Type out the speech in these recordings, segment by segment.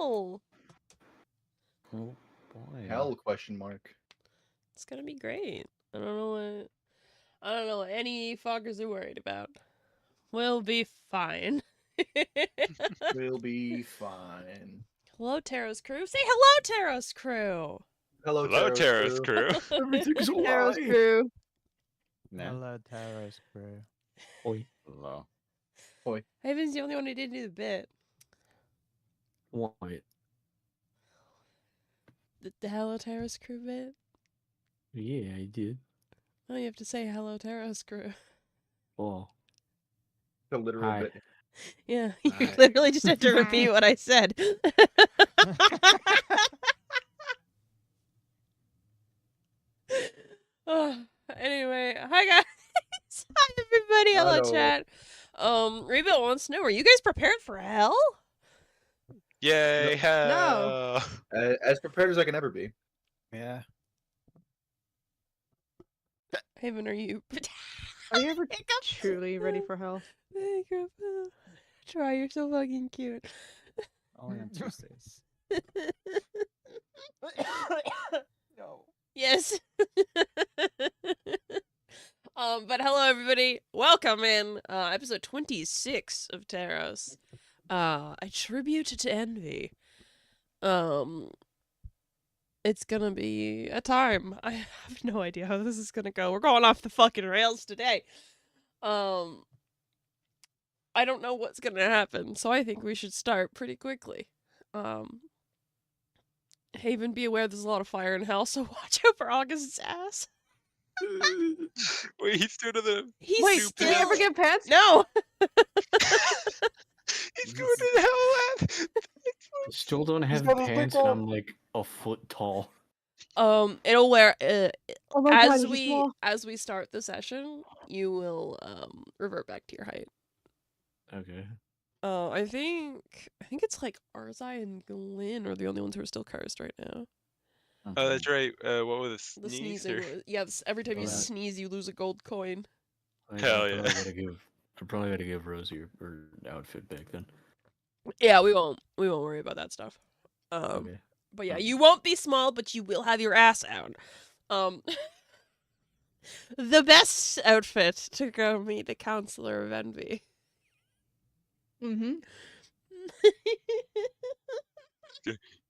hell? Oh boy. Hell? Question mark. It's gonna be great. I don't know what any foggers are worried about. We'll be fine. We'll be fine. Hello, TERROS crew. Say hello, TERROS crew. Hello, TERROS crew. Everything's TERROS alive. crew. Nah. Hello, TERROS crew. Oi. Hello. Haven's the only one who didn't do the bit. What? The hello, TERROS crew bit. Yeah, I did. Oh, you have to say hello, TERROS crew. Oh. The literal Hi. bit. Yeah, you Hi. literally just have to repeat what I said. Anyway, hi guys. Hi everybody. Hello, Hello. chat. Rebuild wants to know, are you guys prepared for hell? Yay, hell. As prepared as I can ever be. Yeah. Haven, are you? Are you ever truly ready for hell? Try, you're so fucking cute. Only on Tuesdays. No. Yes. But hello everybody. Welcome in episode 26 of TERROS. A tribute to Envy. It's gonna be a time. I have no idea how this is gonna go. We're going off the fucking rails today. I don't know what's gonna happen, so I think we should start pretty quickly. Haven, be aware there's a lot of fire in hell, so watch out for August's ass. Wait, he's still to the. He's Wait, still... did we ever get pants? No! He's going to the hell land. Still don't have got a pants, big and ol'- I'm like a foot tall. It'll wear Oh my God, as he's small. we start the session, you will revert back to your height. Okay. I think it's like Arzai and Glyn are the only ones who are still cursed right now. Oh, that's right. What was The the sneeze? sneezing, every time you Alright. sneeze, you lose a gold coin. Hell yeah. I probably gotta give Rosie her outfit back then. Yeah, we won't worry about that stuff. Okay. But yeah, you won't be small, but you will have your ass out. The best outfit to go meet the Councilor of Envy. Mm-hmm.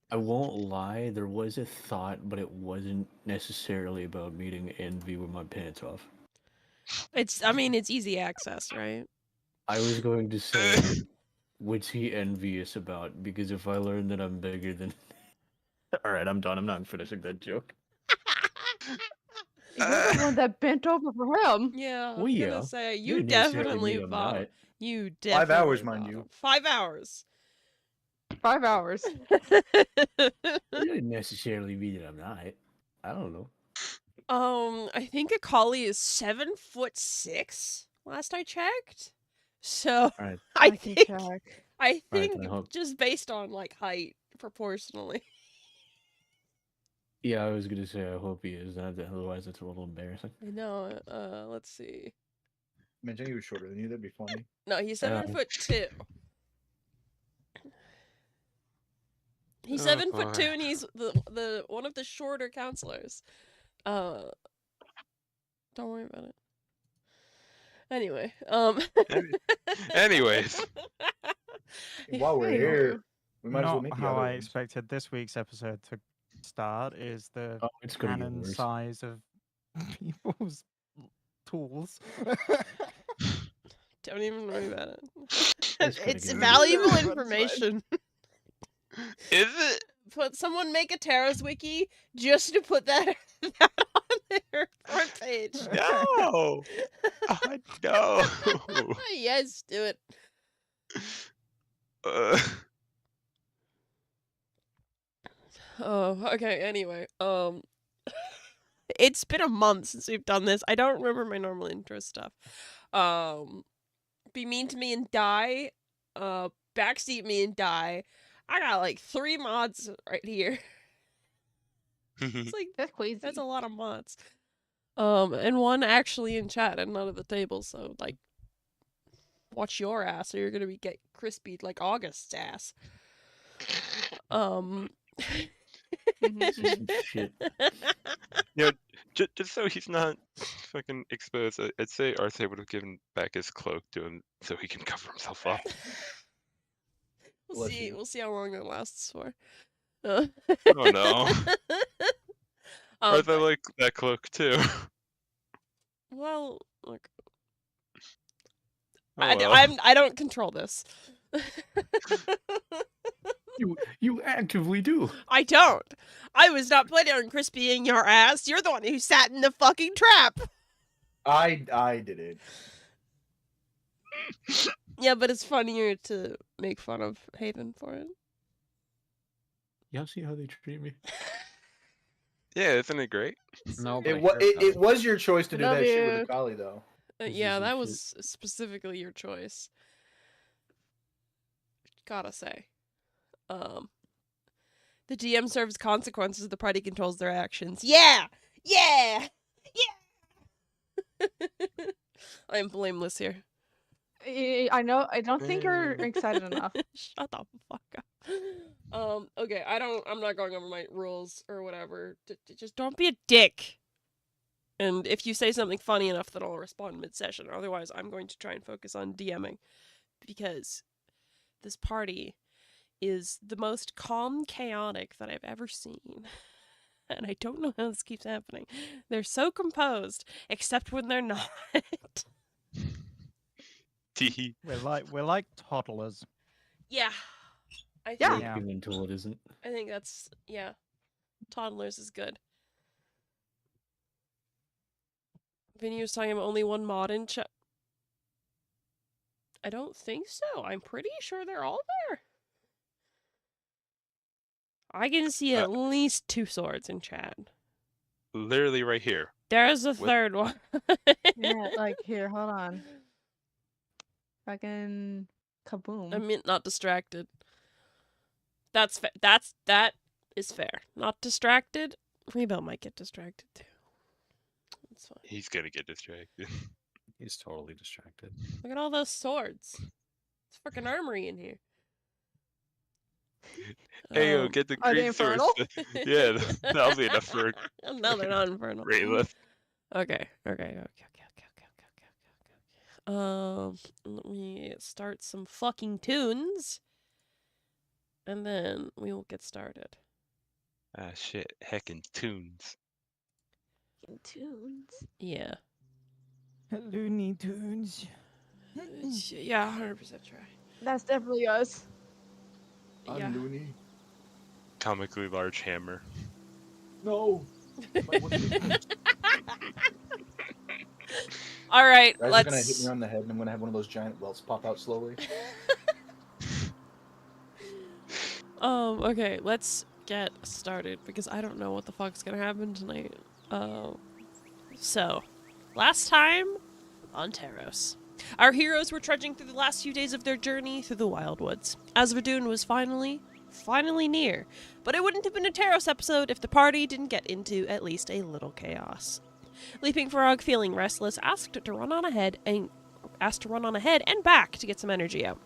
I won't lie, there was a thought, but it wasn't necessarily about meeting Envy with my pants off. It's easy access, right? I was going to say, what's he envious about? Because if I learn that I'm bigger than... Alright, I'm done. I'm not finishing that joke. You're the one that bent over for him. Yeah, I Well, was yeah. gonna say, You you didn't necessarily definitely mean I'm bought. not. You 5 definitely hours, mind bought you. 'em. 5 hours. 5 hours. You didn't necessarily mean that I'm not. I don't know. I think a collie is 7'6" last I checked. So Alright. I can think check. I Alright, think then I hope... just based on like height proportionally. Yeah, I was gonna say I hope he is. Otherwise, it's a little embarrassing. I know. Let's see. Imagine he was shorter than you. That'd be funny. No, he's 7'2". He's Oh, 7'2", boy. and he's the one of the shorter counselors. Don't worry about it. Anyway, Anyways. While we're here, we might as well Not meet the how other I ones. expected this week's episode to start is the Oh, it's gonna get cannon worse. size of people's tools. don't even worry about it. It's gonna It's get valuable worse. information. Is it? Someone make a TERROS wiki just to put that on their front page. No. No. Yes, do it. Oh, okay, anyway. It's been a month since we've done this. I don't remember my normal intro stuff. Be mean to me and die. Backseat me and die. I got like 3 mods right here. It's like That's crazy. that's a lot of mods. And one actually in chat and none of the tables, so like watch your ass or you're gonna get crispied like August's ass. This is some shit. You know, just so he's not fucking exposed, I'd say Arthur would have given back his cloak to him so he can cover himself up. We'll Bless see. you. We'll see how long it lasts for. Oh no. Arthur like that cloak too. Well, look, Oh, well. I don't control this. You actively do. I don't. I was not planning on crispying your ass. You're the one who sat in the fucking trap. I did it. Yeah, but it's funnier to make fun of Haven for it. Y'all see how they treat me? Yeah, isn't it great? No, It was your choice to do Love that shit with you. the collie though. This Yeah, is that some was specifically your choice. Gotta say. The DM serves consequences, the party controls their actions. Yeah! Yeah! Yeah! I am blameless here. I know. I don't think you're excited enough. Shut the fuck up. Okay, I'm not going over my rules or whatever. Just don't be a dick. And if you say something funny enough, then I'll respond mid-session. Otherwise, I'm going to try and focus on DMing. Because this party is the most calm chaotic that I've ever seen. And I don't know how this keeps happening. They're so composed, except when they're not. Teehee. We're like toddlers. Yeah. I think, Yeah. Fake him until it isn't. I think that's, yeah. Toddlers is good. Vinny was talking about only one mod in chat. I don't think so. I'm pretty sure they're all there. I can see at least 2 swords in chat. Literally right here. There's a What? third one. Yeah, like here, hold on. Fucking kaboom. I mean, not distracted. That is fair. Not distracted. Rebel might get distracted too. That's fine. He's gonna get distracted. He's totally distracted. Look at all those swords. It's fucking armory in here. Hey, yo, get the Are they green swords. infernal? Yeah, that'll be enough for No, they're not infernal. Rayla. Okay. Let me start some fucking tunes, and then we will get started. Ah, shit. Heckin' tunes. Tunes. Yeah. Looney Tunes. Yeah, 100% try. That's definitely us. Yeah. Looney. Comically large hammer. No. All right, Guys are let's. gonna hit me on the head, and I'm gonna have one of those giant welts pop out slowly. Okay, let's get started because I don't know what the fuck's gonna happen tonight. So, last time on TERROS, our heroes were trudging through the last few days of their journey through the Wildwoods. Asverdoon was finally near, but it wouldn't have been a TERROS episode if the party didn't get into at least a little chaos. Leaping Frog, feeling restless, asked to run on ahead and back to get some energy out.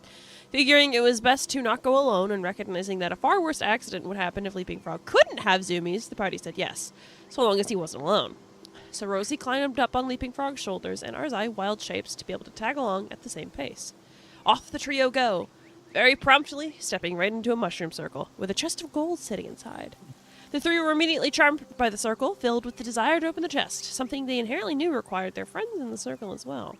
Figuring it was best to not go alone and recognizing that a far worse accident would happen if Leaping Frog couldn't have zoomies, the party said yes, so long as he wasn't alone. So Rosie climbed up on Leaping Frog's shoulders and Arzai wild shapes to be able to tag along at the same pace. Off the trio go, very promptly stepping right into a mushroom circle, with a chest of gold sitting inside. The three were immediately charmed by the circle, filled with the desire to open the chest, something they inherently knew required their friends in the circle as well.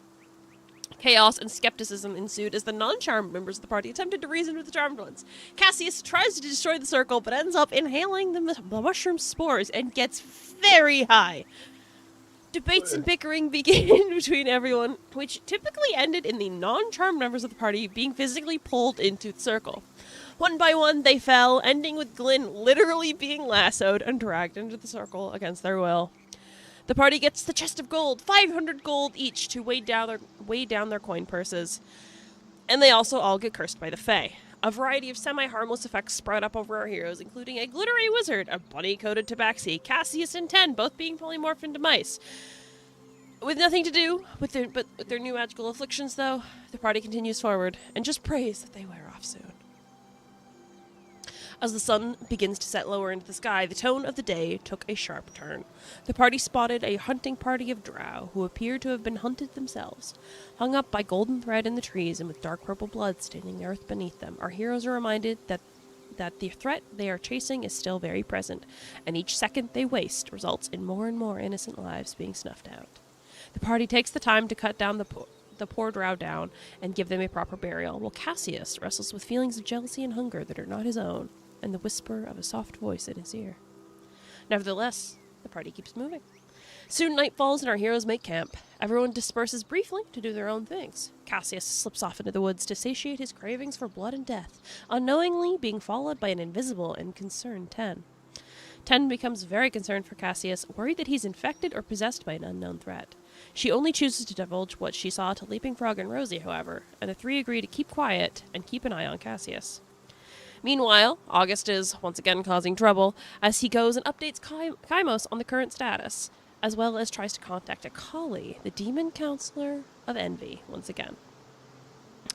Chaos and skepticism ensued as the non-charmed members of the party attempted to reason with the charmed ones. Cassius tries to destroy the circle, but ends up inhaling the mushroom spores and gets very high. Debates and bickering began between everyone, which typically ended in the non-charmed members of the party being physically pulled into the circle. One by one, they fell, ending with Glyn literally being lassoed and dragged into the circle against their will. The party gets the chest of gold, 500 gold each, to weigh down their coin purses. And they also all get cursed by the Fae. A variety of semi-harmless effects sprout up over our heroes, including a glittery wizard, a bunny-coated tabaxi, Cassius and Ten both being polymorphed into mice. With nothing to do with their new magical afflictions, though, the party continues forward and just prays that they wear off soon. As the sun begins to set lower into the sky, the tone of the day took a sharp turn. The party spotted a hunting party of drow who appeared to have been hunted themselves. Hung up by golden thread in the trees and with dark purple blood staining the earth beneath them, our heroes are reminded that the threat they are chasing is still very present, and each second they waste results in more and more innocent lives being snuffed out. The party takes the time to cut down the poor drow down and give them a proper burial, while Cassius wrestles with feelings of jealousy and hunger that are not his own, and the whisper of a soft voice in his ear. Nevertheless, the party keeps moving. Soon night falls and our heroes make camp. Everyone disperses briefly to do their own things. Cassius slips off into the woods to satiate his cravings for blood and death, unknowingly being followed by an invisible and concerned Ten. Ten becomes very concerned for Cassius, worried that he's infected or possessed by an unknown threat. She only chooses to divulge what she saw to Leaping Frog and Rosie, however, and the three agree to keep quiet and keep an eye on Cassius. Meanwhile, August is once again causing trouble as he goes and updates Kaimos on the current status, as well as tries to contact Akali, the demon Councilor of Envy, once again.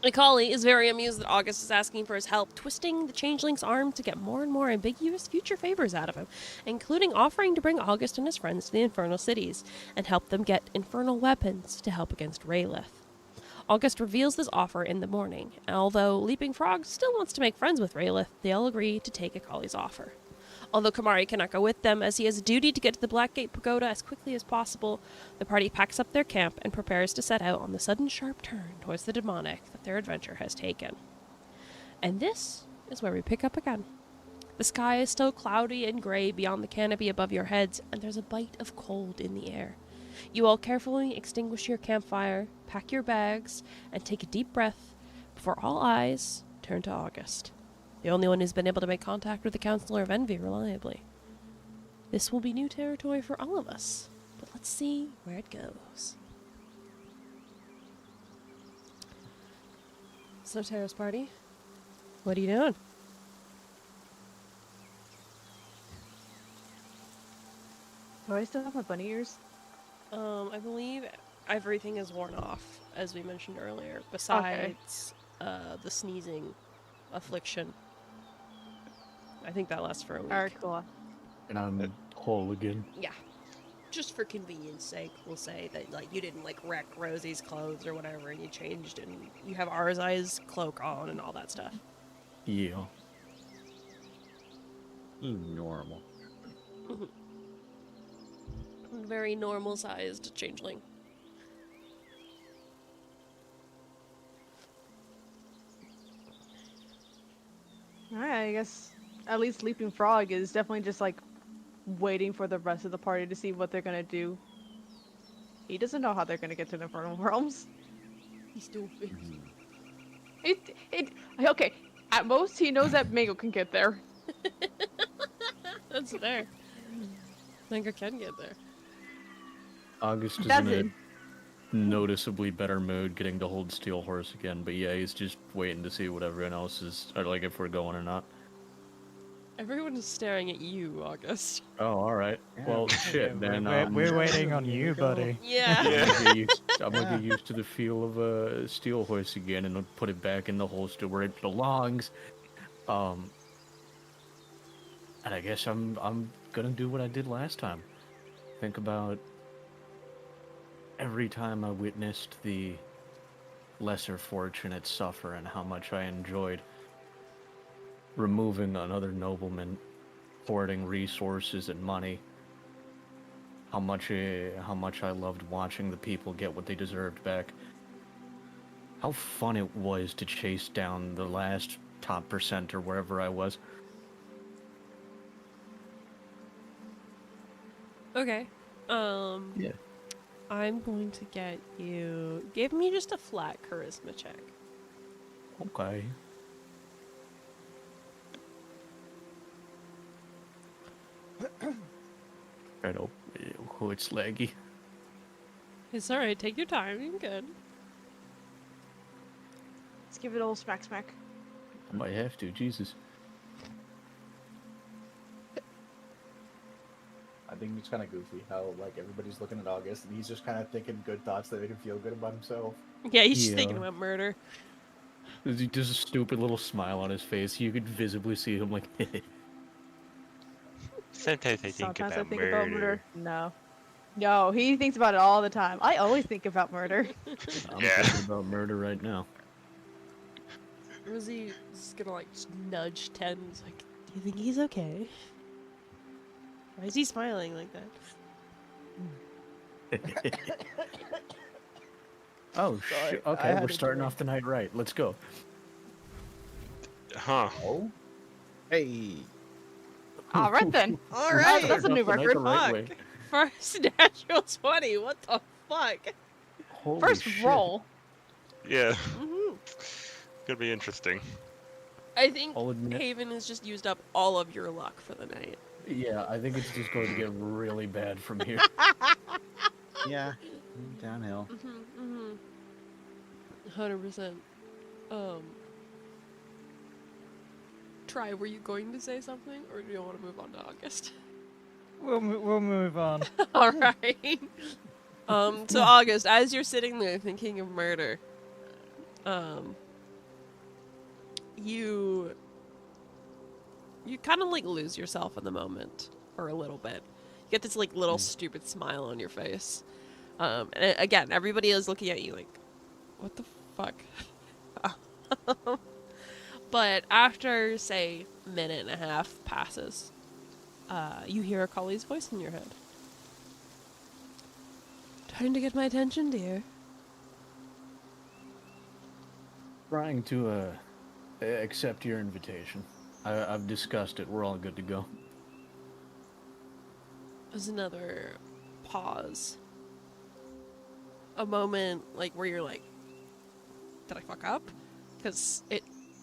Akali is very amused that August is asking for his help, twisting the changeling's arm to get more and more ambiguous future favors out of him, including offering to bring August and his friends to the Infernal Cities and help them get infernal weapons to help against Raylith. August reveals this offer in the morning, and although Leaping Frog still wants to make friends with Raylith, they all agree to take Akali's offer. Although Kamari cannot go with them, as he has a duty to get to the Blackgate Pagoda as quickly as possible, the party packs up their camp and prepares to set out on the sudden sharp turn towards the demonic that their adventure has taken. And this is where we pick up again. The sky is still cloudy and gray beyond the canopy above your heads, and there's a bite of cold in the air. You all carefully extinguish your campfire, pack your bags, and take a deep breath before all eyes turn to August, the only one who's been able to make contact with the Councilor of Envy reliably. This will be new territory for all of us, but let's see where it goes. So, Terrace Party, what are you doing? Do I still have my bunny ears? I believe everything is worn off, as we mentioned earlier, besides the sneezing affliction. I think that lasts for a week. Alright, cool. And I'm whole again. Yeah. Just for convenience sake, we'll say that like you didn't like wreck Rosie's clothes or whatever, and you changed and you have Arzai's cloak on and all that stuff. Yeah. Normal. Very normal-sized changeling. Alright, I guess at least Leaping Frog is definitely just like waiting for the rest of the party to see what they're gonna do. He doesn't know how they're gonna get to the Infernal Realms. He's stupid. Okay, at most he knows that Mango can get there. That's fair. Mango can get there. August is That's in a noticeably better mood getting to hold Steel Horse again, but yeah, he's just waiting to see what everyone else is, or like if we're going or not. Everyone is staring at you, August. Oh, alright. Well, shit, then, We're waiting on you, buddy. Yeah. I'm gonna get used to the feel of a Steel Horse again and put it back in the holster where it belongs. And I guess I'm gonna do what I did last time. Think about every time I witnessed the lesser fortunate suffer and how much I enjoyed removing another nobleman, hoarding resources and money. How much I loved watching the people get what they deserved back. How fun it was to chase down the last top percent or wherever I was. Okay. Yeah. I'm going to get you... Give me just a flat charisma check. Okay. Right, oh, it's laggy. It's alright, take your time, you're good. Let's give it a little smack smack. I might have to, Jesus. I think it's kind of goofy how like everybody's looking at August and he's just kind of thinking good thoughts that make him feel good about himself. Yeah, he's just Yeah. thinking about murder. There's just a stupid little smile on his face. You could visibly see him like, Sometimes I think Sometimes about I think murder. about murder. No. No, he thinks about it all the time. I always think about murder. I'm Yeah. thinking about murder right now. Rosie is gonna like just nudge Ten. He's like, "Do you think he's okay? Why is he smiling like that?" Oh, Sorry, I okay, had we're to starting do it. off the night right. Let's go. Huh. Oh, Hey. All right then. All right, That's a new Starting off the night record. the right Fuck. way. First natural 20. What the fuck? Holy First shit. roll. Yeah. hmm Gonna be interesting. I think I'll admit, Haven has just used up all of your luck for the night. yeah, I think it's just going to get really bad from here. Yeah. Downhill. 100%. Try, were you going to say something, or do you want to move on to August? We'll move on. All right. So August, as you're sitting there thinking of murder, you kind of like lose yourself in the moment for a little bit. You get this like little stupid smile on your face. And again, everybody is looking at you like, what the fuck? But after, say, a minute and a half passes, you hear a collie's voice in your head. Trying to get my attention, dear. Trying to accept your invitation. I've discussed it. We're all good to go. There's another pause. A moment like where you're like, did I fuck up? Because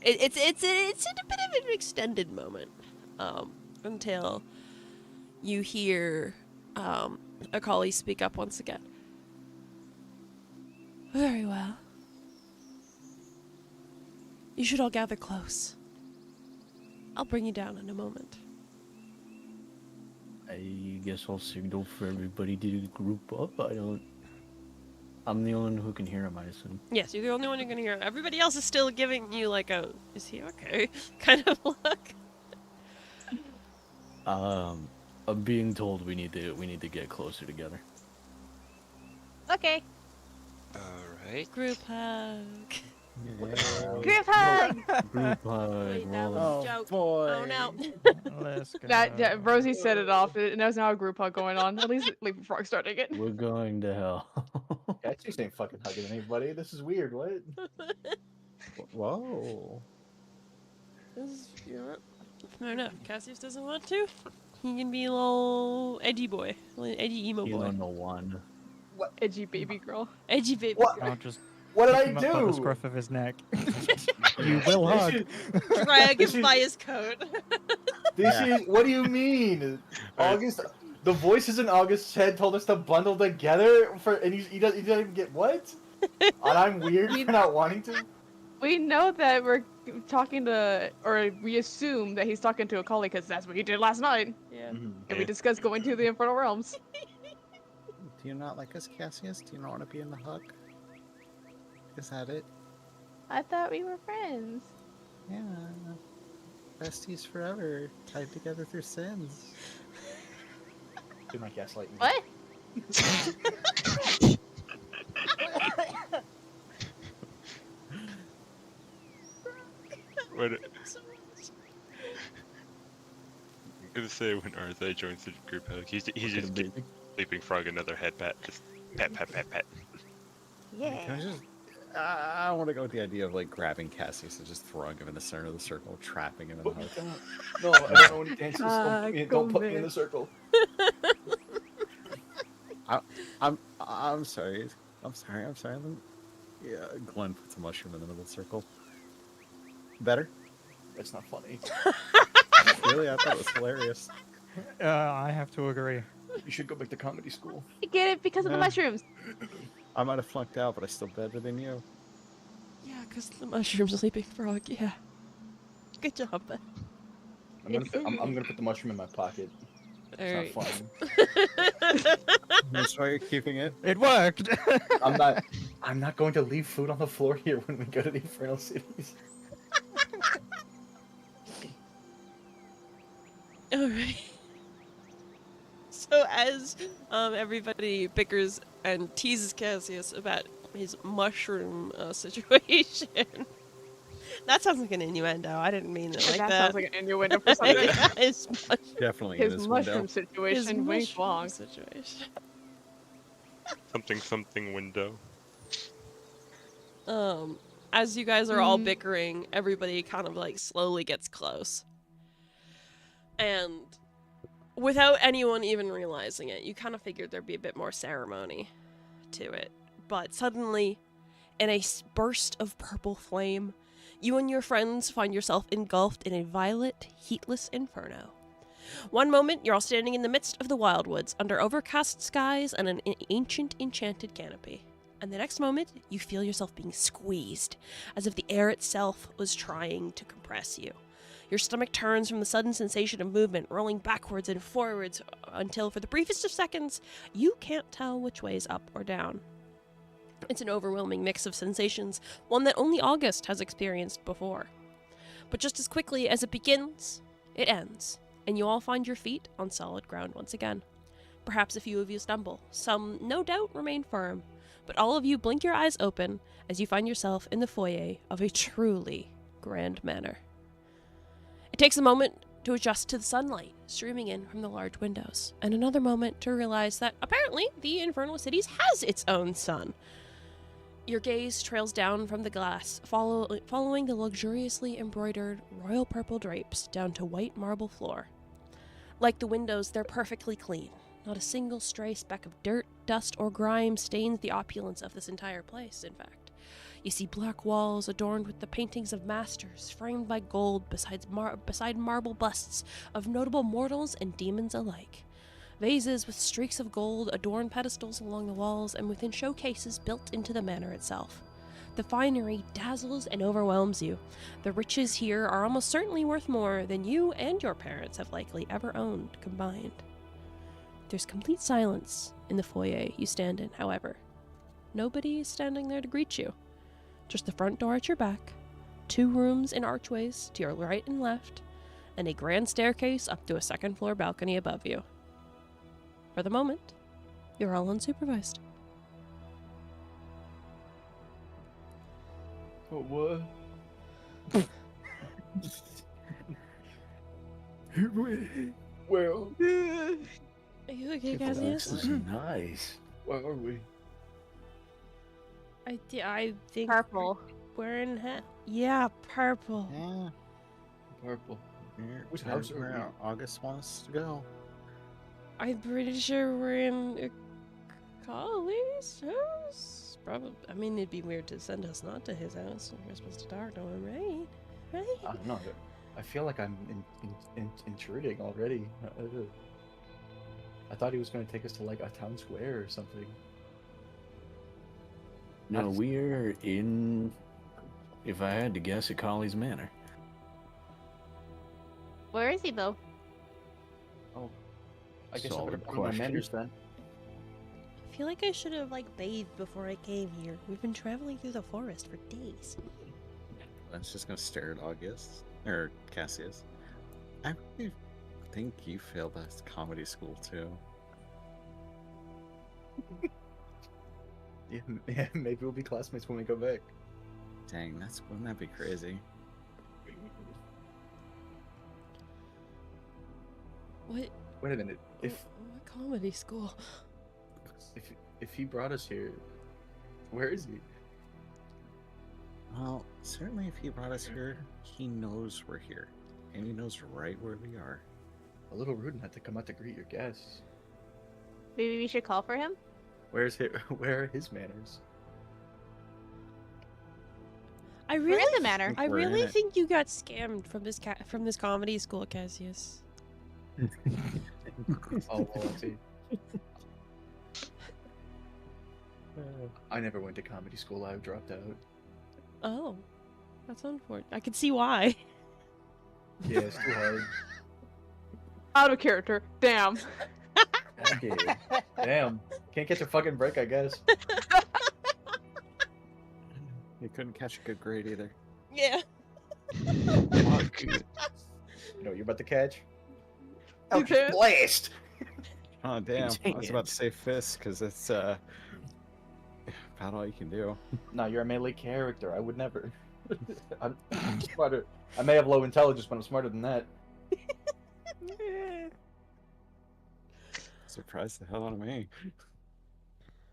it's a bit of an extended moment until you hear a collie speak up once again. Very well. You should all gather close. I'll bring you down in a moment. I guess I'll signal for everybody to group up. I'm the only one who can hear him, I assume. Yes, you're the only one who can hear. Everybody else is still giving you like a, is he okay? kind of look. I'm being told we need to get closer together. Okay. Alright. Group hug. Group hug! Group hug. Wait, that roll. was Oh a joke. boy. Oh no. Let's go. That Rosie set it off, and there's now a group hug going on. At least Leaping Frog starting it. We're going to hell. Cassius ain't fucking hugging anybody. This is weird. What? Whoa. This is, you know what? Fair enough. Cassius doesn't want to. He can be a little edgy boy. A little edgy emo You boy. don't know one. Edgy baby girl. Edgy baby What? girl. I'll just What did pick I him up by the do? scruff of his neck. You will This hug. is- Drag This him is- by his coat. This Yeah. is. What do you mean? August. The voices in August's head told us to bundle together for, and he doesn't even get what? And I'm weird for not wanting to. We know that we're talking to, or we assume that he's talking to a collie because that's what he did last night. Yeah. And we Yeah. discussed going to the Infernal Realms. Do you not like us, Cassius? Do you not want to be in the hug? Is that it? I thought we were friends. Yeah. Besties forever. Tied together through sins. Do my gaslight. What? When, I'm gonna say when Arthur joins the group hug, he's just Baby. Leaping Frog another head pat. Just pat, pat, pat, pat. Can I just... I want to go with the idea of like grabbing Cassius and just throwing him in the center of the circle, trapping him in the hug. No, I don't know any dances. Don't put me in Gomez. the circle. I'm sorry. I'm sorry. Yeah, Glenn puts a mushroom in the middle of the circle. Better? That's not funny. Really? I thought it was hilarious. I have to agree. You should go back to comedy school. You get it because of the Yeah. mushrooms. I might have flunked out, but I still better than you. Yeah, because the mushroom's sleeping frog. Yeah. Good job. I'm gonna put the mushroom in my pocket. It's not fun. That's why you're keeping it. It worked. I'm not. I'm not going to leave food on the floor here when we go to the Infernal Cities. Alright. So as everybody bickers and teases Cassius about his mushroom situation. That sounds like an innuendo. I didn't mean it like that. That sounds like an innuendo for something. Yeah, his Definitely in His this mushroom window. situation went mushroom wrong. situation. Something window. As you guys are all bickering, everybody kind of like slowly gets close. And without anyone even realizing it, you kind of figured there'd be a bit more ceremony to it. But suddenly, in a burst of purple flame, you and your friends find yourself engulfed in a violet, heatless inferno. One moment, you're all standing in the midst of the wildwoods, under overcast skies and an ancient, enchanted canopy. And the next moment, you feel yourself being squeezed, as if the air itself was trying to compress you. Your stomach turns from the sudden sensation of movement, rolling backwards and forwards, until for the briefest of seconds, you can't tell which way is up or down. It's an overwhelming mix of sensations, one that only August has experienced before. But just as quickly as it begins, it ends, and you all find your feet on solid ground once again. Perhaps a few of you stumble, some no doubt remain firm, but all of you blink your eyes open as you find yourself in the foyer of a truly grand manor. It takes a moment to adjust to the sunlight streaming in from the large windows, and another moment to realize that apparently the Infernal Cities has its own sun. Your gaze trails down from the glass, following the luxuriously embroidered royal purple drapes down to white marble floor. Like the windows, they're perfectly clean. Not a single stray speck of dirt, dust, or grime stains the opulence of this entire place, in fact. You see black walls adorned with the paintings of masters, framed by gold beside marble busts of notable mortals and demons alike. Vases with streaks of gold adorn pedestals along the walls and within showcases built into the manor itself. The finery dazzles and overwhelms you. The riches here are almost certainly worth more than you and your parents have likely ever owned combined. There's complete silence in the foyer you stand in, however. Nobody is standing there to greet you. Just the front door at your back, 2 rooms in archways to your right and left, and a grand staircase up to a second-floor balcony above you. For the moment, you're all unsupervised. What? Well, Are you okay, This Cassius? is nice. where are we? I think Purple. we're in yeah, purple. Yeah. Purple. Where, Which house are where August wants to go. I'm pretty sure we're in Collie's house. Probably. I mean, it'd be weird to send us not to his house. We're supposed to talk to him, right? Right? I don't know. I feel like I'm intruding already. I thought he was going to take us to like a town square or something. No, we're in, if I had to guess, at Collie's Manor. Where is he though? I guess I Solid better put on my question. manners then. I feel like I should have bathed before I came here. We've been traveling through the forest for days. I'm just gonna stare at August or Cassius. I really think you failed that comedy school too. Yeah, maybe we'll be classmates when we go back. Dang, wouldn't that be crazy? What? Wait a minute. If What comedy school? if he brought us here, where is he? Well, certainly if he brought us here, he knows we're here. And he knows right where we are. A little rude not to come out to greet your guests. Maybe we should call for him? Where are his manners? I We're really, in the manor. I We're in really it. think you got scammed from this comedy school, Cassius. Oh, well, I see. I never went to comedy school. I dropped out. Oh, that's unfortunate. I can see why. Yeah, it's too hard. Out of character. Damn. Okay. Damn. Can't catch a fucking break, I guess. You couldn't catch a good grade either. Yeah. Fuck. You know what you're about to catch? You Eldritch can't. Blast! Oh damn! I was about Dang to say fist because it's about all you can do. No, you're a melee character. I would never. I'm smarter. I may have low intelligence, but I'm smarter than that. Surprised the hell out of me. I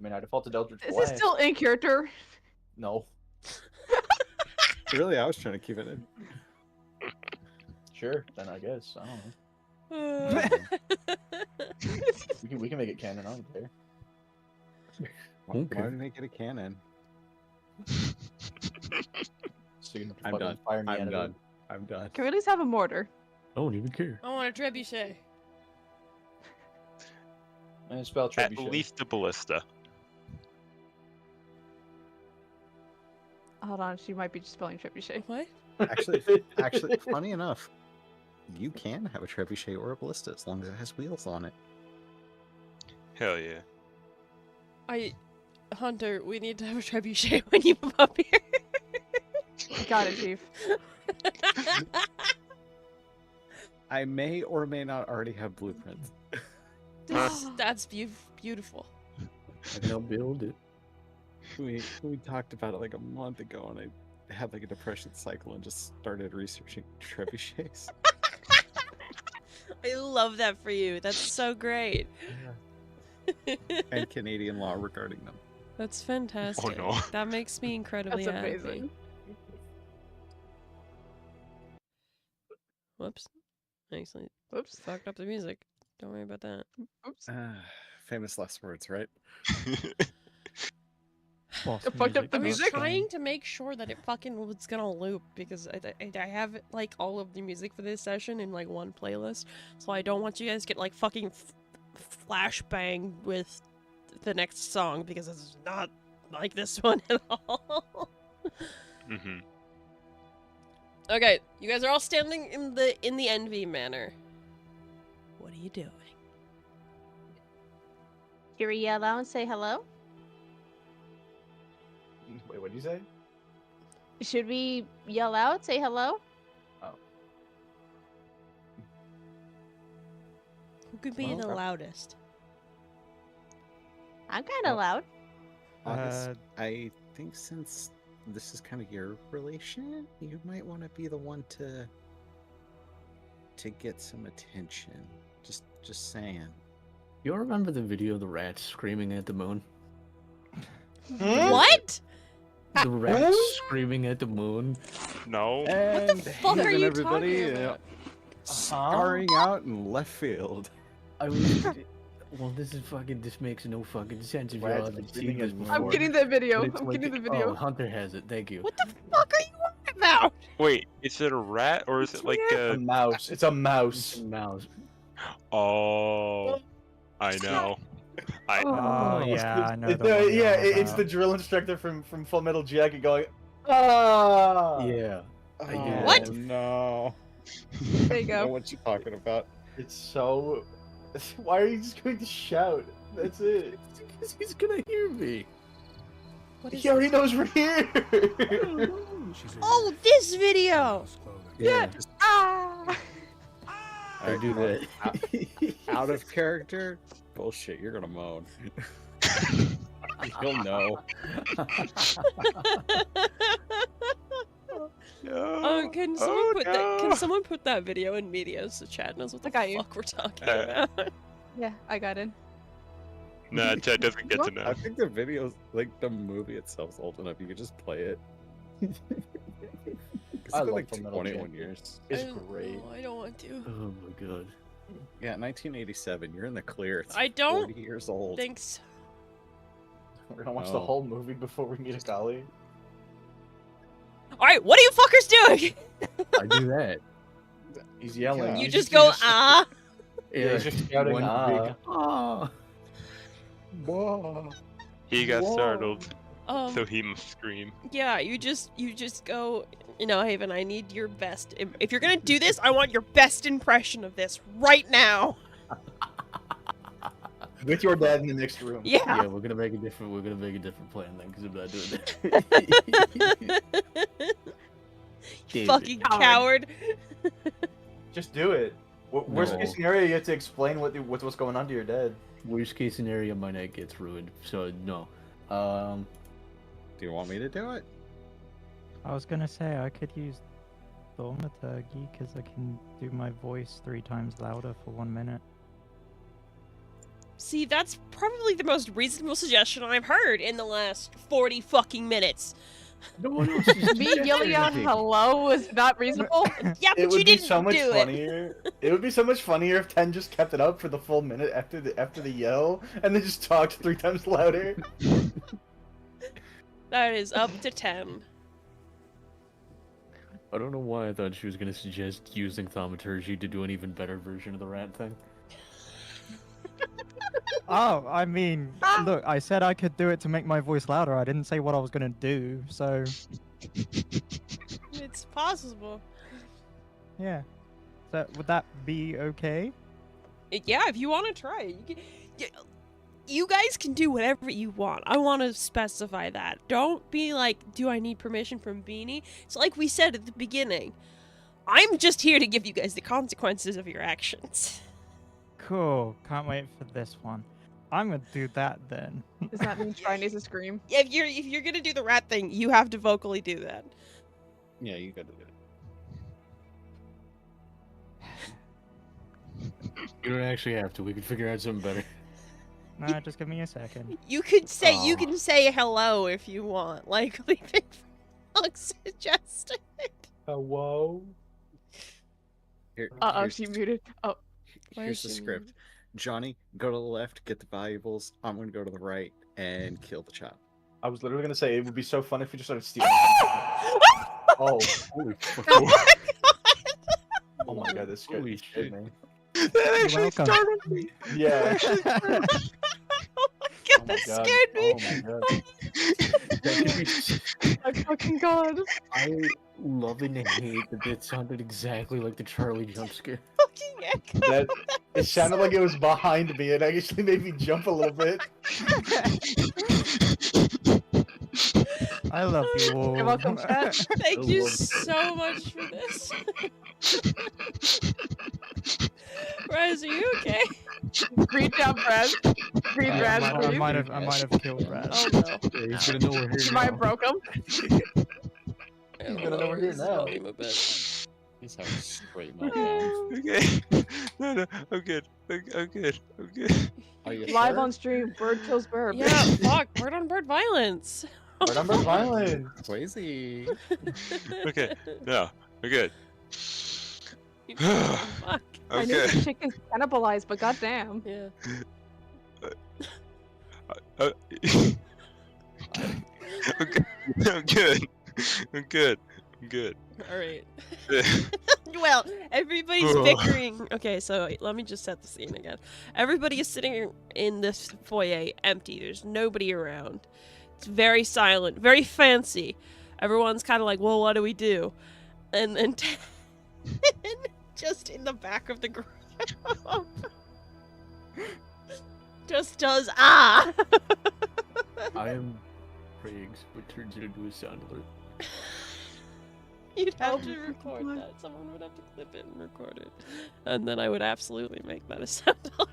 mean, I defaulted Eldritch Is Blast. it still in character? No. Really, I was trying to keep it in. Sure, then I guess. I don't know. We can make it canon. I don't care. Why Okay. didn't they get a cannon? So you can I'm fucking done. fire me I'm out of done. I'm done. Can we at least have a mortar? I don't even care. I want a trebuchet. it. And spell At trebuchet. least a ballista. Hold on, she might be just spelling trebuchet. What? Actually, funny enough, you can have a trebuchet or a ballista as long as it has wheels on it. Hell yeah. Hunter, we need to have a trebuchet when you move up here. Got it, Chief. I may or may not already have blueprints. That's beautiful. And I'll build it. We talked about it like a month ago, and I had like a depression cycle and just started researching trebuchets. I love that for you. That's so great. And Canadian law regarding them. That's fantastic. no. That makes me incredibly That's happy. amazing. Whoops. Actually, Whoops. fucked up the music. Don't worry about that. Oops. Famous last words, right? Boss It fucked up music. the I was music? trying to make sure that it fucking was gonna loop because I have like all of the music for this session in like one playlist, so I don't want you guys to get like fucking flashbang with the next song because it's not like this one at all. Mm-hmm. Okay, you guys are all standing in the envy manner. What are you doing? Should we yell out and say hello? Wait, what did you say? Should we yell out, say hello? Who could be Well, the loudest? I'm kind of Well- loud. August, I think since this is kind of your relation, you might want to be the one to get some attention. Just saying. You all remember the video of the rats screaming at the moon? What? The rats screaming at the moon. No. What the fuck are you talking about? Scarring out in left field. I was. Well, this makes no fucking sense if you all Rats haven't screaming seen this at before. I'm getting the video. But it's I'm like- getting the Oh, video. Hunter has it. Thank you. What the fuck are you on about? Wait, is it a rat or is it like A mouse. It's a mouse. Mouse. Oh, I know. Oh, yeah, I know It's the one you're yeah, on it's about. the drill instructor from Full Metal Jacket going, ah! Yeah. I get it. What? No. There you I know go. what you're talking about. It's so. Why are you just going to shout? That's it. Because he's gonna hear me. What is He already knows we're here. Oh, this video! Yeah. Just Ah! I do that. out of character. Bullshit. You're gonna moan. You'll know. Can someone put that? Can someone put that video in media so Chad knows what the I got you. fuck we're talking Uh, about? Yeah, I got it. Nah, Chad doesn't get to know. I think the video's like the movie itself's old enough. You could just play it. It's I been love like Full Metal 21 Jacket. years. It's I- great. no, I don't want to. Oh my god. Yeah, 1987. You're in the clear. It's I don't 40 years old. think so. We're gonna watch the Oh. whole movie before we meet a colleague. All right, what are you fuckers doing? I do that. He's yelling. Yeah. You He's just go he's ah. Yeah, he's just shouting, one "Ah." big ah. Whoa. He got Whoa. startled, so Um, he must scream. yeah, you just go. You know, Haven, I need your best. If you're gonna do this, I want your best impression of this right now. with your dad in the next room. Yeah. Yeah, we're gonna make a different plan then, because I'm not doing that. You fucking coward. Just do it. Worst case No. scenario, you have to explain what's going on to your dad. Worst case scenario, my night gets ruined. So no. Do you want me to do it? I was gonna say I could use thaumaturgy because I can do my voice 3 times louder for 1 minute. See, that's probably the most reasonable suggestion I've heard in the last 40 fucking minutes. No one else is Me yelling out hello was not reasonable. Yeah, It but you would be didn't so much do it. funnier. It would be so much funnier if Ten just kept it up for the full minute after the yell, and then just talked 3 times louder. That is up to 10. I don't know why I thought she was gonna suggest using thaumaturgy to do an even better version of the rat thing. Oh, I mean, look, I said I could do it to make my voice louder. I didn't say what I was gonna do, so It's possible. yeah. So would that be okay? Yeah, if you want to try it. You guys can do whatever you want. I want to specify that. Don't be like, do I need permission from Beanie? It's like we said at the beginning. I'm just here to give you guys the consequences of your actions. Cool. Can't wait for this one. I'm gonna do that then. Does that mean Try needs to scream? If you're gonna do the rat thing, you have to vocally do that. Yeah, you gotta do it. You don't actually have to. We can figure out something better. Nah, just give me a second. You could say you Aw. can say hello if you want, like Leaping Frog suggested. Hello. Uh-oh, Here's- she muted. Oh, Why Here's is the she script. muted? Johnny, go to the left, get the valuables. I'm gonna go to the right and kill the child. I was literally gonna say it would be so fun if we just started stealing. Oh, Holy fuck. Oh my god! oh my god, this scared Holy the shit, shit. man. That actually welcome. startled me. Yeah. Oh my god, that scared me! Oh my god. That could be... my fucking god. I love and hate that it sounded exactly like the Charlie jump scare. Fucking echo. That it sounded like it was behind me. It actually made me jump a little bit. I love you all. You're welcome, chat. Thank I you love it. so much for this. Raz, are you okay? Breathe down, Brad. Breathe, I Brad, might breathe. have killed Raz. Oh no. Yeah, he's gonna know we're here You might now. have broke him. I don't gonna know we're here raise the now. volume a bit. He's having a straight meltdown. Okay. No, I'm good. I'm good. I'm good. Are you Live sure? on stream, bird kills bird. Yeah, fuck, bird on bird violence. But I'm violent. Swayze. Okay. No, we're good. Fuck. I knew Okay. the chicken's cannibalized, but goddamn. Yeah. I'm good. I'm good. I'm good. I'm good. Alright. Well, everybody's Ugh. bickering. Okay, so let me just set the scene again. Everybody is sitting in this foyer empty. There's nobody around. It's very silent, very fancy. Everyone's kind of like, well, what do we do? And then just in the back of the group just does ah. I am praying so it turns it into a sound alert. You'd have Oh to my record God. that. Someone would have to clip it and record it. And then I would absolutely make that a sound alert.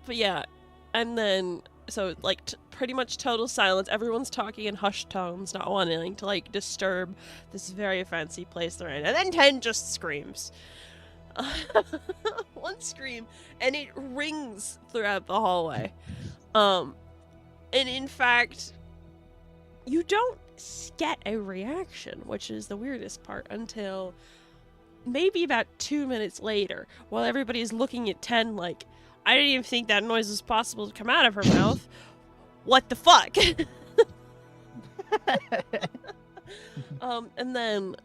But yeah. And then, so, like, pretty much total silence. Everyone's talking in hushed tones, not wanting to, like, disturb this very fancy place they're in. And then 10 just screams. One scream, and it rings throughout the hallway. And in fact, you don't get a reaction, which is the weirdest part, until maybe about 2 minutes later, while everybody's looking at 10 like, I didn't even think that noise was possible to come out of her mouth. What the fuck? And then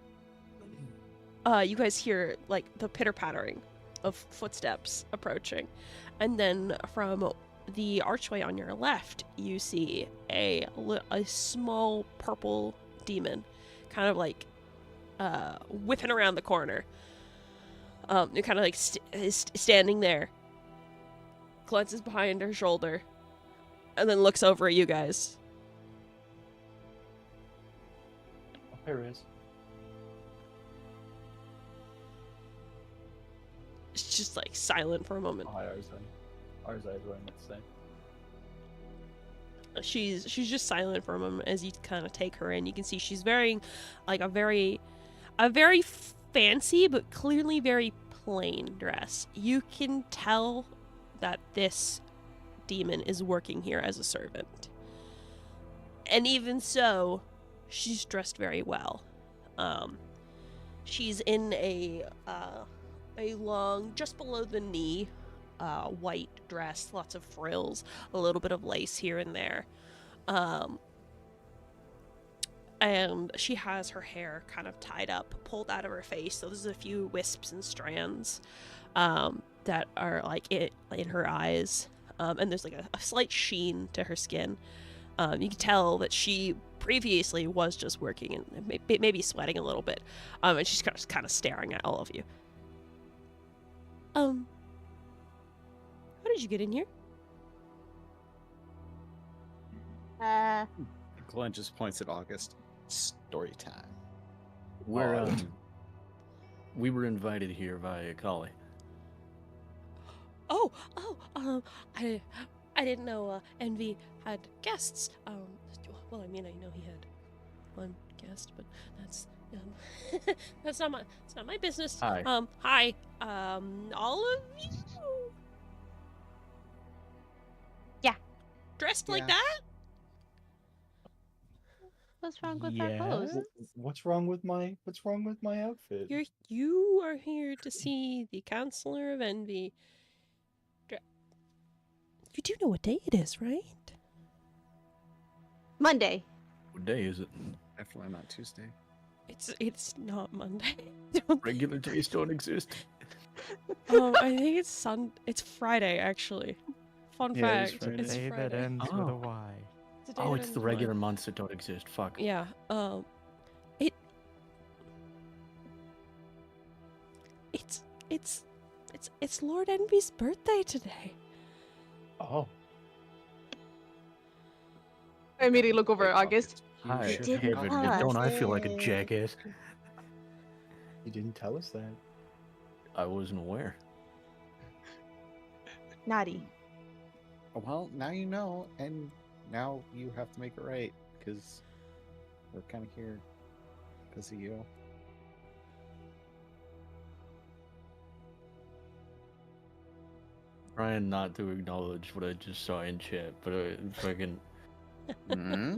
you guys hear like the pitter-pattering of footsteps approaching. And then from the archway on your left, you see a small purple demon kind of like whipping around the corner. You're kind of like standing there, glances behind her shoulder, and then looks over at you guys. There is. It's just like silent for a moment. Hi, Arzai. Arzai, what I meant to say. She's just silent for a moment as you kind of take her in. You can see she's wearing like a very fancy but clearly very plain dress. You can tell that this demon is working here as a servant. And even so, she's dressed very well. She's in a long, just below the knee, white dress, lots of frills, a little bit of lace here and there. And she has her hair kind of tied up, pulled out of her face, so there's a few wisps and strands that are like in her eyes. And there's like a slight sheen to her skin. You can tell that she previously was just working and maybe sweating a little bit. And she's kind of staring at all of you. How did you get in here? Glenn just points at August. Story time. We were invited here via Kali. I didn't know Envy had guests. Well, I mean, I know he had one guest, but that's that's not my business. Hi. Hi. All of you. Yeah. Dressed like Yeah. that? What's wrong with that Yeah. pose? What's wrong with my outfit? You are here to see the Councilor of Envy. You do know what day it is, right? Monday. What day is it? Definitely not Tuesday. It's not Monday. Regular days don't exist. I think it's Friday actually. Fun Yeah, it is fact. Friday. It's Day that Friday. ends with Oh. a Y. It's a day Oh, that it's ends the with a Y. regular months that don't exist. Fuck. Yeah. It's Lord Envy's birthday today. Oh. I immediately look over at August. Hi, You didn't David. tell us. Don't I feel like a jackass? You didn't tell us that. I wasn't aware. Naughty. Well, now you know, and now you have to make it right, because we're kind of here because of you. Trying not to acknowledge what I just saw in chat, but fucking. Mm-hmm.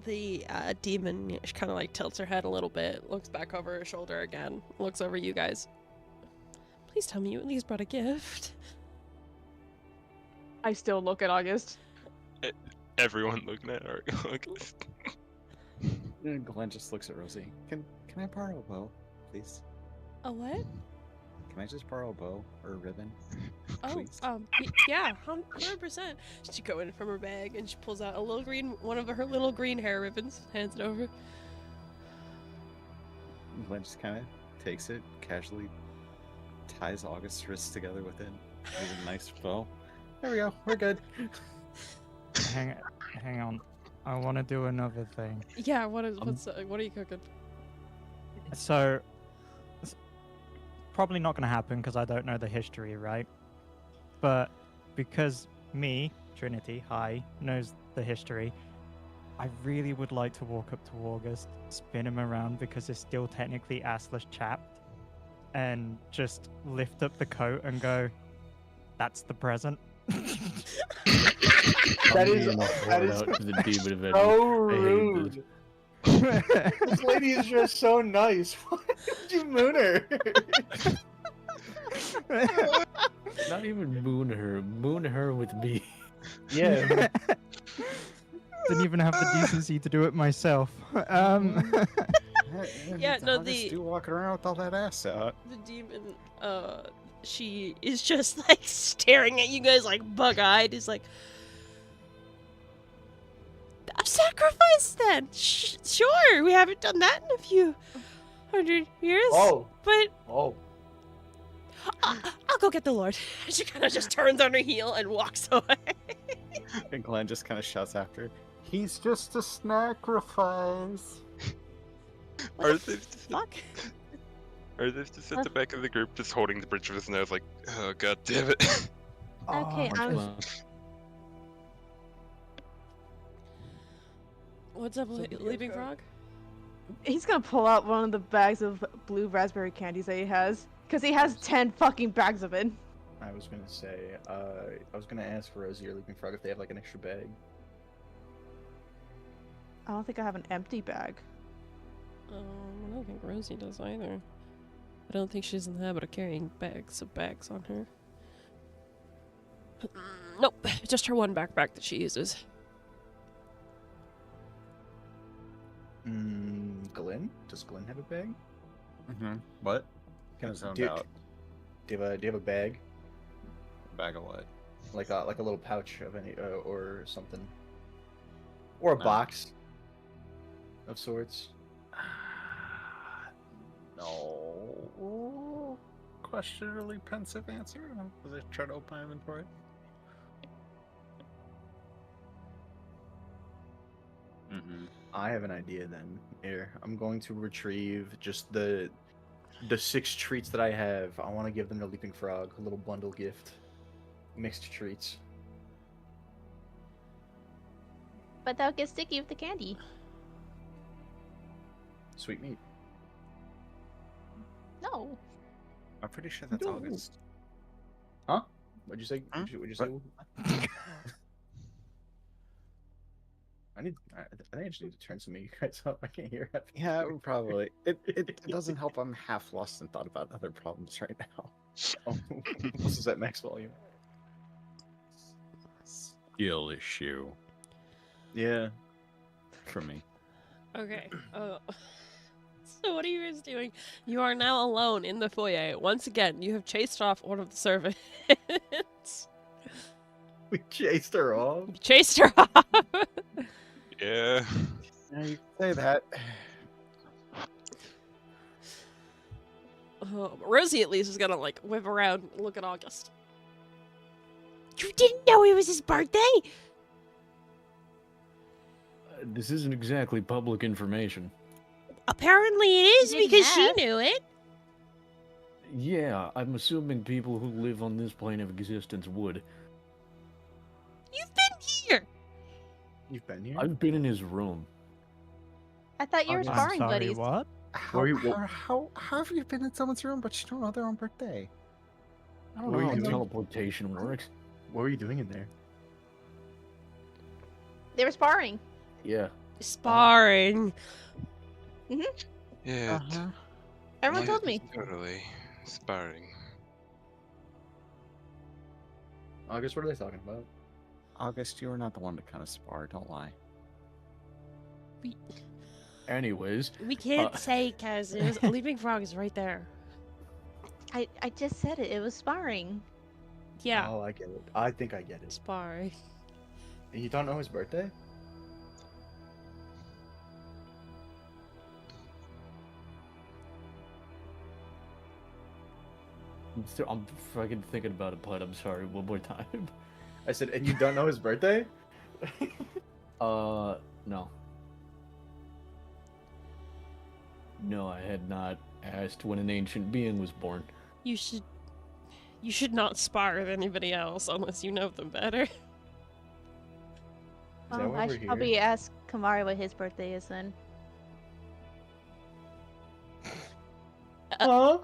The demon kind of like tilts her head a little bit, looks back over her shoulder again, looks over you guys. Please tell me you at least brought a gift. I still look at August. Everyone looking at our Glenn just looks at Rosie. Can I borrow a bow, please? A what? Can I just borrow a bow or a ribbon? Oh, Please. yeah, 100%. She go in from her bag and she pulls out one of her little green hair ribbons, hands it over. Glenn just kind of takes it, casually ties August's wrists together with it. With a nice bow. There we go. We're good. Hang on. I want to do another thing. Yeah, what are you cooking? So, it's probably not going to happen because I don't know the history, right? But because me, Trinity, knows the history, I really would like to walk up to August, spin him around because it's still technically assless chapped, and just lift up the coat and go, "That's the present." That is out to the demon event. so I hate rude. This lady is just so nice. Why did you moon her? Not even moon her with me. Yeah. Didn't even have the decency to do it myself. Yeah, no, August do walking around with all that ass out. The demon, she is just like staring at you guys like bug-eyed. Is like, I'm sacrifice then. Sure, we haven't done that in a few 100 years. Oh. But Oh. I'll go get the Lord. She kind of just turns on her heel and walks away. And Glenn just kind of shouts after, "He's just a sacrifice." Are they Fuck. just at the back of the group, just holding the bridge of his nose, like, oh god damn it. Okay, I'm. What's up, Leaping Frog? He's gonna pull out one of the bags of blue raspberry candies that he has, because he has 10 fucking bags of it. I was gonna say, I was gonna ask Rosie or Leaping Frog if they have like an extra bag. I don't think I have an empty bag. I don't think Rosie does either. I don't think she's in the habit of carrying bags on her. Nope, just her one backpack that she uses. Glenn? Does Glenn have a bag? Mm-hmm. What? Can Zoned do, out. do you have a bag? Bag of what? Like a little pouch of any or something, or a No. box of sorts. No. Questionably pensive answer. Was I trying to open my inventory? Mm-hmm. I have an idea then. Here, I'm going to retrieve just the 6 treats that I have. I want to give them to Leaping Frog, a little bundle gift. Mixed treats. But they'll get sticky with the candy. Sweet meat. No. I'm pretty sure that's No. August. Huh? What'd you say? Huh? What'd you say? I think I just need to turn some of you guys up. I can't hear it. Yeah, probably. It doesn't help. I'm half lost and thought about other problems right now. Oh, this is at max volume. Skill issue Yeah. for me. Okay. So what are you guys doing? You are now alone in the foyer. Once again, you have chased off one of the servants. We chased her off. You chased her off. Yeah. Yeah, you can say that. Rosie at least is gonna like whip around and look at August. You didn't know it was his birthday? This isn't exactly public information. Apparently it is Didn't because she have. knew it. Yeah, I'm assuming people who live on this plane of existence would. You've been here. You've been here? I've been in his room. I thought you were I'm sparring sorry, buddies. what? How, Were you- how have you been in someone's room but you don't know their own birthday? I don't Were know how you doing- teleportation works. What were you doing in there? They were sparring. Yeah. Sparring. Yeah. Everyone yeah, told me. Totally. Sparring. August, what are they talking about? August, you were not the one to kind of spar. Don't lie. Anyways, We can't say because Leaping Frog is right there. I just said it. It was sparring. Yeah, Oh, I get it. I think I get it. sparring. And you don't know his birthday? I'm fucking thinking about it, but I'm sorry, one more time. I said, and you don't know his birthday? No. No, I had not asked when an ancient being was born. You should not spar with anybody else unless you know them better. Is that Oh, why I we're should here? probably ask Kamari what his birthday is then. Huh?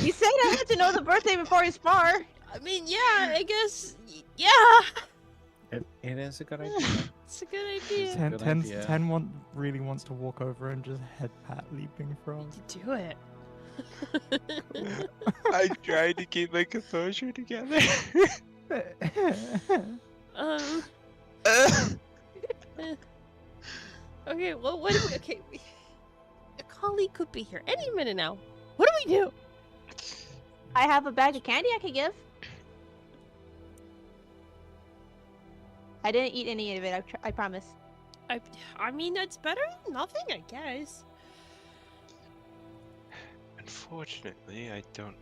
You said I had to know the birthday before you spar. I mean, yeah, I guess, yeah, It is a good idea. it's a good idea. Ten- good idea. 10 really wants to walk over and just head pat Leaping Frog. Do it. I tried to keep my composure together. Um. Okay, well, what do we? Okay, a colleague could be here any minute now. What do we do? I have a bag of candy I could give. I didn't eat any of it. I promise. I mean, it's better than nothing, I guess. Unfortunately, I don't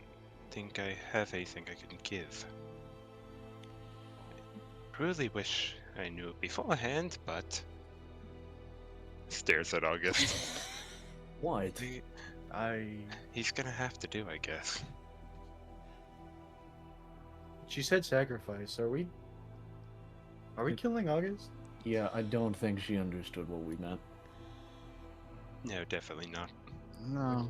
think I have anything I can give. I really wish I knew beforehand, but... Stares at August. What? He's gonna have to do, I guess. She said sacrifice. Are we killing August? Yeah, I don't think she understood what we meant. No, definitely not. No.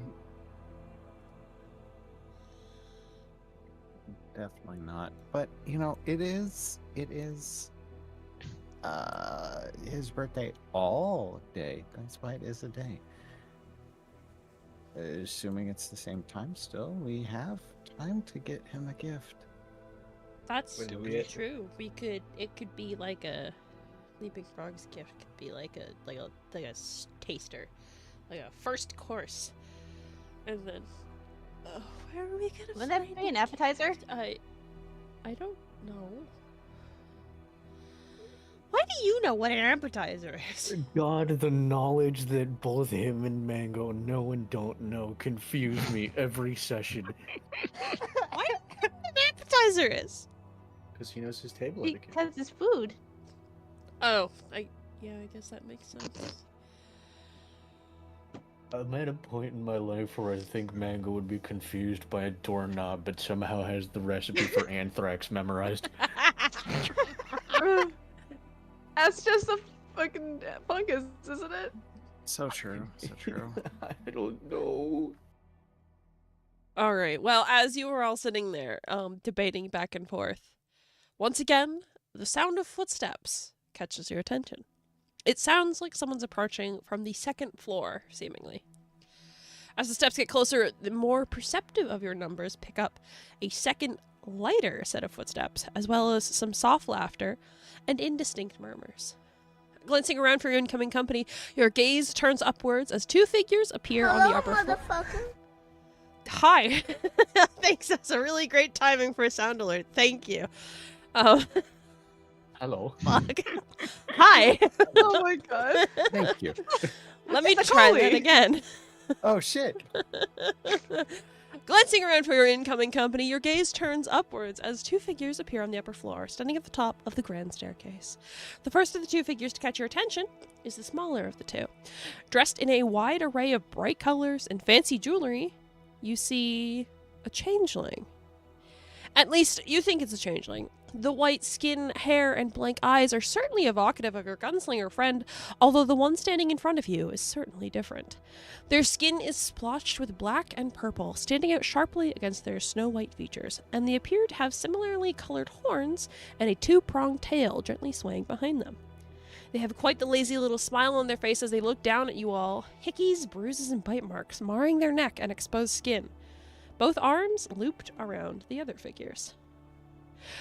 Definitely not. But it is his birthday all day. That's why it is a day. Assuming it's the same time still, we have time to get him a gift. That's Do we- true. It could be like a Leaping Frog's gift could be like a taster, like a first course, and then where are we gonna Wouldn't that find be an a appetizer? gift? I don't know. Why do you know what an appetizer is? God, the knowledge that both him and Mango know and don't know confuse me every session. Why do you know what an appetizer is? Because he knows his table etiquette. Because it's food. Oh, I guess that makes sense. I'm at a point in my life where I think Mango would be confused by a doorknob, but somehow has the recipe for anthrax memorized. That's just a fucking fungus, isn't it? So true. So true. I don't know. All right. Well, as you were all sitting there, debating back and forth, once again, the sound of footsteps catches your attention. It sounds like someone's approaching from the second floor, seemingly. As the steps get closer, the more perceptive of your numbers pick up a second, lighter set of footsteps, as well as some soft laughter and indistinct murmurs. Glancing around for your incoming company, your gaze turns upwards as two figures appear on the upper floor. Hi! Thanks, that's a really great timing for a sound alert. Thank you. Hello. Fuck. Hi! Oh my god. Thank you. Let me It's try that Macaulay. again. Oh shit. Glancing around for your incoming company, your gaze turns upwards as two figures appear on the upper floor, standing at the top of the grand staircase. The first of the two figures to catch your attention is the smaller of the two. Dressed in a wide array of bright colors and fancy jewelry, you see a changeling. At least, you think it's a changeling. The white skin, hair, and blank eyes are certainly evocative of your gunslinger friend, although the one standing in front of you is certainly different. Their skin is splotched with black and purple, standing out sharply against their snow-white features, and they appear to have similarly colored horns and a two-pronged tail gently swaying behind them. They have quite the lazy little smile on their face as they look down at you all, hickeys, bruises, and bite marks marring their neck and exposed skin. Both arms looped around the other figures.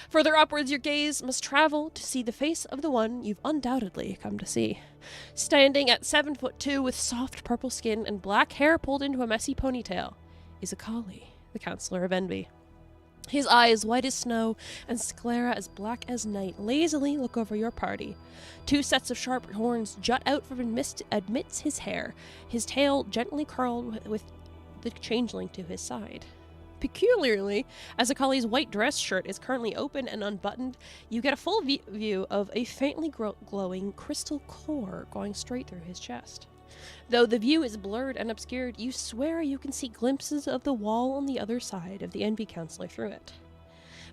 Further upwards, your gaze must travel to see the face of the one you've undoubtedly come to see. Standing at 7'2" with soft purple skin and black hair pulled into a messy ponytail is Akali, the Councilor of Envy. His eyes white as snow and sclera as black as night lazily look over your party. Two sets of sharp horns jut out from amidst his hair, his tail gently curled with the changeling to his side. Peculiarly, as Akali's white dress shirt is currently open and unbuttoned, you get a full view of a faintly glowing crystal core going straight through his chest. Though the view is blurred and obscured, you swear you can see glimpses of the wall on the other side of the Envy Councilor through it.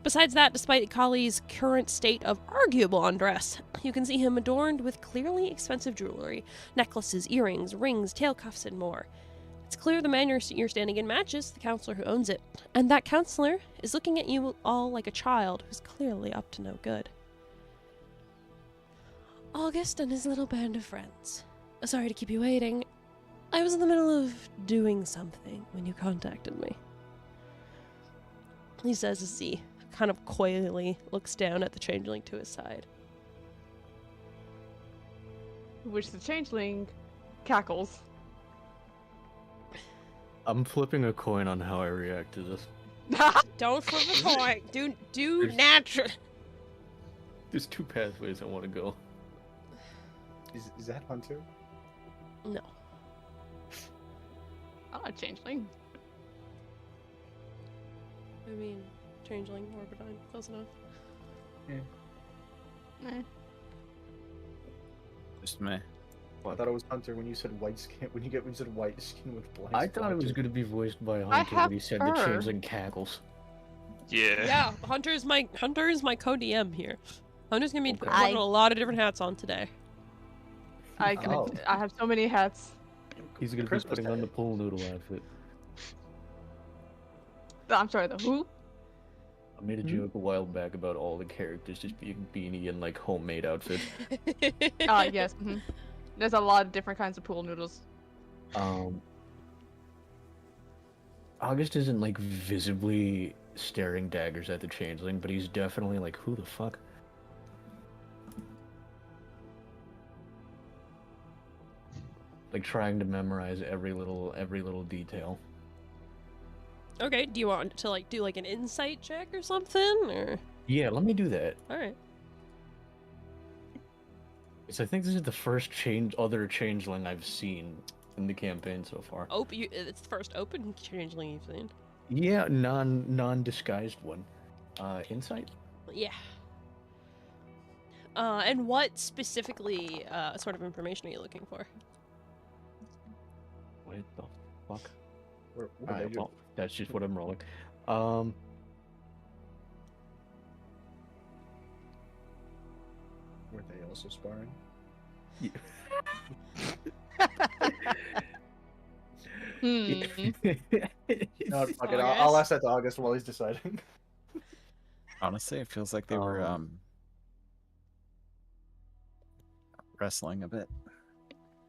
Besides that, despite Akali's current state of arguable undress, you can see him adorned with clearly expensive jewelry, necklaces, earrings, rings, tail cuffs, and more. It's clear the man you're standing in matches the counselor who owns it, and that counselor is looking at you all like a child who's clearly up to no good. August and his little band of friends. Sorry to keep you waiting. I was in the middle of doing something when you contacted me. He says as he kind of coyly looks down at the changeling to his side. Which the changeling cackles. I'm flipping a coin on how I react to this. Don't flip a coin. Do natural. There's two pathways I want to go. Is that Hunter? No. I'm not changeling. I mean, changeling, Orbidine, close enough. Eh. Just me. I thought it was Hunter when you said white skin. When you said white skin with blind. I thought it was spot. going to be voiced by I Hunter have when he said the fur. changeling cackles. Yeah. Yeah, Hunter is my co-DM here. Hunter's gonna be Okay. putting a lot of different hats on today. I Oh. have so many hats. He's going to be Christmas putting on the hat. pool noodle outfit. I'm sorry, the who? I made a joke a while back about all the characters just being Beanie and like homemade outfits. Yes. There's a lot of different kinds of pool noodles. August isn't like visibly staring daggers at the changeling, but he's definitely like, who the fuck? Like trying to memorize every little detail. Okay, do you want to like do like an insight check or something, or? Yeah, let me do that. All right. Because I think this is the first other changeling I've seen in the campaign so far. It's the first open changeling you've seen. Yeah, non-disguised one. Insight? Yeah. And what specifically sort of information are you looking for? What the fuck? What did I Alright, do? well, that's just what I'm rolling. Were they also sparring? Hmm. No, fuck it. I'll August? ask that to August while he's deciding. Honestly, it feels like they were wrestling a bit.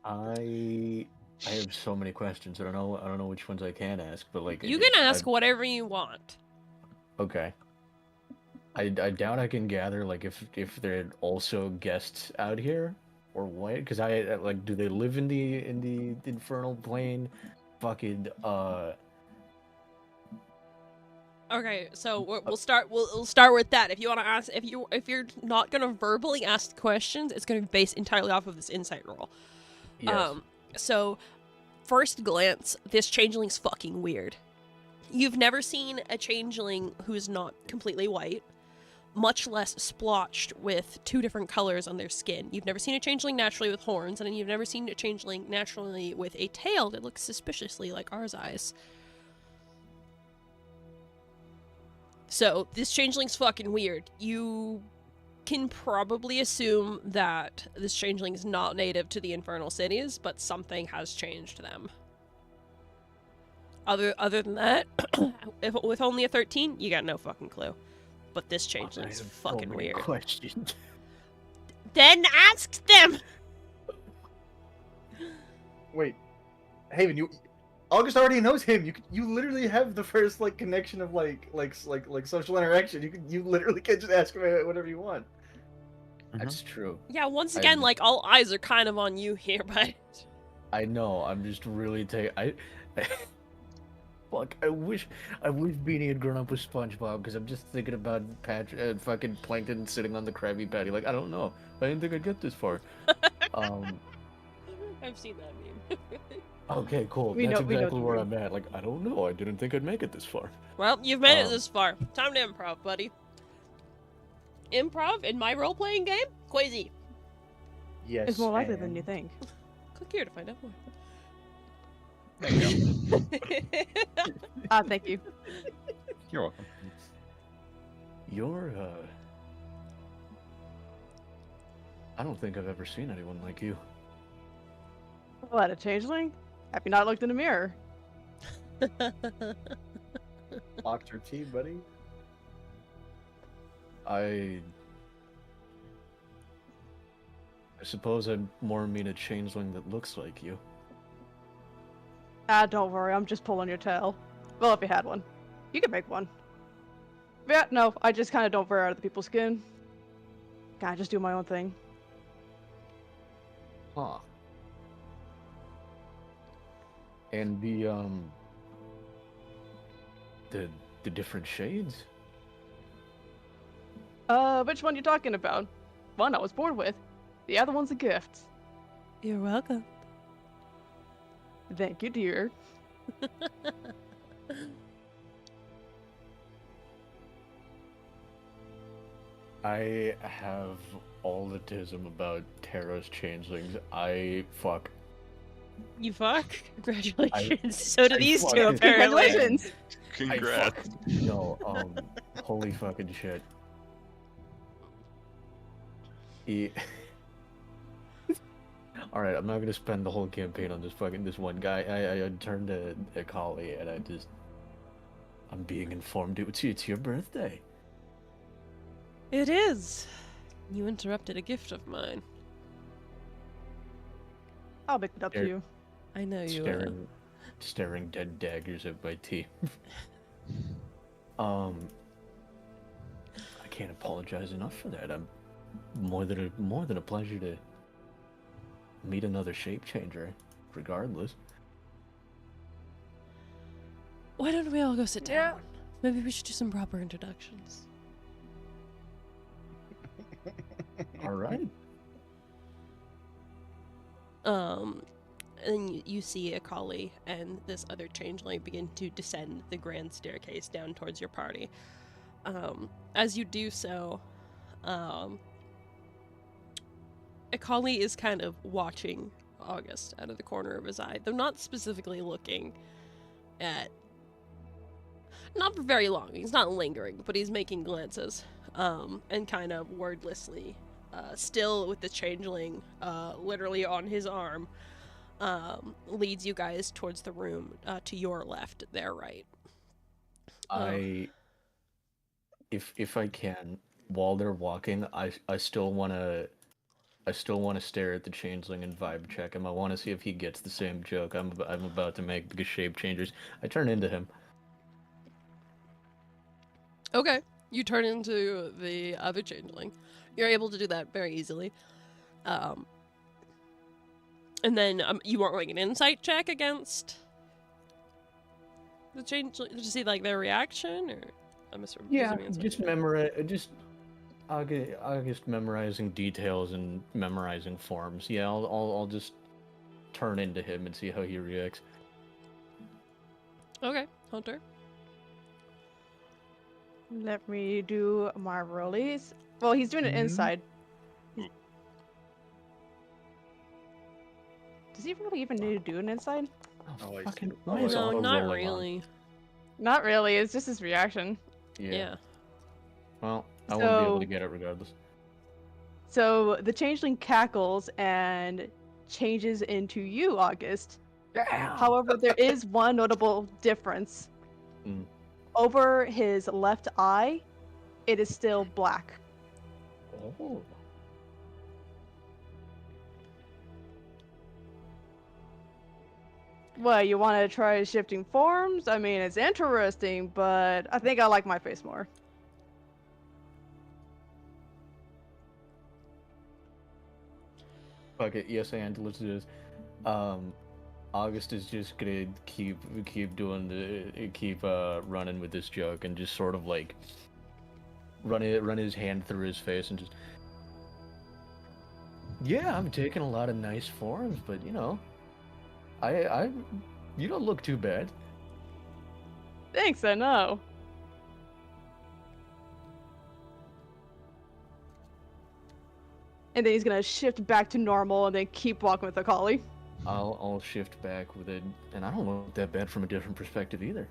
I have so many questions. I don't know which ones I can ask, but like You can ask whatever you want. Okay. I doubt I can gather like if they're also guests out here or what? Because I like, do they live in the infernal plane? Fucking Okay, so we'll start with that. If you want to ask, if you're not gonna verbally ask questions, it's gonna be based entirely off of this insight roll. yes. So first glance, this changeling's fucking weird. You've never seen a changeling who's not completely white, much less splotched with two different colors on their skin. You've never seen a changeling naturally with horns, and you've never seen a changeling naturally with a tail that looks suspiciously like ours eyes. So, this changeling's fucking weird. You can probably assume that this changeling is not native to the Infernal Cities, but something has changed them. Other than that, with only a 13, you got no fucking clue. But this changeling's fucking weird. Questions. Then ask them! Wait, Haven, August already knows him. You literally have the first like connection of like social interaction. You literally can just ask him whatever you want. That's true. Yeah, once again, like, all eyes are kind of on you here, but... I know. I'm just really fuck. I wish Beanie had grown up with SpongeBob because I'm just thinking about fucking Plankton sitting on the Krabby Patty. Like, I don't know. I didn't think I'd get this far. I've seen that meme. Okay, cool. We That's know exactly the where meme. I'm at. Like, I don't know. I didn't think I'd make it this far. Well, you've made it this far. Time to improv, buddy. Improv in my role-playing game? Quasi. Yes. It's more likely than and- you think. Click here to find out more. Thank you. You're welcome. You're, I don't think I've ever seen anyone like you. What, a changeling? Have you not looked in the mirror? Locked your tea, buddy. I suppose I more mean a changeling that looks like you. Don't worry, I'm just pulling your tail. Well, if you had one. You could make one. Yeah, no, I just kind of don't wear out of the people's skin. I just do my own thing. Huh. And the different shades? Which one you talking about? One I was born with. The other one's a gift. You're welcome. Thank you, dear. I have allism about TERROS changelings. I fuck. You fuck? Congratulations. So do I these fuck two, it. apparently. Congratulations! Congrats. No, holy fucking shit. Alright, I'm not gonna spend the whole campaign on this one guy. I turned to a collie and I'm being informed it's your birthday. It is. You interrupted a gift of mine. I'll pick it up to There- you. I know you will. Staring dead daggers at my team. I can't apologize enough for that. I'm more than a pleasure to meet another shape changer, regardless. Why don't we all go sit down? Maybe we should do some proper introductions. All right. And you see a collie and this other changeling begin to descend the grand staircase down towards your party. As you do so, a collie is kind of watching August out of the corner of his eye, though not specifically looking at. Not for very long. He's not lingering, but he's making glances, and kind of wordlessly, still with the changeling, literally on his arm, leads you guys towards the room to your left, their right. If I can, while they're walking, I still wanna stare at the changeling and vibe check him. I want to see if he gets the same joke I'm about to make because shape changers. I turn into him. Okay, you turn into the other changeling. You're able to do that very easily. And then you want like an insight check against the changeling to see like their reaction, or I'm assuming. Just August memorizing details and memorizing forms. Yeah, I'll just turn into him and see how he reacts. Okay, Hunter. Let me do my rollies. Well, he's doing it inside. Does he really even need to do an inside? Oh, I Fucking, see. why is No, auto not rolling on? really. Not really. It's just his reaction. Yeah. Well, I won't be able So- to get it regardless. So the changeling cackles and changes into you, August. However, there is one notable difference. Mm. Over his left eye, it is still black. Oh. What, you want to try shifting forms? I mean, it's interesting, but I think I like my face more. Fuck it, yes, and let's do this. August is just gonna keep running with this joke and just sort of like run his hand through his face and just. Yeah, I'm taking a lot of nice forms, but you know, you don't look too bad. Thanks, I know. And then he's gonna shift back to normal and then keep walking with the collie. I'll shift back with it, and I don't look that bad from a different perspective either.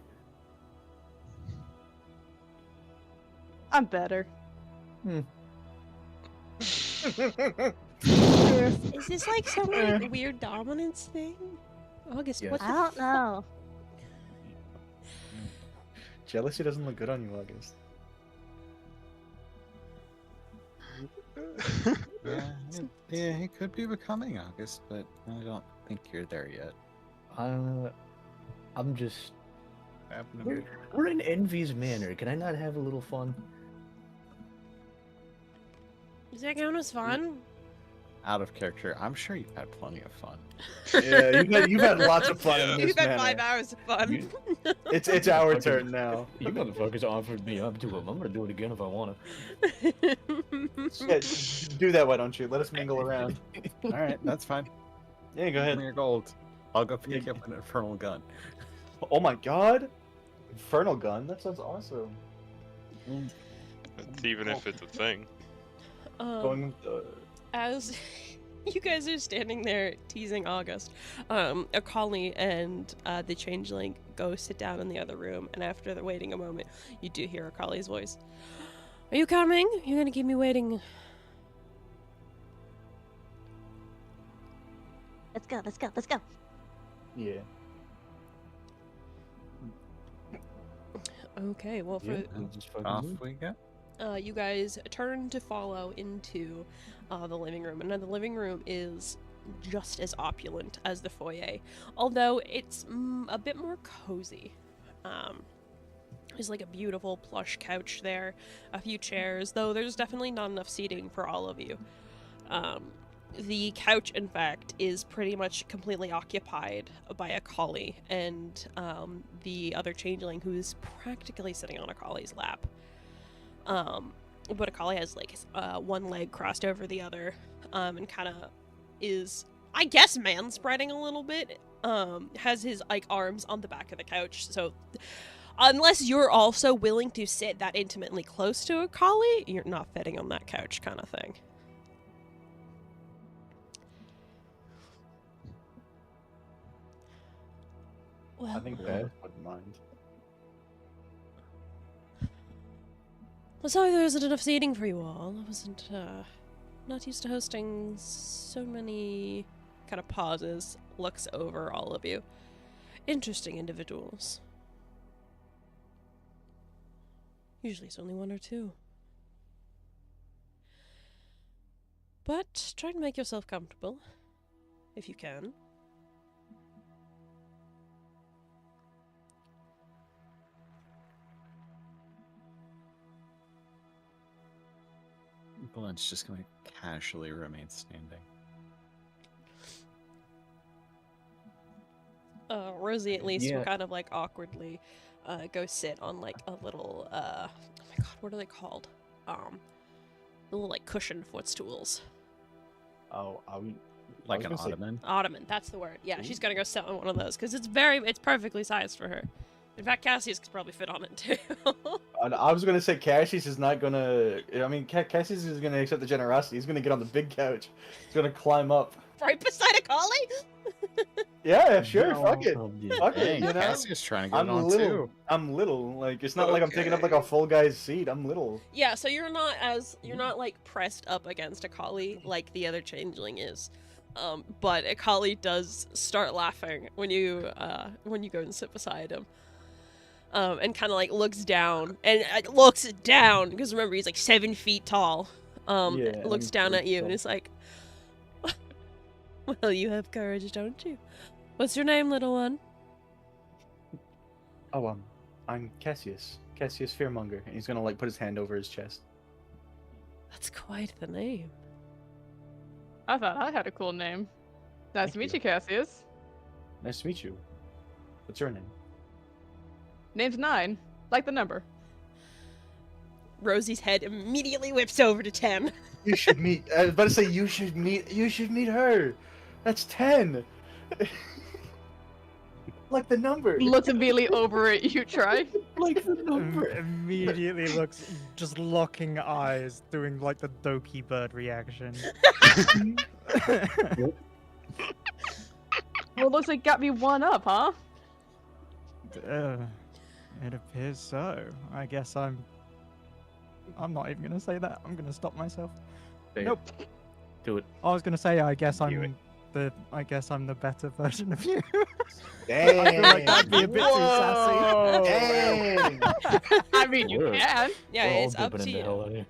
I'm better. Is this like some like weird dominance thing? August, Yes. what the I don't know. Jealousy doesn't look good on you, August. Yeah, he could be becoming August, but I don't think you're there yet. I'm just. We're in Envy's manor. Can I not have a little fun? Does that count as fun? out of character, I'm sure you've had plenty of fun. Yeah, you've had lots of fun in this You've had manner. 5 hours of fun. You- It's our Fucking- turn now. You motherfuckers offered me up to him. I'm gonna do it again if I wanna. Yeah, do that, why don't you? Let us mingle around. All right, that's fine. Yeah, go Give ahead. me your gold. I'll go pick you up an infernal gun. Oh my god! Infernal gun? That sounds awesome. That's even if it's a thing. Going As you guys are standing there teasing August, a collie and the changeling go sit down in the other room, and after they're waiting a moment, you do hear a collie's voice. Are you coming? You're gonna keep me waiting. Let's go, let's go, let's go. yeah. Okay, well, for Just fucking Off move. we go. you guys turn to follow into the living room, and the living room is just as opulent as the foyer, although it's a bit more cozy. There's like a beautiful plush couch there, a few chairs, though there's definitely not enough seating for all of you. The couch, in fact, is pretty much completely occupied by a collie and the other changeling, who's practically sitting on a collie's lap. But a collie has like one leg crossed over the other, and kind of is, I guess, man-spreading a little bit. Has his like arms on the back of the couch, so unless you're also willing to sit that intimately close to a collie, you're not fitting on that couch, kind of thing. Well, I think Bev wouldn't mind. well, sorry there isn't enough seating for you all. I wasn't, not used to hosting so many kind of pauses, looks over all of you. Interesting individuals. Usually it's only one or two. But try to make yourself comfortable, if you can. Glenn's just going to casually remain standing. Rosie at least will Yeah. kind of like awkwardly go sit on like a little oh my god, what are they called? Little like cushioned footstools. Oh, I would. Like an gonna say- ottoman. Ottoman, that's the word. Yeah, she's gonna go sit on one of those because it's perfectly sized for her. In fact, Cassius could probably fit on it too. I was gonna say Cassius is not gonna. I mean, Cassius is gonna accept the generosity. He's gonna get on the big couch. He's gonna climb up. Right beside a collie? Yeah, sure. No, Fuck it. yeah. Fuck it. Dang, You know. Cassius trying to get I'm it on little. too. I'm little. Like it's not like I'm taking up like a full guy's seat. I'm little. Yeah, so you're not like pressed up against a collie like the other changeling is. But a collie does start laughing when you go and sit beside him. And kind of like looks down because remember he's like 7 feet tall. Yeah, Looks he's down pretty at you tall. and is like, "Well, you have courage, don't you? What's your name, little one?" Oh, I'm Cassius. Cassius Fearmonger, and he's gonna like put his hand over his chest. That's quite the name. I thought I had a cool name. Nice Thank to meet you. you, Cassius. Nice to meet you. What's your name? Name's 9, like the number. Rosie's head immediately whips over to 10. You should meet. I was about to say you should meet her. That's 10. Like the number. Looks immediately over at you, try. Like the number. Immediately looks, just locking eyes, doing like the Doki bird reaction. Well, looks like got me one up, huh? It appears so. I guess I'm not even gonna say that. I'm gonna stop myself. Say it. Nope. Do it. I was gonna say I guess Do I'm the better version of you. Dang. I feel like that'd be a bit too sassy. Whoa. Dang. I mean, you Word. can. Yeah, We're all it's up dipping to in the hell you. out of here.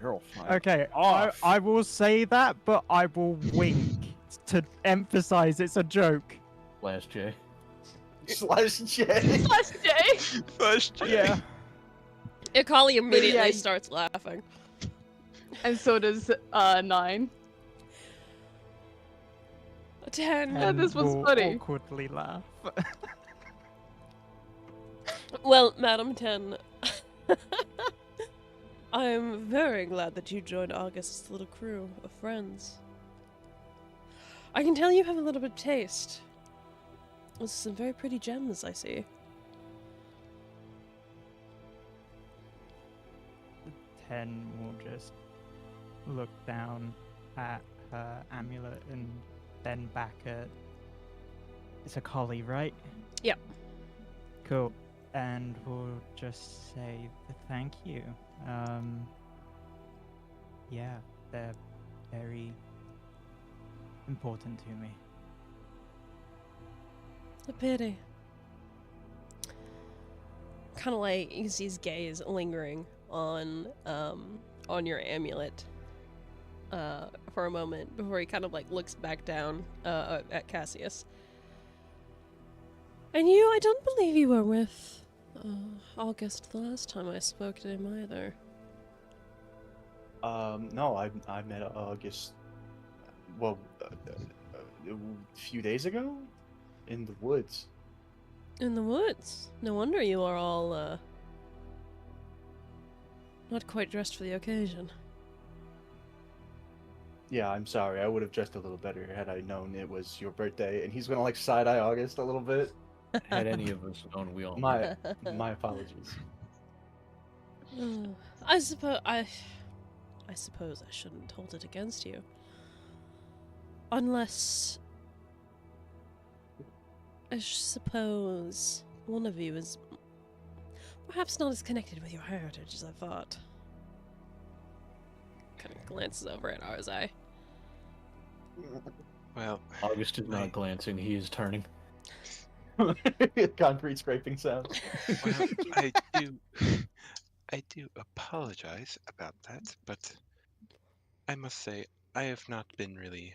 Girl, fine. Okay, Off. I will say that, but I will wink to emphasize it's a joke. Last J. Slash J. Plus J. Flash J. Yeah. Akali immediately yeah, starts laughing. And so does 9. 10. And this was will funny. awkwardly laugh. Well, Madam 10, I'm very glad that you joined August's little crew of friends. I can tell you have a little bit of taste. There's some very pretty gems I see. 10 will just look down at her amulet and then back at... It's a collie, right? Yep. Cool. And we'll just say thank you. Yeah, they're very important to me. A pity. Kind of like you see his gaze lingering on your amulet for a moment before he kind of like looks back down at Cassius. And you, I don't believe you were with August the last time I spoke to him either. No, I met August, well, a few days ago, in the woods. In the woods? No wonder you are all not quite dressed for the occasion. Yeah, I'm sorry. I would have dressed a little better had I known it was your birthday. And he's gonna like side-eye August a little bit. Had any of us known, we all My apologies. I suppose I shouldn't hold it against you. Unless I suppose one of you is perhaps not as connected with your heritage as I thought. Kind of glances over at Arzai. Well, August is not glancing, he is turning. Concrete scraping sound. well, I do apologize about that, but I must say I have not been really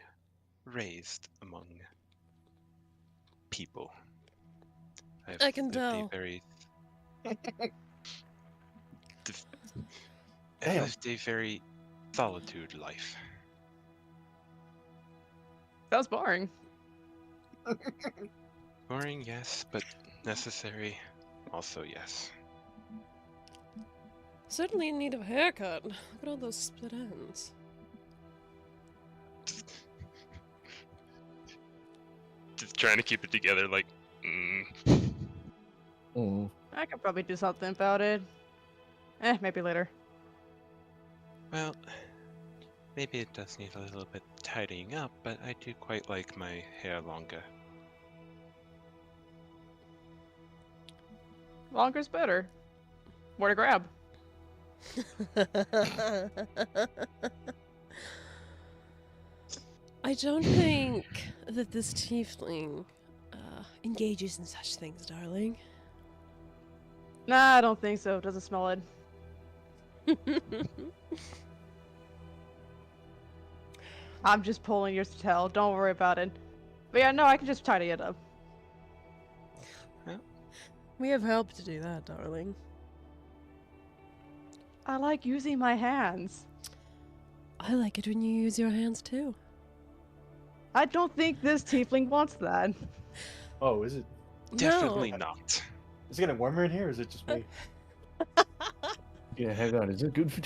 raised among people. I can lived tell. A very I Damn. lived a very solitude life. Sounds boring. Boring, yes, but necessary, also yes. Certainly in need of a haircut. Look at all those split ends. Just trying to keep it together, like, Oh. I could probably do something about it. Maybe later. Well, maybe it does need a little bit tidying up, but I do quite like my hair longer. Longer's better. More to grab. I don't think that this tiefling engages in such things, darling. Nah, I don't think so. Doesn't smell it. I'm just pulling yours to tell. Don't worry about it. But yeah, no, I can just tidy it up. We have help to do that, darling. I like using my hands. I like it when you use your hands too. I don't think this tiefling wants that. Oh, is it? Definitely No. not. Is it getting warmer in here, or is it just me? Yeah, hang on, is it good for...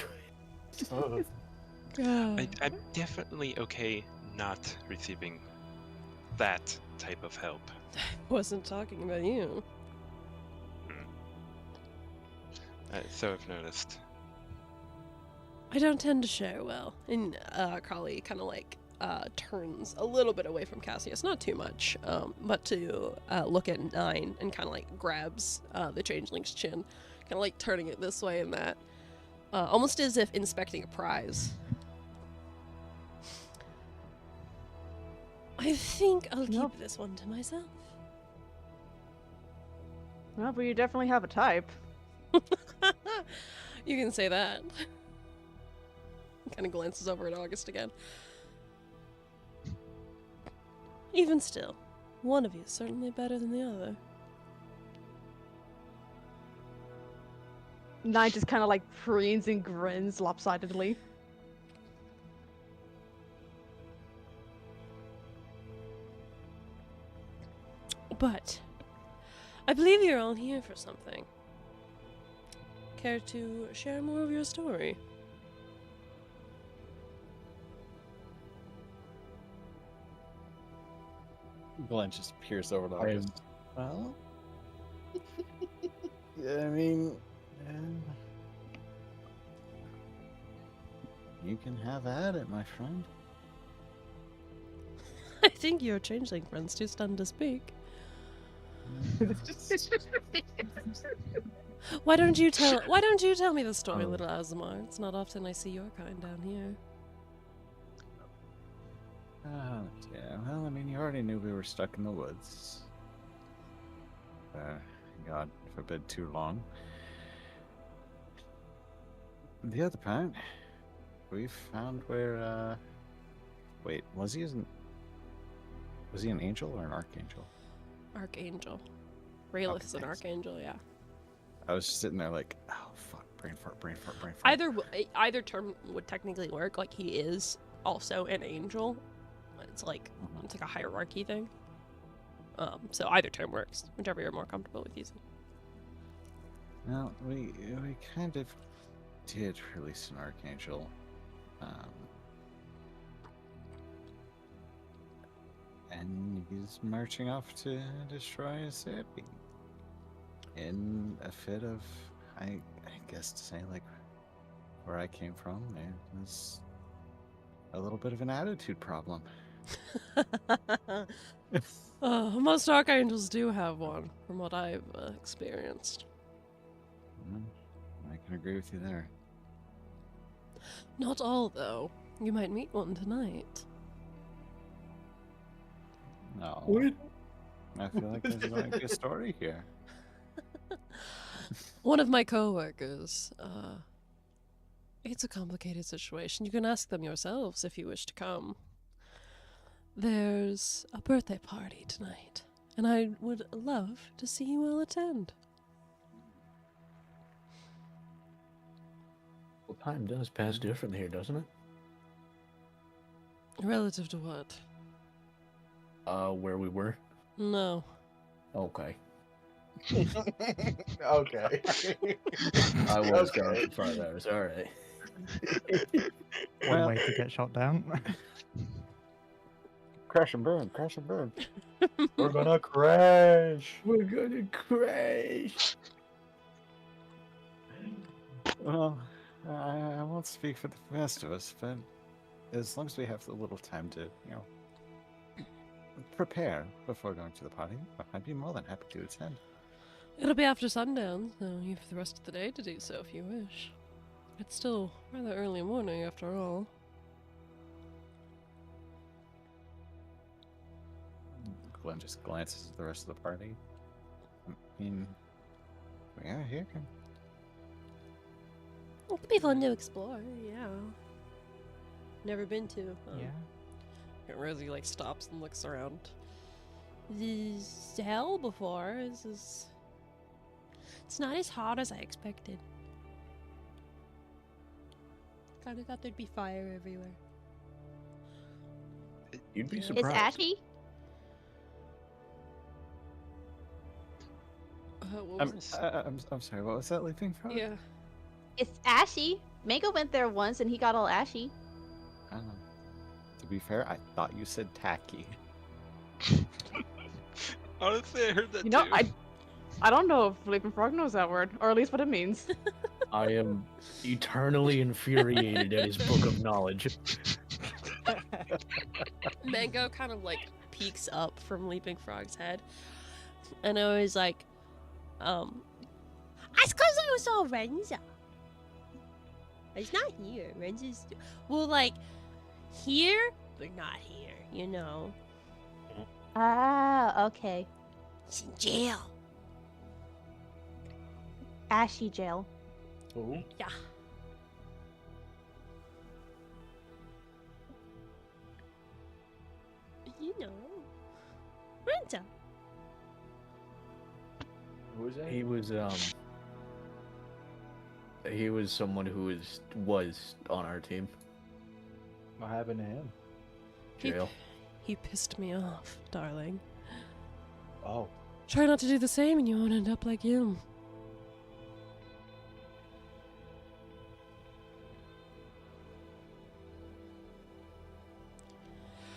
Oh. I'm definitely okay not receiving that type of help. Wasn't talking about you. So I've noticed. I don't tend to share well. And Carly kind of like turns a little bit away from Cassius, not too much, but to look at Nine and kind of like grabs the changeling's chin, kind of like turning it this way and that, almost as if inspecting a prize. I think I'll Nope. keep this one to myself. Well, but you definitely have a type. You can say that. Kind of glances over at August again. Even still, one of you is certainly better than the other. Nine just kind of like preens and grins lopsidedly. But I believe you're all here for something. Care to share more of your story? Glenn just peers over to I am- August. Well, yeah, I mean, you can have at it, my friend. I think your changeling friend's too stunned to speak. Why don't you tell me the story, Oh. little Azamar? It's not often I see your kind down here. Yeah, well, I mean, you already knew we were stuck in the woods. God forbid too long. The other part, we found where, wait, was he an angel or an archangel? Archangel. Rayla's an thanks. archangel, yeah. I was just sitting there like, oh, fuck, brain fart. Either term would technically work. Like, he is also an angel. It's like a hierarchy thing. So either term works, whichever you're more comfortable with using. Well, we kind of did release an archangel. And he's marching off to destroy a city. In a fit of, I guess to say, like, where I came from, there was a little bit of an attitude problem. Most archangels do have one, from what I've experienced. I can agree with you there. Not all, though. You might meet one tonight. No. What? I feel like there's going to be a story here. One of my coworkers. It's a complicated situation. You can ask them yourselves if you wish to come. There's a birthday party tonight, and I would love to see you all attend. Well, time does pass different here, doesn't it? Relative to what? Where we were? No. Okay. Okay. I was Okay. going for 5 hours, alright. One way to get shot down. Crash and burn, crash and burn. We're gonna crash. We're gonna crash! Well, I won't speak for the rest of us, but as long as we have a little time to, prepare before going to the party, I'd be more than happy to attend. It'll be after sundown, so you have the rest of the day to do so if you wish. It's still rather early morning after all. Glenn just glances at the rest of the party. I mean, we are here. It could be fun to explore, yeah. Never been to. Yeah. Rosie stops and looks around. This hell before. It's not as hot as I expected. Kinda thought there'd be fire everywhere. You'd be It's surprised. ashy. What was this? I'm sorry, what was that leaping from? Yeah. It's ashy. Mango went there once and he got all ashy. To be fair, I thought you said tacky. Honestly, I heard that You know, too. I don't know if Leaping Frog knows that word, or at least what it means. I am eternally infuriated at his book of knowledge. Mango kind of peeks up from Leaping Frog's head. And I was like, I suppose I saw Renza. It's not here. Renza's here, but not here, you know. Ah, okay. It's in jail. Ashy jail. Oh. Yeah. You know. Renza. Who was that? He was someone who was on our team. What happened to him? He- Jail. He pissed me off, darling. Oh. Try not to do the same and you won't end up like him.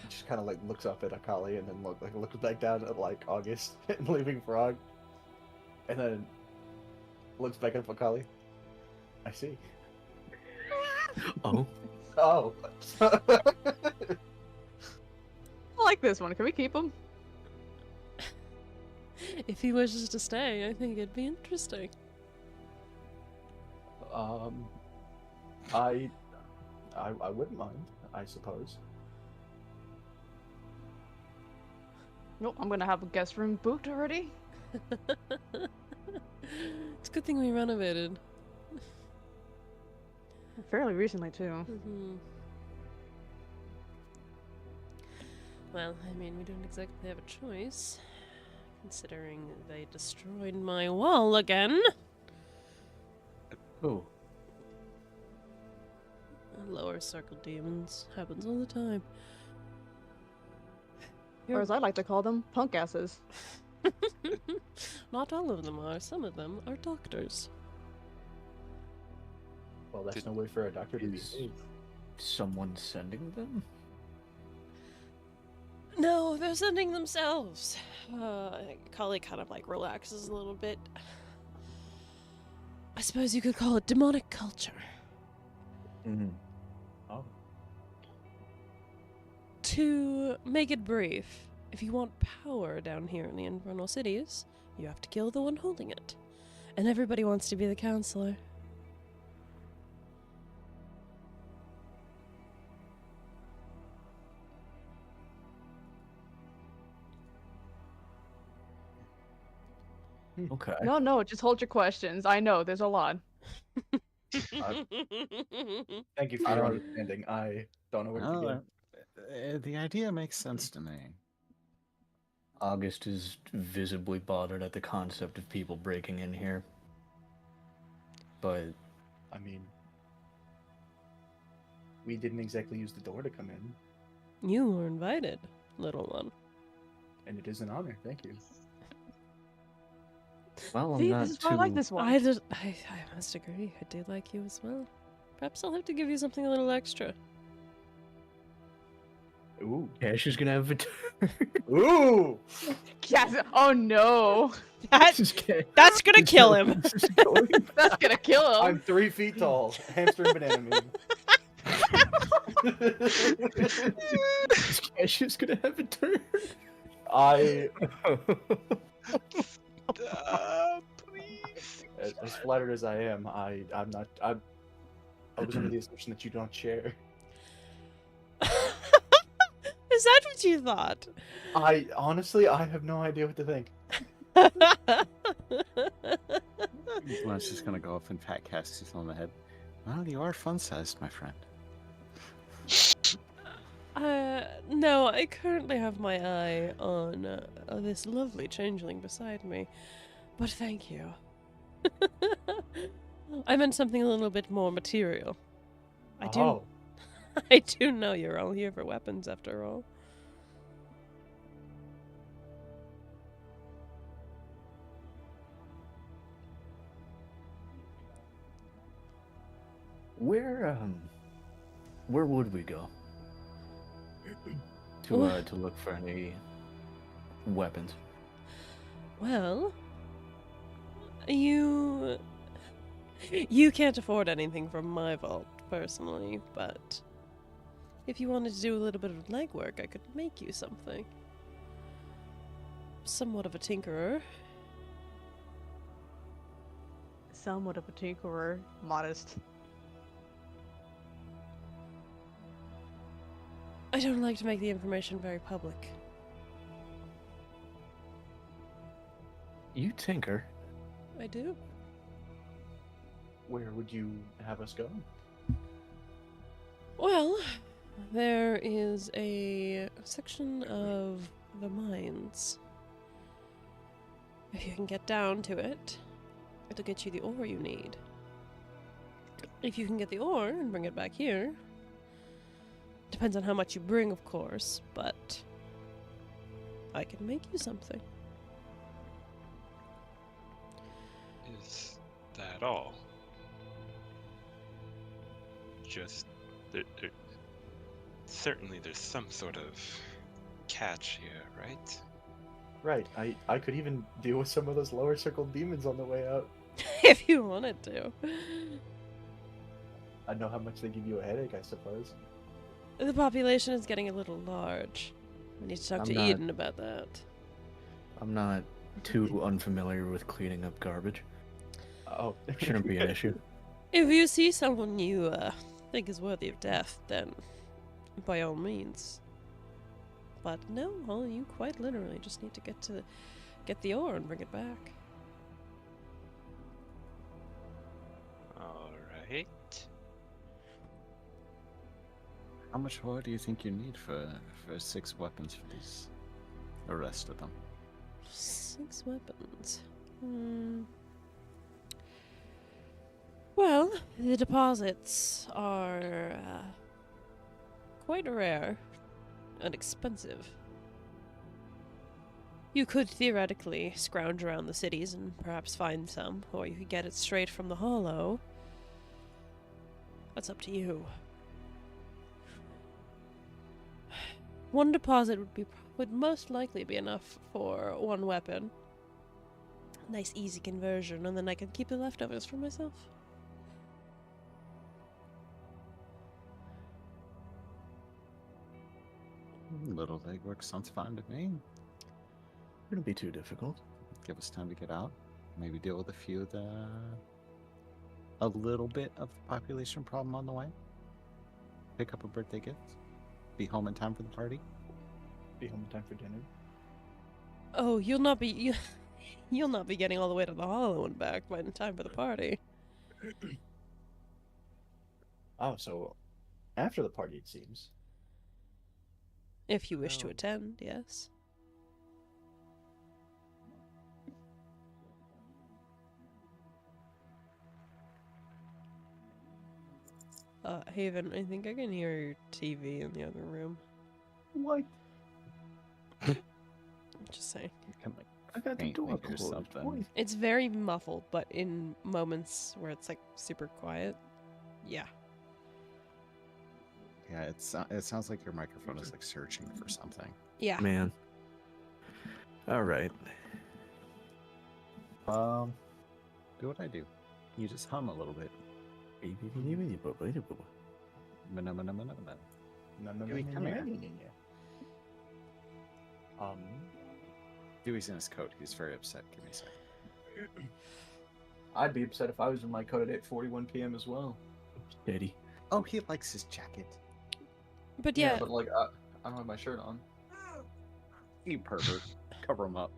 Just kind of like looks up at Akali and then looks back down at like August and Leaping Frog, and then looks back at Akali. I see. Oh. Oh. I like this one. Can we keep him? If he wishes to stay, I think it'd be interesting. I wouldn't mind, I suppose. Nope, I'm gonna have a guest room booked already. It's a good thing we renovated. Fairly recently, too. Well, I mean, we don't exactly have a choice, considering they destroyed my wall again. Oh. Lower circle demons. Happens all the time. Or as I like to call them, punk asses. Not all of them are. Some of them are doctors. Well, that's no way for a doctor to be. Is someone sending them? No, they're sending themselves. Kali kind of like relaxes a little bit. I suppose you could call it demonic culture. Oh. To make it brief, if you want power down here in the Infernal Cities, you have to kill the one holding it. And everybody wants to be the Councilor. Okay. No, just hold your questions. I know, there's a lot. Thank you for your understanding. I don't know where to begin. The idea makes sense to me. August is visibly bothered at the concept of people breaking in here. But I mean, we didn't exactly use the door to come in, You were invited, little one. and it is an honor. Thank you. well, I'm See, not this is too. why I like this one. I must agree. I do like you as well. Perhaps I'll have to give you something a little extra. Ooh. Cash is gonna have a turn. Ooh. Yes. Oh no. That's gonna kill him. That's gonna kill him. I'm 3 feet tall. Hamster and banana meme. Cash is gonna have a turn. Please. As flattered as I am, I was under the assumption that you don't share. Is that what you thought? I honestly have no idea what to think. Glen's just gonna go up and pat Cassius on the head. Well, you are fun-sized, my friend. No, I currently have my eye on this lovely changeling beside me. But thank you. I meant something a little bit more material. I do know you're all here for weapons after all. Where would we go to look for any weapons? Well, you can't afford anything from my vault personally, but if you wanted to do a little bit of legwork, I could make you something. Somewhat of a tinkerer. Somewhat of a tinkerer. Modest. I don't like to make the information very public. You tinker. I do. Where would you have us go? Well, there is a section of the mines. If you can get down to it, it'll get you the ore you need. If you can get the ore and bring it back here, depends on how much you bring, of course, but I can make you something. at all. Just certainly there's some sort of catch here, right? Right. I could even deal with some of those lower circle demons on the way out. If you wanted to. I know how much they give you a headache, I suppose. The population is getting a little large. We need to talk I'm to not- Eden about that. I'm not too unfamiliar with cleaning up garbage. Oh. Shouldn't be an issue. If you see someone you think is worthy of death, then by all means. But no, well, you quite literally just need to get the ore and bring it back. All right. How much ore do you think you need for 6 weapons for these? The rest of them. 6 weapons. Well, the deposits are quite rare and expensive. You could theoretically scrounge around the cities and perhaps find some, or you could get it straight from the hollow. That's up to you. One deposit would most likely be enough for 1 weapon. Nice easy conversion, and then I can keep the leftovers for myself. Little legwork sounds fine to me. Shouldn't be too difficult. Give us time to get out. Maybe deal with a little bit of the population problem on the way. Pick up a birthday gift. Be home in time for the party. Be home in time for dinner. Oh, you'll not be getting all the way to the hollow and back by the time for the party. Oh, so after the party, it seems. If you wish to Well. attend, yes. Haven, I think I can hear your TV in the other room. What? Just saying. You can like I got the faintly door hear closed. something. Boy. It's very muffled, but in moments where it's like super quiet, yeah. Yeah, it sounds like your microphone is like searching for something. Yeah. Man. All right. Do what I do. You just hum a little bit. Mana-mana-mana-mana. Dewey, come here. Dewey's in his coat. He's very upset. Give me a second. I'd be upset if I was in my coat at 8:41 p.m. as well. Steady. Oh, he likes his jacket. But yeah, But like, I don't have my shirt on. You pervert. Cover him up.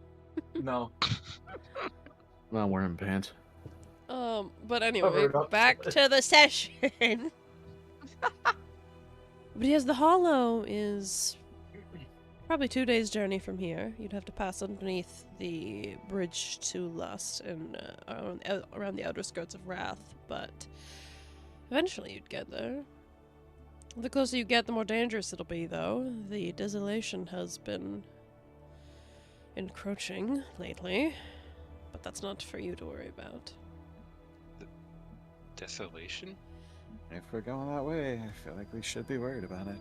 No. I'm not wearing pants. but anyway, it up. back to the session. But yes, the hollow is probably 2 days' journey from here. You'd have to pass underneath the bridge to Lust and around the outer skirts of Wrath, but eventually you'd get there. The closer you get, the more dangerous it'll be, though. The desolation has been encroaching lately, but that's not for you to worry about. Desolation? If we're going that way, I feel like we should be worried about it.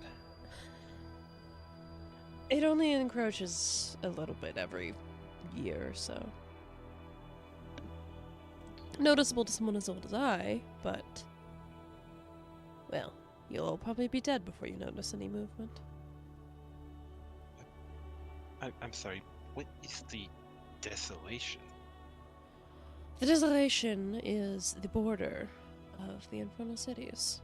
It only encroaches a little bit every year or so. Noticeable to someone as old as I, but... well, you'll all probably be dead before you notice any movement. I'm sorry, what is the desolation? The desolation is the border of the Infernal Cities.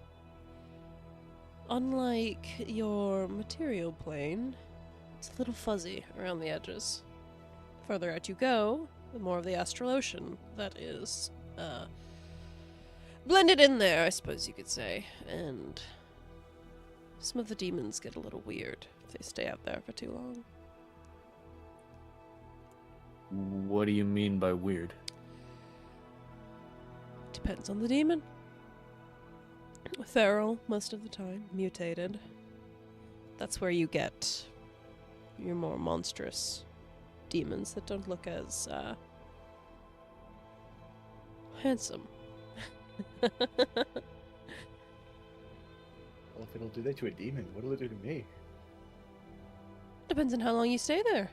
Unlike your material plane, it's a little fuzzy around the edges. The further out you go, the more of the astral ocean that is blended in there, I suppose you could say. And some of the demons get a little weird if they stay out there for too long. What do you mean by weird? Depends on the demon. Feral, most of the time. Mutated. That's where you get your more monstrous demons that don't look as handsome Well, if it'll do that to a demon, what'll it do to me? Depends on how long you stay there.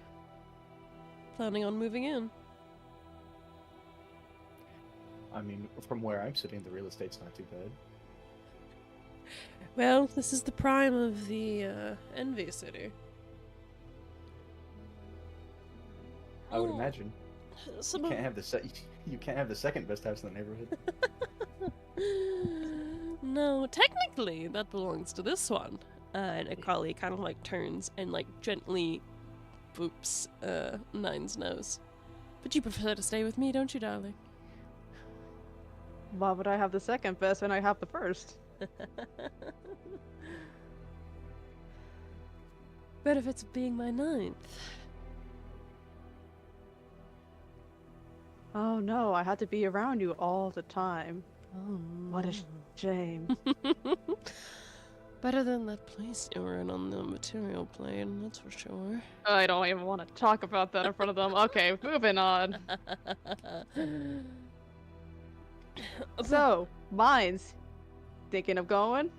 Planning on moving in. I mean, from where I'm sitting, the real estate's not too bad. Well, this is the prime of the Envy City. I would Oh, imagine. some You of- can't have you can't have the second best house in the neighborhood. No, technically that belongs to this one. And Akali kind of like turns and like gently boops Nine's nose. But you prefer to stay with me, don't you, darling? Why would I have the second best when I have the first? Benefits of being my ninth. Oh no, I had to be around you all the time. Oh, What a shame. Better than that place you were in on the material plane, that's for sure. I don't even want to talk about that in front of them. Okay, moving on. So, mines. Thinking of going?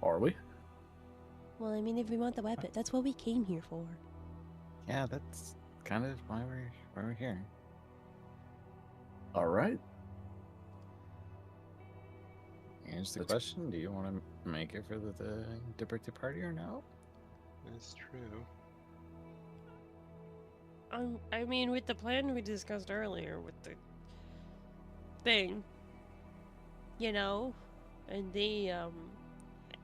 Are we? Well, I mean, if we want the weapon, that's what we came here for. Yeah, that's kind of why we're here. All right. Here's the That's- question: do you want to make it for the birthday party or no? That's true. I mean, with the plan we discussed earlier, with the thing, you know, and the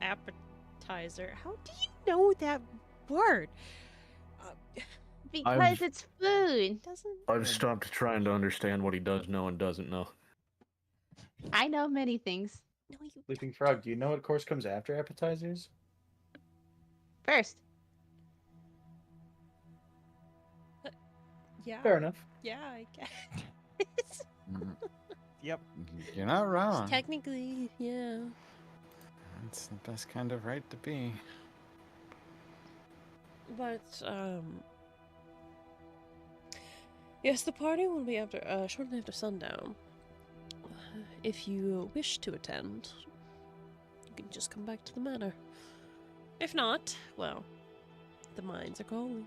appetizer. How do you know that word? Because I've- it's food. Doesn't. I've stopped trying to understand what he does know and doesn't know. I know many things. No, you. Leaping Frog, do you know what course comes after appetizers? First, Yeah. Fair enough. Yeah, I guess. Mm, Yep. You're not wrong. Technically, yeah. That's the best kind of right to be. But yes, the party will be after shortly after sundown. If you wish to attend, you can just come back to the manor. If not, well, the mines are calling.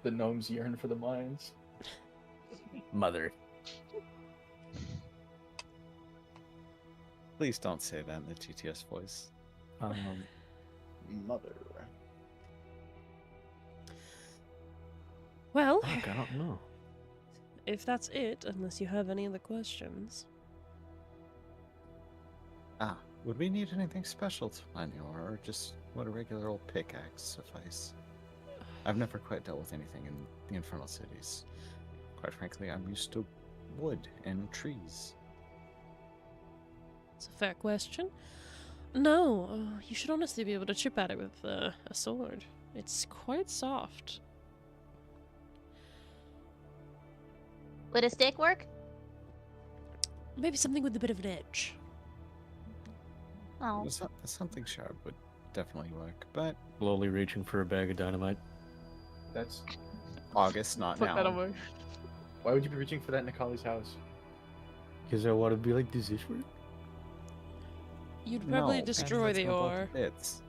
The gnomes yearn for the mines. Mother. Please don't say that in the TTS voice. Mother. Well, Fuck, I don't know. if that's it, unless you have any other questions. Would we need anything special to find you, or just would a regular old pickaxe suffice? I've never quite dealt with anything in the Infernal Cities. Quite frankly, I'm used to wood and trees. It's a fair question. No, you should honestly be able to chip at it with a sword. It's quite soft. would a stick work? Maybe something with a bit of an edge. Oh, Something sharp would definitely work, but Slowly reaching for a bag of dynamite. That's August, not Put now. that away. why would you be reaching for that in Akali's house? Because I want to be like, does this work? You'd No, probably and destroy that's the how both ore. It's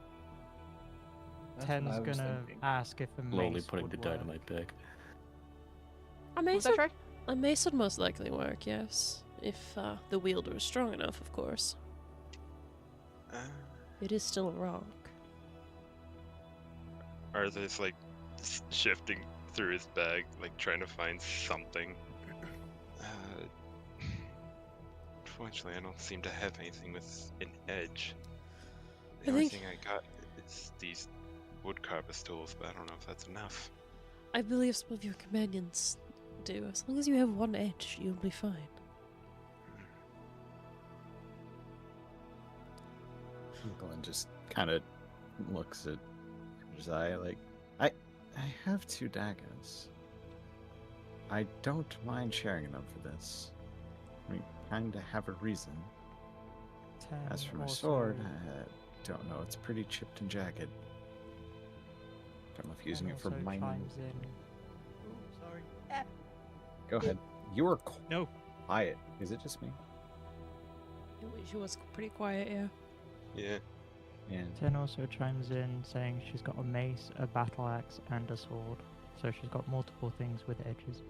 That's what Ten's I was gonna thinking. ask if a mace Slowly putting would the work. dynamite back. A Was mace, that right? a mace would most likely work, yes. If the wielder is strong enough, of course. It is still a rock. Arthur's like shifting through his bag, like trying to find something. Unfortunately, I don't seem to have anything with an edge. The I only think- thing I got is these woodcarver's tools, but I don't know if that's enough. I believe some of your companions do. As long as you have one edge, you'll be fine. Glenn just kind of looks at Josiah like, I have 2 daggers. I don't mind sharing them for this. I mean, kind of have a reason. As for my also- sword, I don't know. It's pretty chipped and jagged. Don't know if using 10 it for also mining. chimes in. Ooh, sorry. Go ahead. You are No. quiet. Is it just me? She was pretty quiet, yeah. Yeah. And 10 also chimes in saying she's got a mace, a battle axe, and a sword. So she's got multiple things with edges.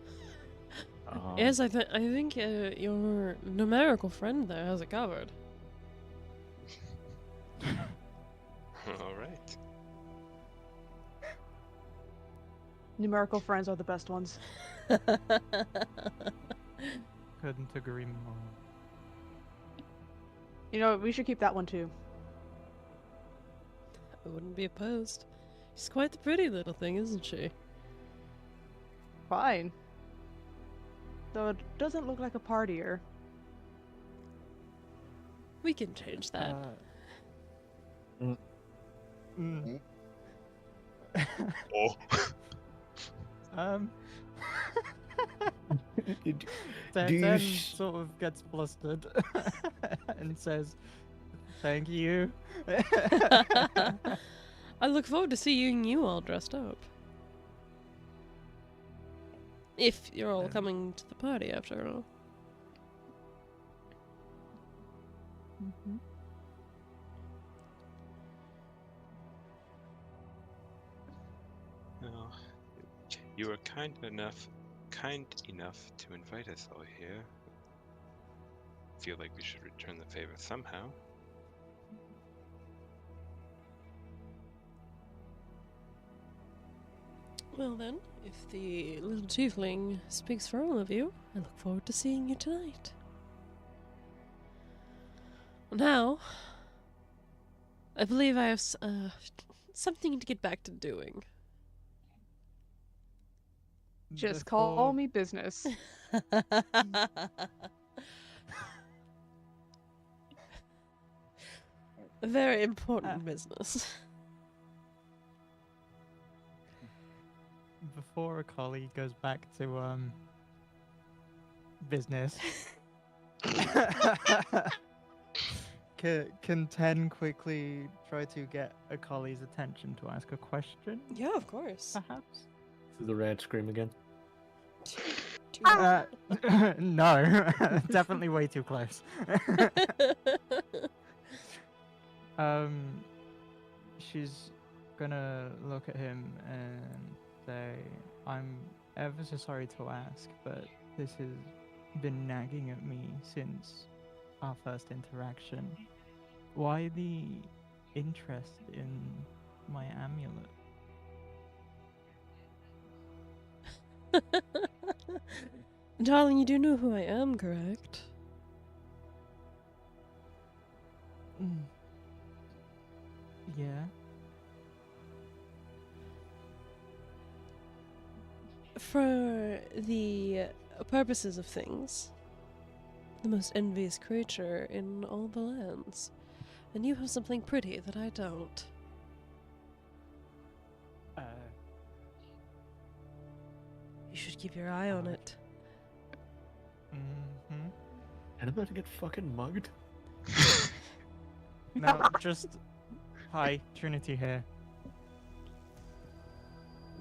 Yes, I think your numerical friend there has it covered. All right. Numerical friends are the best ones. Couldn't agree more. You know, we should keep that one too. I wouldn't be opposed. She's quite the pretty little thing, isn't she? Fine. Though it doesn't look like a partier. We can change that. Mm. Oh. Ten you sort of gets flustered and says, "Thank you." I look forward to seeing you all dressed up. If you're all coming to the party after all. Well, you were kind enough to invite us all here. Feel like we should return the favor somehow. Well then, if the little tiefling speaks for all of you, I look forward to seeing you tonight. Now, I believe I have something to get back to doing. Just call Before- me business. A very important business. Before a colleague goes back to business, can 10 quickly try to get a collie's attention to ask a question, Yeah, of course. perhaps? Did the rat scream again? No, definitely way too close. She's gonna look at him and say, "I'm ever so sorry to ask, but this has been nagging at me since our first interaction. Why the interest in my amulet?" Darling, you do know who I am, correct? Yeah. For the purposes of things, the most envious creature in all the lands. And you have something pretty that I don't. You should keep your eye on it. Mm-hmm. And I'm about to get fucking mugged? No, just hi, Trinity here.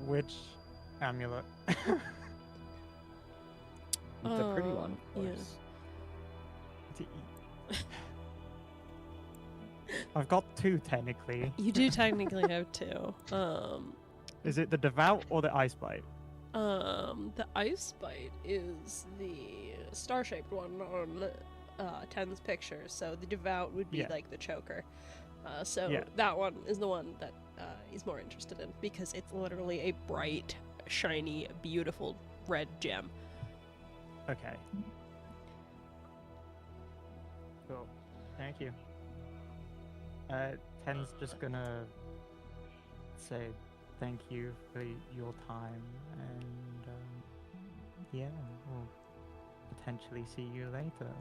Which amulet? the pretty one, of yeah. course. I've got two technically. You do technically have two. Is it the Devout or the Ice Bite? The Ice Bite is the star-shaped one on 10's picture, so the Devout would be Yeah. like the choker. So Yeah. that one is the one that he's more interested in, because it's literally a bright, shiny, beautiful red gem. Okay. Cool. Thank you. 10's just gonna say thank you for your time, and yeah, we'll potentially see you later.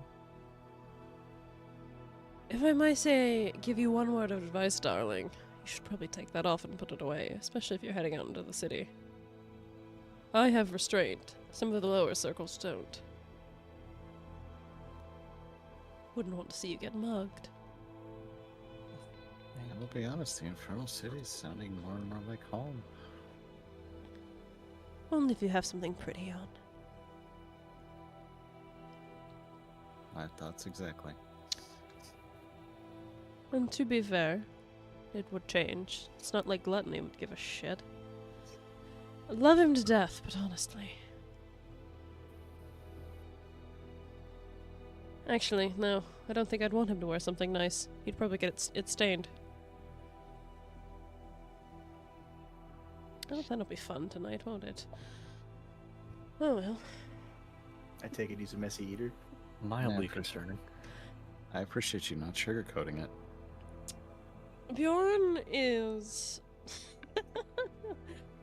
If I might say, give you one word of advice, darling, you should probably take that off and put it away, especially if you're heading out into the city. I have restraint. Some of the lower circles don't. Wouldn't want to see you get mugged. I will be honest, the Infernal Cities is sounding more and more like home. Only if you have something pretty on. My thoughts exactly. And to be fair, it would change. It's not like Gluttony would give a shit. I love him to death, but honestly. Actually, no. I don't think I'd want him to wear something nice. He'd probably get it stained. Oh, that'll be fun tonight, won't it? Oh well. I take it he's a messy eater. Mildly Yeah. concerning. I appreciate you not sugarcoating it. Bjorn is...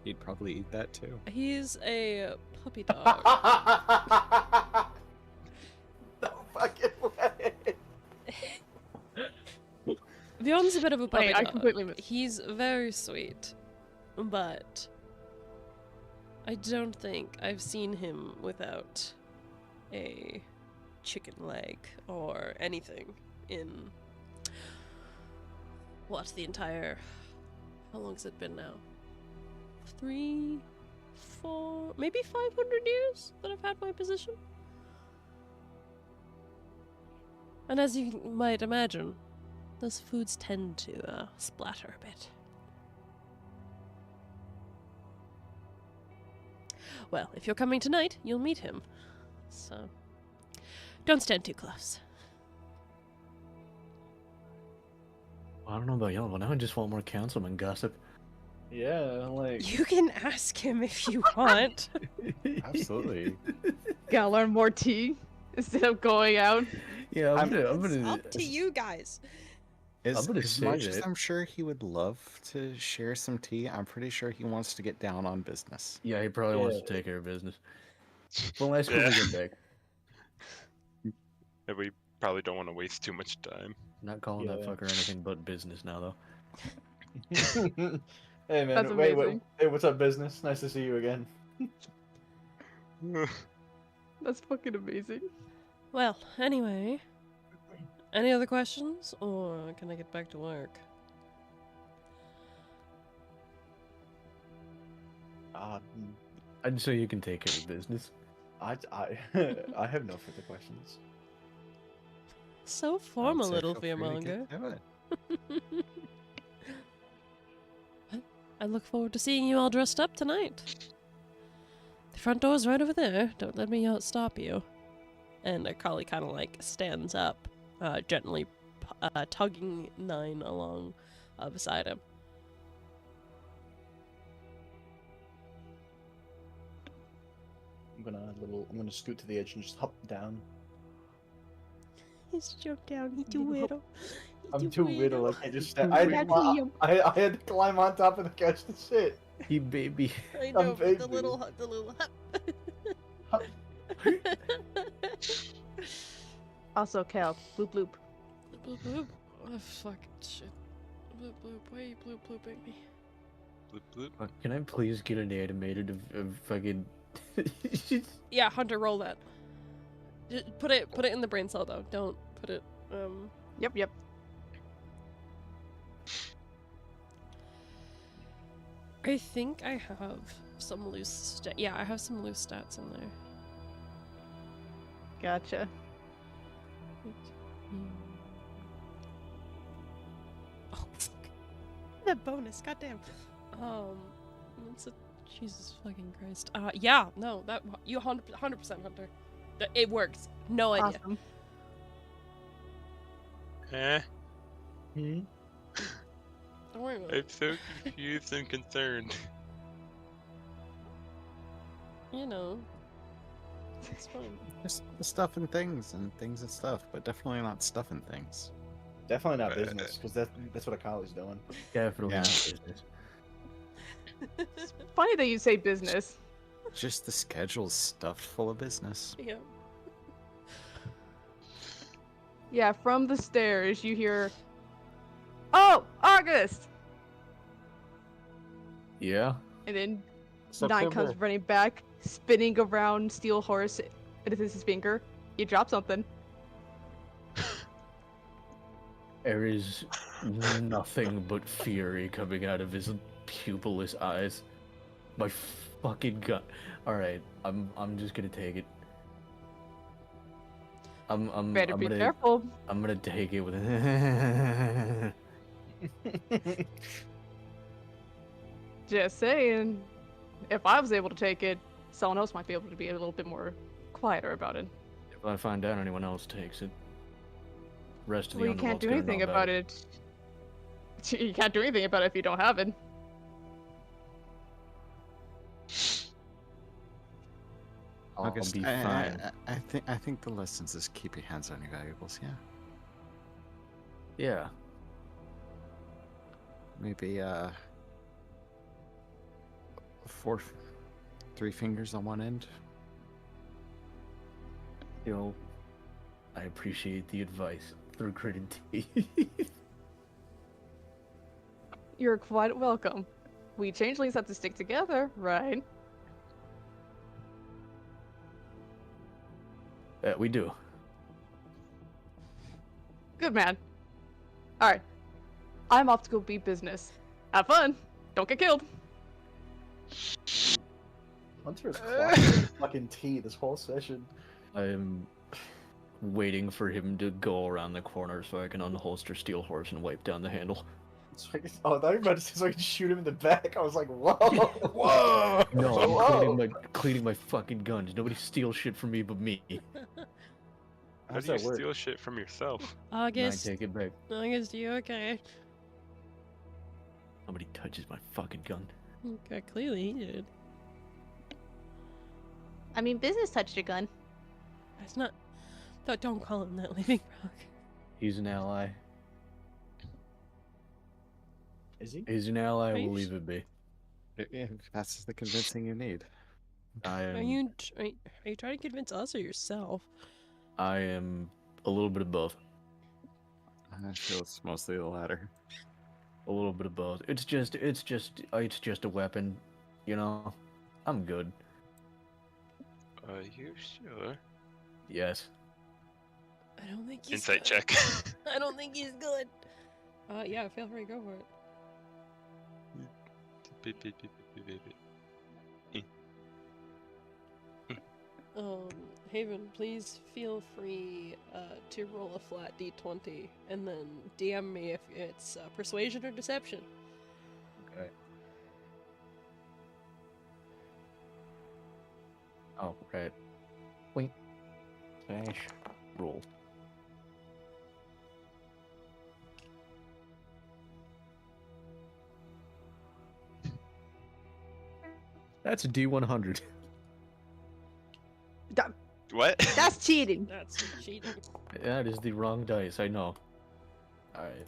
He'd probably eat that too. He's a puppy dog. No fucking way. Bjorn's a bit of a puppy Wait, dog. I completely missed. He's very sweet, but I don't think I've seen him without a chicken leg or anything in the entire... How long's it been now? 3, 4, maybe 500 years that I've had my position? And as you might imagine, those foods tend to splatter a bit. Well, if you're coming tonight, you'll meet him. So, don't stand too close. I don't know about y'all, but now I just want more councilman gossip. Yeah, like You can ask him if you want. Absolutely. Gotta learn more tea instead of going out. Yeah, I'm It's gonna. up to you guys. As gonna much say as that- I'm sure he would love to share some tea, I'm pretty sure he wants to get down on business. Yeah, he probably wants to Yeah. take care of business. Well, nice when we Yeah. get back. And we probably don't want to waste too much time. Not calling that Yeah. fucker anything but business now, though. hey man, That's wait, amazing. hey, what's up, business? Nice to see you again. That's fucking amazing. Well, anyway. Any other questions? Or can I get back to work? I'd say you can take care of business. I I have no further questions. So I'd formal, say little feel free to fearmonger. get to it. I look forward to seeing you all dressed up tonight. The front door's right over there. Don't let me stop you. And Akali kind of like stands up, gently tugging Nine along beside him. I'm gonna scoot to the edge and just hop down. He's jumped down. He's too little. I'm too little. I can't just stand. I had to I had to climb on top of the couch to sit. He baby. I I'm know, but the baby. little hut. Also, Cal, bloop bloop. Bloop bloop. Oh, fuck shit. Bloop bloop. Why are you bloop blooping me? Bloop, bloop. Can I please get an animated of fucking? Yeah, Hunter, roll that. Put it in the brain cell though. Don't put it. Yep. I think I have some loose. Yeah, I have some loose stats in there. Gotcha. Oh, fuck. That bonus, goddamn. What's it? Jesus fucking Christ. Yeah, no, that you 100% Hunter. It works. No idea. Awesome. Hmm? Don't worry about I'm it. so confused and concerned. You know, it's fine. Just the stuff and things and stuff, but definitely not stuff and things. Definitely not business, because that's what Akali's doing. Definitely Yeah. not business. Funny that you say business. Just the schedule's stuffed full of business. Yeah. Yeah, from the stairs you hear, "Oh, August!" Yeah. And then Nine comes running back, spinning around Steel Horse. It is his finger. You drop something. Ares nothing but fury coming out of his pupilless eyes. My fucking gut. All right, I'm just gonna take it. Better I'm be gonna careful. I'm gonna take it with. Just saying. If I was able to take it, someone else might be able to be a little bit more quieter about it. If I find out anyone else takes it, rest of the Well, you can't underworld's do gonna anything know about it. You can't do anything about it if you don't have it. I'll August, be fine. I think the lesson is keep your hands on your valuables. Yeah. Yeah. Maybe three fingers on one end. You know, I appreciate the advice through gritted teeth. You're quite welcome. We changelings have to stick together, right? We do. Good man. Alright. I'm off to go be business. Have fun. Don't get killed. Hunter is clocking fucking tea this whole session. I am waiting for him to go around the corner so I can unholster Steel Horse and wipe down the handle. So I thought you were about to say so I can shoot him in the back. I was like, whoa, whoa. No, whoa. I'm cleaning my fucking guns. Nobody steals shit from me but me. How How's do you that work? steal shit from yourself? August, I take it back. August, you okay? Nobody touches my fucking gun. Okay, clearly he did. I mean, business touched your gun. That's not. Don't call him that, Living Rock. He's an ally. Is he? He's an ally. Are you We'll sh- leave it be. If that's the convincing you need. I Are am. you trying to convince us or yourself? I am a little bit of both. I feel it's mostly the latter. A little bit of both. It's just a weapon, you know. I'm good. Are you sure? Yes. I don't think he's Insight good. check. I don't think he's good. Yeah, feel free, go for it. Beep, beep, beep, beep, beep, beep. Haven, please feel free to roll a flat d20 and then DM me if it's persuasion or deception. Okay. Oh, right. Wait. Smash. Roll. That's a D100. What? That's cheating. That's cheating. That is the wrong dice, I know. Alright.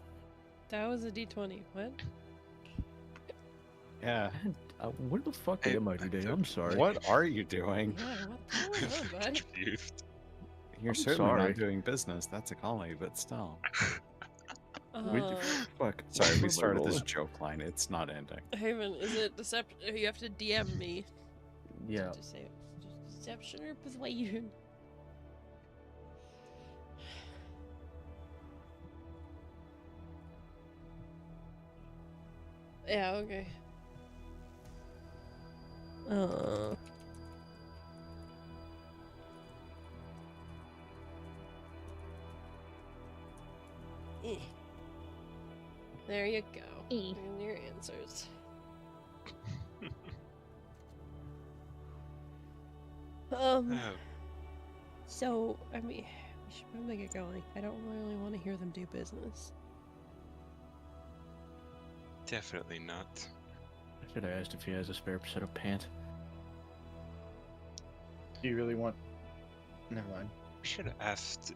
That was a d20. What? Yeah. Where the fuck Hey, am I today? I'm sorry. What are you doing? Yeah, what's going on, bud? Confused. You're I'm certainly sorry. not doing business. That's a colony, but still. Fuck. Sorry, What am we I started this rolling? joke line. It's not ending. Haven, is it deception? You have to DM me. Yeah. To say deception or persuasion. Yeah, okay. Eh. There you go. Eh. And your answers. Oh. So, I mean, we should probably get going. I don't really want to hear them do business. Definitely not. I should have asked if he has a spare set of pants. Do you really want? Never mind. We should have asked.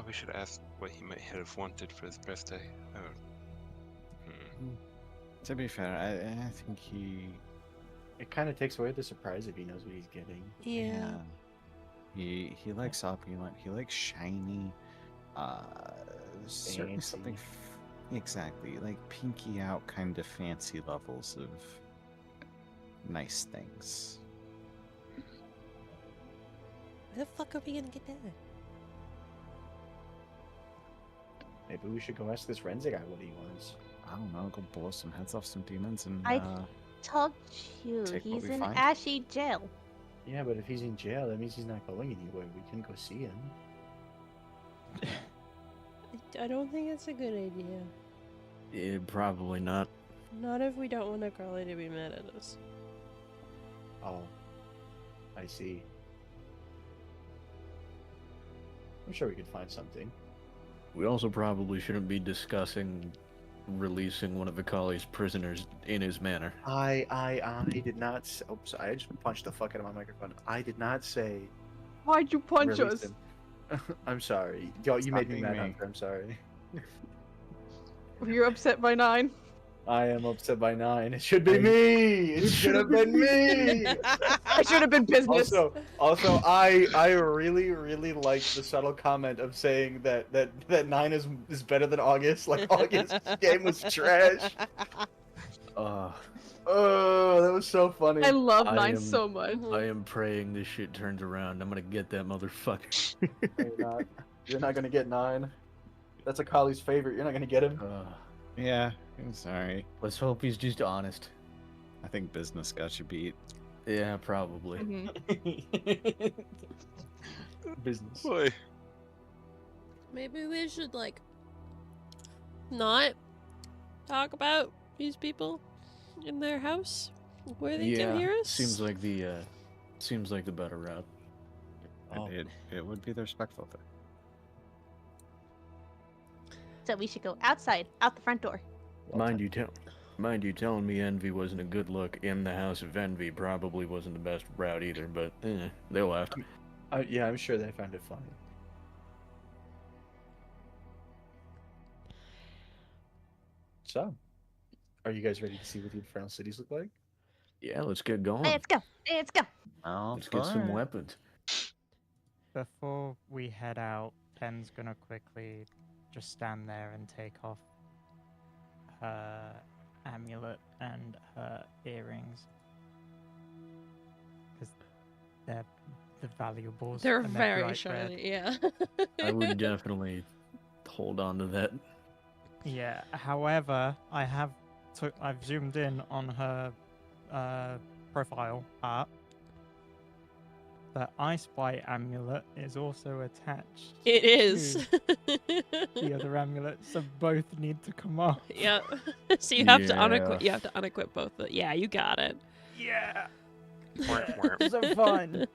We should have asked what he might have wanted for his birthday. Oh. To be fair, I think he. It kind of takes away the surprise if he knows what he's getting. Yeah. He likes opulent. He likes shiny. Certainly something. Exactly, like pinky out kind of fancy levels of nice things. Where the fuck are we gonna get that? Maybe we should go ask this Renzi guy what he wants. I don't know, go blow some heads off some demons and I told you, take what he's we in find. ashy jail. Yeah, but if he's in jail, that means he's not going anywhere. We can go see him. I don't think it's a good idea. Yeah, probably not. Not if we don't want a girlie to be mad at us. Oh, I see. I'm sure we could find something. We also probably shouldn't be discussing releasing one of Akali's prisoners in his manner. I did not. Oops, I just punched the fuck out of my microphone. I did not say. Why'd you punch release us? him. I'm sorry. Yo, you Stop made me being mad, me. Hunter. I'm sorry. You're upset by 9. I am upset by 9. It should be me. It should have been me. I should have been business. Also, I really like the subtle comment of saying that 9 is better than August. Like August's game was trash. Oh, that was so funny. I love I 9 am- so much. I am praying this shit turns around. I'm gonna get that motherfucker. You're not gonna get 9. That's Akali's favorite. You're not gonna get him. Yeah, I'm sorry. Let's hope he's just honest. I think business got you beat. Yeah, probably. Mhm. Business. Boy. Maybe we should, like, not talk about these people in their house where they can hear us. seems like the better route. Oh. It would be the respectful thing. So we should go outside, out the front door. Mind you, telling me Envy wasn't a good look in the House of Envy probably wasn't the best route either, but they laughed. Yeah, I'm sure they found it funny. So, are you guys ready to see what the Infernal Cities look like? Yeah, let's get going. Let's go. Let's go. Oh, Let's get some weapons. Before we head out, Pen's gonna quickly just stand there and take off her amulet and her earrings. Because they're the valuables. They're and very bright red. shiny, yeah. I would definitely hold on to that. Yeah. However, I've zoomed in on her profile art. The I Spy amulet is also attached. It is. The other amulet, so both need to come off. Yeah. So you have to Yeah. unequip. You have to unequip both. Yeah, you got it. Yeah. Wharp, wharp. So fun.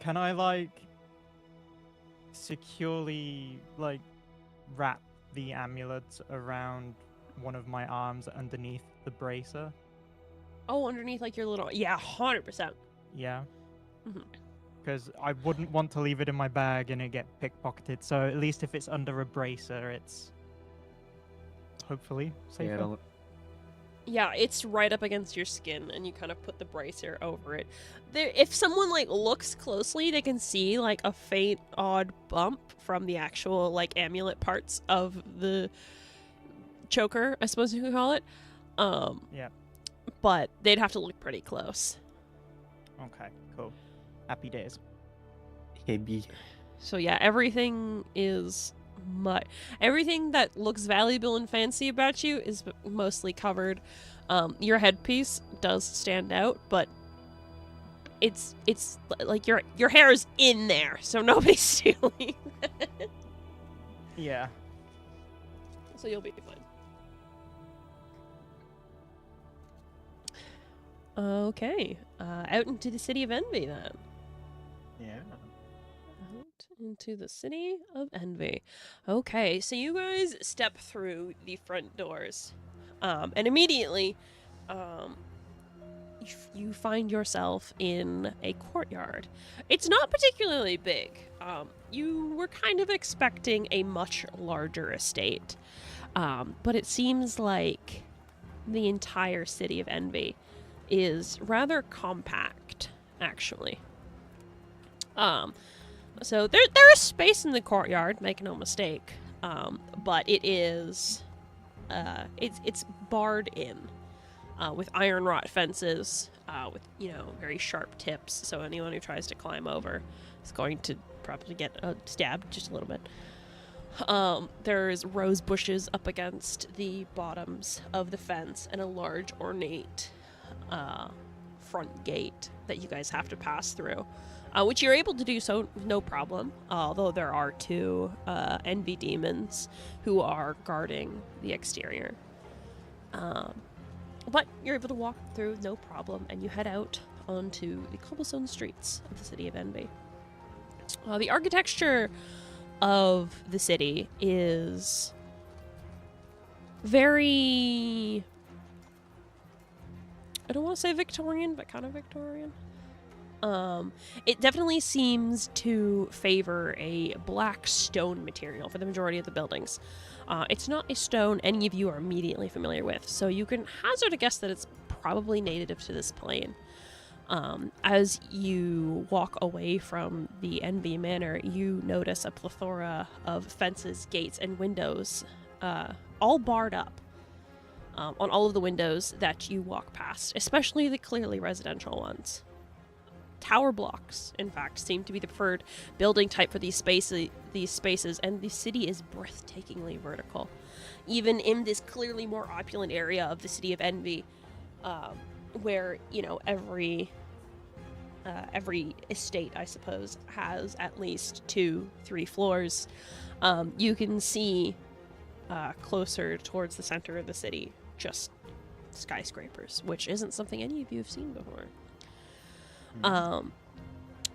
Can I securely wrap the amulet around one of my arms underneath the bracer? Oh, underneath like your little. Yeah, 100%. Yeah. Mhm. Because I wouldn't want to leave it in my bag and it get pickpocketed. So at least if it's under a bracer, it's hopefully safer. Yeah, it's right up against your skin, and you kind of put the bracer over it. If someone looks closely, they can see a faint, odd bump from the actual amulet parts of the choker, I suppose you could call it. Yeah. But they'd have to look pretty close. Okay, cool. Happy days. So yeah, everything is everything that looks valuable and fancy about you is mostly covered. Your headpiece does stand out, but it's like your hair is in there, so nobody's stealing. Yeah. So you'll be fine. Okay, out into the City of Envy then. Yeah. Out into the City of Envy. Okay, so you guys step through the front doors, and immediately, you find yourself in a courtyard. It's not particularly big. You were kind of expecting a much larger estate, but it seems like the entire City of Envy is rather compact, actually. So there is space in the courtyard, make no mistake. But it is, it's barred in. with iron wrought fences with, very sharp tips. So anyone who tries to climb over is going to probably get stabbed just a little bit. There's rose bushes up against the bottoms of the fence and a large ornate front gate that you guys have to pass through, which you're able to do so no problem, although there are 2 envy demons who are guarding the exterior. But you're able to walk through no problem, and you head out onto the cobblestone streets of the city of Envy. The architecture of the city is very, I don't want to say Victorian, but kind of Victorian. It definitely seems to favor a black stone material for the majority of the buildings. It's not a stone any of you are immediately familiar with, so you can hazard a guess that it's probably native to this plane. As you walk away from the Envy Manor, you notice a plethora of fences, gates, and windows, all barred up on all of the windows that you walk past, especially the clearly residential ones. Tower blocks, in fact, seem to be the preferred building type for these spaces, and the city is breathtakingly vertical. Even in this clearly more opulent area of the city of Envy, where, every estate, I suppose, has at least 2-3 floors, you can see closer towards the center of the city just skyscrapers, which isn't something any of you have seen before.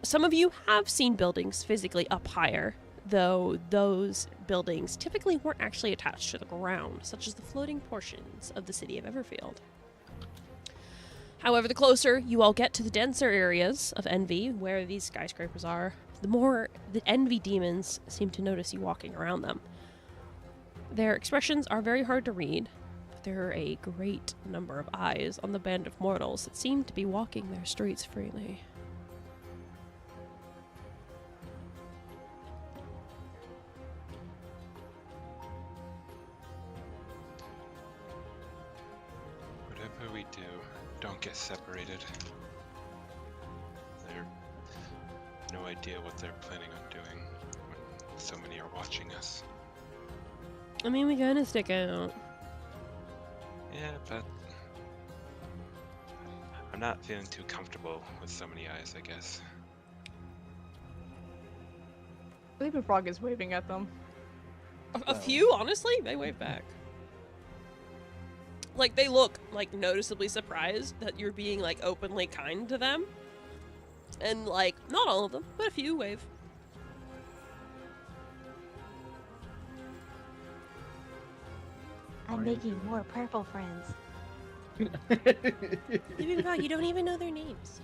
Some of you have seen buildings physically up higher, though those buildings typically weren't actually attached to the ground, such as the floating portions of the city of Everfield. However, the closer you all get to the denser areas of Envy, where these skyscrapers are, the more the Envy demons seem to notice you walking around them. Their expressions are very hard to read, but there are a great number of eyes on the band of mortals that seem to be walking their streets freely. Whatever we do, don't get separated. They're no idea what they're planning on doing when so many are watching us. I mean, we kind of stick out. Yeah, but I'm not feeling too comfortable with so many eyes, I guess. Sleeping Frog is waving at them. A few, honestly, they wave back. Like, they look, noticeably surprised that you're being, openly kind to them. And, not all of them, but a few wave. I'm making more purple friends. You don't even know their names.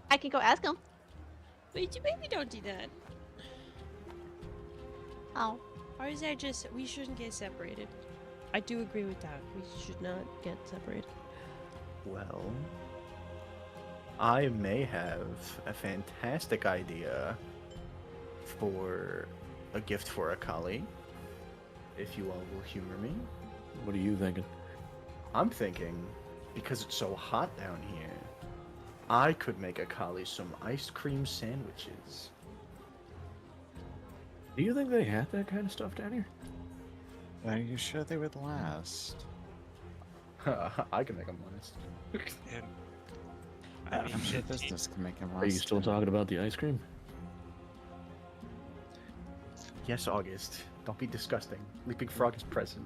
I can go ask them. Wait, maybe don't do that. Oh. Or is that just, we shouldn't get separated? I do agree with that. We should not get separated. Well, I may have a fantastic idea for a gift for a collie, if you all will humor me. What are you thinking? I'm thinking, because it's so hot down here, I could make a collie some ice cream sandwiches. Do you think they have that kind of stuff down here? Are you sure they would last? I can make them last. And I'm sure business can make them last. Are you still talking about the ice cream? Yes, August. Don't be disgusting. Leaping Frog is present.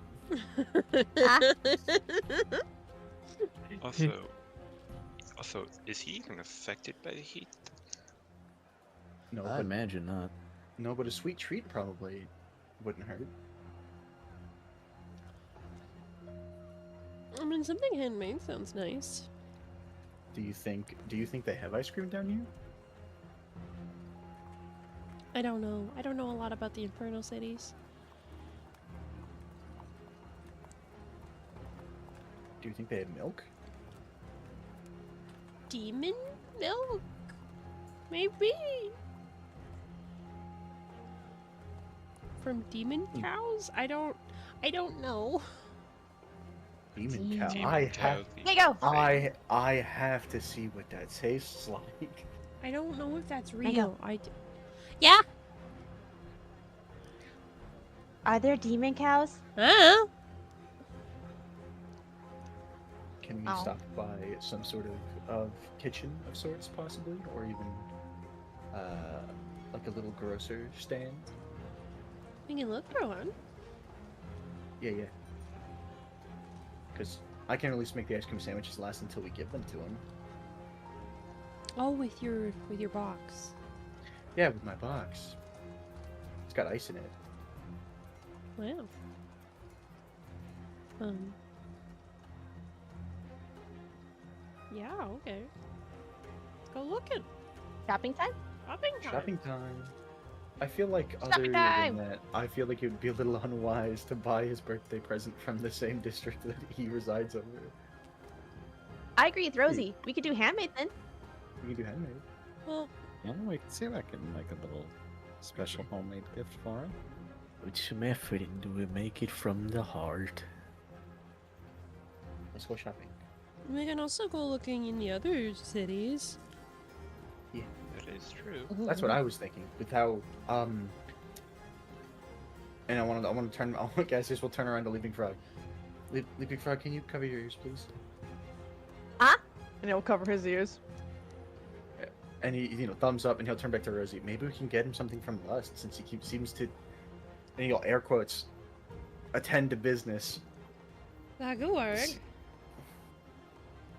Also, is he even affected by the heat? No, I but imagine not. no, but a sweet treat probably wouldn't hurt. I mean, something handmade sounds nice. Do you think they have ice cream down here? I don't know. I don't know a lot about the Infernal Cities. Do you think they have milk? Demon milk? Maybe. From demon cows? I don't know. Demon cow. Demon I Demon cow. have, There you go. I have to see what that tastes like. I don't know if that's I real. Yeah. Are there demon cows? Huh? Can we Oh. stop by some sort of kitchen of sorts, possibly, or even like a little grocer stand? We can look for one. Yeah. Because I can't at least make the ice cream sandwiches last until we give them to him. Oh, with your box. Yeah, with my box. It's got ice in it. Wow. Yeah, okay. Let's go looking. Shopping time? Shopping time. Shopping time. I feel like other Shopping time! than that, I feel like it would be a little unwise to buy his birthday present from the same district that he resides over. I agree with Rosie. We could do handmade then. We can do handmade. Well, Yeah, we can see if I can make a little special homemade gift for him. Put some effort into it, make it from the heart. Let's go shopping. we can also go looking in the other cities. That is true. That's what I was thinking. With how and I want to turn. I want guys. This will turn around to Leaping Frog. Leaping Frog, can you cover your ears, please? And he'll cover his ears. And he, thumbs up, and he'll turn back to Rosie. Maybe we can get him something from Lust, since he seems to, and he'll air quotes, attend to business. That could work.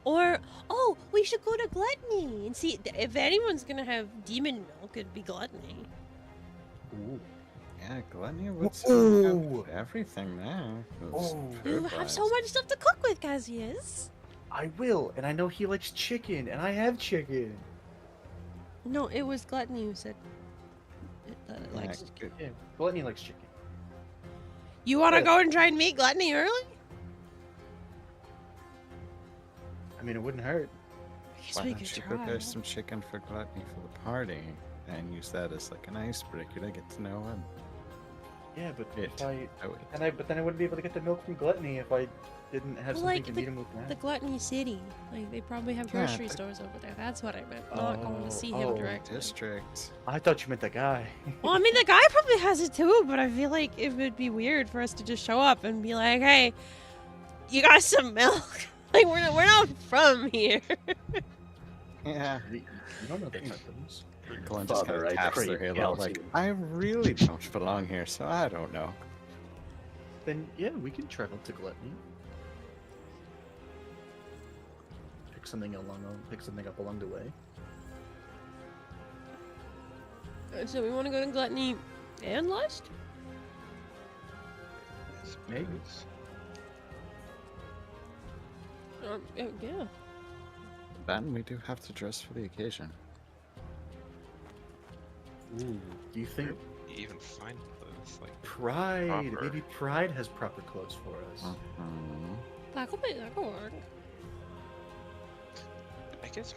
Or, oh, we should go to Gluttony and see if anyone's gonna have demon milk. It'd be Gluttony. Ooh. Yeah, Gluttony would Ooh. have everything there. You have so much stuff to cook with, Cassius. I will, and I know he likes chicken, and I have chicken. No, it was Gluttony who said that it likes. Yeah, Gluttony likes chicken. You want to Yeah. go and try and meet Gluttony early? I mean, it wouldn't hurt. I guess Why we don't could you try. prepare some chicken for Gluttony for the party and use that as like an icebreaker to get to know him? Yeah, but It. if I I would. but then I wouldn't be able to get the milk from Gluttony if I didn't have Well, something like, to meet him with now. The Gluttony City. Like, they probably have Yeah, grocery but- stores over there. That's what I meant. Not going to see him oh, directly. District. I thought you meant the guy. Well, I mean, the guy probably has it too, but I feel like it would be weird for us to just show up and be like, hey, you got some milk? Like, we're not from here. Yeah. You don't know the customs. Glenn just kind Father, of I taps pray their hair you out like, I really don't belong here, so I don't know. Then yeah, we can travel to Gluttony. Pick something up along the way. So we want to go to Gluttony and Lust? Maybe. Yeah. Then we do have to dress for the occasion. Ooh, do you think You even find those like Pride? proper. Maybe Pride has proper clothes for us. Mhm. That could work. I guess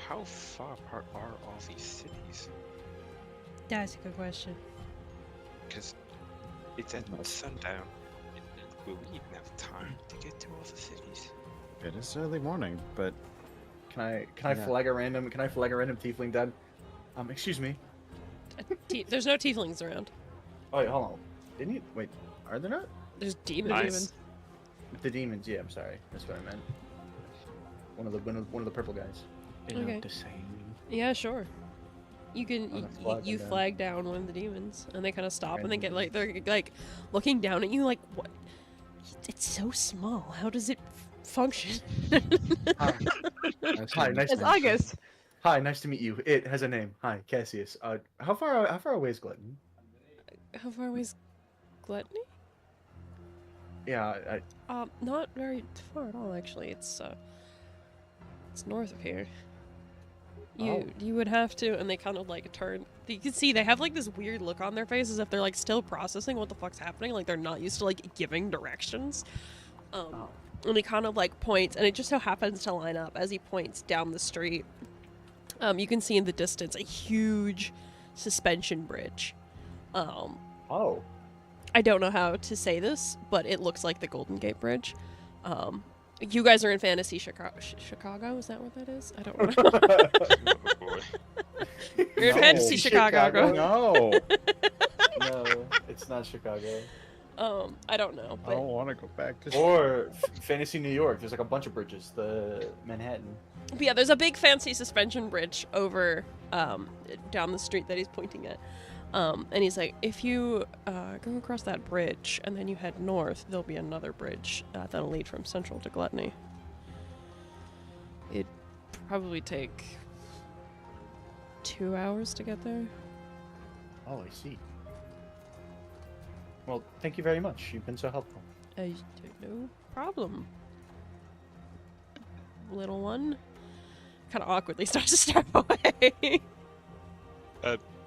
how far apart are all these cities? That's a good question. Because it's at sundown. Will we even have time to get to all the cities? It is early morning, but Can I Yeah. flag a random tiefling dead? Excuse me. There's no tieflings around. Oh wait, hold on. Didn't you wait? Are there not? There's The demons. demons. The demons? Yeah, I'm sorry. That's what I meant. One of the purple guys. They're Okay. not the same. Yeah, sure. You can I'm gonna flag you them down. flag down one of the demons, and they kind of stop, and they get like they're like looking down at you, like what? It's so small. How does it function? Hi, nice It's to meet you. August. Hi, nice to meet you. It has a name. Hi, Cassius. How far away is Glutton? How far away is Gluttony? Yeah, Not very far at all, actually. It's north of here. You would have to, and they kind of like turn. You can see they have like this weird look on their face, as if they're like still processing what the fuck's happening. Like they're not used to like giving directions. And he kind of like points, and it just so happens to line up as he points down the street. You can see in the distance a huge suspension bridge. Oh. I don't know how to say this, but it looks like the Golden Gate Bridge. You guys are in fantasy Chicago. Chicago? Is that what that is? I don't know. Oh boy. You're in No. fantasy Chicago. No. No, it's not Chicago. I don't know, I but don't want to go back to. Or Fantasy New York. There's like a bunch of bridges. The Manhattan. But yeah, there's a big fancy suspension bridge over down the street that he's pointing at. And he's like, if you go across that bridge and then you head north, there'll be another bridge that'll lead from Central to Gluttony. It'd probably take 2 hours to get there. Oh, I see. Well, thank you very much. You've been so helpful. No problem. Little one kind of awkwardly starts to step away.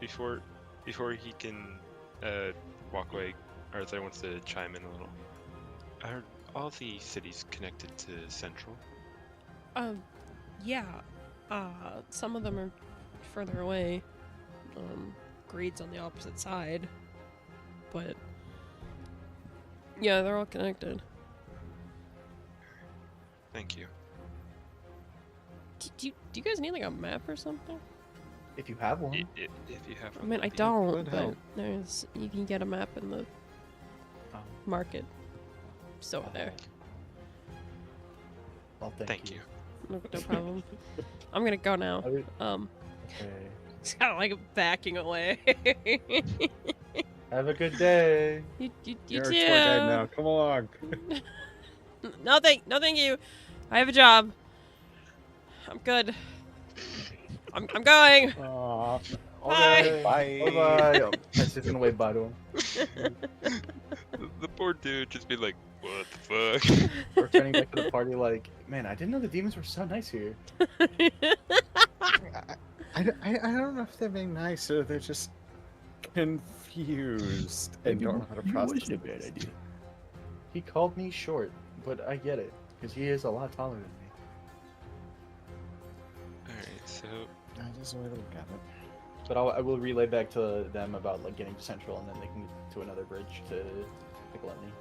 Before he can walk away, Arthur wants to chime in a little. Are all the cities connected to Central? Yeah. Some of them are further away. Greed's on the opposite side. But yeah, they're all connected. Thank you. Do you guys need like a map or something? If you have one. If you have I one, mean, I that'd be- don't, would but help. you can get a map in the Oh. market. Just over there. Well, Thank you. No problem. I'm gonna go now. Okay. It's kind of like backing away. Have a good day. you You're too. a tour guide now. Come along. No thank you. I have a job. I'm good. I'm going. Aw. Okay. Bye. Bye-bye. Oh, I'm just gonna wave bye to him. The poor dude just be like, what the fuck? We're turning back to the party like, man, I didn't know the demons were so nice here. I don't know if they're being nice or they're just confused and don't know how to process a bad idea. He called me short, but I get it, because he is a lot taller than me. Alright, so That is a way to look at it. But I will relay back to them about like getting to Central, and then they can get to another bridge to Gluttony.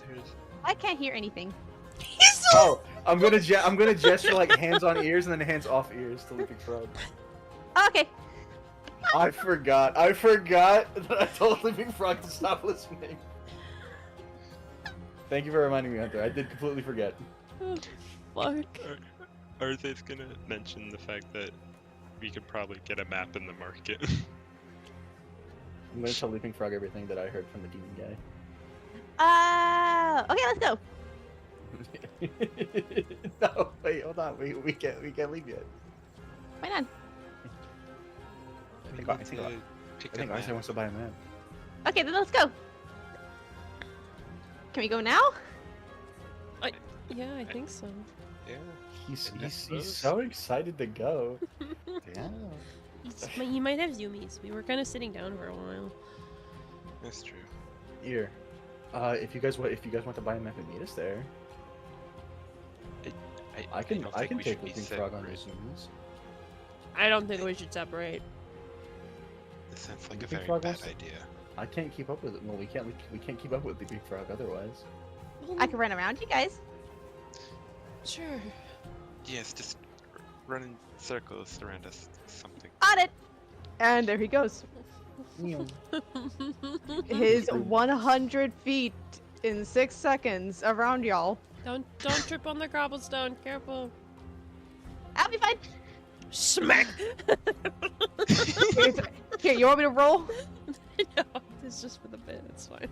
there's I can't hear anything. Oh, I'm gonna gesture like hands on ears and then hands off ears to Leaping Frog. Okay. I forgot that I told Leaping Frog to stop listening. Thank you for reminding me, Hunter. I did completely forget. Fuck. Arthur's gonna mention the fact that we could probably get a map in the market. I'm gonna tell Leaping Frog everything that I heard from the demon guy. Okay, let's go. No, wait, hold on. We can't leave yet. Why not? We think- need I think- to I pick think a Arthur map. wants to buy a map. Okay, then let's go. Can we go now? Yeah, I think so. Yeah. He's I he's suppose. so excited to go. Yeah. You might have zoomies. We were kind of sitting down for a while. That's true. Here, if you guys want to buy a map and meet us there, I can don't think we take should be Leaping Frog on separate. these zooms. I don't think we should separate. This sounds like a Leaping very Frog bad also- idea. I can't keep up with it. Well, we can't keep up with Leaping Frog otherwise. I can run around you guys. Sure. Yes, just run in circles around us. Something. On it. And there he goes. His 100 feet in 6 seconds around y'all. Don't trip on the cobblestone. Careful. I'll be fine. Smack. Here, you want me to roll? No, it's just for the bit. It's fine.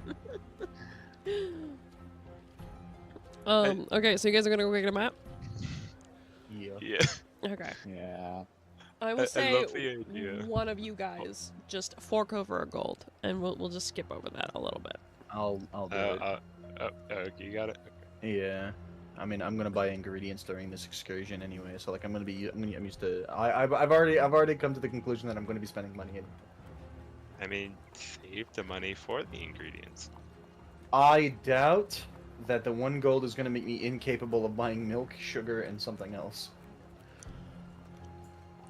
Okay, so you guys are gonna go get a map? Yeah. Yeah. Okay. Yeah. I will I say love the idea. one of you guys just fork over a gold, and we'll just skip over that a little bit. I'll do it. Okay, you got it. Yeah. I mean, I'm gonna buy ingredients during this excursion anyway, so like I'm used to. I've already come to the conclusion that I'm gonna be spending money. I mean, save the money for the ingredients. I doubt that the 1 gold is gonna make me incapable of buying milk, sugar, and something else.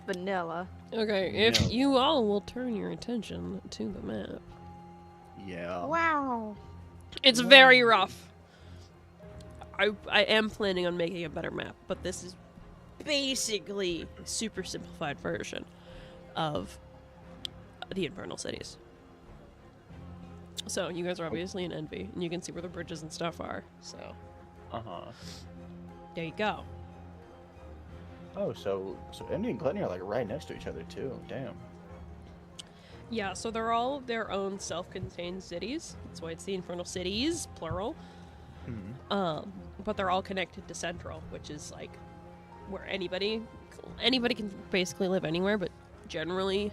Vanilla. Okay, if No. you all will turn your attention to the map. Yeah. Wow. It's very rough. I am planning on making a better map, but this is basically a super simplified version of the Infernal Cities. So you guys are obviously in Envy, and you can see where the bridges and stuff are. So there you go. Oh, so Envy and Gluttony are like right next to each other too. Damn. Yeah, so they're all their own self-contained cities. That's why it's the Infernal Cities, plural. But they're all connected to Central, which is like where anybody can basically live anywhere, but generally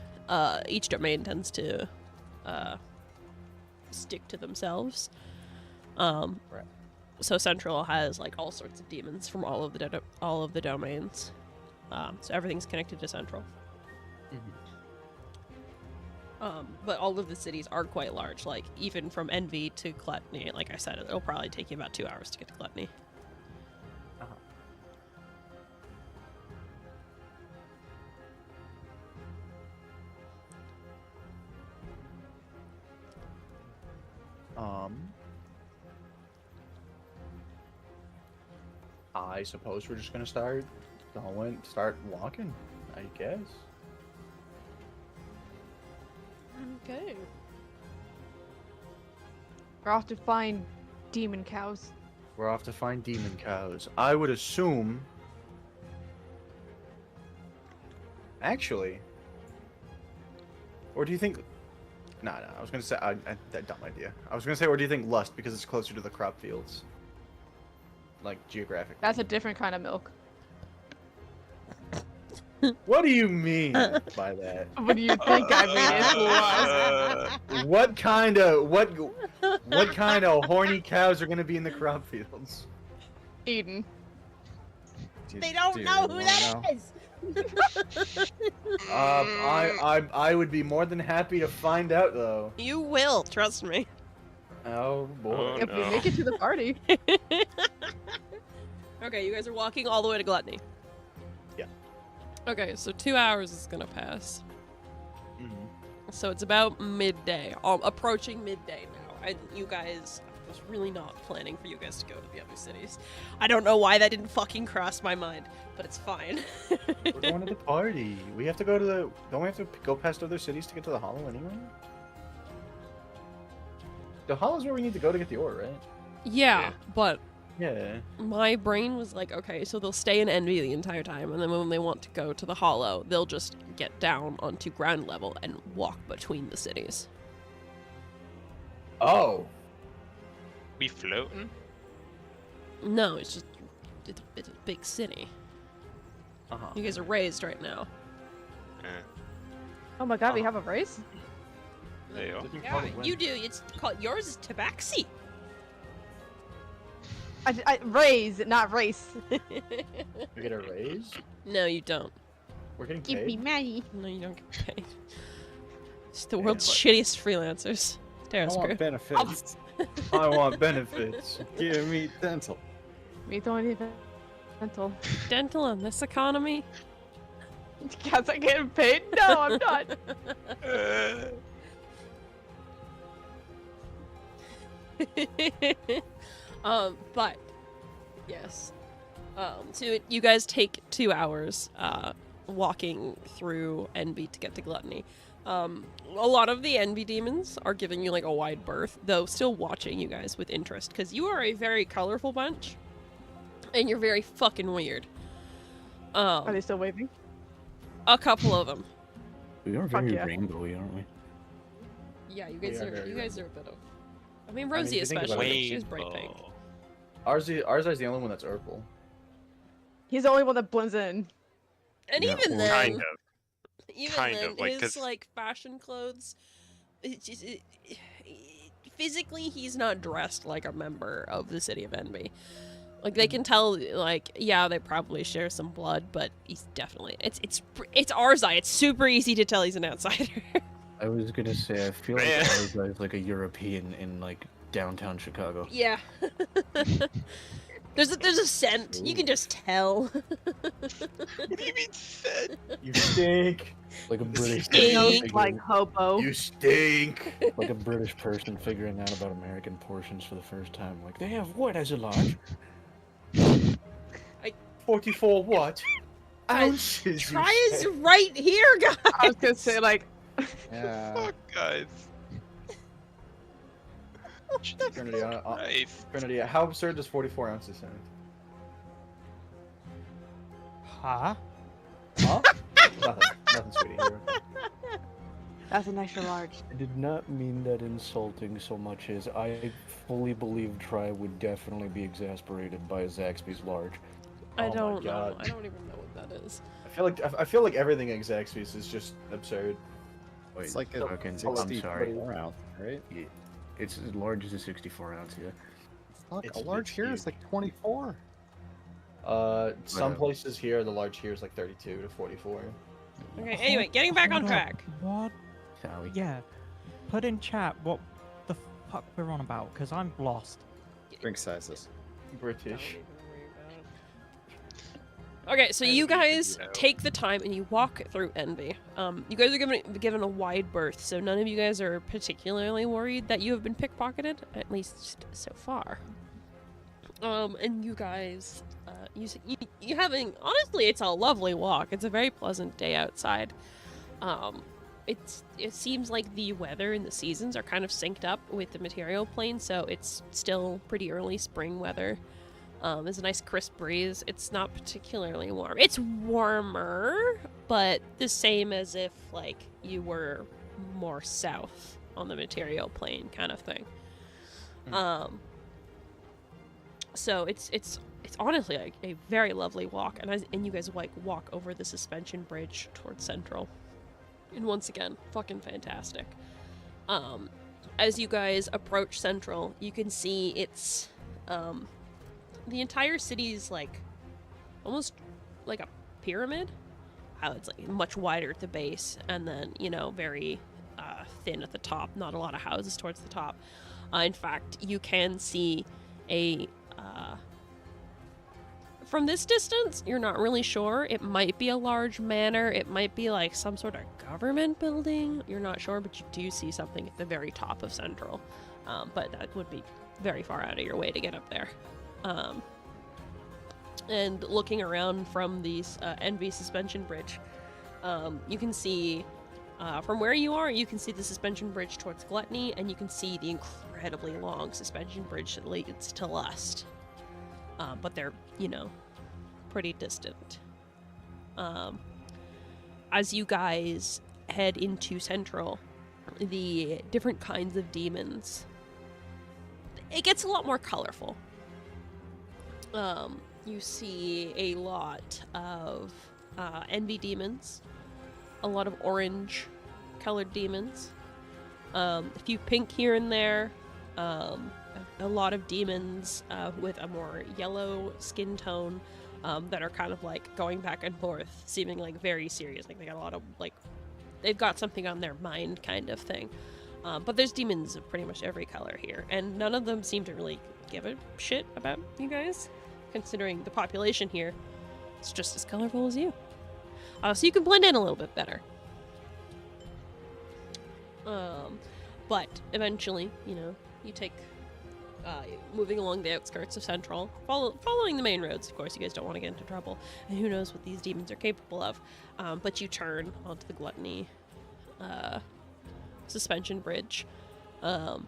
each domain tends to stick to themselves. Right. So Central has like all sorts of demons from all of the domains. So everything's connected to Central. But all of the cities are quite large. Like even from Envy to Gluttony, like I said, it'll probably take you about 2 hours to get to Gluttony. I suppose we're just gonna start walking, I guess. Okay. We're off to find demon cows. We're off to find demon cows. I would assume. Actually. Or do you think? No, I was gonna say that dumb idea. I was gonna say, or do you think lust because it's closer to the crop fields? Like geographic. That's a different kind of milk. What do you mean by that? What do you think I mean? It's lust. What kind of horny cows are gonna be in the crop fields? Eden. They don't know who that is. I would be more than happy to find out though. You will, trust me. Oh boy. If we make it to the party. Okay, you guys are walking all the way to Gluttony. Yeah. Okay, so 2 hours is gonna pass. Mhm. So it's about midday, approaching midday now. You guys, I was really not planning for you guys to go to the other cities. I don't know why that didn't fucking cross my mind, but it's fine. We're going to the party. We have to go to the. Don't we have to go past other cities to get to the Hollow anyway? The Hollow's where we need to go to get the ore, right? Yeah, but Yeah. my brain was like, okay, so they'll stay in Envy the entire time, and then when they want to go to the Hollow, they'll just get down onto ground level and walk between the cities. Oh. We floating? No, it's a big city. You guys are raised right now. Oh my god, we have a race? There you are. Yeah, you do. It's called, yours is Tabaxi. I raise, not race. We get a raise? No, you don't. We're getting Give me paid? money. No, you don't get paid. It's the world's shittiest freelancers. I TERROS want crew. benefits. I want benefits. Give me dental. We don't need dental. Dental in this economy? Guys, I getting paid? No, I'm not. But yes. So you guys take 2 hours walking through Envy to get to Gluttony. A lot of the Envy demons are giving you like a wide berth, though still watching you guys with interest, because you are a very colorful bunch, and you're very fucking weird. Are they still waving? A couple of them. We are Fuck very yeah. rainbowy, aren't we? Yeah, you We guys are are. very You guys are a bit of. I mean, if Rosie you think about especially. it- She's bright pink. Ours is the only one that's purple. He's the only one that blends in. And Yeah, even or- then, Kind of. even kind then, of, like, his 'cause- like fashion clothes. Physically, he's not dressed like a member of the City of Envy. Like they can tell, like yeah, they probably share some blood, but he's definitely it's Arzai. It's super easy to tell he's an outsider. I was gonna say, I feel like Man. I was like a European in like downtown Chicago. Yeah. There's a scent. You can just tell. What do you mean said? You stink. Like a British Stink. person Smells figuring, like hobo. You stink. like a British person figuring out about American portions for the first time. Like they have what as a large? 44 what? Guys, Ounces, you Try is say? right here, guys. I was gonna say like, Yeah. Fuck, guys. Jesus Trinity, Christ. Trinity, how absurd does 44 ounces sound? Huh? Huh? Nothing, sweetie. You're okay. that's an extra large. I did not mean that insulting so much as I fully believe Try would definitely be exasperated by Zaxby's large. I Oh my don't know. God. I don't even know what that is. I feel like everything in Zaxby's is just absurd. Wait, It's like a fucking, I'm 64 sorry. ounce, right? Yeah, it's as large as a 64 ounce, yeah. Fuck, It's- a large it's here is huge. like 24. Some places here, the large here is like 32 to 44. Okay, anyway, getting back on Hold up. track. What? Sorry. Yeah. Put in chat what the fuck we're on about, because I'm lost. Drink sizes. British. Okay, so you Envy, guys you know. take the time and you walk through Envy. You guys are given a wide berth, so none of you guys are particularly worried that you have been pickpocketed, at least so far. And you guys, you having, honestly, it's a lovely walk. It's a very pleasant day outside. It seems like the weather and the seasons are kind of synced up with the material plane, so it's still pretty early spring weather. There's a nice crisp breeze. It's not particularly warm. It's warmer, but the same as if, like, you were more south on the material plane kind of thing. So it's honestly like a very lovely walk, and you guys like walk over the suspension bridge towards Central. And once again, fucking fantastic. As you guys approach Central, you can see it's the entire city is like almost like a pyramid. How it's like much wider at the base, and then very thin at the top. Not a lot of houses towards the top. In fact, you can see a from this distance, you're not really sure. It might be a large manor. It might be like some sort of government building. You're not sure, but you do see something at the very top of Central. But that would be very far out of your way to get up there. And looking around from the Envy suspension bridge, you can see, from where you are, you can see the suspension bridge towards Gluttony, and you can see the incredibly long suspension bridge that leads to Lust. But they're, pretty distant. As you guys head into Central, the different kinds of demons, it gets a lot more colorful. You see a lot of envy demons, a lot of orange colored demons, a few pink here and there, a lot of demons with a more yellow skin tone that are kind of like going back and forth, seeming like very serious, like they got a lot of like they've got something on their mind kind of thing. But there's demons of pretty much every color here, and none of them seem to really give a shit about you guys, considering the population here is just as colorful as you. So you can blend in a little bit better. But eventually, you take moving along the outskirts of Central, following the main roads. Of course, you guys don't want to get into trouble, and who knows what these demons are capable of. But you turn onto the Gluttony suspension bridge. The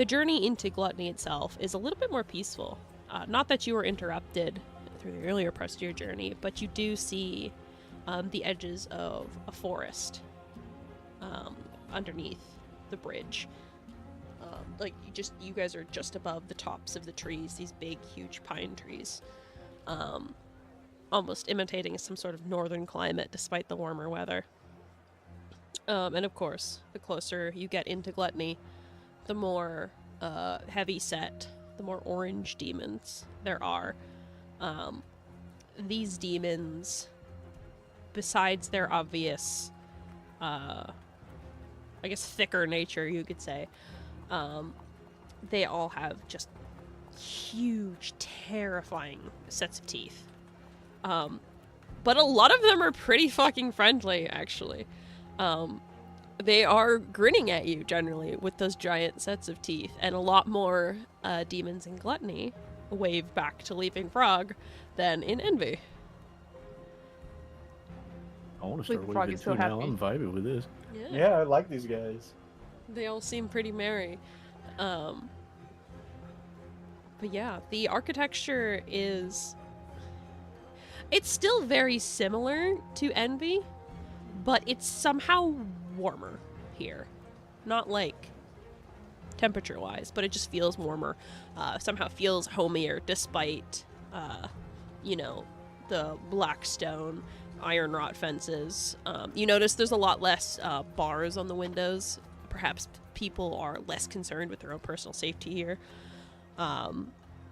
journey into Gluttony itself is a little bit more peaceful. Not that you were interrupted through the earlier parts of your journey, but you do see the edges of a forest underneath the bridge. You guys are just above the tops of the trees, these big, huge pine trees, almost imitating some sort of northern climate despite the warmer weather. And of course, the closer you get into Gluttony, the more heavy set, the more orange demons there are. These demons, besides their obvious, thicker nature, you could say, they all have just huge, terrifying sets of teeth. But a lot of them are pretty fucking friendly, actually. They are grinning at you, generally, with those giant sets of teeth. And a lot more demons in Gluttony wave back to Leaping Frog than in Envy. I want to start Leaping Frog waving is so too now. happy. I'm vibing with this. Yeah, I like these guys. They all seem pretty merry. But yeah, the architecture is... It's still very similar to Envy, but it's somehow warmer here. Not like temperature-wise, but it just feels warmer. Somehow feels homier despite, you know, the black stone, iron wrought fences. You notice there's a lot less bars on the windows. Perhaps people are less concerned with their own personal safety here.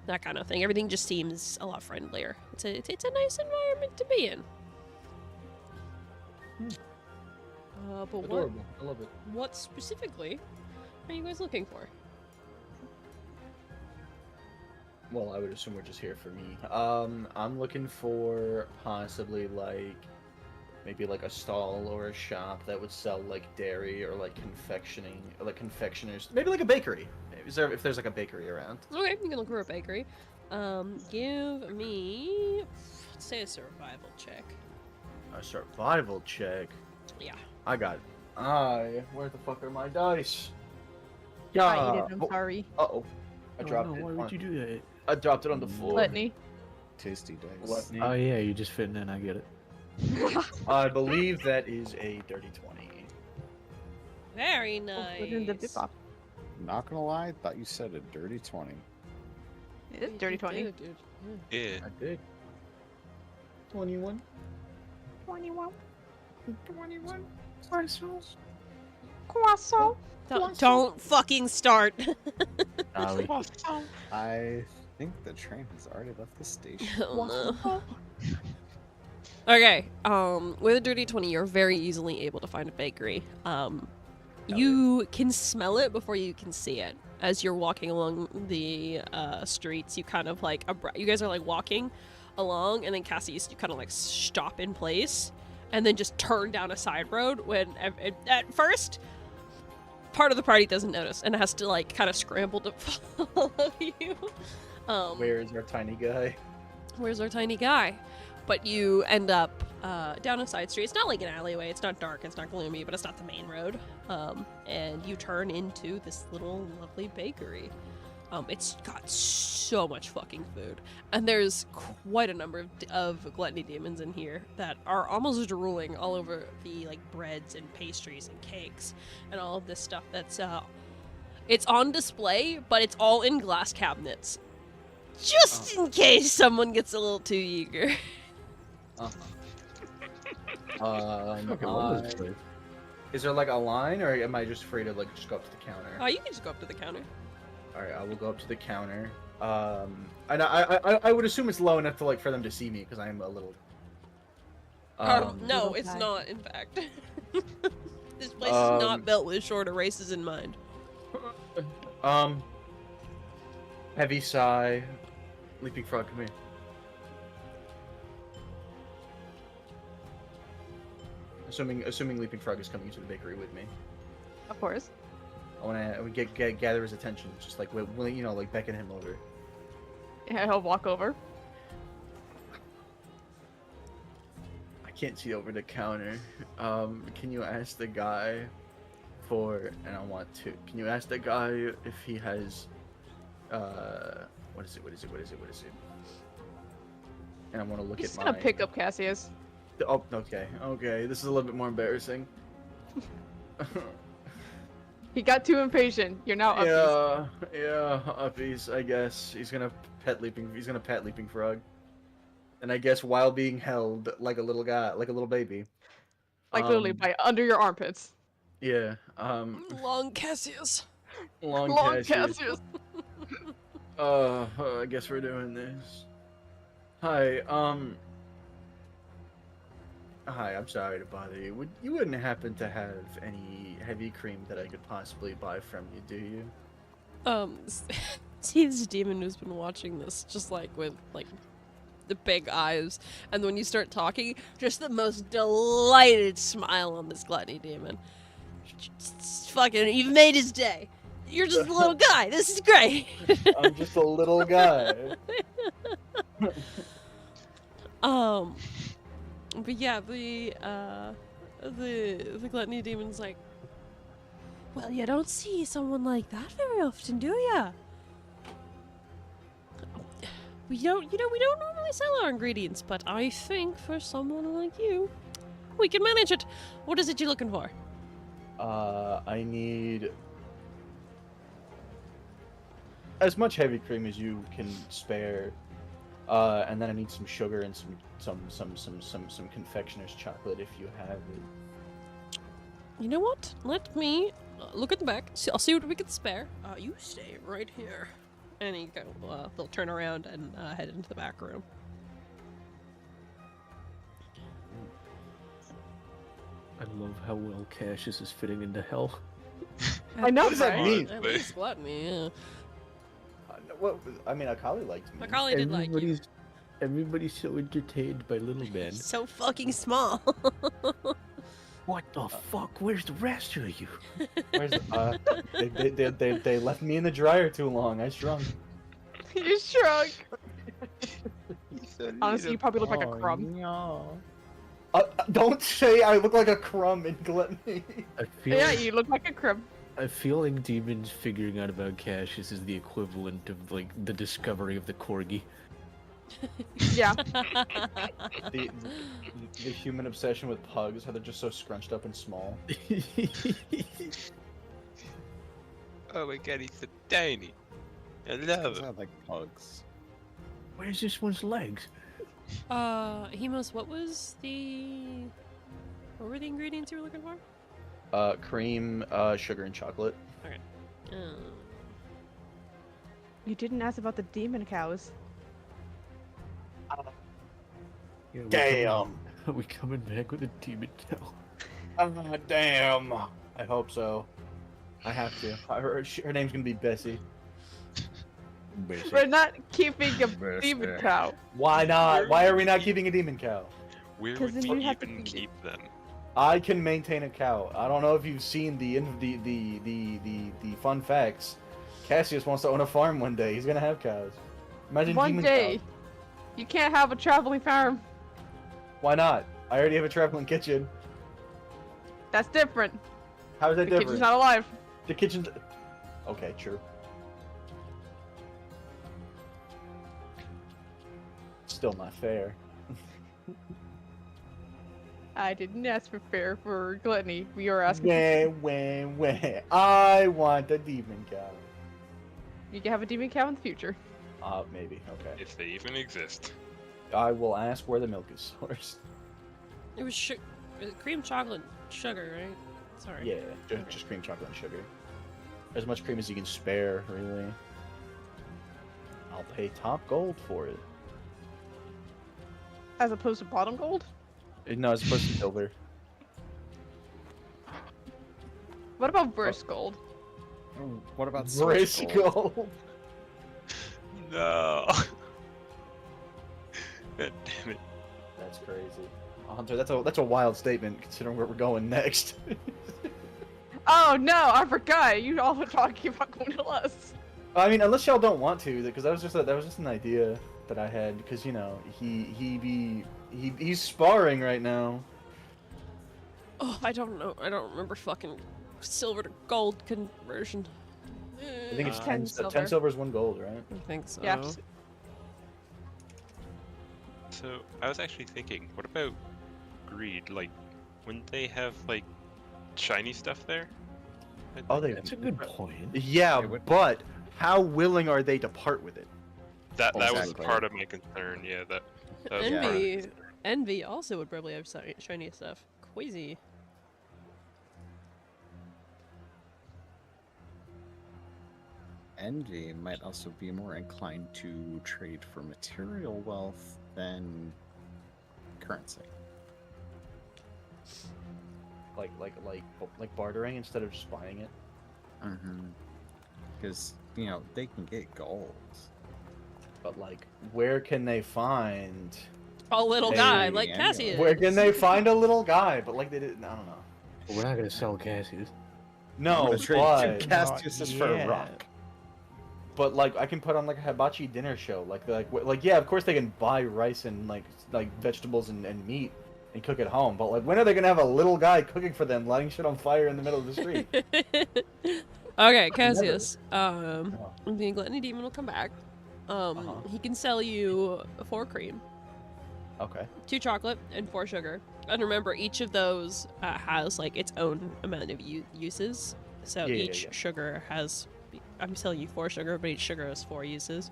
That kind of thing. Everything just seems a lot friendlier. It's a nice environment to be in. But Adorable. I love it. what specifically are you guys looking for? Well, I would assume we're just here for me. I'm looking for possibly like maybe like a stall or a shop that would sell like dairy or like confectioning or like confectioners. Maybe like a bakery. If there's like a bakery around. Okay, you can look for a bakery. Give me, let's say, a survival check. A survival check. Yeah. I got it. Where the fuck are my dice? I Yeah. eat it, I'm sorry. Uh-oh. I dropped it. Why would you do that? I dropped it on the floor. Gluttony. Tasty dice. Gluttony. Oh yeah, you just fitting in. I get it. I believe that is a dirty 20. Very Put it in the nice. bip-bop. Not gonna lie, I thought you said a dirty 20. It is dirty 20. Dude, dude. Yeah. I did. 21. 21. 21. Croissant. Don't fucking start. Ollie. I think the train has already left the station. Oh, no. Okay, with a dirty 20, you're very easily able to find a bakery. You can smell it before you can see it. As you're walking along the streets, you kind of like, you guys are like walking along, and then Cassie, you kind of like stop in place, and then just turn down a side road when, at first, part of the party doesn't notice, and has to like kind of scramble to follow you. Where is our tiny guy? Where's our tiny guy? But you end up down a side street. It's not like an alleyway. It's not dark. It's not gloomy, but it's not the main road. And you turn into this little lovely bakery. It's got so much fucking food. And there's quite a number of gluttony demons in here that are almost drooling all over the like breads and pastries and cakes and all of this stuff that's it's on display, but it's all in glass cabinets. Just in case someone gets a little too eager. Fucking love this place. Is there like a line, or am I just free to like just go up to the counter? Oh, you can just go up to the counter. All right, I will go up to the counter. And I would assume it's low enough to like for them to see me because I am a little. No, Little it's guy. not, in fact. This place is Um, not built with shorter races in mind. Heavy sigh. Leaping Frog, come here. Assuming Leaping Frog is coming to the bakery with me. Of course. I want to gather his attention, just like you know, like beckon him over. Yeah, he'll walk over. I can't see over the counter. Can you ask the guy can you ask the guy if he has, what is it? And I want to look He's at just gonna my... pick up Cassius. Oh, okay, this is a little bit more embarrassing. He got too impatient. You're now uppies. Yeah, uppies, I guess. He's gonna pet Leaping Frog. And I guess while being held like a little guy, like a little baby. Like literally by under your armpits. Yeah, Long Cassius. long Long Cassius. Cassius. I guess we're doing this. Hi, Hi, I'm sorry to bother you. You wouldn't happen to have any heavy cream that I could possibly buy from you, do you? See this demon who's been watching this just like with like the big eyes, and when you start talking, just the most delighted smile on this gluttony demon. Just fucking, you've made his day. You're just a little guy. This is great. I'm just a little guy. But yeah, the gluttony demon's like, well, you don't see someone like that very often, do ya? We don't normally sell our ingredients, but I think for someone like you, we can manage it. What is it you're looking for? I need as much heavy cream as you can spare, and then I need some sugar and some confectioner's chocolate if you have it. You know what? Let me look at the back. I'll see what we can spare. You stay right here. And they'll turn around and head into the back room. I love how well Cassius is fitting into hell. I know, what does that Right? mean? At least gluttony, yeah. Well, I mean, Akali liked me. Macaulay did like you. Everybody's so entertained by Little Man. So fucking small. What the fuck? Where's the rest of you? Where's they left me in the dryer too long. I shrunk. You shrunk. He said he Honestly, you probably look like a Oh, crumb. no. Don't say I look like a crumb in gluttony. I feel Yeah, you look like a crumb. I feel like demons figuring out about Cassius is the equivalent of like the discovery of the corgi. Yeah. The human obsession with pugs, how they're just so scrunched up and small. Oh my god, he's so tiny. I love I him. like pugs. Where's this one's legs? Hemos, what were the ingredients you were looking for? Cream, sugar, and chocolate. You didn't ask about the demon cows. Yeah, Damn. Are we coming back with a demon cow? Damn. I hope so. I have to. Her name's gonna be Bessie. We're not keeping a demon cow. Why not? Why are we not keeping a demon cow? Where 'Cause would then we you have to even feed it. keep them? I can maintain a cow. I don't know if you've seen the fun facts. Cassius wants to own a farm one day. He's gonna have cows. Imagine One demon day. cows. You can't have a traveling farm. Why not? I already have a traveling kitchen. That's different. How is that The kitchen's different? not alive. The kitchen. Okay, true. Still not fair. I didn't ask for fair for gluttony. We are asking. Where? I want a demon cow. You can have a demon cow in the future. Maybe. Okay. If they even exist. I will ask where the milk is sourced. It was cream, chocolate, sugar, right? Sorry. Yeah, just cream, chocolate, and sugar. As much cream as you can spare, really. I'll pay top gold for it. As opposed to bottom gold? No, it's supposed to be silver. What about burst gold? What about Brisk switch gold? gold. No. God damn it. That's crazy. Hunter, that's a wild statement considering where we're going next. Oh no, I forgot. You all were talking about going to us. I mean, unless y'all don't want to, because that was just an idea that I had. Because you know, he's sparring right now. Oh, I don't know. I don't remember fucking silver to gold conversion. I think it's 10 10 silver. silver is 1 gold, right? I think so. Yeah. So I was actually thinking, what about greed? Like, wouldn't they have like shiny stuff there? Oh, That's a good point. Yeah, They would- but how willing are they to part with it? That was Exactly. part of my concern. Yeah, that was part of my Envy, concern. Envy also would probably have shiny stuff. Queasy. Envy might also be more inclined to trade for material wealth than currency. Like bartering instead of just buying it. Because, you know, they can get gold. But like, where can they find? A little Hey, guy like yeah. Cassius. Where can they find a little guy? But like they didn't. I don't know. We're not gonna sell Cassius. No, I'm gonna trade but 2 cast uses for a yet. rock. but like I can put on like a hibachi dinner show. Like yeah, of course they can buy rice and like vegetables and meat and cook at home. But like when are they gonna have a little guy cooking for them, lighting shit on fire in the middle of the street? Okay, Cassius. Oh. The Gluttony Demon will come back. Uh-huh. He can sell you 4 cream, Okay. 2 chocolate, and 4 sugar. And remember, each of those has like its own amount of uses. So Yeah, each yeah. sugar has. I'm selling you 4 sugar, but each sugar has 4 uses.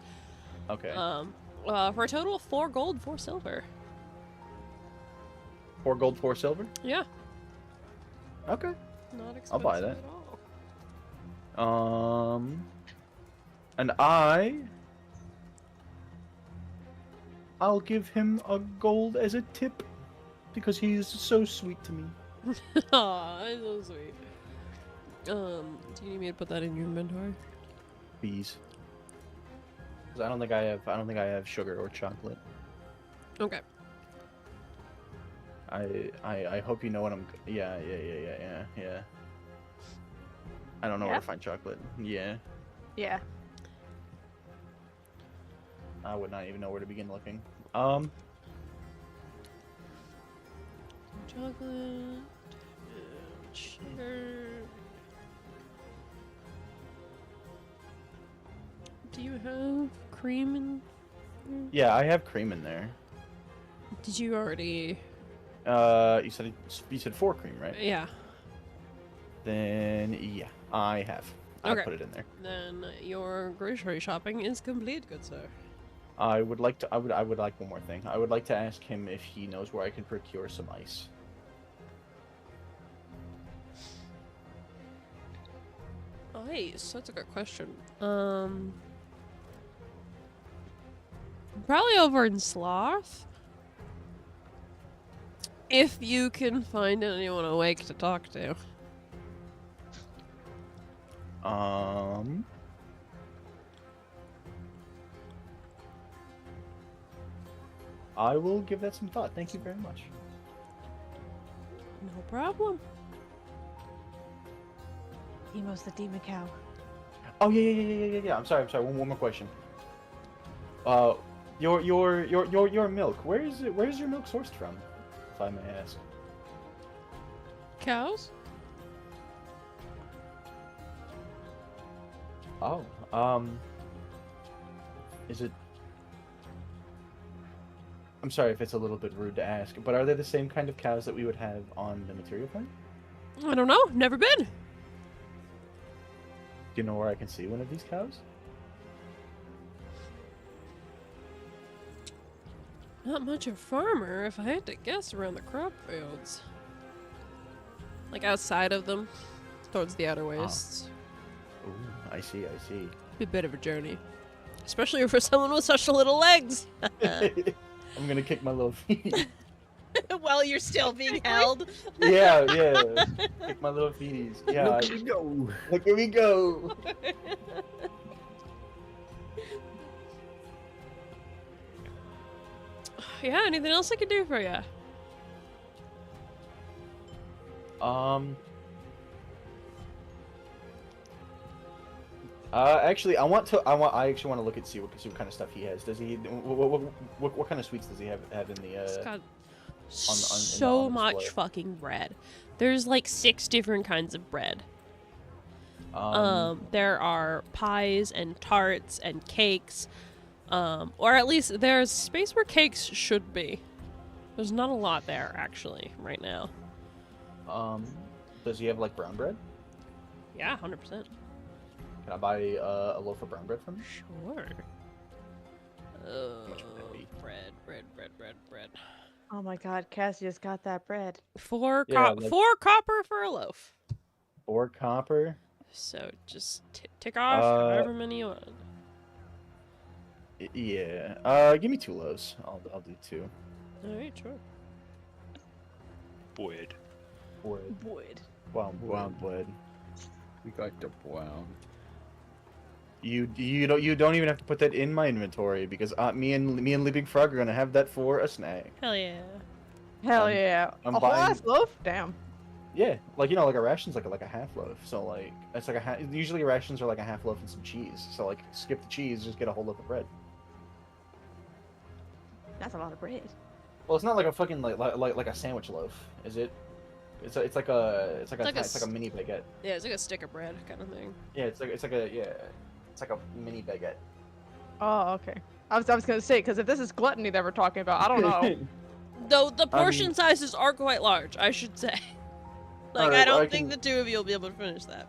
Okay. For a total of 4 gold, 4 silver. 4 gold, 4 silver. Yeah, Okay. not expensive I'll buy that. at all. And I'll give him a gold as a tip because he's so sweet to me. Aw, that's so sweet. Do you need me to put that in your inventory? Please. 'Cause I don't think I have sugar or chocolate. Okay. I hope you know what I'm. Yeah. I don't know where Yeah? to find chocolate. Yeah. Yeah. I would not even know where to begin looking. Chocolate and sugar. Do you have cream in? Yeah, I have cream in there. Did you already? You said 4 cream, right? Yeah. Then yeah, I have. I Okay. put it in there. Then your grocery shopping is complete, good sir. I would like to. I would like one more thing. I would like to ask him if he knows where I can procure some ice. Ice. That's a good question. Probably over in Sloth. If you can find anyone awake to talk to. I will give that some thought. Thank you very much. No problem. Emo's the demon cow. Oh yeah. I'm sorry. One more question. Your milk. Where is it? Where is your milk sourced from? If I may ask. Cows? Oh. Is it? I'm sorry if it's a little bit rude to ask, but are they the same kind of cows that we would have on the material plane? I don't know. Never been. Do you know where I can see one of these cows? Not much of a farmer, if I had to guess, around the crop fields. Like outside of them, towards the outer wastes. Ooh, I see. Be a bit of a journey. Especially for someone with such little legs. I'm gonna kick my little feet. While you're still being held. yeah. Kick my little feeties. Yeah. Look at me go. Look at me go. Yeah, anything else I can do for you? Actually, I actually want to look and see what kind of stuff he has. Does he? What kind of sweets does he have in the? It's got on so the much display? fucking bread. There's like 6 different kinds of bread. There are pies and tarts and cakes. Or at least there's space where cakes should be. There's not a lot there actually right now. Does he have like brown bread? Yeah, 100%. Can I buy a loaf of brown bread from him? Sure. much would that be? Bread. Oh my god, Cassius got that bread. 4 Yeah, like- 4 copper for a loaf. 4 copper. So just tick off however many you want. Yeah. Give me 2 loaves. I'll do 2. Alright, sure. Boyd. Wood. Brown bread. We got the brown. You don't even have to put that in my inventory because me and Leaping Frog are gonna have that for a snack. Hell yeah. Hell I'm- yeah. I'm a whole buying- ass loaf? Damn. Yeah, like like a ration's like a half loaf. So like it's like usually rations are like a half loaf and some cheese. So like skip the cheese, just get a whole loaf of bread. That's a lot of bread. Well, it's not like a fucking like a sandwich loaf, is it? It's like a mini baguette. Yeah, it's like a stick of bread kind of thing. Yeah, it's like a mini baguette. Oh, okay. I was gonna say, because if this is gluttony that we're talking about, I don't know. Though the portion sizes are quite large, I should say. Like, Alright, I don't well, think the two of you will be able to finish that.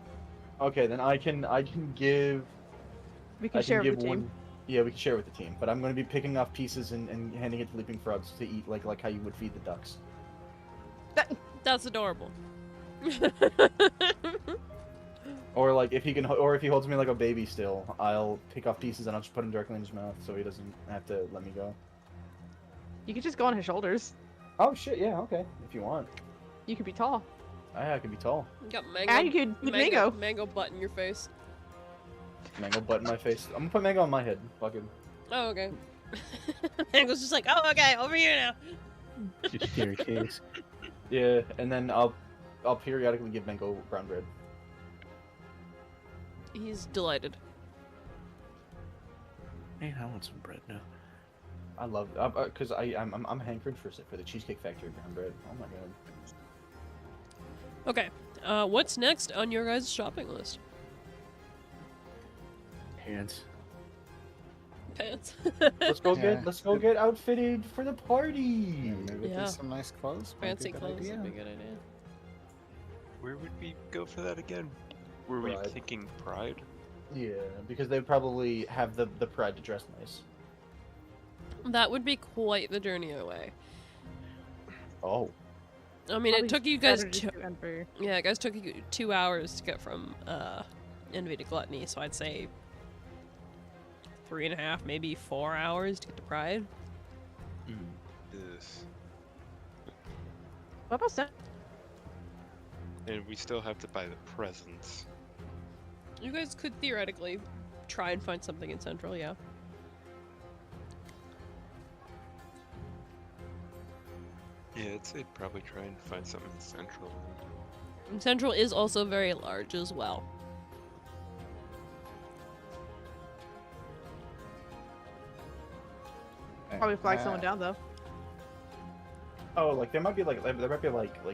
Okay, then I can give. We can share with the team. Yeah, we can share with the team, but I'm going to be picking off pieces and handing it to leaping frogs to eat, like how you would feed the ducks. That's adorable. Or like if he holds me like a baby still, I'll pick off pieces and I'll just put them directly in his mouth so he doesn't have to let me go. You could just go on his shoulders. Oh shit, yeah, okay, if you want. You could be tall. I can be tall. You got mango. And you could put mango. Mango butt in your face. Mango butt in my face. I'm gonna put mango on my head. Fuck him. Oh, okay. Mango's just like, oh, okay, over here now. Just your case. Yeah, and then I'll periodically give mango brown bread. He's delighted. Man, I want some bread now. I love because I'm hankering for the Cheesecake Factory brown bread. Oh my god. Okay, what's next on your guys' shopping list? Hands. Pants. Let's go Yeah. get outfitted for the party. Maybe Yeah. do some nice clothes. might be a Fancy good clothes idea. would be a good idea. Where would we go for that again? Were we Pride. thinking Pride? Yeah, because they probably have the pride to dress nice. That would be quite the journey away. Oh. I mean, it took you guys Envy. yeah, it guys took you 2 hours to get from Envy to Gluttony, so I'd say 3.5, maybe 4 hours to get to Pride. Yes. What about that? And we still have to buy the presents. You guys could theoretically try and find something in Central, yeah. Yeah, I'd say probably try and find something central. And Central is also very large as well. Probably flag someone down though. Oh, like there might be like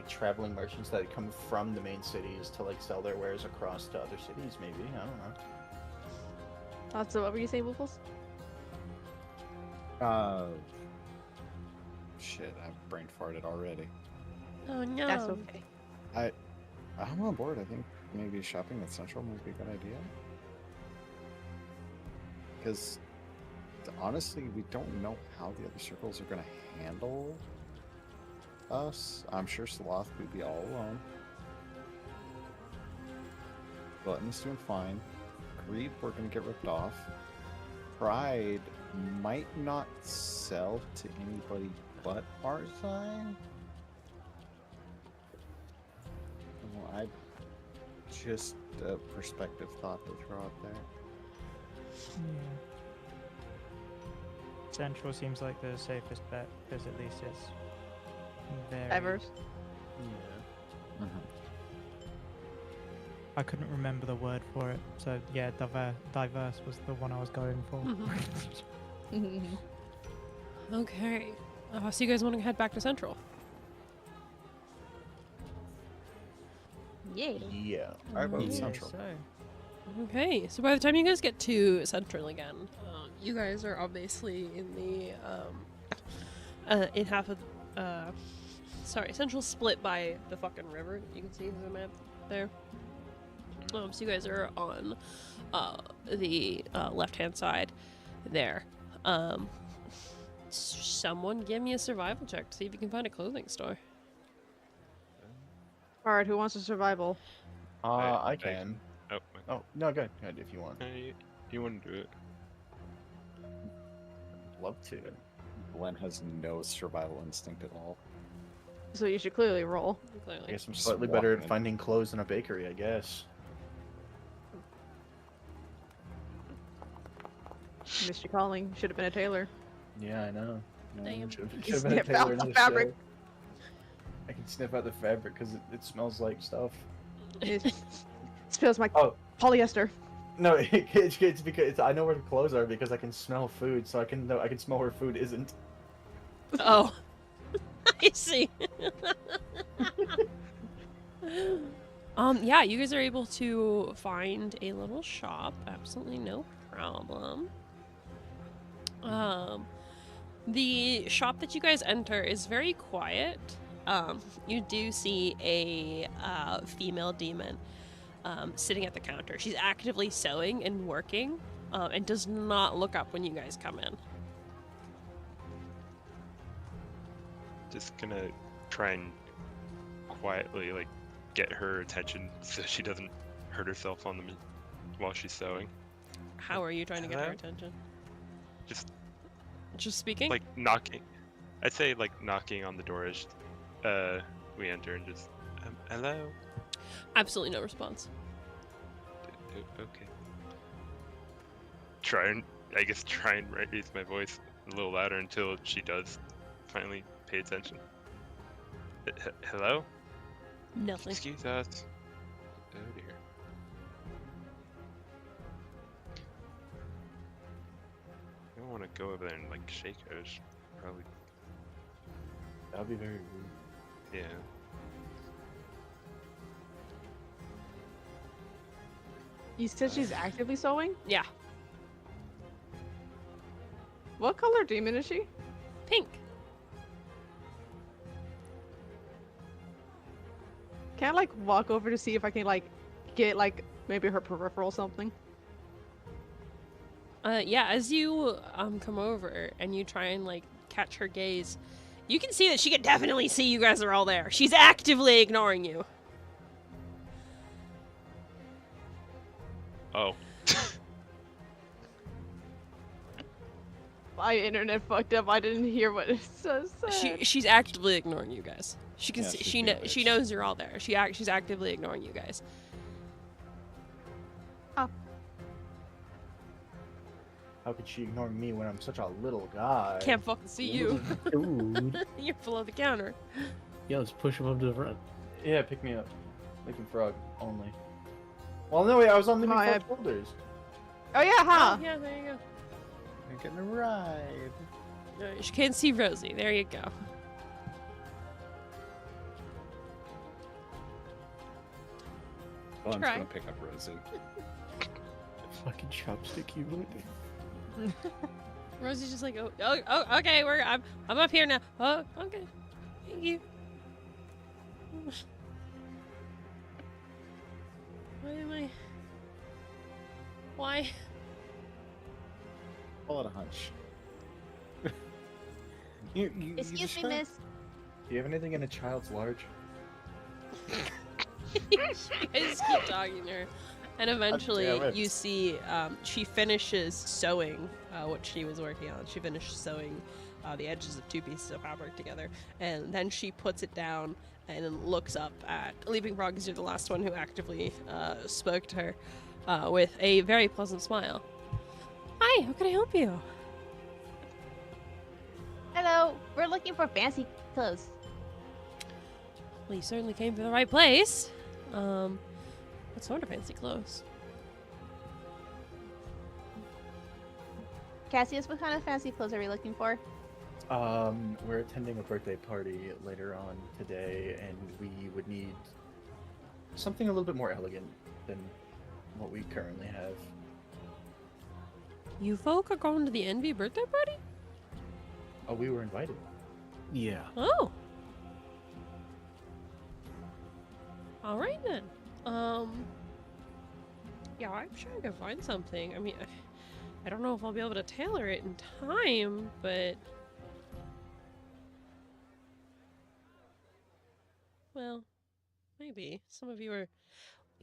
traveling merchants that come from the main cities to like sell their wares across to other cities. Maybe I don't know. So what were you saying, Woofles? Shit, I brain farted already. Oh no. That's okay. I'm on board. I think maybe shopping at Central might be a good idea. Because honestly, we don't know how the other circles are going to handle us. I'm sure Sloth would be all alone. Glutton's doing fine. Greed, we're going to get ripped off. Pride might not sell to anybody but Arzai. Well, I just a perspective thought to throw out there. Yeah. Central seems like the safest bet, because at least it's very... Diverse. Yeah. I couldn't remember the word for it, so yeah, diverse was the one I was going for. Okay. So you guys want to head back to Central? Yay. Yeah. I vote Yeah, Central. Okay, so by the time you guys get to Central again, you guys are obviously in the in half of sorry, Central's split by the fucking river. You can see the map there. So you guys are on the left-hand side there. Someone give me a survival check to see if you can find a clothing store. Alright, who wants a survival? I can. Oh, Oh no, good if you want. you want to do it? Love to. Glenn has no survival instinct at all. So you should clearly roll. I Clearly. guess I'm Just slightly better walking at in. finding clothes in a bakery. I guess. Missed your calling. Should have been a tailor. Yeah, I know. Damn. Should've Just been a get tailor out in the this fabric. I can sniff out the fabric because it smells like stuff. It smells like Oh. polyester. No, it's because I know where the clothes are because I can smell food, so I can smell where food isn't. Oh. I see. Yeah, you guys are able to find a little shop. Absolutely no problem. The shop that you guys enter is very quiet. You do see a female demon sitting at the counter. She's actively sewing and working, and does not look up when you guys come in. Just gonna try and quietly like get her attention so she doesn't hurt herself on the while she's sewing. How are you trying to get her Hello? attention? Just speaking? like knocking. I'd say like knocking on the door as we enter and just hello. Absolutely no response. Okay. Try and raise my voice a little louder until she does finally pay attention. Hello? Nothing. Excuse us. Oh dear. I don't want to go over there and like shake her. She'd probably. That'd be very rude. Yeah. You said she's actively sewing? Yeah. What color demon is she? Pink. Can I like walk over to see if I can like get like maybe her peripheral something? Yeah, as you come over and you try and like catch her gaze, you can see that she can definitely see you guys are all there. She's actively ignoring you. Oh. My internet fucked up. I didn't hear what it says. She's actively ignoring you guys. She can Yeah, see. she's She being a she bitch. knows you're all there. She's actively ignoring you guys. How could she ignore me when I'm such a little guy? Can't fucking see you. Dude. You're below the counter. Yeah, let's push him up to the front. Yeah, pick me up. Leaping frog only. Well, no, wait, I was on Leaping Oh, Frog's yeah. shoulders. Oh yeah, huh? Oh, yeah, there you go. You're getting a ride. She can't see Rosie. There you go. Well, I'm Try. just gonna pick up Rosie. Fucking chopstick, you would. Rosie's just like, oh, okay, I'm up here now. Oh, okay, thank you. Why am I? Why? Call it a hunch. you Excuse just me, try- miss. Do you have anything in a child's large? You guys keep talking to her, and eventually damn it. you see she finishes sewing what she was working on. She finished sewing the edges of two pieces of fabric together, and then she puts it down and then looks up at Leaping Frog, because you're the last one who actively spoke to her with a very pleasant smile. Hi, how can I help you? Hello, we're looking for fancy clothes. Well, you certainly came to the right place. What sort of fancy clothes? Cassius, what kind of fancy clothes are we looking for? We're attending a birthday party later on today, and we would need something a little bit more elegant than what we currently have. You folk are going to the Envy birthday party? Oh, we were invited. Yeah. Oh. All right then. Yeah, I'm sure I can find something. I mean, I don't know if I'll be able to tailor it in time, but well, maybe. Some of you are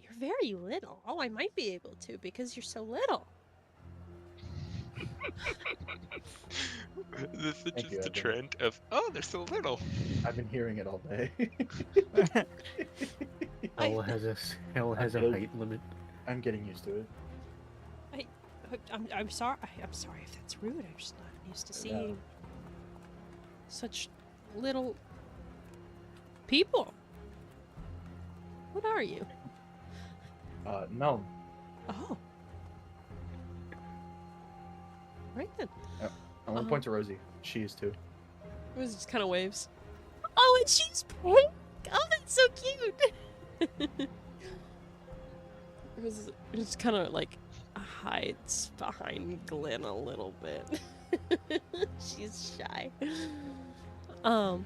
you're very little. Oh, I might be able to because you're so little. This is Thank just you, a Evan. trend of they're so little. I've been hearing it all day. Hell has a Okay. height limit. I'm getting used to it. I'm sorry. I'm sorry if that's rude. I'm just not used to No. seeing such little people. What are you? No. Oh. Right then. I want to point to Rosie. She is too. Rosie just kind of waves. Oh, and she's pink. Oh, that's so cute. Rosie just kind of like hides behind Glenn a little bit. She's shy. Well,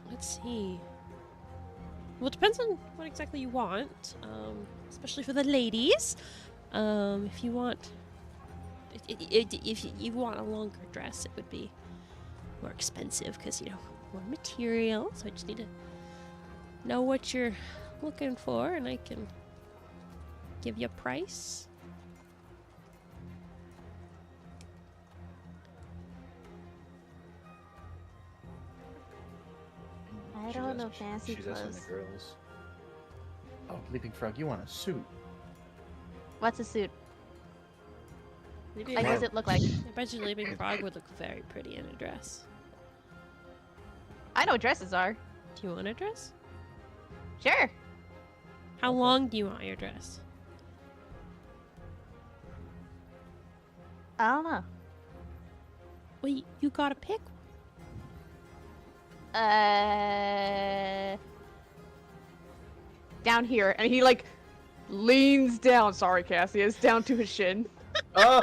let's see. Well, it depends on what exactly you want, especially for the ladies. If you want, if you want a longer dress, it would be more expensive because, you know, more material. So I just need to know what you're looking for, and I can give you a price. I don't know fancy She's asking the clothes. girls. Oh, Leaping Frog, you want a suit? What's a suit? Maybe Like, what does it look like? I bet you Leaping Frog would look very pretty in a dress. I know what dresses are. Do you want a dress? Sure. How long do you want your dress? I don't know. Well, you gotta pick. Down here, and he like leans down. Sorry, Cassius, down to his shin. Oh!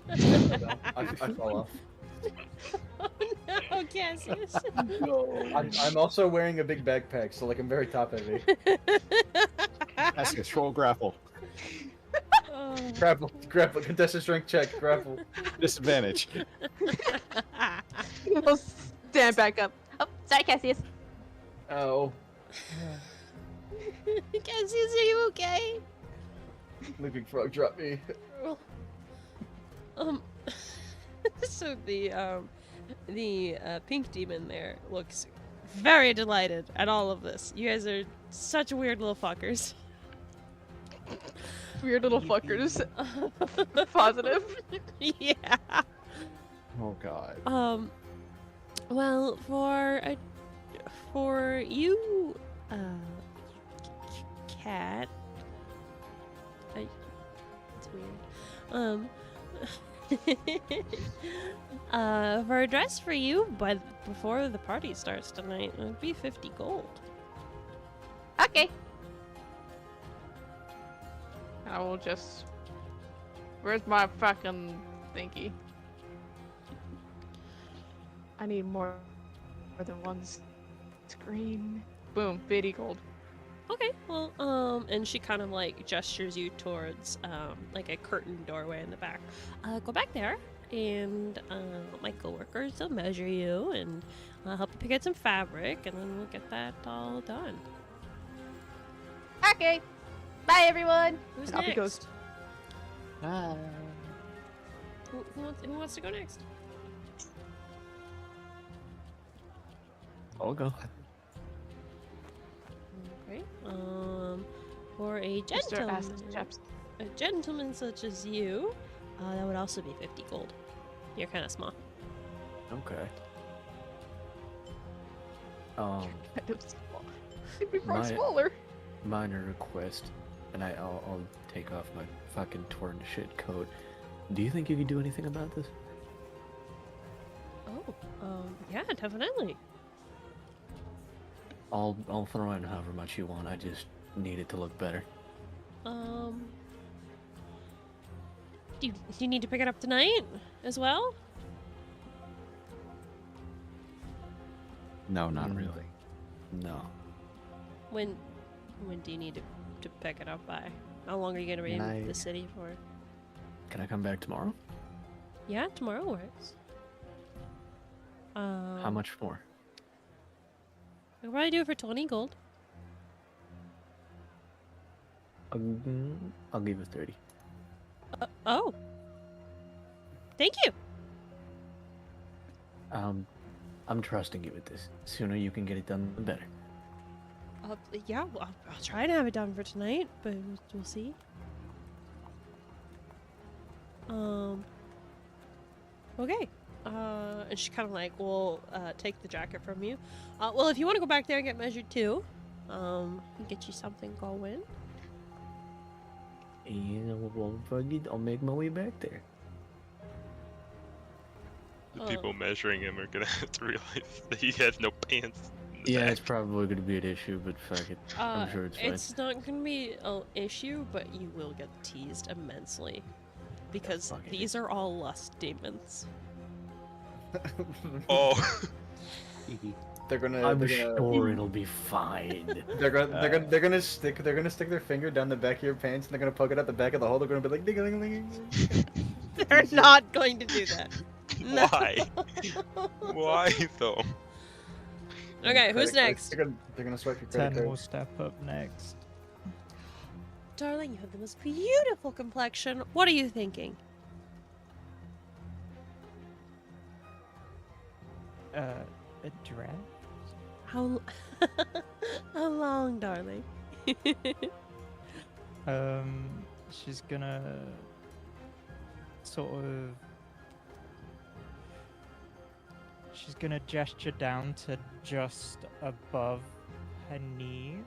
I fell off. Oh no, Cassius. I'm also wearing a big backpack, so like I'm very top heavy. Cassius, roll grapple. Oh. Grapple, contested strength check, grapple. Disadvantage. He'll stand back up. Oh, sorry, Cassius. Oh, Cassius, are you okay? Leaping Frog, drop me. So the pink demon there looks very delighted at all of this. You guys are such weird little fuckers. Weird little fuckers. Positive. Yeah. Oh God. Well, for you, cat. It's weird. For a dress for you, before the party starts tonight, it would be 50 gold. Okay. I will just. Where's my fucking thingy? I need more than one screen. Boom, 50 gold. Okay, well, and she kind of like gestures you towards like a curtain doorway in the back. Go back there, and my coworkers will measure you and help you pick out some fabric, and then we'll get that all done. Okay. Bye, everyone. Who's And up he next? goes. Who wants to go next? I'll go. Okay. For a Mr. Ass chaps. gentleman such as you, that would also be 50 gold. You're kind of small. Okay. Leaping Frog My- smaller. Minor request, and I'll take off my fucking torn shit coat. Do you think you could do anything about this? Oh, yeah, definitely. I'll throw in however much you want. I just need it to look better. Do you need to pick it up tonight as well? No, not really. No. When do you need to pick it up by? How long are you gonna be in the Tonight. city for? Can I come back tomorrow? Yeah, tomorrow works. How much more? I'll probably do it for 20 gold. I'll give it 30. Oh. Thank you. I'm trusting you with this. Sooner you can get it done, the better. Yeah, well, I'll try to have it done for tonight, but we'll see. Okay. And she kind of like will take the jacket from you. Well, if you want to go back there and get measured too, get you something going. And I'll make my way back there. The people measuring him are gonna have to realize that he has no pants. In the Yeah, back. it's probably gonna be an issue, but fuck it. I'm sure it's fine. It's not gonna be an issue, but you will get teased immensely because fuck it. these are all lust demons. Oh, They're gonna. I'm they're gonna, sure it'll be fine. They're gonna stick their finger down the back of your pants and they're gonna poke it out the back of the hole. They're gonna be like ding ding ding. They're not going to do that. No. why? Why though? Okay, who's next? They're gonna swipe your credit 10 card. will step up next. Darling, you have the most beautiful complexion. What are you thinking? A dress? How long, darling? She's gonna sort of. She's gonna gesture down to just above her knees,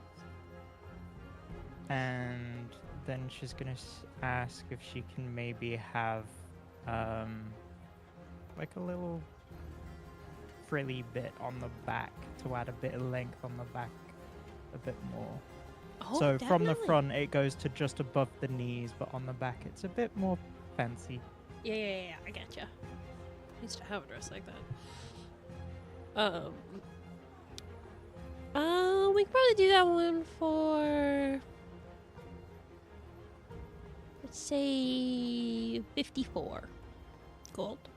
and then she's gonna ask if she can maybe have, like a little frilly bit on the back to add a bit of length on the back, a bit more. Oh, So from the definitely. front it goes to just above the knees, but on the back it's a bit more fancy. Yeah, I getcha. I used to have a dress like that. We could probably do that one for, let's say, 54 gold.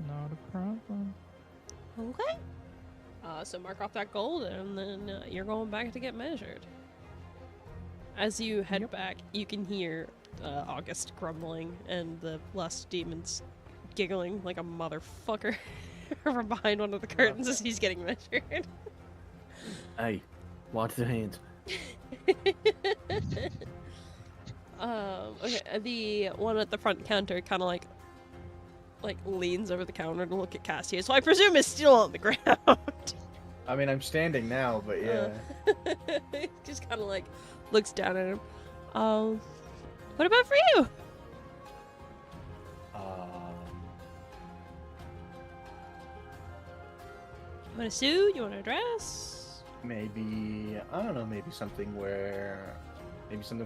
Not a problem. Okay. So mark off that gold, and then you're going back to get measured. As you head back, you can hear August grumbling and the lust demons giggling like a motherfucker from behind one of the curtains as he's getting measured. Hey, watch the hands. Okay, the one at the front counter kind of like leans over the counter to look at Cassius, so I presume is still on the ground. I mean, I'm standing now, but yeah. Just kind of like looks down at him. What about for you? You want a suit? You want a dress? Maybe I don't know. Maybe something with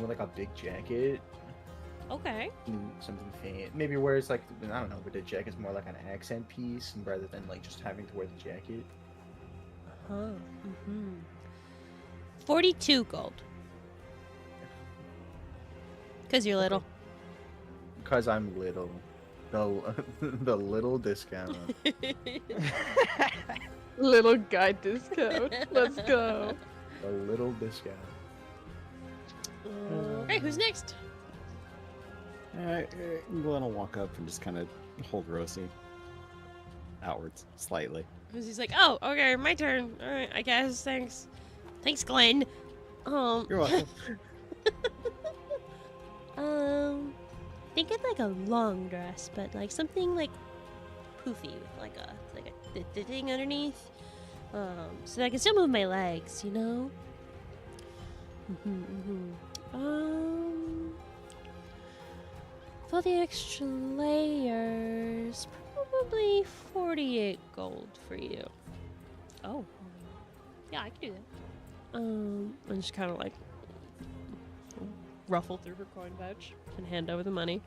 like a big jacket. Okay. Something fancy. Maybe where it's like I don't know, but the jacket's more like an accent piece, and rather than like just having to wear the jacket. 42 gold. Cause you're little. Cause I'm little. The little discount. Little guy discount. Let's go. The little discount. Okay, who's next? Glenn will walk up and just kind of hold Rosie outwards slightly. Because he's like, oh, okay, my turn. All right, I guess. Thanks, Glenn. You're welcome. Think of like a long dress, but like something like poofy with like a the thing underneath, so that I can still move my legs, you know. For the extra layers, probably 48 gold for you. Oh, yeah, I can do that. And just kind of like ruffle through her coin pouch and hand over the money.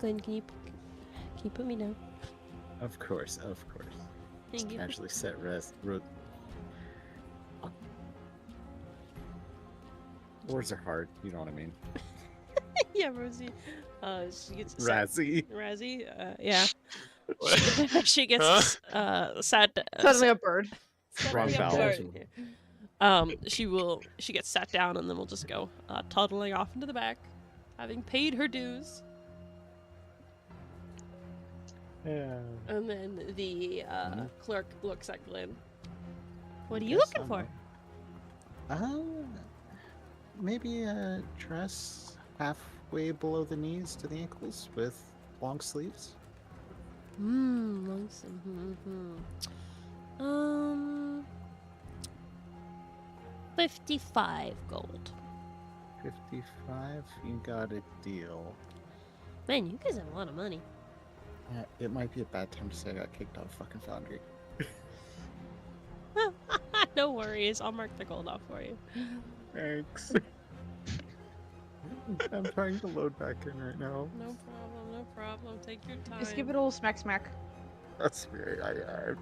Glenn, can you put me down? Of course. Thank Just you. casually set rest. Words are hard, you know what I mean. Yeah, Rosie. She gets Razzie. Yeah. She gets sat. Suddenly a bird. Wrong Suddenly vowel. She gets sat down, and then we'll just go toddling off into the back, having paid her dues. Yeah. And then the clerk looks at Glenn. What are you Guess looking for? Maybe a dress halfway below the knees to the ankles with long sleeves? Long sleeve. 55 gold. 55? You got a deal. Man, you guys have a lot of money. Yeah, it might be a bad time to say I got kicked out of fucking Foundry. No worries, I'll mark the gold off for you. Thanks. I'm trying to load back in right now. No problem, no problem. Take your time. Just give it a little smack smack. That's weird.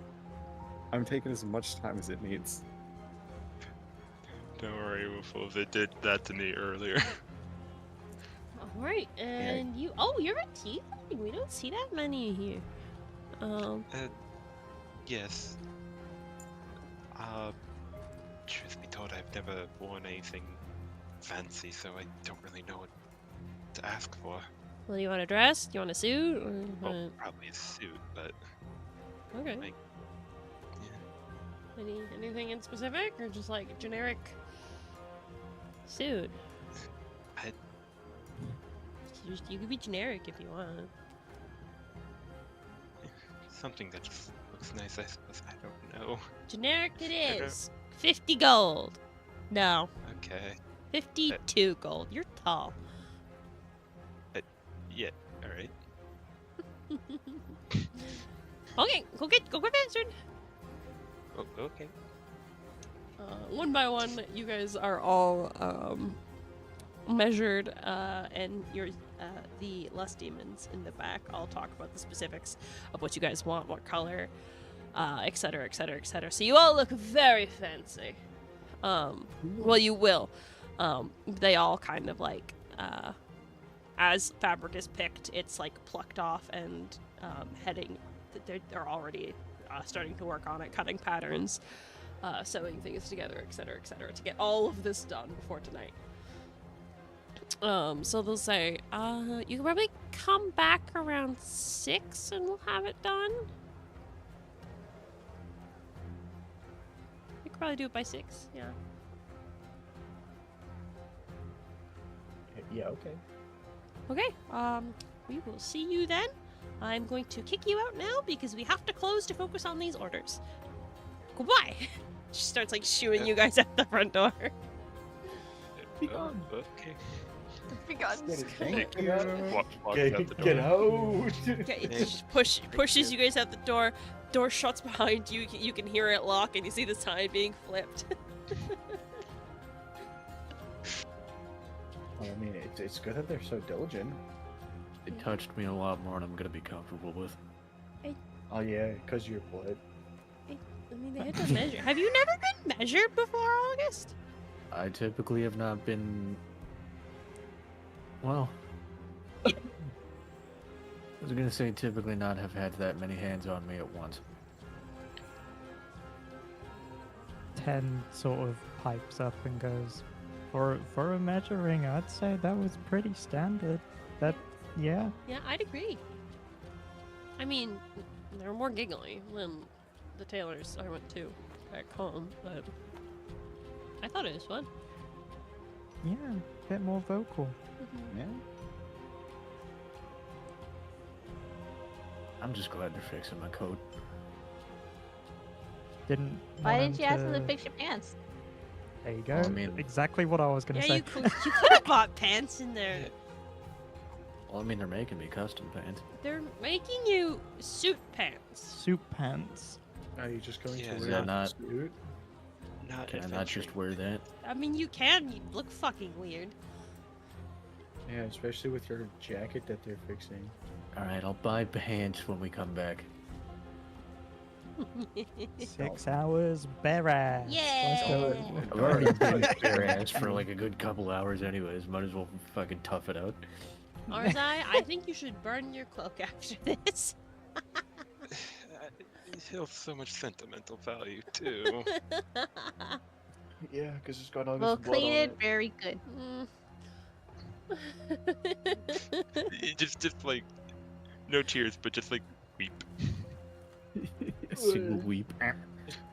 I'm taking as much time as it needs. Don't worry, Woofles. It did that to me earlier. Alright, and you. Oh, you're a tiefling. We don't see that many here. Yes. Truth be told, I've never worn anything fancy, so I don't really know what to ask for. Well, do you want a dress? Do you want a suit? Or Well, probably a suit, but okay. like, yeah. Anything in specific, or just like generic suit? You could be generic if you want. Something that just looks nice, I suppose. I don't know. Generic it is. 50 gold. No. Okay. 52 gold. You're tall. Yeah. All right. Okay, go get answered. Oh, okay. One by one, you guys are all measured, and you're the lust demons in the back. I'll talk about the specifics of what you guys want, what color, etc., etc., etc. So you all look very fancy. Well, you will. They all kind of like, as fabric is picked, it's like plucked off and heading. They're already starting to work on it, cutting patterns, sewing things together, etc., etc., to get all of this done before tonight. So they'll say, you can probably come back around 6 and we'll have it done. We could probably do it by 6, yeah. Yeah, okay. Okay, we will see you then. I'm going to kick you out now because we have to close to focus on these orders. Goodbye! She starts like shooing you guys out the front door. Be gone. Okay. Be gone. Thank you. Walks out the Get door. out! Okay, it just pushes you guys out the door. Door shuts behind you. You can hear it lock, and you see the sign being flipped. Well, I mean, it's good that they're so diligent. It touched me a lot more than I'm gonna be comfortable with. Oh yeah, because your blood. I mean, they had to measure. Have you never been measured before, August? I typically have not been. Well, I was gonna say typically not have had that many hands on me at once. 10 sort of pipes up and goes, for a measuring, I'd say that was pretty standard. That, yeah. Yeah, I'd agree. I mean, they're more giggly than the tailors I went to back home, but I thought it was fun. Yeah, a bit more vocal. Yeah. I'm just glad they're fixing my coat. Didn't. Why want didn't you ask them to to- fix your pants? There you go. I mean- exactly what I was gonna Yeah, say. you could have bought pants in there. Well, I mean, they're making me custom pants. They're making you suit pants. Suit pants. Are you just going Yeah, to is wear that not- a suit? Not Can I not just adventuring. wear that? I mean, you can. You look fucking weird. Yeah, especially with your jacket that they're fixing. Alright, I'll buy pants when we come back. 6 hours, bare ass. Let's go. Yeah. I've already been bare ass for like a good couple hours anyways. Might as well fucking tough it out. Arzai, I think you should burn your cloak after this. It holds so much sentimental value too. Yeah, because it's got all We'll this blood clean on it very good. just like no tears, but just like weep. A single weep.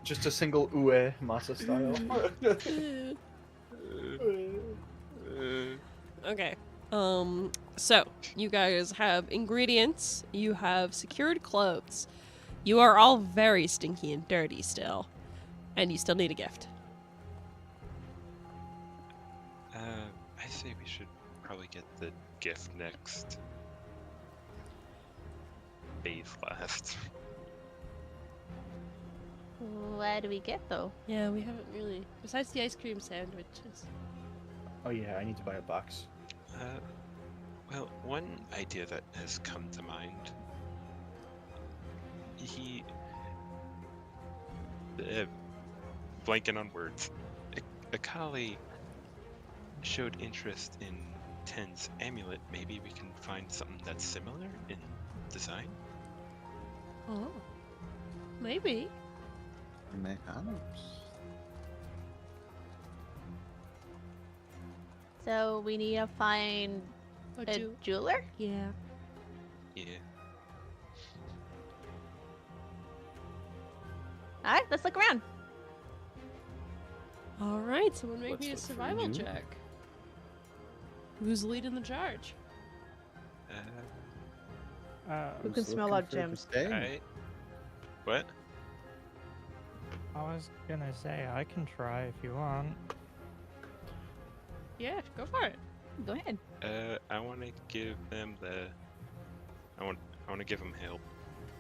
Just a single ue masa style. Okay. So you guys have ingredients. You have secured clothes. You are all very stinky and dirty still, and you still need a gift. I say we should probably get the gift next. Bathe last. What do we get though? Yeah, we haven't really. Besides the ice cream sandwiches. Oh yeah, I need to buy a box. Well, one idea that has come to mind. Blanking on words. Akali showed interest in Ten's amulet. Maybe we can find something that's similar in design? Oh. Maybe. Perhaps. So we need to find a jeweler? Yeah. Yeah. Alright, let's look around. Alright, someone make Let's me a look for survival you. check. Who's leading the charge? Who Who's can smell looking out for gems? the day? Alright. What? I was gonna say I can try if you want. Yeah, go for it. Go ahead. I want to give them the. I want to give them help.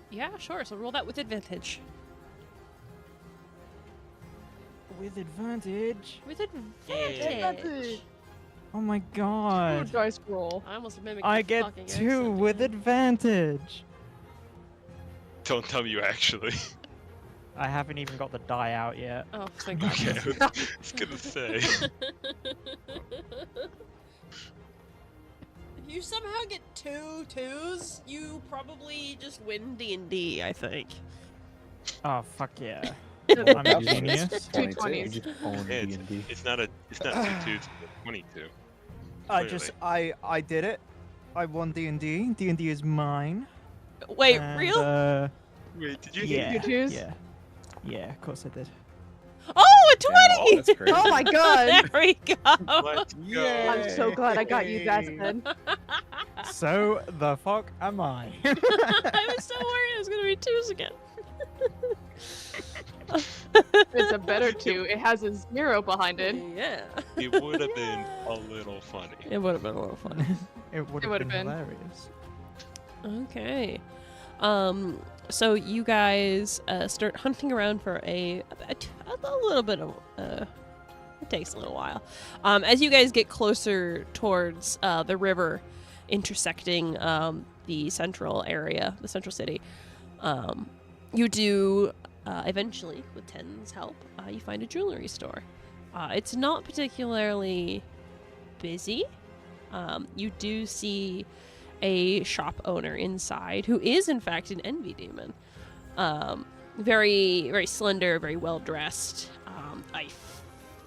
Yeah, sure. So roll that with advantage. With advantage. With advantage. Oh my Good god. dice roll. I almost mimicked I the get fucking 2 accent with again. advantage. Don't tell me you actually. I haven't even got the die out yet. Oh, thank God. Okay, I was gonna say. If you somehow get 2 2s, you probably just win D&D, I think. Oh fuck yeah. Well, I'm a genius. 2 You 20s. just own Yeah, D&D. it's not 2 2s, it's 22. I did it. I won D&D. D&D is mine. Wait, And, real? Wait, did you Yeah. You choose? Yeah. Yeah, of course I did. Oh, a Damn, 20! that's great. Oh my god! There we go. Let's go. I'm so glad I got you guys then. So the fuck am I? I was so worried it was going to be 2s again. It's a better 2. It has a 0 behind it. Yeah. It would have been a little funny. It would have been a little fun. It would have would've been been. hilarious. Okay. So you guys start hunting around for a little bit of it takes a little while. As you guys get closer towards the river intersecting the central area, the central city, you do eventually, with Ten's help, you find a jewelry store. It's not particularly busy. You do see a shop owner inside who is in fact an envy demon. Very, very slender, very well dressed. A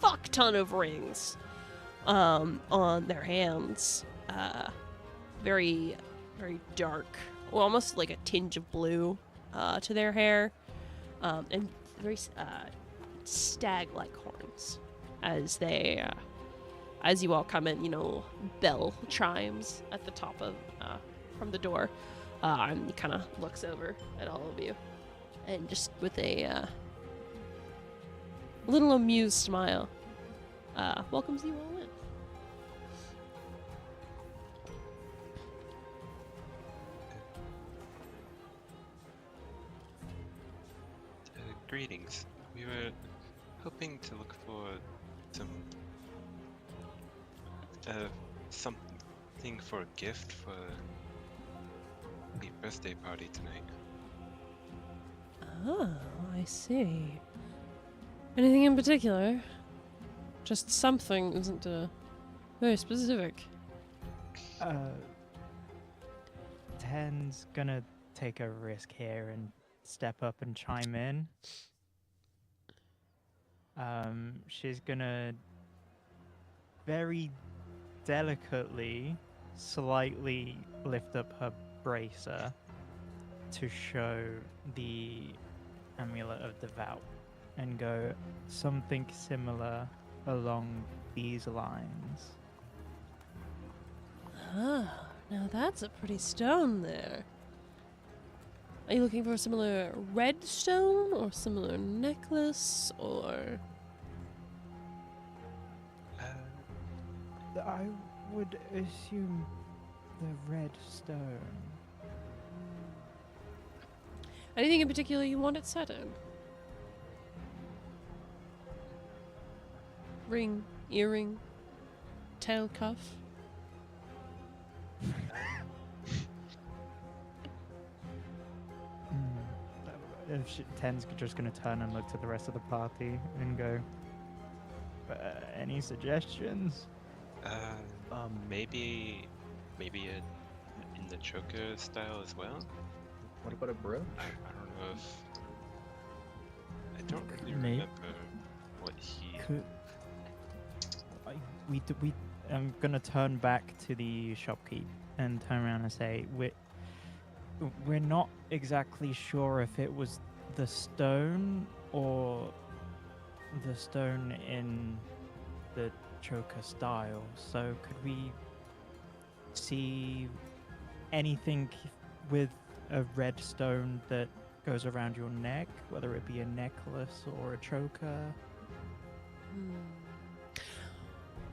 fuck ton of rings on their hands. Very, very dark, well, almost like a tinge of blue to their hair, and very stag-like horns as they. As you all come in, bell chimes at the top of from the door, and he kind of looks over at all of you, and just with a little amused smile, welcomes you all in. Greetings. We were hoping to look for some something for a gift for the birthday party tonight. Oh, I see. Anything in particular? Just something isn't very specific. Ten's gonna take a risk here and step up and chime in. She's gonna very delicately, slightly lift up her bracer to show the Amulet of Devout and go something similar along these lines. Now that's a pretty stone there. Are you looking for a similar red stone or similar necklace or? I would assume the red stone. Anything in particular you want it set in? Ring, earring, tail cuff. If Ten's just going to turn and look to the rest of the party and go, any suggestions? Maybe in the choker style as well. What about a brooch? I don't know if I don't really Maybe. remember what he. I'm gonna turn back to the shopkeep and turn around and say we're not exactly sure if it was the stone or the stone in the choker style. So could we see anything with a red stone that goes around your neck, whether it be a necklace or a choker?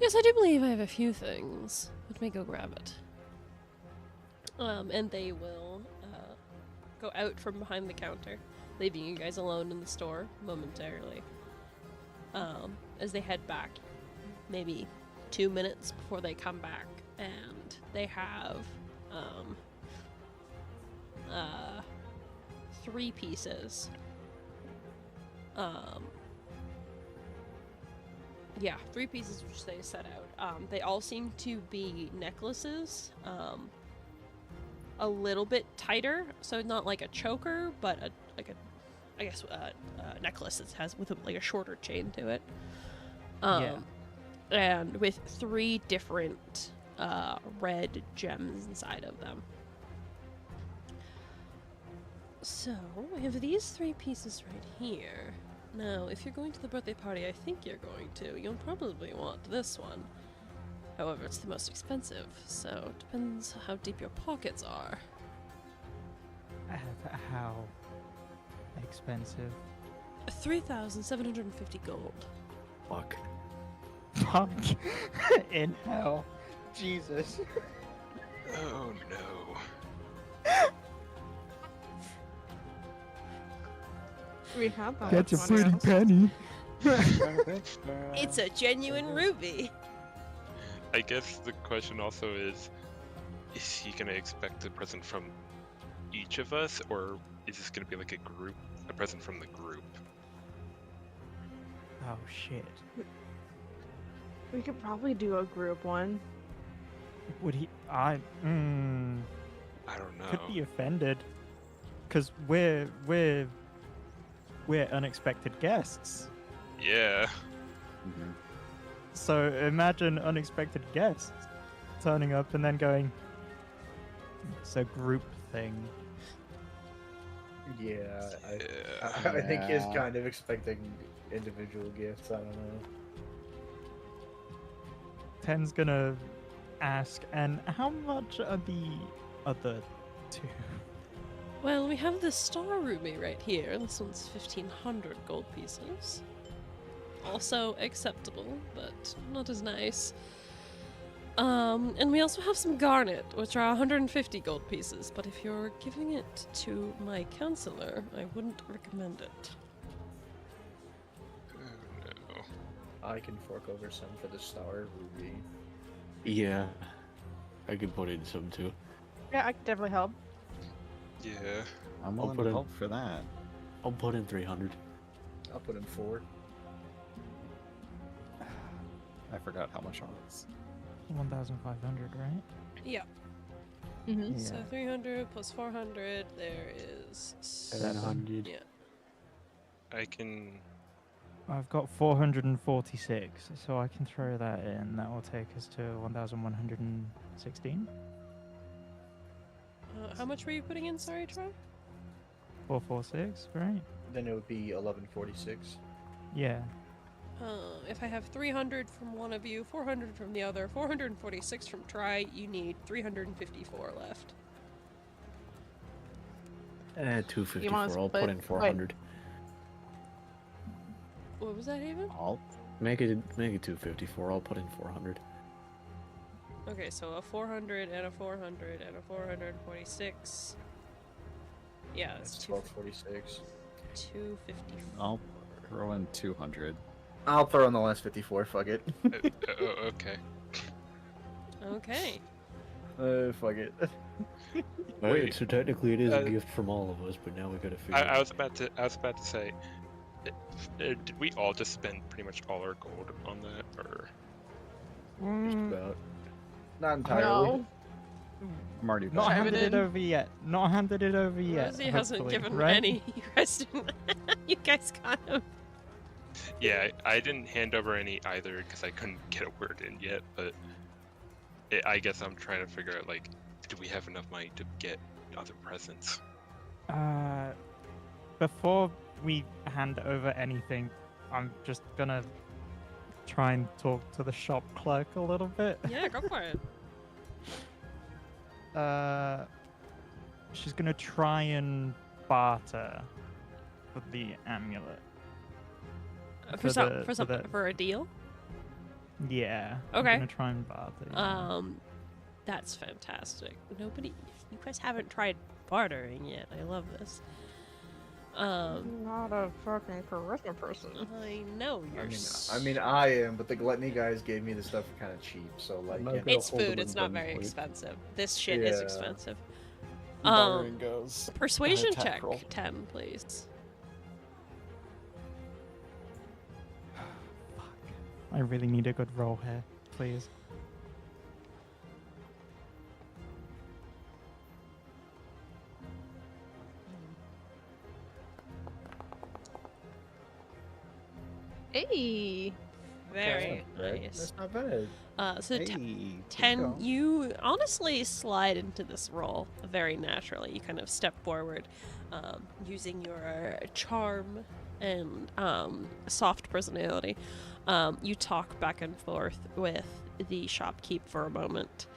Yes, I do believe I have a few things. Let me go grab it. And they will go out from behind the counter, leaving you guys alone in the store momentarily. As they head back, maybe 2 minutes before they come back, and they have 3 pieces. Yeah, 3 pieces which they set out. They all seem to be necklaces, a little bit tighter, so not like a choker, but a necklace that has with like a shorter chain to it. And with 3 different red gems inside of them. So we have these 3 pieces right here. Now, if you're going to the birthday party, I think you're going to, you'll probably want this one. However, it's the most expensive, so it depends how deep your pockets are. How expensive? 3,750 gold. Fuck. Fuck. In hell. Jesus. Oh no. We have that. That's a much money pretty else. penny. It's a genuine ruby. I guess the question also is he gonna expect a present from each of us, or is this gonna be like a present from the group? Oh shit. We could probably do a group one. Would he? I don't know. Could be offended, because we're unexpected guests. Yeah. Mhm. So imagine unexpected guests turning up and then going, it's a group thing. Yeah, Yeah. I think he's Yeah. kind of expecting individual gifts. I don't know. Ten's gonna ask, and how much are the other 2? Well, we have this star ruby right here. This one's 1,500 gold pieces. Also acceptable, but not as nice. And we also have some garnet, which are 150 gold pieces. But if you're giving it to my counselor, I wouldn't recommend it. Oh no. I can fork over some for the star ruby. Yeah. I could put in some too. Yeah, I could definitely help. Yeah. I'm I'll willing put to in- help for that. I'll put in 300. I'll put in 4. I forgot how much it was. 1,500, right? Yeah. Mm-hmm. Yeah. So 300 plus 400, there is 700. Yeah. I can. I've got 446, so I can throw that in. That will take us to 1,116. How much were you putting in? Sorry, Troy. 446, right? Then it would be 1146. Yeah. If I have 300 from one of you, 400 from the other, 446 from Tri, you need 354 left. 254. wanna I'll put split- in 400. What was that even? I'll Make it 254. I'll put in 400. Okay, so a 400 and a 400 and a 446. Yeah, it's That's 246. 1246. 254. I'll throw in 200. I'll throw in the last 54. Fuck it. Okay. Okay. Fuck it. Wait, so technically it is uh, a gift from all of us, but now we gotta figure. I was about to say, did we all just spend pretty much all our gold on that, or? Just Mm, about. Not entirely. No. I'm already not back. handed it Triton. over yet. Not handed it over yet. Rosie hasn't hopefully, given right? any. You guys didn't. You guys kind of. Yeah, I didn't hand over any either because I couldn't get a word in yet. But I guess I'm trying to figure out, like, do we have enough money to get other presents? Before we hand over anything, I'm just gonna try and talk to the shop clerk a little bit. Yeah, go for it. She's gonna try and barter for the amulet. For the- a deal. Yeah. Okay. I'm gonna try and barter. yeah. That's fantastic. You guys haven't tried bartering yet. I love this. Not a fucking charisma person. I know you're. I am, but the gluttony guys gave me the stuff kind of cheap, so like. not yeah. gonna It's hold food. them It's in not very gunpoint. expensive. This shit is Yeah. expensive. Bartering goes. Persuasion attack check roll. 10, please. I really need a good roll here, please. Hey. Very Right? nice. That's not bad. So Hey, 10, go. you honestly slide into this role very naturally. You kind of step forward using your charm and soft personality. You talk back and forth with the shopkeep for a moment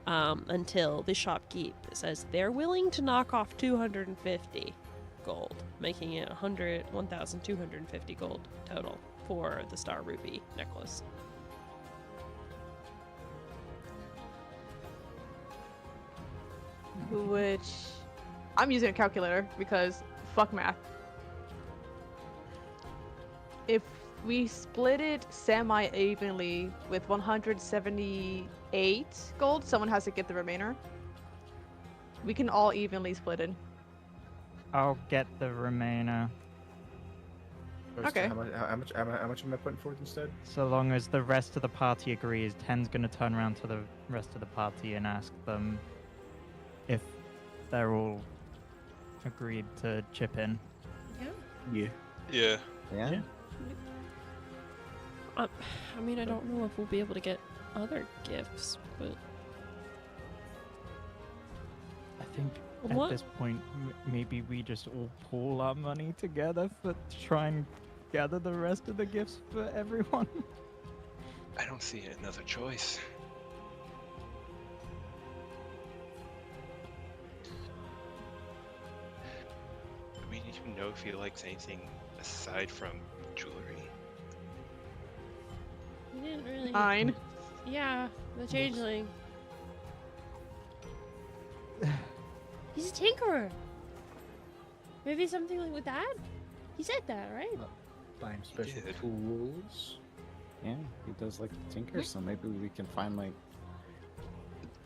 until the shopkeep says they're willing to knock off 250 gold, making it 1,250 gold total for the Star Ruby necklace. Which I'm using a calculator because fuck math. If we split it semi-evenly with 178 gold, someone has to get the remainder. We can all evenly split it. I'll get the remainder, Okay. How much am I putting forth instead? so long as the rest of the party agrees. Ten's gonna turn around to the rest of the party and ask them if they're all agreed to chip in. Yeah. Yeah. Yeah. I mean, I don't know if we'll be able to get other gifts, but I think What? at this point, maybe we just all pool our money together to try and gather the rest of the gifts for everyone. I don't see another choice. Do we even know if he likes anything aside from jewelry? we didn't really. Fine. Yeah, the changeling. He's a tinkerer. Maybe something like with that? He said that, right? Buying special did. tools. Yeah, he does like to tinker, so maybe we can find like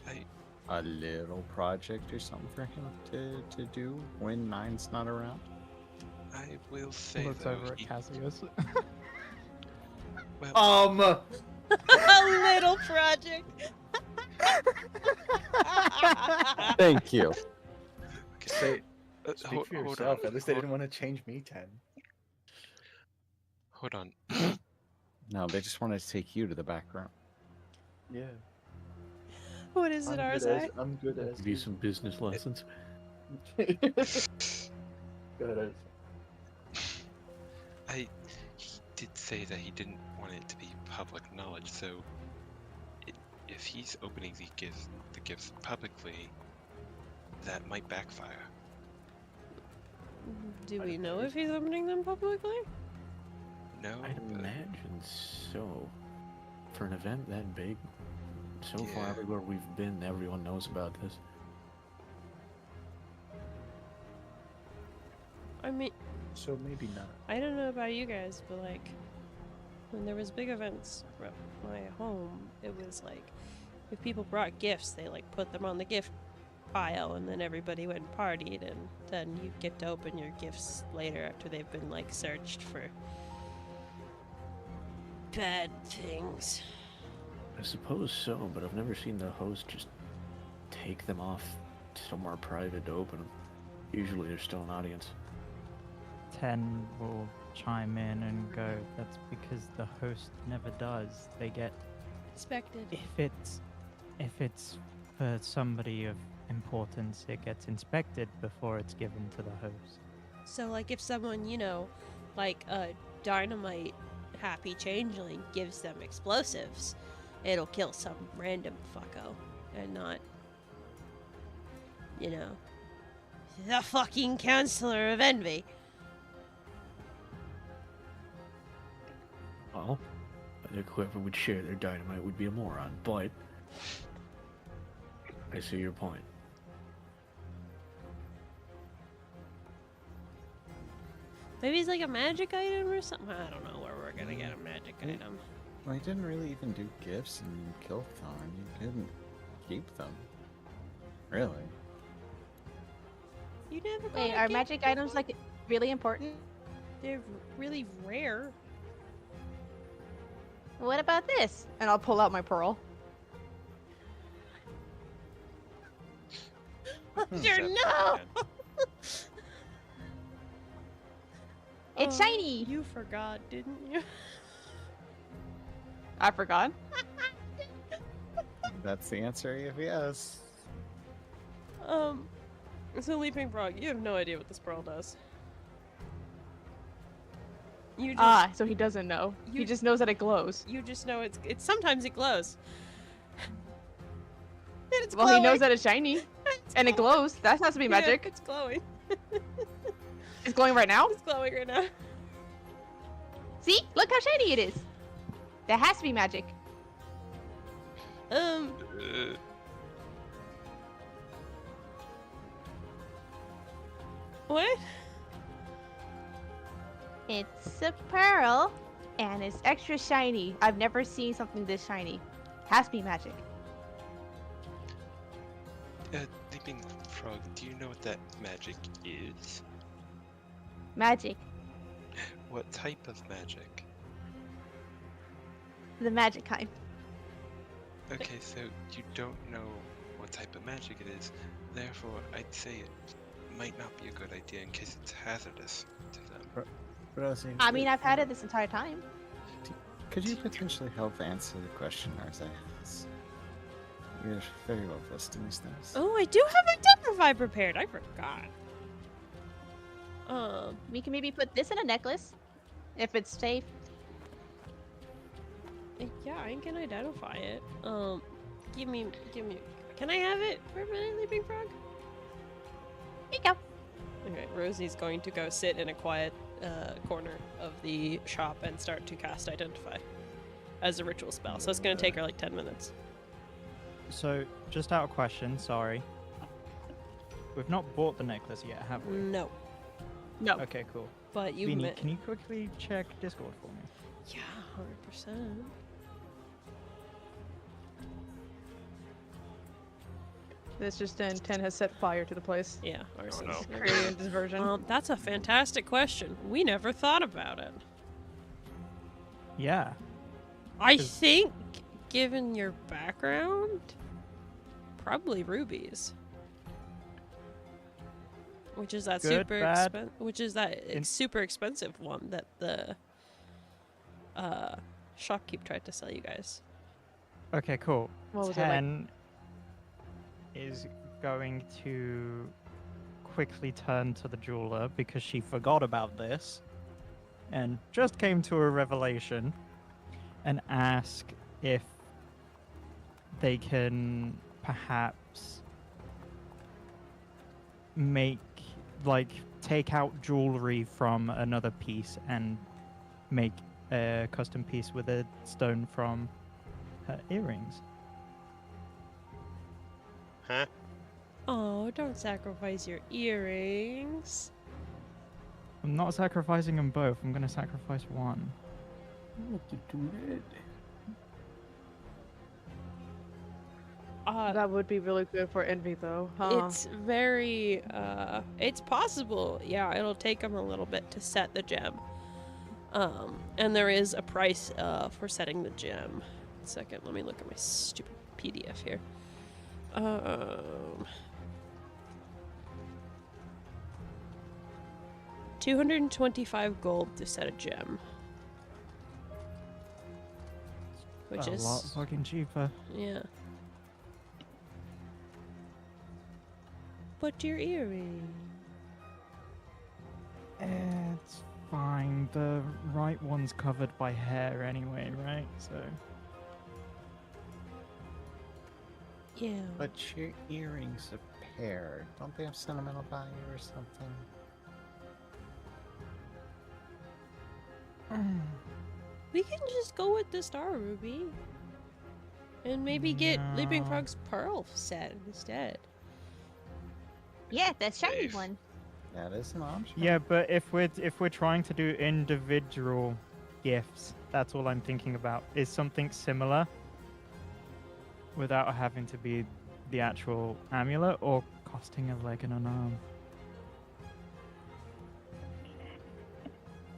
I a little project or something for him to do when Nine's not around. will say Looks though, over at Cassius. well, A little project. Thank you. Say, uh, speak hold- for hold yourself. on, At least they hold- didn't want to change me 10. Hold on. No, they just wanted to take you to the back room. Yeah. What is it, Arzai? I'm good as. Give you some business lessons. Go ahead. He did say that he didn't want it to be public knowledge, so if he's opening the gifts publicly, that might backfire. Do we know if he's opening them publicly? No, I'd but imagine so. For an event that big, so far Yeah. everywhere we've been, everyone knows about this. I mean, So maybe not. I don't know about you guys, but like, when there was big events at my home, it was like, if people brought gifts, they like put them on the gift pile, and then everybody went and partied, and then you get to open your gifts later after they've been like searched for bad things. I suppose so, but I've never seen the host just take them off somewhere private to open them. Usually there's still an audience. 10 will chime in and go, that's because the host never does. They get, Expected. if it's for somebody of importance, it gets inspected before it's given to the host. So like if someone, you know, like a dynamite happy changeling gives them explosives, it'll kill some random fucko and not, you know, the fucking Councilor of Envy. Well, I think whoever would share their dynamite would be a moron, but I see your point. Maybe it's like a magic item or something. I don't know where we're gonna get a magic item. Well, he didn't really even do gifts and kill Thorn. You couldn't keep them. Really? You never got Wait, a are gift magic before? items like really important? They're really rare. What about this? And I'll pull out my pearl. Sure, no! It's Oh, shiny! You forgot, didn't you? I forgot. That's the answer if yes. So Leaping Frog, you have no idea what this pearl does. You just, So he doesn't know. He You- just knows that it glows. you just know it's sometimes it glows. And it's Well, he knows glowing. that it's shiny. It's And it glowing. glows. That has to be Yeah, magic. it's glowing. It's glowing right now? It's glowing right now. See? Look how shiny it is. That has to be magic. Uh, What? It's a pearl, and it's extra shiny. I've never seen something this shiny. Has to be magic. Leaping Frog, do you know what that magic is? Magic. What type of magic? The magic kind. Okay, so you don't know what type of magic it is. Therefore, I'd say it might not be a good idea in case it's hazardous to them. Rosie, I mean, I've had it this entire time. could you potentially help answer the question Arza has? You're very well versed in these things. Oh, I do have Identify prepared. I forgot. We can maybe put this in a necklace. If it's safe. Yeah, I can identify it. Give me. Can I have it for a minute, Leaping Frog? Here you go. Okay, Rosie's going to go sit in a quiet corner of the shop and start to cast Identify as a ritual spell. So it's going to take her like 10 minutes. So, just out of question, sorry. We've not bought the necklace yet, have we? No, No. Okay, cool. but you Beanie, met. can you quickly check Discord for me? Yeah, 100%. This just in, 10 has set fire to the place. Yeah, ours Oh, no. is. Creating a diversion. That's a fantastic question. We never thought about it. Yeah. I 'Cause- think, given your background, probably rubies. Which is that Good, bad, super expensive one that the shopkeep tried to sell you guys. Okay, cool. What was it like? 10 is going to quickly turn to the jeweler because she forgot about this and just came to a revelation and ask if they can perhaps make, like, take out jewelry from another piece and make a custom piece with a stone from her earrings. Huh? Oh, don't sacrifice your earrings. I'm not sacrificing them both. I'm going to sacrifice one. What to do that? That would be really good for Envy, though, huh? It's very, it's possible. Yeah, it'll take them a little bit to set the gem. And there is a price, for setting the gem. 1 second, let me look at my stupid PDF here. 225 gold to set a gem. Which a is lot fucking cheaper. yeah. But your earring. It's fine. The right one's covered by hair anyway, right? So. Yeah. But your earrings are paired. Don't they have sentimental value or something? We can just go with the Star Ruby. And maybe get Leaping No. Frog's Pearl set instead. Yeah, that shiny Safe. one. That is an option. Yeah, but if we're trying to do individual gifts, that's all I'm thinking about. Is something similar without having to be the actual amulet or costing a leg and an arm.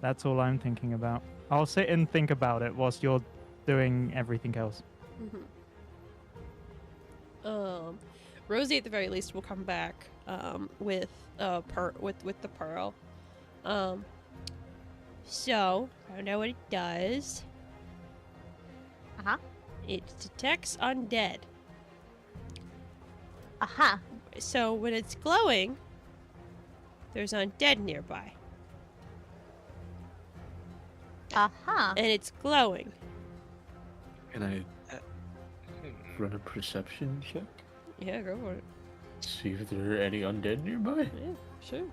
That's all I'm thinking about. I'll sit and think about it whilst you're doing everything else. Rosie at the very least will come back with with the pearl. So I don't know what it does. Uh-huh. It detects undead. Aha. So when it's glowing, there's undead nearby, Aha. and it's glowing. Can I Hmm. run a perception check? Yeah, go for it. See if there are any undead nearby? Yeah, sure.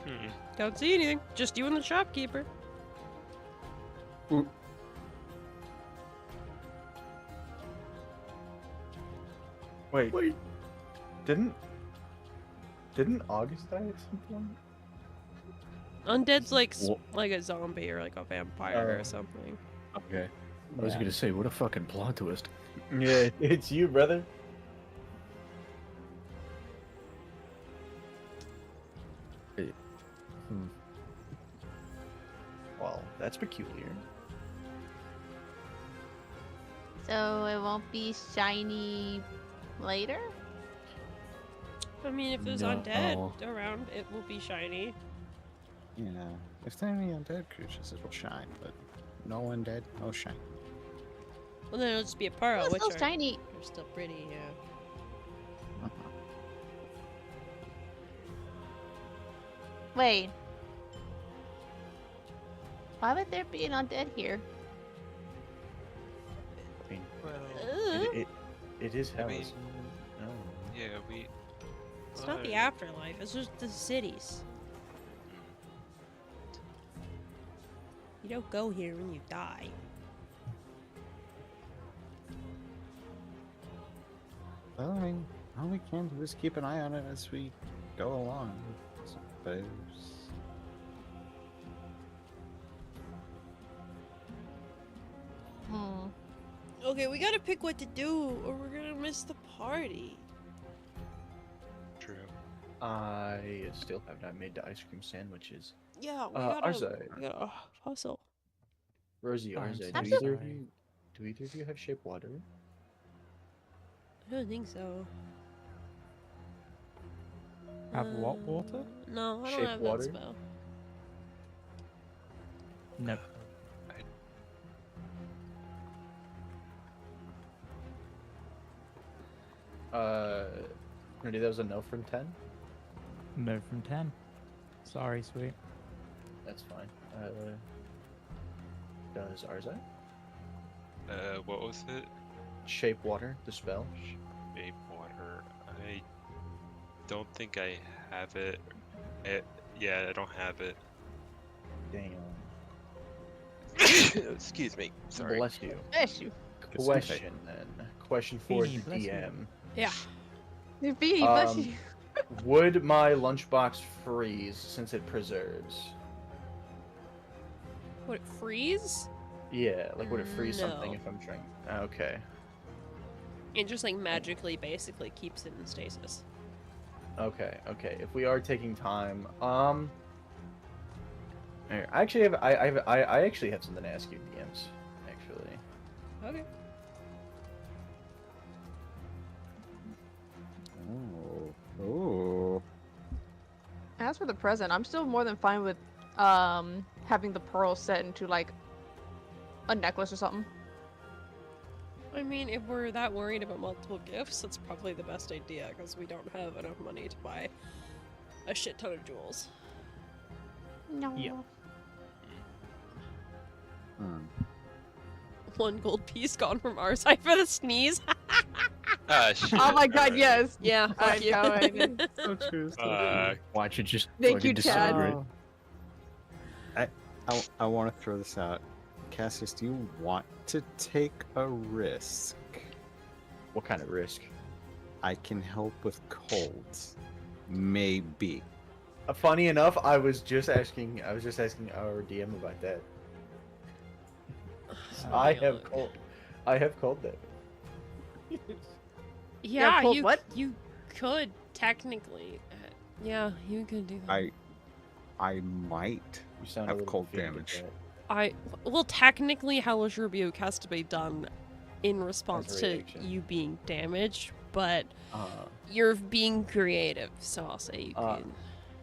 Hmm. Don't see anything. Just you and the shopkeeper. Wait, Wait. didn't August die at some point? Undead's like Wha- like a zombie or like a vampire Oh. or something. Okay. I was Yeah. gonna say, what a fucking plot twist. Yeah, it's you, brother. Hmm. Well, that's peculiar. So it won't be shiny later? I mean, if there's No. undead around, it will be shiny. Yeah. If there are any undead creatures, it'll shine, but no undead, no shine. Well, then it'll just be a pearl, It's which still are shiny. they're still pretty. Yeah. Uh-huh. Wait. Why would there be an undead here? I mean, Well, it is hell. mean, isn't it? No. yeah, we. It's not the uh, afterlife. It's just the cities. You don't go here when you die. Well, I mean, all we can do is keep an eye on it as we go along, I suppose. Hmm. Okay, we gotta pick what to do, or we're gonna miss the party. True. I still have not made the ice cream sandwiches. Yeah, we Arzai. gotta hustle. Rosie, I'm Arzai, so do either of sorry. you have shape water? I don't think so. Have what water? No, I don't Shape have water? that spell. Nope. Trinity, that was a no from 10? No from 10. Sorry, sweet. That's fine. Does Arzai? What was it? Shape Water, the spell. Shape water. I don't think I have it. Yeah, I don't have it. Damn. Excuse me. Sorry. Bless you. Bless you. Question then. Question for Beanie, the bless you. DM. Yeah. Beanie, bless Um, you. Would my lunchbox freeze since it preserves? Would it freeze? Yeah, like would it freeze something No. if I'm trying? Okay. It just like magically basically keeps it in stasis. Okay. If we are taking time, I actually have I actually have something to ask you, DMs. Actually. Okay. Oh. As for the present, I'm still more than fine with having the pearl set into like a necklace or something. I mean, if we're that worried about multiple gifts, that's probably the best idea because we don't have enough money to buy a shit ton of jewels. No. Yeah. Hmm. 1 gold piece gone from our side for the sneeze. Shit. Oh my god, yes. Yeah, I fuck you. know it. So true. Watch it just Thank fucking you, Chad. disintegrate. I want to throw this out. Cassius, do you want to take a risk? What kind of risk? I can help with colds. Maybe. Funny enough, I was just asking our DM about that. I have cold that. Yeah, pulled you what? you could technically. Yeah, you could do that. I might You sound have a little cold confused damage. at Well, technically, Hellish Rebuke has to be done in response to reaction. you being damaged, but that. you're being creative, so I'll say you can.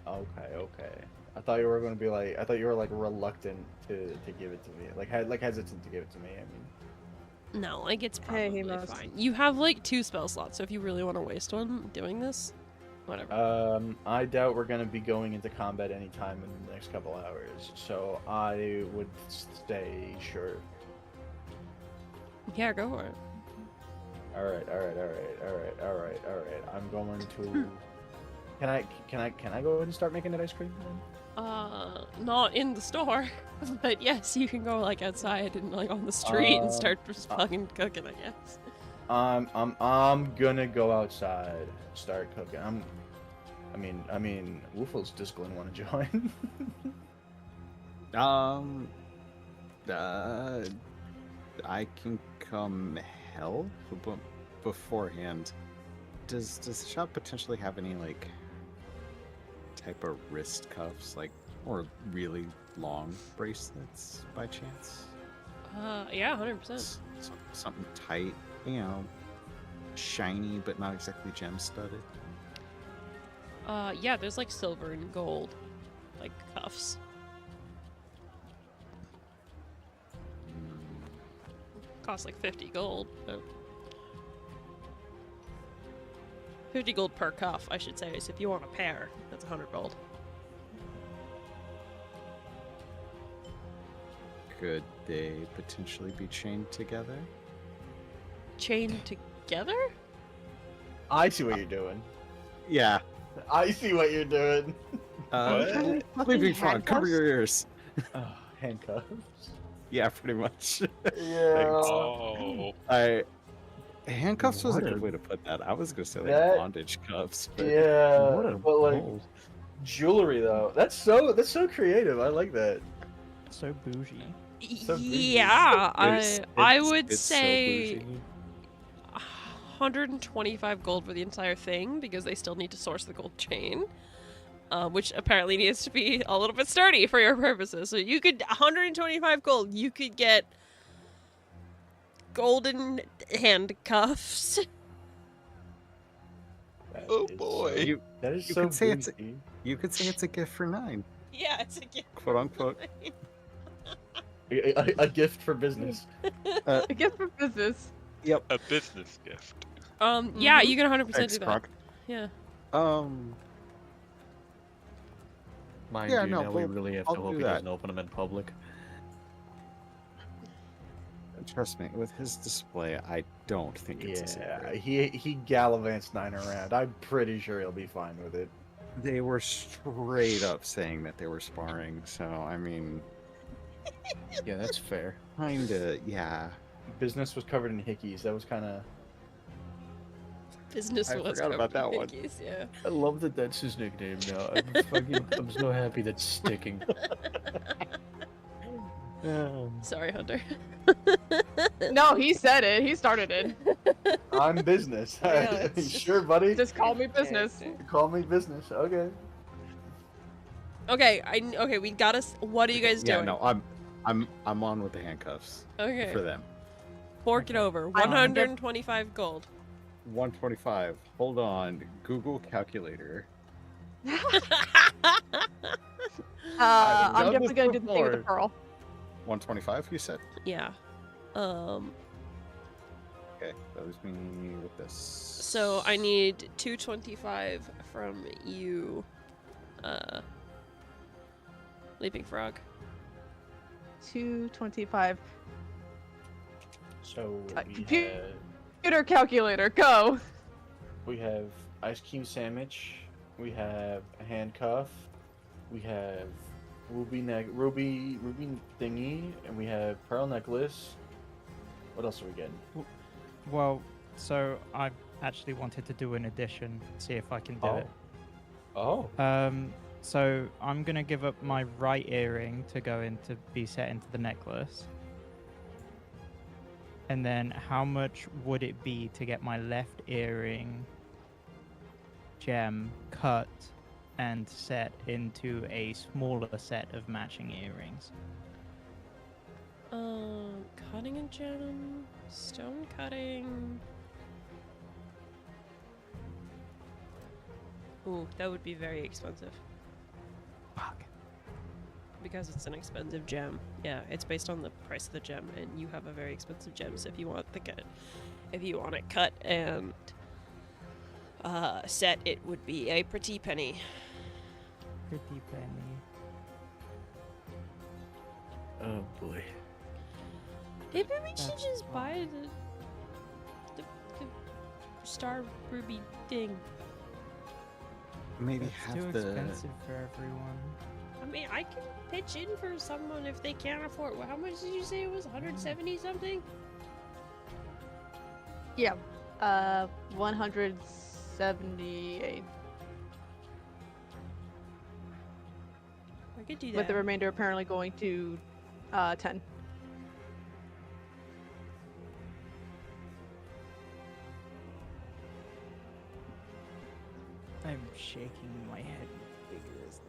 Okay. I thought you were gonna be like, I thought you were like reluctant to give it to me, like hesitant to give it to me. I mean, No, like it's Hey, probably Hemos. fine. You have like 2 spell slots, so if you really want to waste one doing this, whatever. I doubt we're gonna be going into combat anytime in the next couple hours, so I would stay sure. Yeah, go for it. All right. I'm going to. Can I go ahead and start making that ice cream then? Not in the store, but yes, you can go like outside and like on the street and start just fucking cooking, I guess. I'm gonna go outside, start cooking. I mean, Woofles just gonna want to join. I can come help, but beforehand, does the shop potentially have any like type of wrist cuffs, like, or really long bracelets by chance? Yeah, 100%. Something tight, shiny but not exactly gem studded. Yeah, there's like silver and gold, like cuffs. Cost like 50 gold, but 50 gold per cuff, I should say. So if you want a pair, that's 100 gold. Could they potentially be chained together? Chained together? I see what you're doing. Yeah. I see what you're doing. Leaping frog, cover your ears. Handcuffs. Yeah, pretty much. Yeah. Oh. Handcuffs was a What good a- way to put that. I was gonna say like That- bondage cuffs, but Yeah. What a But like bold- jewelry though, that's so creative. I like that. So bougie. So bougie. Yeah, I would it's so say bougie. 125 gold for the entire thing because they still need to source the gold chain, which apparently needs to be a little bit sturdy for your purposes. So you could 125 gold. You could get golden handcuffs. That Oh, is boy. so- You that is you so could say it's bougie. you could say it's a gift for 9, Yeah, it's a gift. quote unquote. A gift for business. A gift for business. Yep. A business gift. Yeah, you can 100% Thanks, do that. Croc. Yeah. Mind Yeah, you, no, now we we'll- really have I'll to hope do he that. doesn't open them in public. Trust me, with his display, I don't think it's a Yeah, secret. he gallivants 9 around. I'm pretty sure he'll be fine with it. They were straight up saying that they were sparring, so I mean, Yeah, that's fair. kinda, yeah. Business was covered in hickeys. That was kind of. Business I was forgot about covered in that one. hickeys, yeah. I love that that's his nickname now. I'm so happy that's sticking. Sorry, Hunter. No, he said it. He started it. I'm business. Yeah, it's just- Sure, buddy. Just call me business. Call me business. Okay. Okay, we got us. What are you guys Yeah, doing? no, I'm on with the handcuffs Okay. for them. Fork it over. I- 125 gold. 125. Hold on. Google calculator. I'm done definitely this gonna do the thing with the before. pearl. 125, you said? Yeah. Okay, that was me with this. So I need 225 from you, Leaping Frog. 225. So we Computer have, Computer calculator, go. we have ice cream sandwich. We have a handcuff. We have ruby thingy, and we have pearl necklace. What else are we getting? Well, so I actually wanted to do an addition, see if I can do it. Oh. So I'm gonna give up my right earring to go into be set into the necklace. And then how much would it be to get my left earring gem cut and set into a smaller set of matching earrings? Cutting a gem, stone cutting. Ooh, that would be very expensive. Fuck. Because it's an expensive gem. Yeah, it's based on the price of the gem, and you have a very expensive gem. So if you want if you want it cut and set, it would be a pretty penny. Pretty penny. Oh boy. Maybe we should That's just buy fine. the star ruby thing. Maybe It's have too the. expensive for everyone. I mean, I can pitch in for someone if they can't afford. How much did you say it was? 170 something? Yeah. 178. I could do that. With the remainder apparently going to 10. I'm shaking my head vigorously.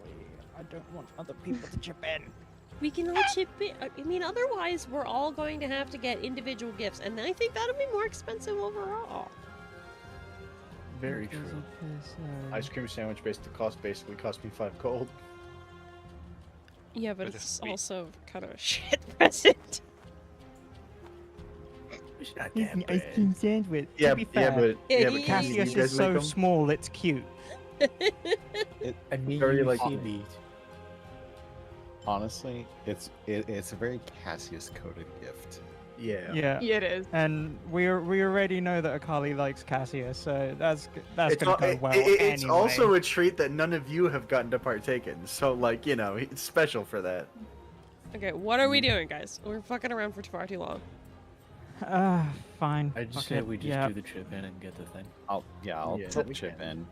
I don't want other people to chip in. We can all chip in. I mean, otherwise, we're all going to have to get individual gifts, and I think that'll be more expensive overall. Very Because true. of this, Ice cream sandwich basically cost me 5 gold. Yeah, but But it's if we- also kind of a shit present. It's not Here's that an ice bad. cream sandwich. Yeah, To be fair, but Cassius Cassie, Cassius you guys is so make 'em? small, it's cute. I mean, Very, you like, see me. Honestly, it's a very Cassius coded gift. Yeah. Yeah. Yeah, it is. And we already know that Akali likes Cassius, so that's It's, gonna go well it's anyway. also a treat that none of you have gotten to partake in. So, like, you know, it's special for that. Okay, what are we doing, guys? We're fucking around for far too long. Fine. I just fuck say it, we just yeah. do the chip in and get the thing. I'll Yeah, tip we chip can. in.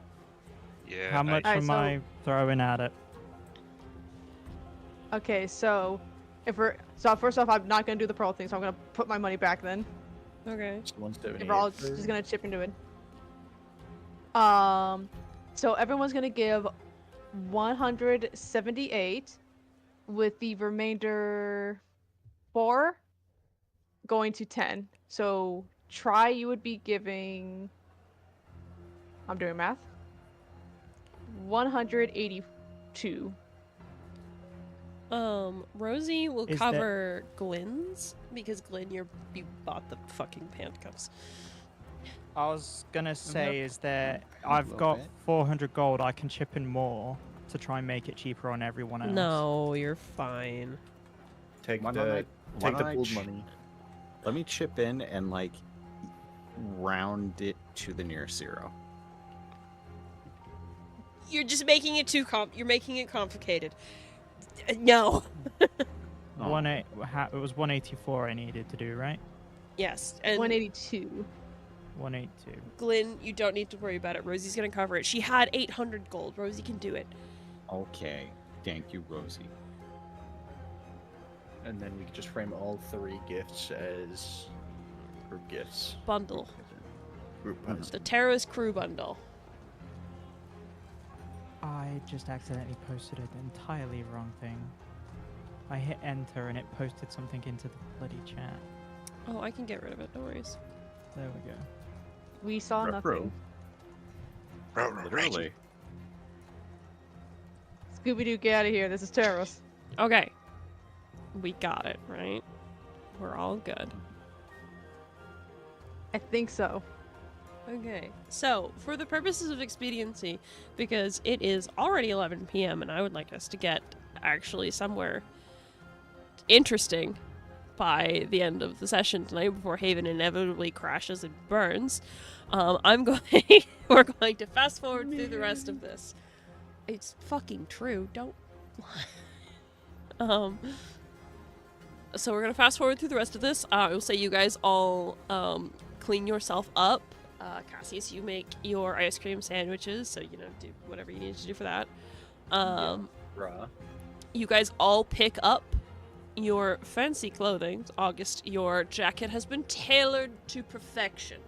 Yeah. How much Alright, am so- I throwing at it? Okay, so first off, I'm not gonna do the pearl thing, so I'm gonna put my money back then. Okay. It's 178. If we're all just gonna chip into it. So everyone's gonna give 178, with the remainder 4 going to 10. So try you would be giving. I'm doing math. 182. Rosie will Is cover Glenn's because Glenn, you bought the fucking handcuffs. I was gonna say, is A there? I've little got bit. 400 gold. I can chip in more to try and make it cheaper on everyone else. No, you're fine. Take Why don't the I- why take the don't I pooled ch- money. Let me chip in and like round it to the nearest zero. You're just making it you're making it complicated. No. Oh. It was 184 I needed to do, right? Yes, and 182. 182. Glenn, you don't need to worry about it. Rosie's gonna cover it. She had 800 gold. Rosie can do it. Okay. Thank you, Rosie. And then we could just frame all 3 gifts as group gifts. Bundle. Group Mhm. buys. The TERROS crew bundle. I just accidentally posted an entirely wrong thing. I hit enter and it posted something into the bloody chat. Oh, I can get rid of it. No worries. There we go. We saw Ruh-roh. nothing. Literally. Scooby-Doo, get out of here. This is Terros. Okay. We got it, right? We're all good. I think so. Okay. So, for the purposes of expediency, because it is already 11 p.m. and I would like us to get actually somewhere interesting by the end of the session tonight before Haven inevitably crashes and burns, we're going to fast forward through the rest of this. It's fucking true. Don't so we're gonna fast forward through the rest of this. I will say you guys all clean yourself up. Cassius, you make your ice cream sandwiches, so do whatever you need to do for that. Bruh. You guys all pick up your fancy clothing. August, your jacket has been tailored to perfection.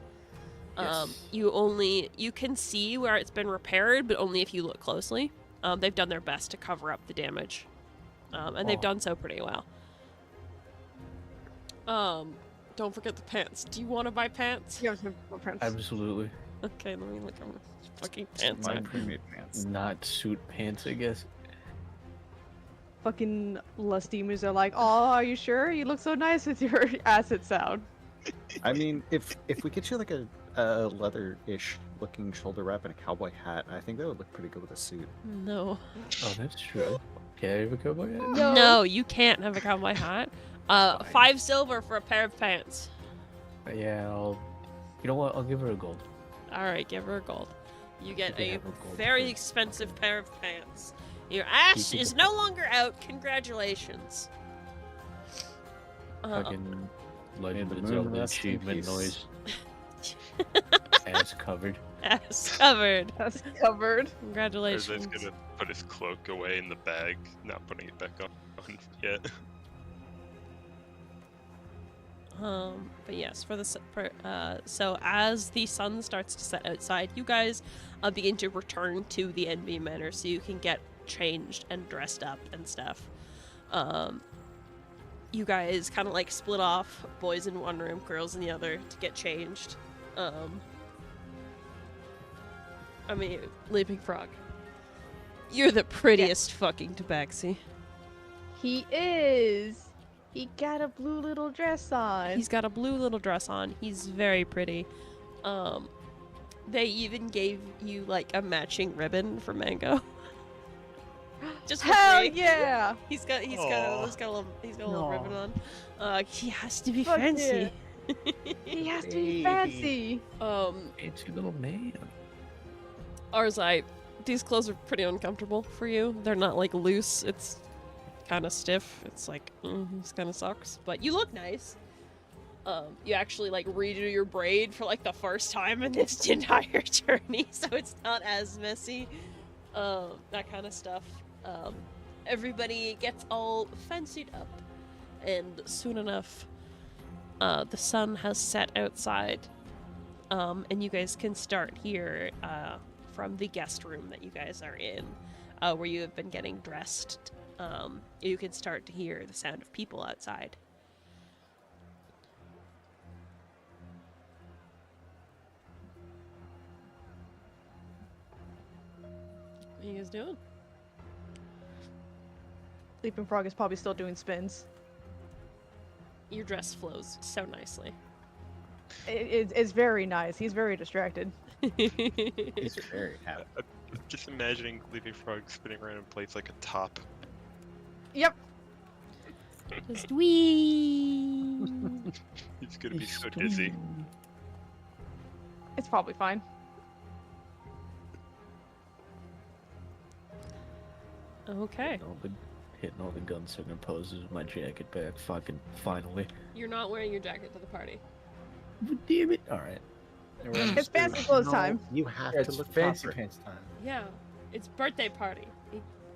Yes. You can see where it's been repaired, but only if you look closely. They've done their best to cover up the damage. And they've done so pretty well. Don't forget the pants. Do you want to buy pants? You have some friends. Absolutely. Okay, let me look at my fucking pants. My are. pre-made pants. Not suit pants, I guess. Fucking lustimers are like, oh, are you sure? You look so nice with your acid sound. I mean, if we get you like a leather-ish looking shoulder wrap and a cowboy hat, I think that would look pretty good with a suit. No. Oh, that's true. Can I have a cowboy hat? No, you can't have a cowboy hat. 5 silver for a pair of pants. Yeah, you know what? I'll give her a gold. Alright, give her a gold. You get can a have a gold very too. expensive pair of pants. Your ass keep is it- no longer out. Congratulations. Fucking Legend the of moon Zelda rest in achievement peace. noise. Ass covered. Ass covered. That's covered. Congratulations. Jose's gonna put his cloak away in the bag, not putting it back on yet. But yes, so as the sun starts to set outside, you guys begin to return to the Envy Manor so you can get changed and dressed up and stuff. You guys kind of like split off, boys in one room, girls in the other, to get changed. Leaping Frog, you're the prettiest fucking tabaxi. He is. He got a blue little dress on. He's got a blue little dress on. He's very pretty. They even gave you like a matching ribbon for Mango. Just for Hell free. yeah! He's got a little ribbon on. He has to be Fuck fancy. He has to be Baby. fancy. Fancy little man. Arzai, these clothes are pretty uncomfortable for you. They're not like loose. It's kind of stiff. It's like this kind of sucks. But you look nice. You actually like redo your braid for like the first time in this entire journey, so it's not as messy. That kind of stuff. Everybody gets all fancied up, and soon enough, the sun has set outside, and you guys can start here from the guest room that you guys are in, where you have been getting dressed. You can start to hear the sound of people outside. What are you guys doing? Leaping Frog is probably still doing spins. Your dress flows so nicely. It's very nice. He's very distracted. He's very happy. I'm just imagining Leaping Frog spinning around in place like a top. Yep. Just wee. He's gonna be so dizzy. It's probably fine. Okay. Hitting all the gunslinger poses with my jacket back. Fucking finally. You're not wearing your jacket to the party. Damn it. Alright. It's fancy clothes time. You have Yeah, to it's look fancy proper. pants time. Yeah. It's birthday party.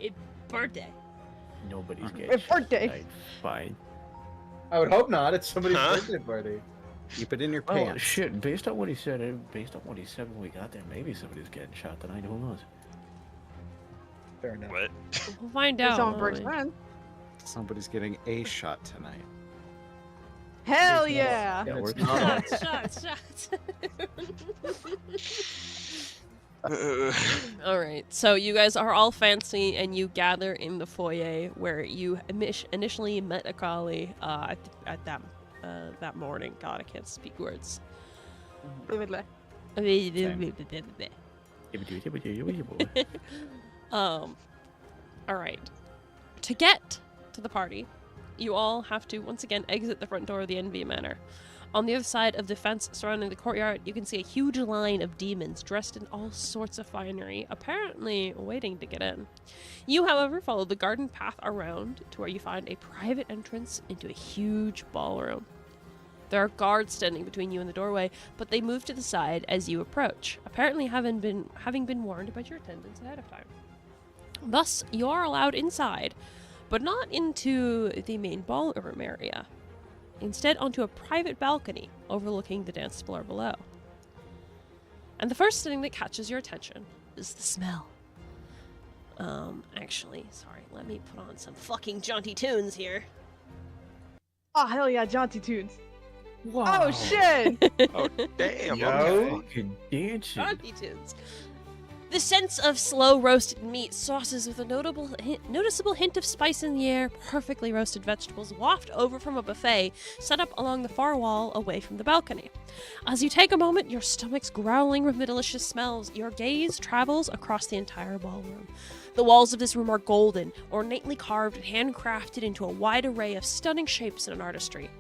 It's birthday. Nobody's getting It's shot birthday. tonight. Fine. I would hope not. It's somebody's Huh? birthday party. Keep it in your Oh pants. shit! Based on what he said, when we got there, maybe somebody's getting shot tonight. Who knows? Fair enough. What? We'll find It's out. on won't Berg's we? friend. Somebody's getting a shot tonight. Hell There's no- yeah! Yeah, It's we're not. Shots. All right. So you guys are all fancy, and you gather in the foyer where you initially met Akali at that morning. God, I can't speak words. All right. To get to the party, you all have to once again exit the front door of the Envy Manor. On the other side of the fence surrounding the courtyard, you can see a huge line of demons dressed in all sorts of finery, apparently waiting to get in. You, however, follow the garden path around to where you find a private entrance into a huge ballroom. There are guards standing between you and the doorway, but they move to the side as you approach, apparently having been warned about your attendance ahead of time. Thus, you are allowed inside, but not into the main ballroom area. Instead, onto a private balcony overlooking the dance floor below. And the first thing that catches your attention is the smell. Actually, sorry, let me put on some fucking jaunty tunes here. Oh hell yeah, jaunty tunes. Wow. Oh shit! Oh damn! Yo. Okay. Fucking dancing. Jaunty tunes. The sense of slow roasted meat, sauces with a noticeable hint of spice in the air, perfectly roasted vegetables waft over from a buffet set up along the far wall away from the balcony. As you take a moment, your stomach's growling with the delicious smells, your gaze travels across the entire ballroom. The walls of this room are golden, ornately carved and handcrafted into a wide array of stunning shapes and artistry.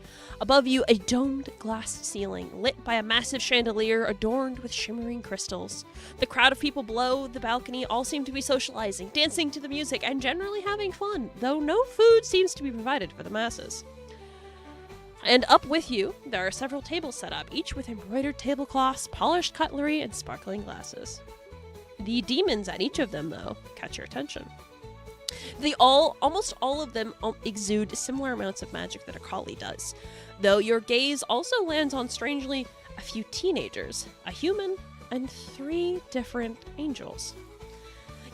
Above you, a domed glass ceiling, lit by a massive chandelier adorned with shimmering crystals. The crowd of people below the balcony all seem to be socializing, dancing to the music, and generally having fun, though no food seems to be provided for the masses. And up with you, there are several tables set up, each with embroidered tablecloths, polished cutlery, and sparkling glasses. The demons at each of them, though, catch your attention. Almost all of them exude similar amounts of magic that Akali does, though your gaze also lands on, strangely, a few teenagers, a human, and 3 different angels.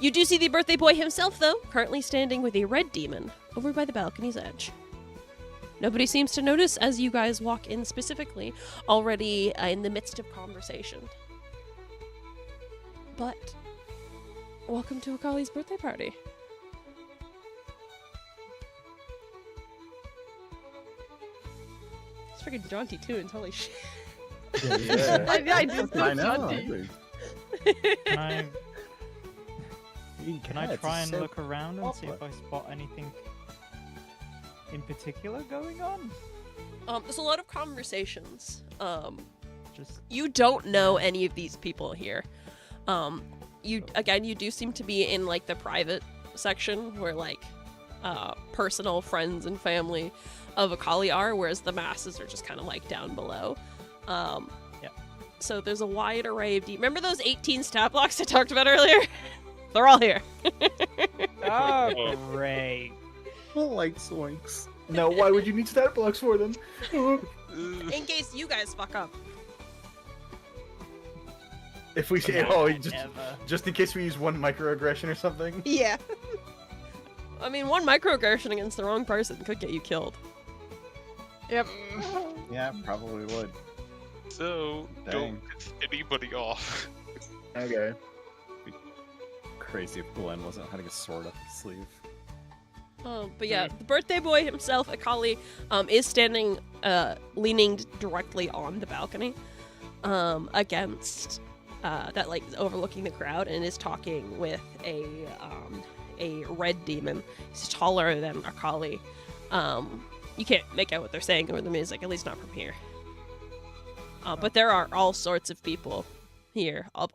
You do see the birthday boy himself, though, currently standing with a red demon over by the balcony's edge. Nobody seems to notice as you guys walk in specifically, already in the midst of conversation. But, welcome to Akali's birthday party. It's freaking jaunty tunes, holy shit. Yeah. I did so I know. jaunty. Can I try and look around and see if I spot anything in particular going on? There's a lot of conversations. Just You don't know any of these people here. You do seem to be in like the private section where like personal friends and family of Akali are, whereas the masses are just kind of like down below. So there's a wide array of remember those 18 stat blocks I talked about earlier? They're all here. oh, great. Like swinks. No, why would you need stat blocks for them? In case you guys fuck up. If we say, Never. just in case we use one microaggression or something. Yeah. I mean, one microaggression against the wrong person could get you killed. Yep. Yeah, probably would. So Dang. don't piss anybody off. Okay. Crazy if Glenn wasn't hiding a sword up his sleeve. But yeah, the birthday boy himself, Akali, is standing, leaning directly on the balcony, against, that like overlooking the crowd, and is talking with a red demon. He's taller than Akali. You can't make out what they're saying over the music, at least not from here. But there are all sorts of people here, of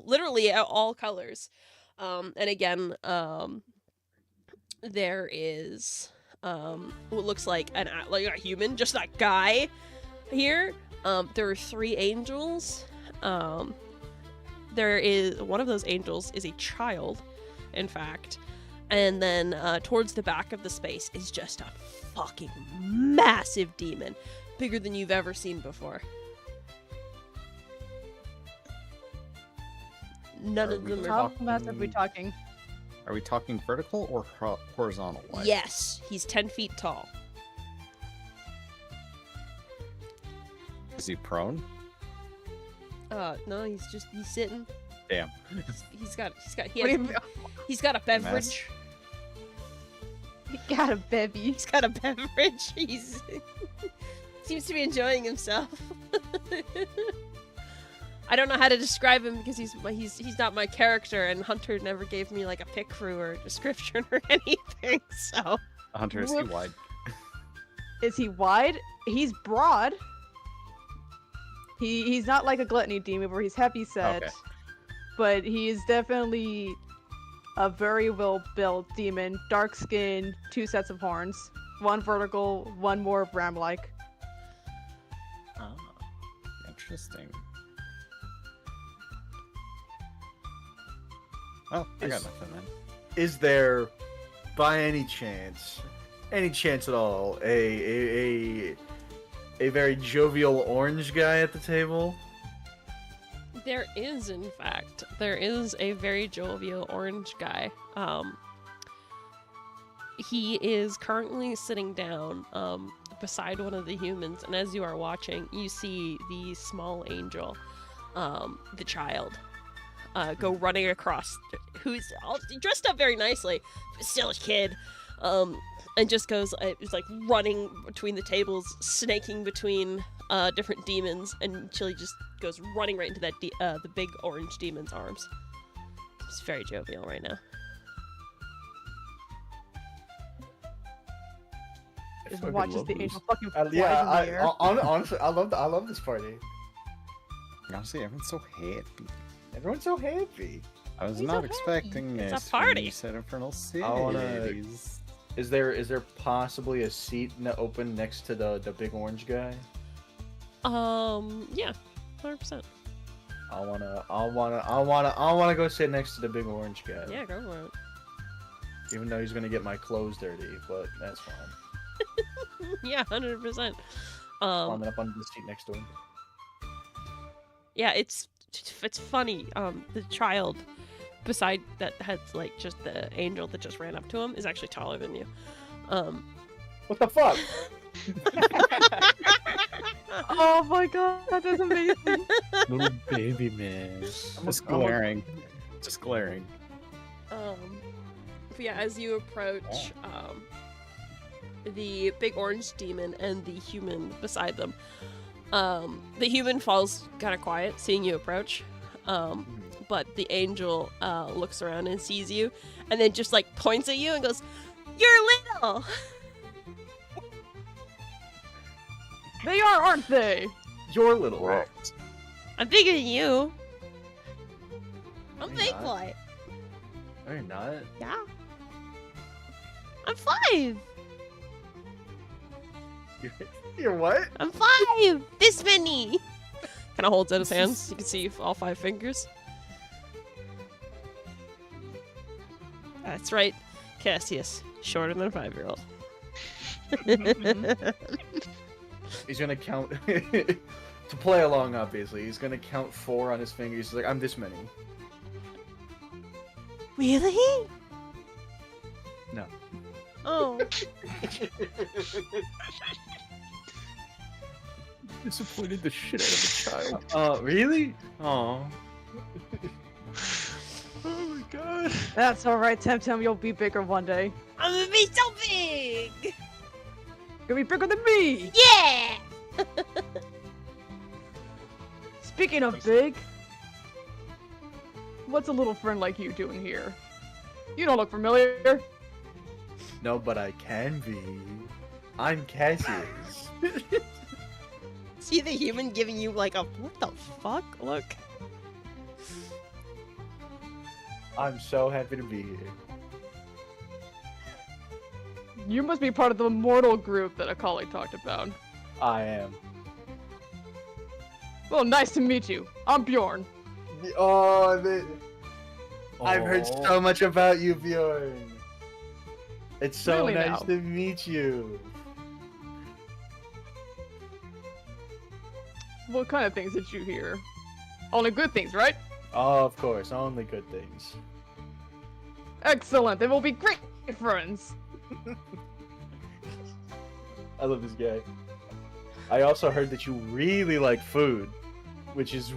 literally all colors. And again, there is what looks like a human, just a guy here. There are 3 angels. There is one of those angels is a child, in fact, and then towards the back of the space is just a fucking massive demon, bigger than you've ever seen before. None of them are. How massive are we talking? Are we talking vertical or horizontal? Yes, he's 10 feet tall. Is he prone? No, he's sitting. Damn. He's got What do you mean? he's got a beverage. He got a bevy. He's got a beverage. He's seems to be enjoying himself. I don't know how to describe him because he's not my character, and Hunter never gave me like a pic through or a description or anything. So Hunter, is he wide? Is he wide? He's broad. He's not like a gluttony demon where he's heavy set, Okay. but he is definitely a very well built demon. Dark skin, 2 sets of horns, 1 vertical, 1 more ram-like. Ah, interesting. Well, I got nothing then. Is there, by any chance at all, a very jovial orange guy at the table? there is, in fact, a very jovial orange guy. He is currently sitting down beside one of the humans, and as you are watching, you see the small angel, the child, go running across, who's all dressed up very nicely, but still a kid, and just goes, it's like running between the tables, snaking between different demons, and Chili just goes running right into that the big orange demon's arms. It's very jovial right now. Just watches the angel fucking flies Yeah, in the air. honestly, I love this party. Honestly, everyone's so happy. Everyone's so happy. I was He's not so happy. expecting It's a this when party. you said Infernal Cities. I wanna- Is there possibly a seat open next to the big orange guy? Yeah, 100%. I wanna go sit next to the big orange guy. Yeah, go for it. Even though he's gonna get my clothes dirty, but that's fine. Yeah, 100%. Climbing up on the seat next to him. Yeah, it's funny. The child beside that has like just the angel that just ran up to him is actually taller than you. What the fuck? Oh my god, that is amazing. Little baby man. Just glaring. Just glaring. But yeah, as you approach, the big orange demon and the human beside them, the human falls kind of quiet, seeing you approach. But the angel looks around and sees you, and then just like points at you and goes, "You're little." They are, aren't they? You're little. Right. I'm bigger than you. I'm You're big not. boy. No, you're not. Yeah. I'm 5. You're what? I'm 5. This many. Kind of holds out his hands. You can see all 5 fingers. That's right, Cassius. Shorter than a 5-year-old. He's gonna count to play along. Obviously, he's gonna count 4 on his fingers. He's like, I'm this many. Really? No. Oh. Disappointed the shit out of a child. Really? Oh. Oh my god. That's alright, Temtem, you'll be bigger one day. I'm gonna be so big! You'll be bigger than me! Yeah! Speaking of big, what's a little friend like you doing here? You don't look familiar. No, but I can be. I'm Cassius. See the human giving you like a what the fuck look? I'm so happy to be here. You must be part of the mortal group that Akali talked about. I am. Well, nice to meet you. I'm Bjorn. Oh, I've heard so much about you, Bjorn. It's so Really nice now? to meet you. What kind of things did you hear? Only good things, right? Oh, of course, only good things. Excellent. Then we'll be great friends. I love this guy. I also heard that you really like food, which is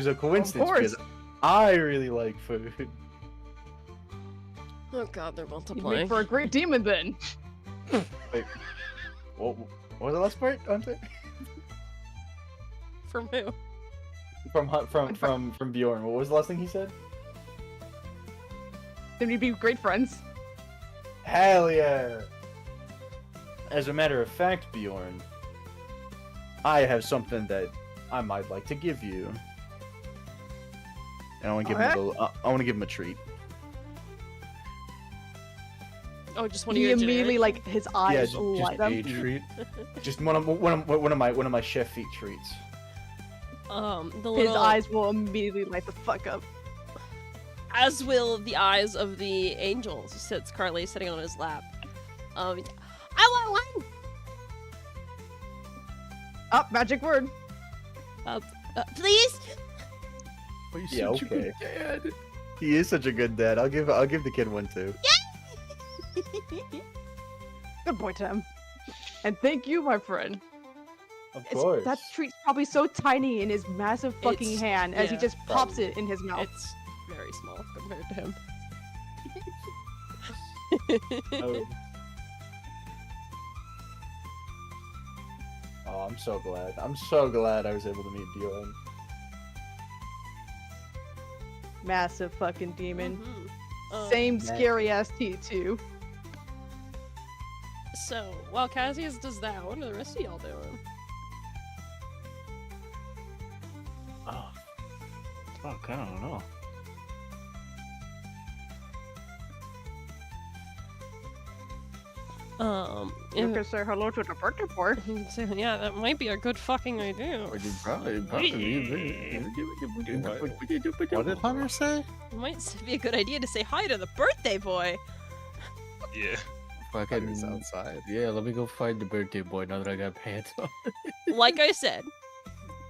a coincidence course. because I really like food. Oh god, they're You'd multiplying. make for a great demon then. Wait, what was the last part? Hunter? From who? From Bjorn. What was the last thing he said? Then we'd be great friends. Hell yeah! As a matter of fact, Bjorn, I have something that I might like to give you. And I want to give him a little, I want to give him a treat. Oh, just one of He your immediately generic- like his eyes just light a up. treat. Just one of my chef feet treats. the His little eyes will immediately light the fuck up. as will the eyes of the angel who sits currently sitting on his lap. I want one. Up, magic word. Please. Oh, you're Yeah, such a good okay. dad. He is such a good dad. I'll give the kid one too. Good boy, Tim. And thank you, my friend. Of That treat's probably so tiny in his massive fucking It's- hand as he yeah. just pops it in his mouth. It's very small compared to him. Oh, I'm so glad. I'm so glad I was able to meet Bjorn. Massive fucking demon. Mhm. Same Massive. scary ass teeth too. So, while Cassius does that, what are the rest of y'all doing? Oh. Fuck, I don't know. You and- can say hello to the birthday boy. so, yeah, that might be a good fucking idea. What did Hunter say? It might be a good idea to say hi to the birthday boy. Yeah. Fucking Hunter's outside. Yeah, let me go find the birthday boy now that I got pants on. Like I said,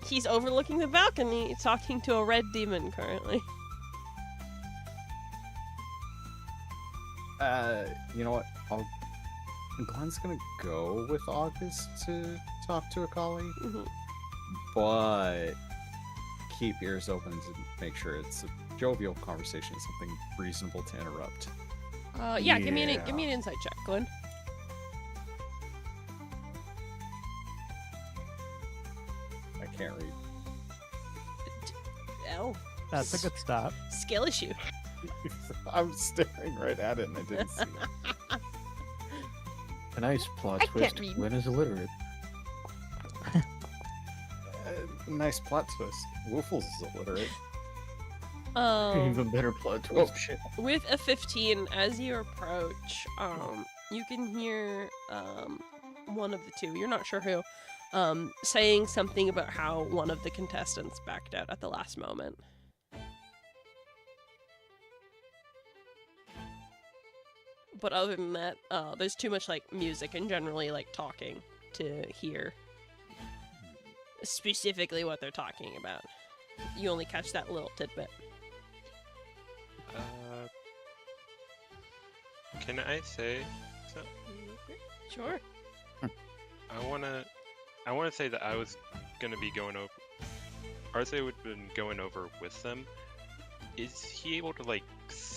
he's overlooking the balcony talking to a red demon currently. You know what? Glenn's gonna go with August to talk to Akali, Mhm. but keep ears open to make sure it's a jovial conversation, something reasonable to interrupt. Yeah, give me an insight check, Glenn. I can't read. Oh, That's a good start. skill issue. I'm staring right at it and I didn't see it. A nice plot I can't twist. read. Gwen is illiterate. Nice plot twist. Woofles is illiterate. Even better plot twist. Oh shit. With a 15, as you approach, you can hear one of the two, you're not sure who, saying something about how one of the contestants backed out at the last moment. But other than that, there's too much like music and generally like talking to hear specifically what they're talking about. You only catch that little tidbit. Can I say something? Sure. I wanna say that I was gonna be going over. Arce would have been going over with them. Is he able to like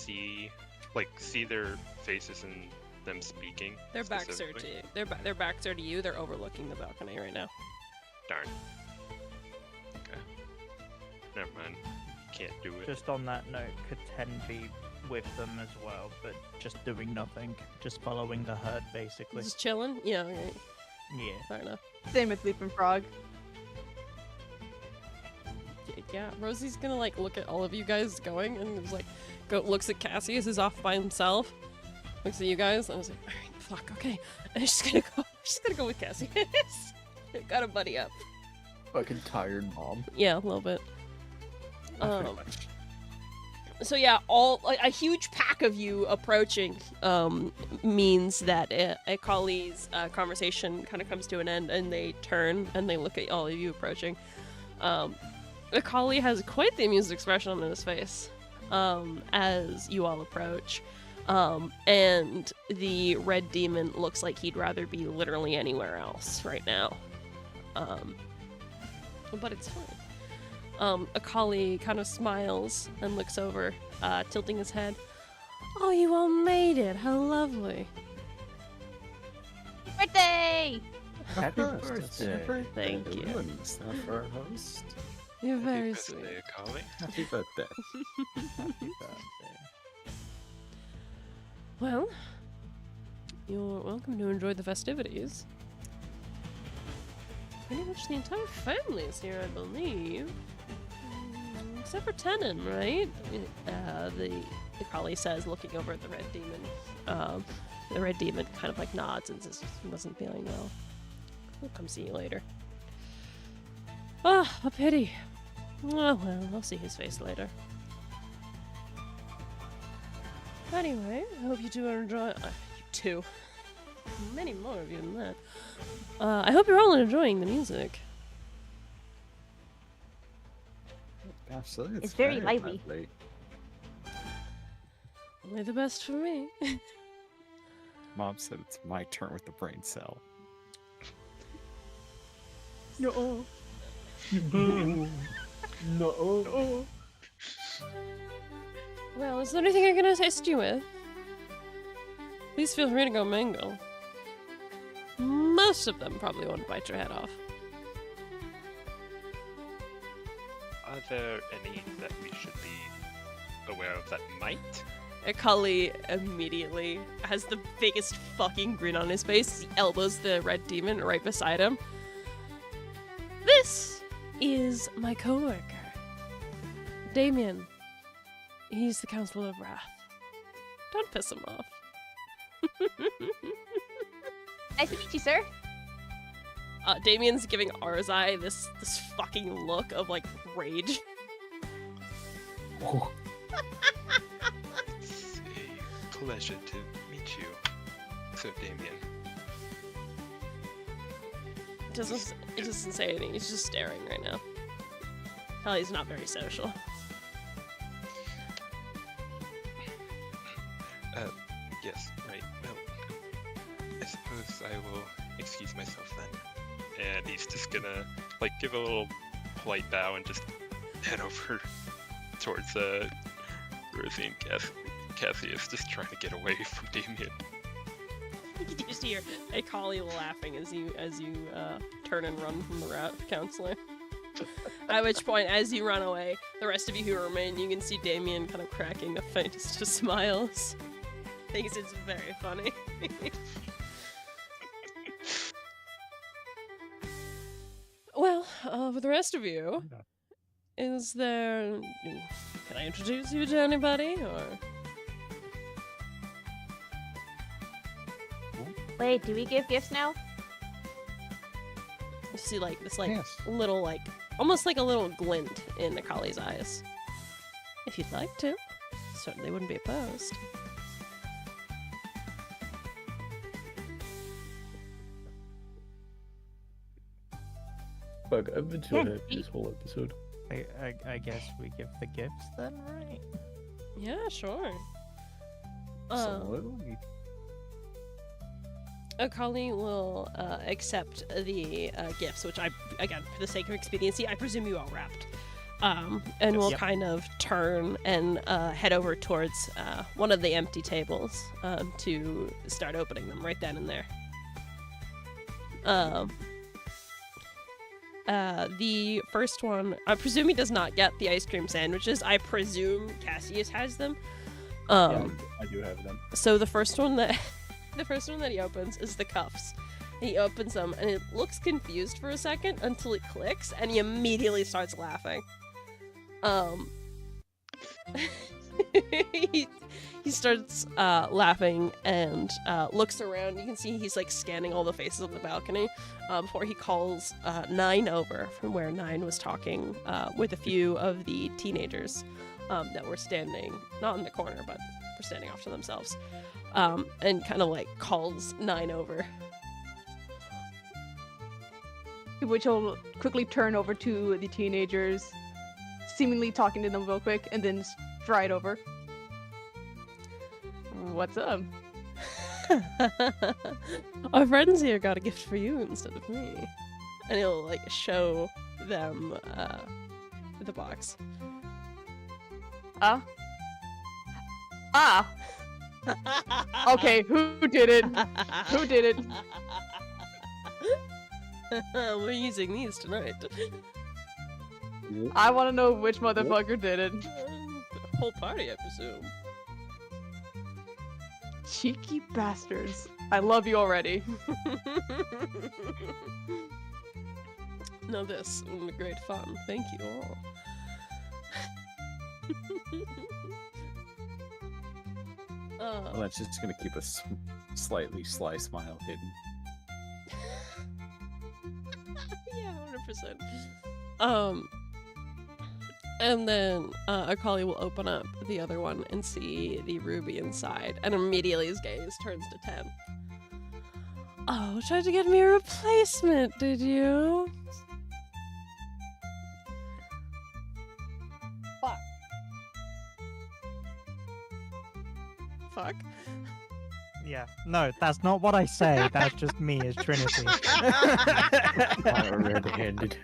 see their faces and them speaking? Their backs are to specifically? you. Their backs are to you. They're overlooking the balcony right now. Darn. Okay. Never mind. Can't do it. Just on that note, could 10 be with them as well, but just doing nothing, just following the herd, basically. Just chilling. Yeah. Okay. Yeah. Fair enough. Same with Leaping Frog. Yeah, Rosie's gonna like look at all of you guys going and just like looks at Cassius who's off by himself. Looks at you guys and I was like, alright, fuck, okay. And she's gonna go with Cassius. Got a buddy up. Fucking tired mom. Yeah, a little bit. So yeah, a huge pack of you approaching means that Akali's conversation kind of comes to an end, and they turn and they look at all of you approaching. Akali has quite the amused expression on his face as you all approach, and the red demon looks like he'd rather be literally anywhere else right now. But it's fine. Akali kind of smiles and looks over, tilting his head. Oh, you all made it. How lovely. Birthday! Happy birthday. Thank you. Is that for our host? You're Happy very birthday, sweet. Akali. Happy birthday. Happy birthday. Well, you're welcome to enjoy the festivities. Pretty much the entire family is here, I believe. Except for Tenon, right? The Akali says, looking over at the red demon. The red demon kind of like nods and says he wasn't feeling well. We'll come see you later. Ah, a pity. Oh well, I'll see his face later. Anyway, I hope you two are enjoying. You two. Many more of you than that. I hope you're all enjoying the music. Absolutely. It's very lively. Only the best for me. Mom said it's my turn with the brain cell. No. No. Well, is there anything I can assist you with? Please feel free to go mingle. Most of them probably won't bite your head off. Are there any that we should be aware of that might? Akali immediately has the biggest fucking grin on his face. He elbows the red demon right beside him. This is my coworker, Damien. He's the Councilor of Wrath. Don't piss him off. Nice to meet you, sir. Damien's giving Arzai this fucking look of like rage. It's a pleasure to meet you, Sir Damien. It doesn't say anything. He's just staring right now. Hell, he's not very social. Yes, right. Well, I suppose I will excuse myself then. And he's just gonna, like, give a little polite bow and just head over towards, Rosie and Cassius, just trying to get away from Damien. You just hear Akali laughing as you turn and run from the counselor. At which point, as you run away, the rest of you who remain, you can see Damien kind of cracking the faintest of smiles. Thinks it's very funny. Well, for the rest of you, is there... Can I introduce you to anybody, or... Wait, do we give gifts now? You see, like, this, like, Yes. little, like, almost like a little glint in Akali's eyes. If you'd like to. Certainly wouldn't be opposed. Fuck, I've been so happy this whole episode. I guess we give the gifts then, right? Yeah, sure. Absolutely. Akali will accept the gifts, which again, for the sake of expediency, I presume you all wrapped. and we'll Yep. kind of turn and head over towards one of the empty tables to start opening them right then and there. The first one, I presume he does not get the ice cream sandwiches. I presume Cassius has them. Yeah, I do have them. So the first one that he opens is the cuffs. He opens them and it looks confused for a second until it clicks, and he immediately starts laughing. He starts laughing and looks around. You can see he's like scanning all the faces on the balcony before he calls 9 over from where 9 was talking with a few of the teenagers that were standing, not in the corner, but were standing off to themselves, and kind of like calls 9 over. Which will quickly turn over to the teenagers, seemingly talking to them real quick, and then stride over. What's up? Our friends here got a gift for you instead of me. And he'll like show them the box. Okay, who did it? Who did it? We're using these tonight. I want to know which motherfucker did it. The whole party, I presume. Cheeky bastards. I love you already. No, this was great fun. Thank you all. Well, that's just gonna keep a slightly sly smile hidden. Yeah, 100%. And then Akali will open up the other one and see the ruby inside, and immediately his gaze turns to 10. Oh, tried to get me a replacement, did you? Fuck. Fuck. Yeah. No, that's not what I say. That's just me as Trinity. Red-handed.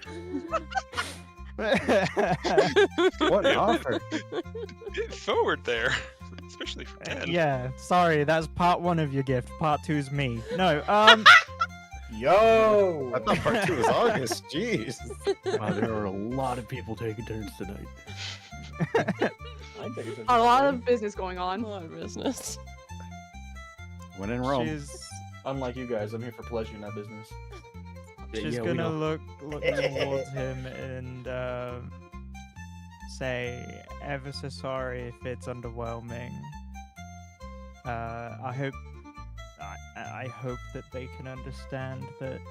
What an offer! Bit forward there, especially for 10. Yeah, sorry, that's part 1 of your gift. Part 2's me. No, Yo! I thought part 2 was August. Jeez. Wow, there are a lot of people taking turns tonight. I think it's A lot of business going A on. lot of business. When in Rome. she's Unlike you guys, I'm here for pleasure, not business. she's Yeah, we gonna know. look towards him and say, ever so sorry if it's underwhelming. I hope that they can understand that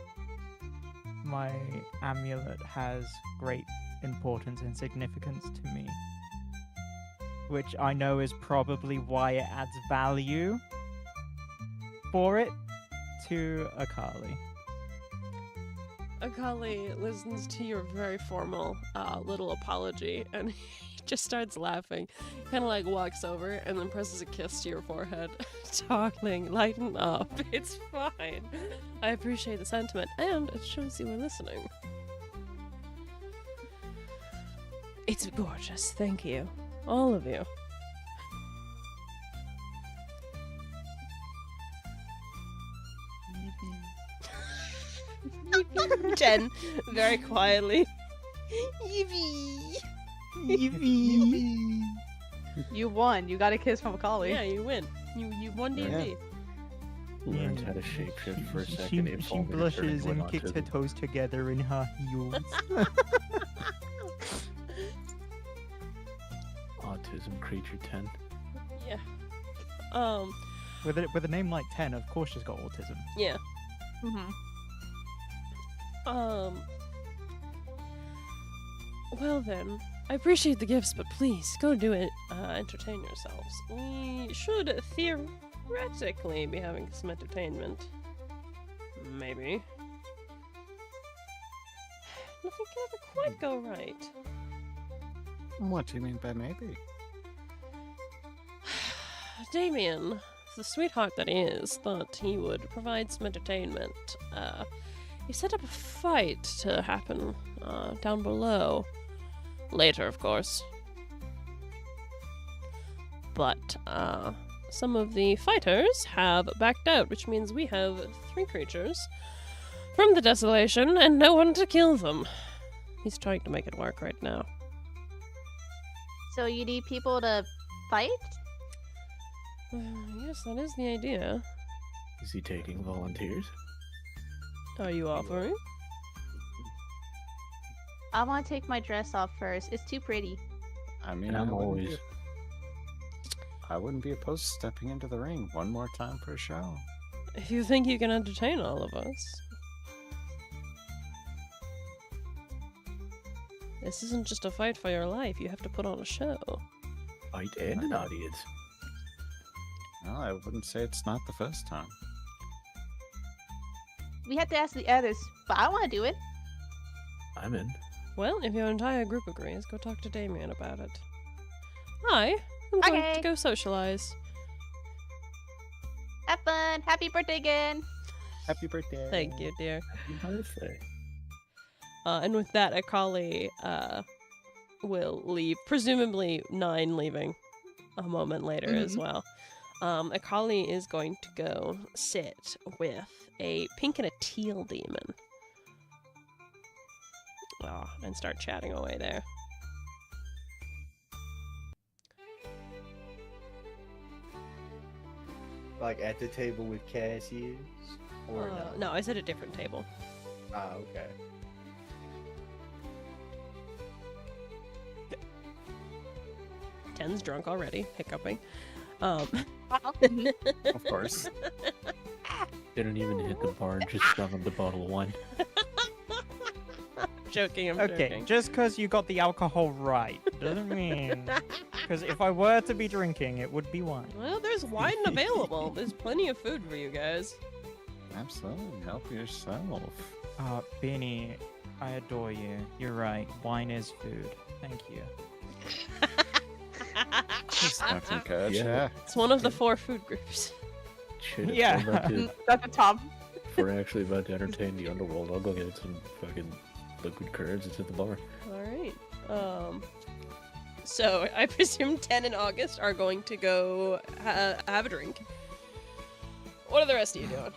my amulet has great importance and significance to me, which I know is probably why it adds value for it to Akali. Akali listens to your very formal little apology, and he just starts laughing. Kind of like walks over and then presses a kiss to your forehead. Darling, lighten up. It's fine. I appreciate the sentiment, and it shows you were listening. It's gorgeous. Thank you. All of you. Jen, very quietly. Yippee! You won. You got a kiss from Akali. Yeah, you win. You won D&D. Learns how to shapeshift for a She second. If she only to turn blushes into an and kicks her autism. toes together in her heels. Autism creature 10. Yeah. With a name like 10, of course she's got autism. Yeah. Mm-hmm. Well then, I appreciate the gifts, but please go do it. Entertain yourselves. We should theoretically be having some entertainment. Maybe. Nothing can ever quite go right. What do you mean by maybe? Damien, the sweetheart that he is, thought he would provide some entertainment. He set up a fight to happen down below. Later, of course. But, some of the fighters have backed out, which means we have 3 creatures from the desolation and no one to kill them. He's trying to make it work right now. So you need people to fight? Yes, that is the idea. Is he taking volunteers? Are you offering? I want to take my dress off first. It's too pretty. I mean, And I'm always. I wouldn't be opposed to stepping into the ring one more time for a show. If you think you can entertain all of us. This isn't just a fight for your life, you have to put on a show. Fight and an audience. Well, I wouldn't say it's not the first time. We have to ask the others, but I want to do it. I'm in. Well, if your entire group agrees, go talk to Damien about it. I'm going to Okay. go socialize. Have fun. Happy birthday again. Happy birthday. Thank you, dear. Happy birthday. And with that, Akali will leave. Presumably 9 leaving a moment later as well. Akali is going to go sit with a pink and a teal demon. And start chatting away there. Like at the table with Cassius? Or No, I said a different table. Ah, okay. Ten's drunk already, hiccuping. Of course. Didn't even hit the bar, just shoved the bottle of wine. Joking, I'm Okay, joking. just because you got the alcohol right doesn't mean. Because if I were to be drinking, it would be wine. Well, there's wine available. There's plenty of food for you guys. Absolutely. Help yourself. Beanie, I adore you. You're right. Wine is food. Thank you. Just nothing good. Yeah. Yeah. It's one of the 4 food groups. Shit, if Yeah. we're about to- That's the top. if we're actually about to entertain the underworld, I'll go get some fucking liquid courage. It's at the bar. All right. So I presume 10 and August are going to go have a drink. What are the rest of you doing?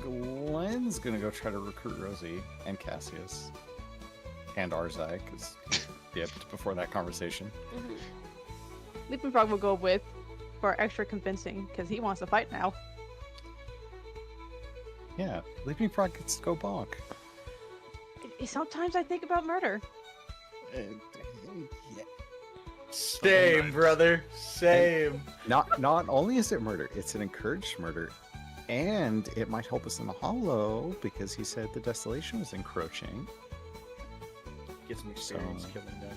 Glenn's gonna go try to recruit Rosie and Cassius. And Arzai, because he dipped before that conversation. Leaping Frog will go with for extra convincing because he wants to fight now. Yeah, Leaping Frog gets to go bonk. Sometimes I think about murder. Yeah. Same, brother. Same. Not only is it murder, it's an encouraged murder, and it might help us in the hollow because he said the desolation was encroaching. Get some experience So- killing them.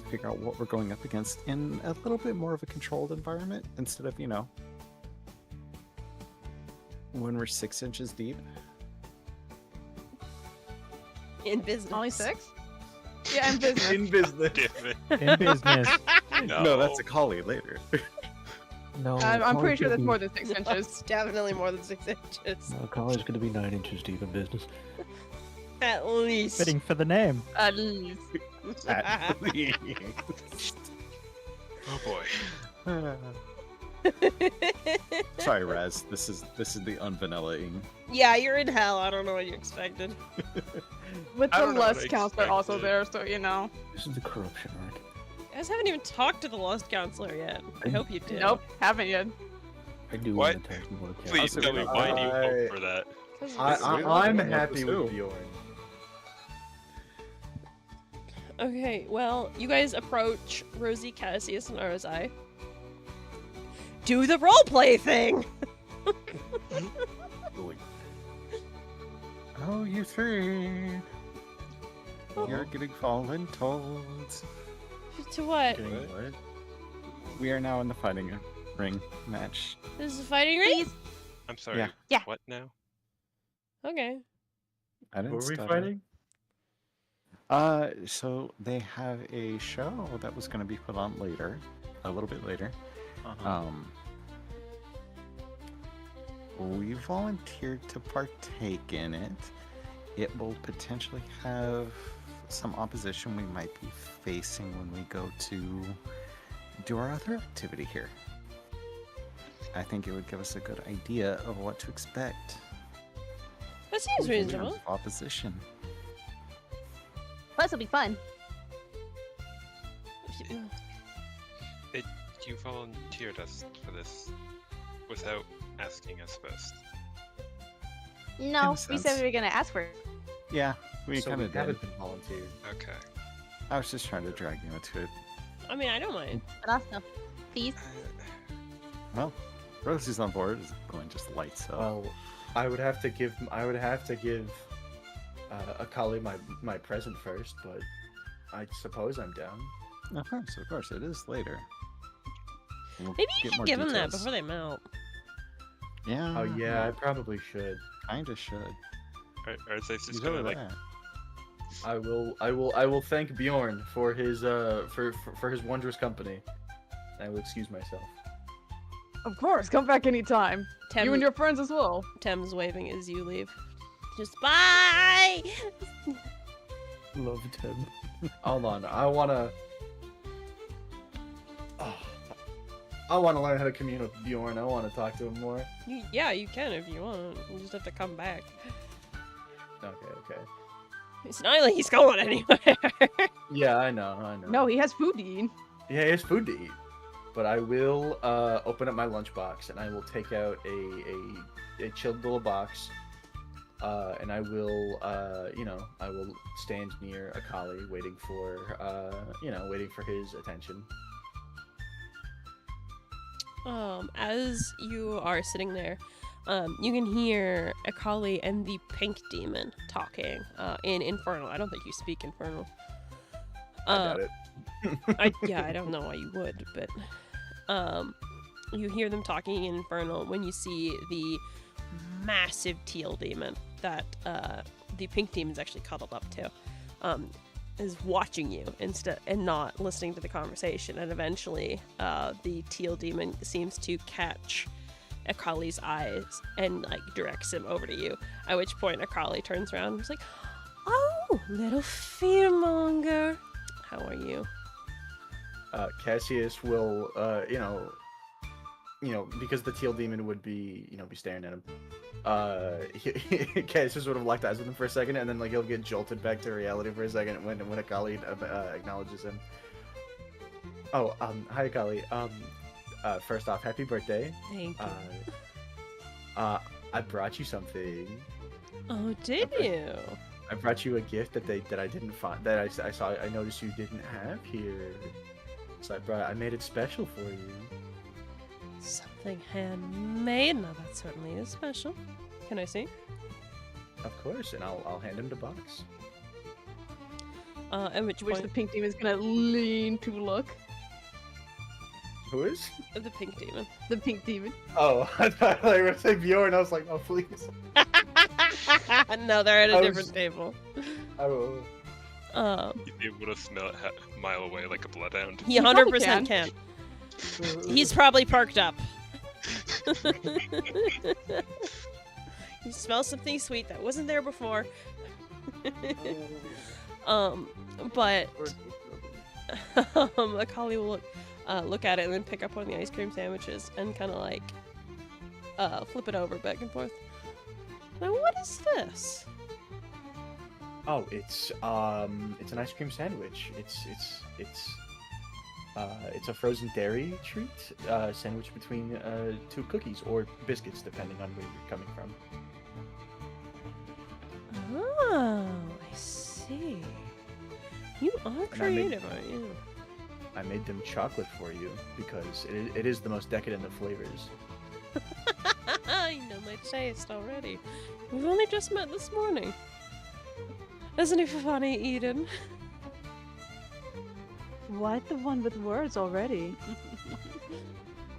Figure out what we're going up against in a little bit more of a controlled environment instead of, when we're 6 inches deep. In business. Only 6? Yeah, in business. In business. Damn it. In business. No, that's a collie later. No, I'm pretty sure that's more than 6 inches. It's definitely more than 6 inches. No, college gonna be 9 inches deep in business. At least. Fitting for the name. At least. At least. Oh boy. Sorry, Raz. This is the unvanilla-ing. Yeah, you're in hell. I don't know what you expected. With I the don't know what lust I counselor also expected. there, so you know. This is the corruption arc. You guys haven't even talked to the Lost Counselor yet. I hope you did. Nope, haven't yet. I do What? want to talk more. Please Also, tell me why do you hope for that? I'm happy with Bjorn. Okay, well, you guys approach Rosie, Cassius, and Arzai. Do the roleplay thing! Oh, you three. You're getting fallen toads. To what? What? We are now in the fighting ring match. This is a fighting ring? Please. I'm sorry. Yeah. Yeah. What now? Okay. I didn't Who are we stutter. fighting? So they have a show that was going to be put on later, a little bit later. We volunteered to partake in it. It will potentially have some opposition we might be facing when we go to do our other activity here. I think it would give us a good idea of what to expect. That seems in terms reasonable. of opposition. Plus, it'll be fun. You volunteered us for this without asking us first. No, a we said sense. we were gonna ask for it. Yeah, we So kind we of did. haven't been volunteered. Okay. I was just trying to drag you into it. I mean, I don't mind. But also, please. Well, Rosie's on board. Is going just lights up. Well, I would have to give Akali my present first, but I suppose I'm down. Of course, it is later. We'll Maybe you get should more give them that details. before they melt. Yeah. Oh yeah, I probably should. Kinda should. Are they just He's gonna over like? there. I will thank Bjorn for his for his wondrous company. I will excuse myself. Of course, come back anytime. You and your friends as well. Tem's waving as you leave. Just bye! Love him. Hold on, I wanna learn how to commune with Bjorn. I wanna talk to him more. Yeah, you can if you want. You just have to come back. Okay. It's not like he's going anywhere. Yeah, I know. No, he has food to eat. Yeah, he has food to eat. But I will open up my lunchbox and I will take out a chilled little box. And I will, I will stand near Akali, waiting for his attention. As you are sitting there, you can hear Akali and the pink demon talking in Infernal. I don't think you speak Infernal. I got it. I don't know why you would, but you hear them talking in Infernal when you see the massive teal demon that the pink demon's actually cuddled up to, is watching you instead and not listening to the conversation. And eventually, the teal demon seems to catch Akali's eyes and like directs him over to you. At which point, Akali turns around and is like, "Oh, little fearmonger, how are you?" Cassius will, because the teal demon would be staring at him. Cassius would have locked eyes with him for a second, and then like he'll get jolted back to reality for a second when Akali acknowledges him. Oh, hi Akali. First off, happy birthday. Thank you. I brought you something. Oh, did you? I brought you a gift that I didn't find, that I noticed you didn't have here. So I made it special for you. Something handmade. Now that certainly is special. Can I see? Of course, and I'll hand him the box. At which Which point the pink demon's gonna lean to look. Who is? the pink demon. The pink demon. Oh, I thought they were saying Bjorn. I was like, oh please. No, they're at a I different was- table. I will. You'd be able to smell it a mile away like a bloodhound. He You probably 100% can. He's probably perked up. He smells something sweet that wasn't there before. But Akali will look at it and then pick up one of the ice cream sandwiches and kind of like flip it over back and forth. Now, what is this? Oh, it's an ice cream sandwich. It's a frozen dairy treat sandwiched between two cookies or biscuits, depending on where you're coming from. Oh, I see. You are creative, aren't you? I made them chocolate for you because it is the most decadent of flavors. I know my taste already. We've only just met this morning. Isn't it funny, Eden? What? The one with words already?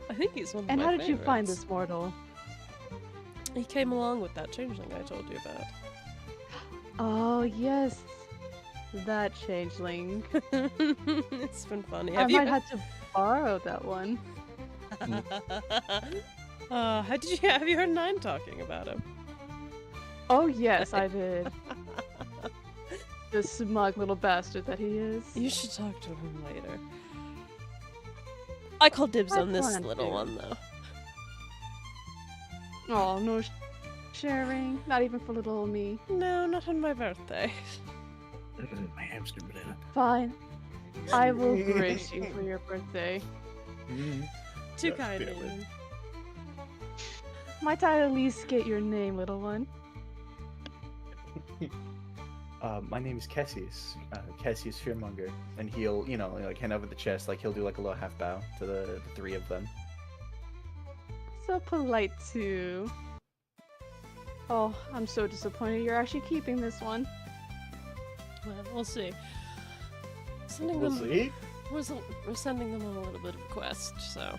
I think he's one of And my how did you find favorites. this mortal? He came along with that changeling I told you about. Oh, yes. That changeling. It's been funny. I Have you? might have to borrow that one. Have you heard Nine talking about him? Oh, yes, I did. The smug little bastard that he is. You should talk to him later. I call dibs I on this plan little to. one, though. Oh, no sharing. Not even for little old me. No, not on my birthday. My hamster banana. Fine. I will grace you for your birthday. Too God kind, damn it. Aiden. Might I at least get your name, little one? My name is Cassius. Cassius Fearmonger, and he'll, like hand over the chest, like he'll do like a little half bow to the three of them. So polite too. Oh, I'm so disappointed you're actually keeping this one. Well, we'll see. Sending We'll them, see. we're sending them on a little bit of a quest, so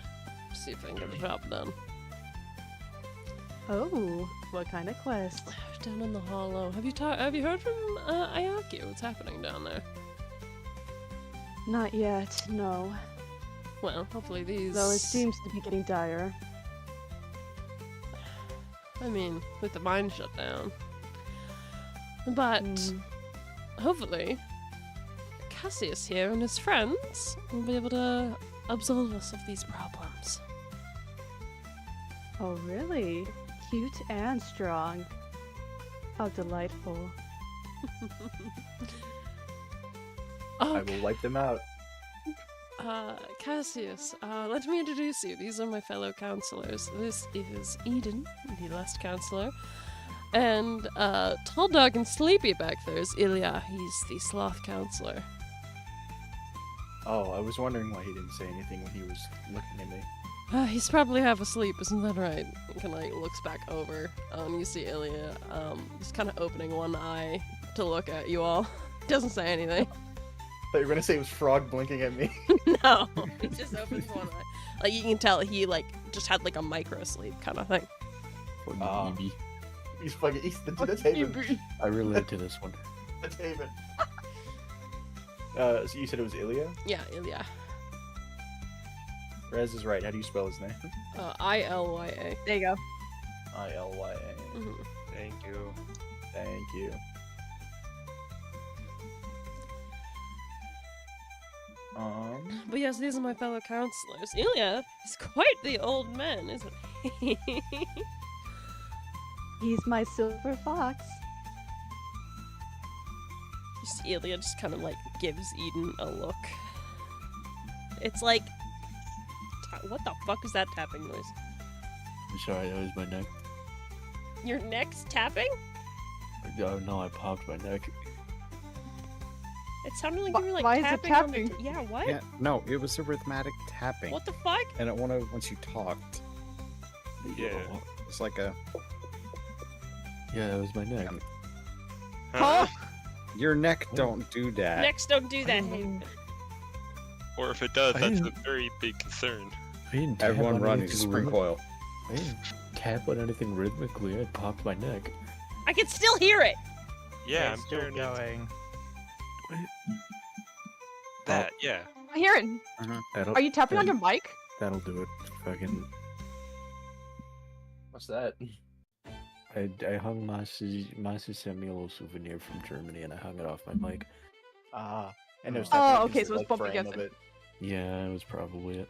see if I can get the job done. Oh, what kind of quest? Down in the hollow. Have you heard from Ayaki? What's happening down there? Not yet, no. Well, hopefully these. Though it seems to be getting dire. I mean, with the mine shut down. But hopefully, Cassius here and his friends will be able to absolve us of these problems. Oh, really? Cute and strong. How delightful. I will wipe them out. Cassius, let me introduce you. These are my fellow counselors. This is Eden, the last counselor. And Tall Dog and Sleepy back there is Ilya. He's the sloth counselor. Oh, I was wondering why he didn't say anything when he was looking at me. He's probably half asleep, isn't that right? He kind of like looks back over. You see Ilya. He's kind of opening one eye to look at you all. Doesn't say anything. I thought you were gonna say it was Frog blinking at me. No, he just opens one eye. Like you can tell he like just had like a micro sleep kind of thing. Baby. He's fucking. That's Haven. I relate to this one. That's Haven. So you said it was Ilya? Yeah, Ilya. Rez is right. How do you spell his name? Ilya. There you go. Ilya. Mhm. Thank you. Thank you. But yes, these are my fellow counselors. Ilya is quite the old man, isn't he? He's my silver fox. Just Ilya just kind of like gives Eden a look. It's like, what the fuck is that tapping noise? I'm sorry, that was my neck. Your neck's tapping? Oh no, I popped my neck. It sounded like you were like Why is it tapping. On the... tapping? Yeah, what? Yeah, no, it was a rhythmic tapping. What the fuck? And it once you talked, Yeah. it's like a Yeah, that was my neck. Huh? your neck don't do that. Necks don't do that. Hayden. Or if it does, I that's a didn't- very big concern. I didn't tap Everyone on run, anything spring rhythmic- coil. I didn't tap on anything rhythmically, I popped my neck. I can still hear it. Yeah, It's I'm still hearing it. going. That, yeah. I hear it. That'll, Are you tapping on your mic? That'll do it. Fucking... What's that? I hung Masi sent me a little souvenir from Germany and I hung it off my mic. And there's Oh, definitely okay, just, so it's like, bumped frame against of it. Yeah, that was probably it.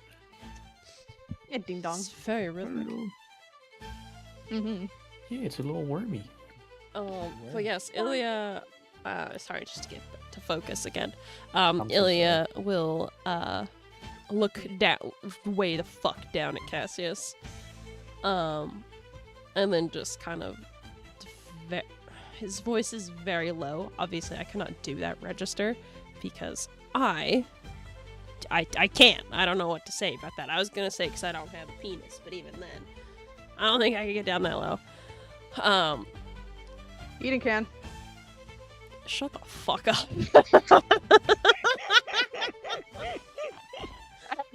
Yeah, ding dong. It's very rhythmic. Mm-hmm. Yeah, it's a little wormy. But yes, Ilya. Sorry, just to get to focus again. so Ilya will look down, way the fuck down at Cassius, and then just kind of. His voice is very low. Obviously, I cannot do that register because I can't. I don't know what to say about that. I was gonna say because I don't have a penis, but even then, I don't think I can get down that low. Eden can. Shut the fuck up.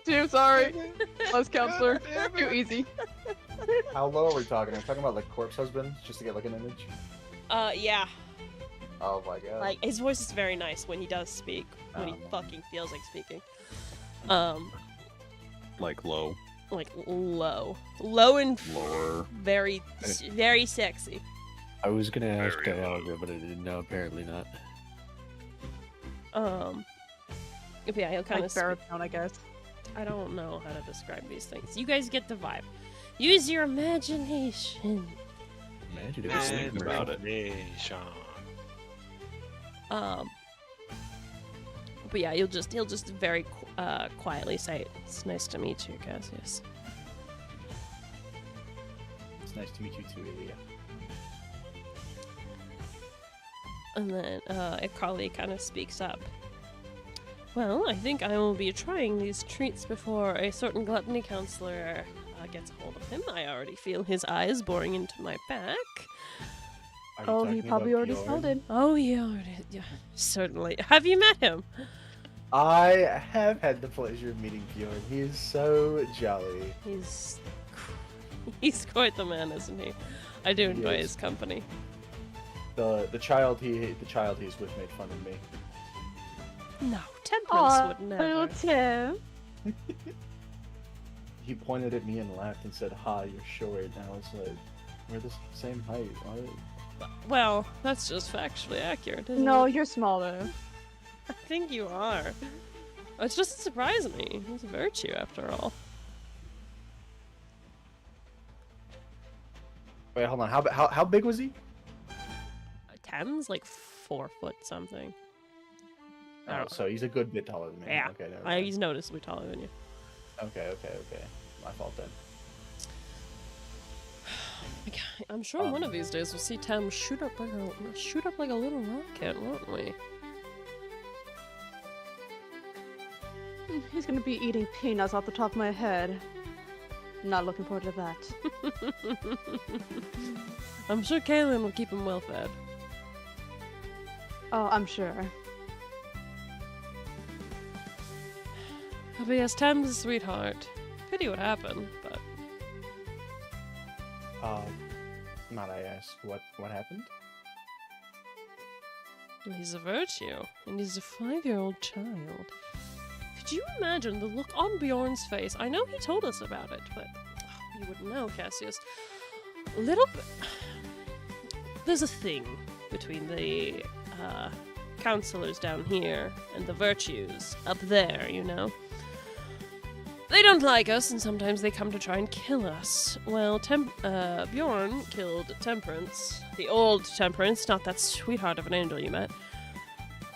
Too sorry. Less counselor. Too easy. How low are we talking? Are we talking about like corpse husband, just to get like an image? Yeah. Oh my god. Like his voice is very nice when he does speak. When he fucking feels like speaking. Like low. Like low and Lower. very very sexy. I was gonna ask Very Dialga, but I didn't know, apparently not. But yeah, he'll kind Like of baritone, I guess. I don't know how to describe these things. You guys get the vibe. Use your imagination. Imagine if Just you think think about about it. Nation. But yeah, he'll just very quietly say, "It's nice to meet you, Cassius." It's nice to meet you too, Ilya. And then Akali kind of speaks up. Well, I think I will be trying these treats before a certain gluttony counselor gets a hold of him. I already feel his eyes boring into my back. Are you Oh, he talking probably about already Bjorn? smelled it. Oh, yeah, certainly. Have you met him? I have had the pleasure of meeting Bjorn. He is so jolly. He's quite the man, isn't he? I do enjoy is. his company. The child he's with made fun of me. No, Temperance Aw, would never. little Tim. He pointed at me and laughed and said, "Ha, you're short." And I was like, "We're the same height." What? Well, that's just factually accurate, isn't No, it? you're smaller. I think you are. It just surprised me. It's a virtue, after all. Wait, hold on. How big was he? Tem's like 4 foot something. I Oh, don't- so he's a good bit taller than me. Yeah, Okay, never mind. he's noticeably taller than you. Okay. My fault then. I'm sure one of these days we'll see Tem shoot up like a little rocket, won't we? He's gonna be eating peanuts off the top of my head. Not looking forward to that. I'm sure Kelyn will keep him well fed. Oh, I'm sure. But yes, Tem's a sweetheart. Pity what happened, but Might I ask what happened? he's a virtue, and he's a 5-year-old child. Could you imagine the look on Bjorn's face? I know he told us about it, but you wouldn't know, Cassius. A little bit. There's a thing between the counselors down here and the virtues up there, you know? They don't like us, and sometimes they come to try and kill us. Well, Bjorn killed Temperance, the old Temperance, not that sweetheart of an angel you met.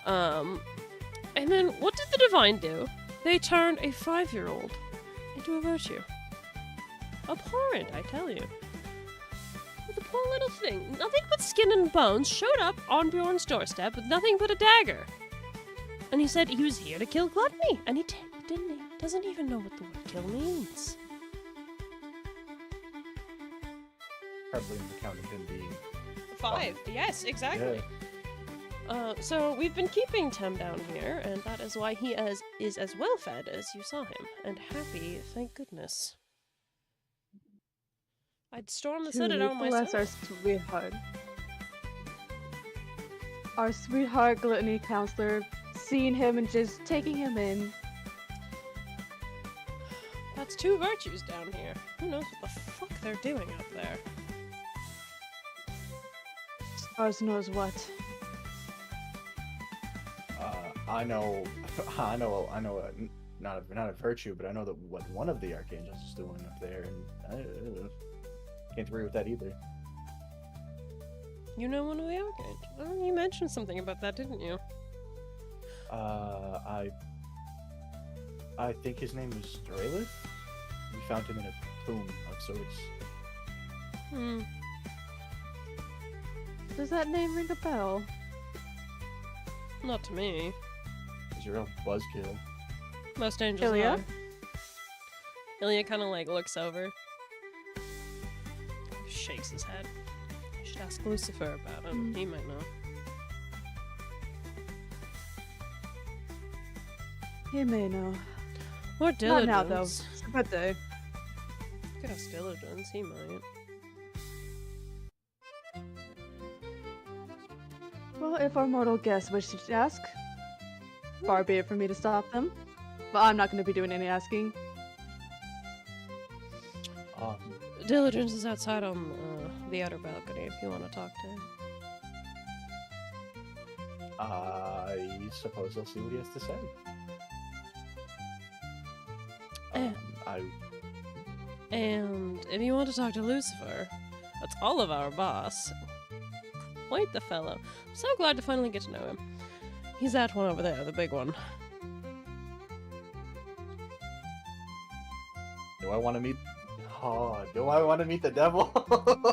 And then what did the Divine do? They turned a 5-year-old into a virtue. Abhorrent, I tell you. The poor little thing, nothing but skin and bones, showed up on Bjorn's doorstep with nothing but a dagger. And he said he was here to kill gluttony, and he didn't he? Doesn't even know what the word kill means. Probably in the count of him being 5. Yes, exactly. So we've been keeping Tem down here, and that is why he is as well fed as you saw him, and happy, thank goodness. I'd storm the Citadel myself. Bless our sweetheart. Our sweetheart gluttony counselor, seeing him and just taking him in. That's 2 virtues down here. Who knows what the fuck they're doing up there? Ours knows what. I know, not a virtue, but I know that what one of the archangels is doing up there, and I can't agree with that either. You know one of the archangels. Oh, you mentioned something about that, didn't you? I think his name was Drelith. We found him in a tomb of sorts. Hmm. Does that name ring a bell? Not to me. He's a real buzzkill. Most angels Ilya? are. Ilya kind of like looks over. Shakes his head. You should ask Lucifer about him. He might know. He may know. Or Not Diligence. now, though. It's a good day. Could ask Diligence. He might. Well, if our mortal guests wish to ask, far be it for me to stop them. But I'm not going to be doing any asking. Diligence is outside on the outer balcony if you want to talk to him. I suppose I'll see what he has to say. And if you want to talk to Lucifer, that's all of our boss. Quite the fellow. I'm so glad to finally get to know him. He's that one over there, the big one. Do I want to meet? Oh, do I want to meet the devil?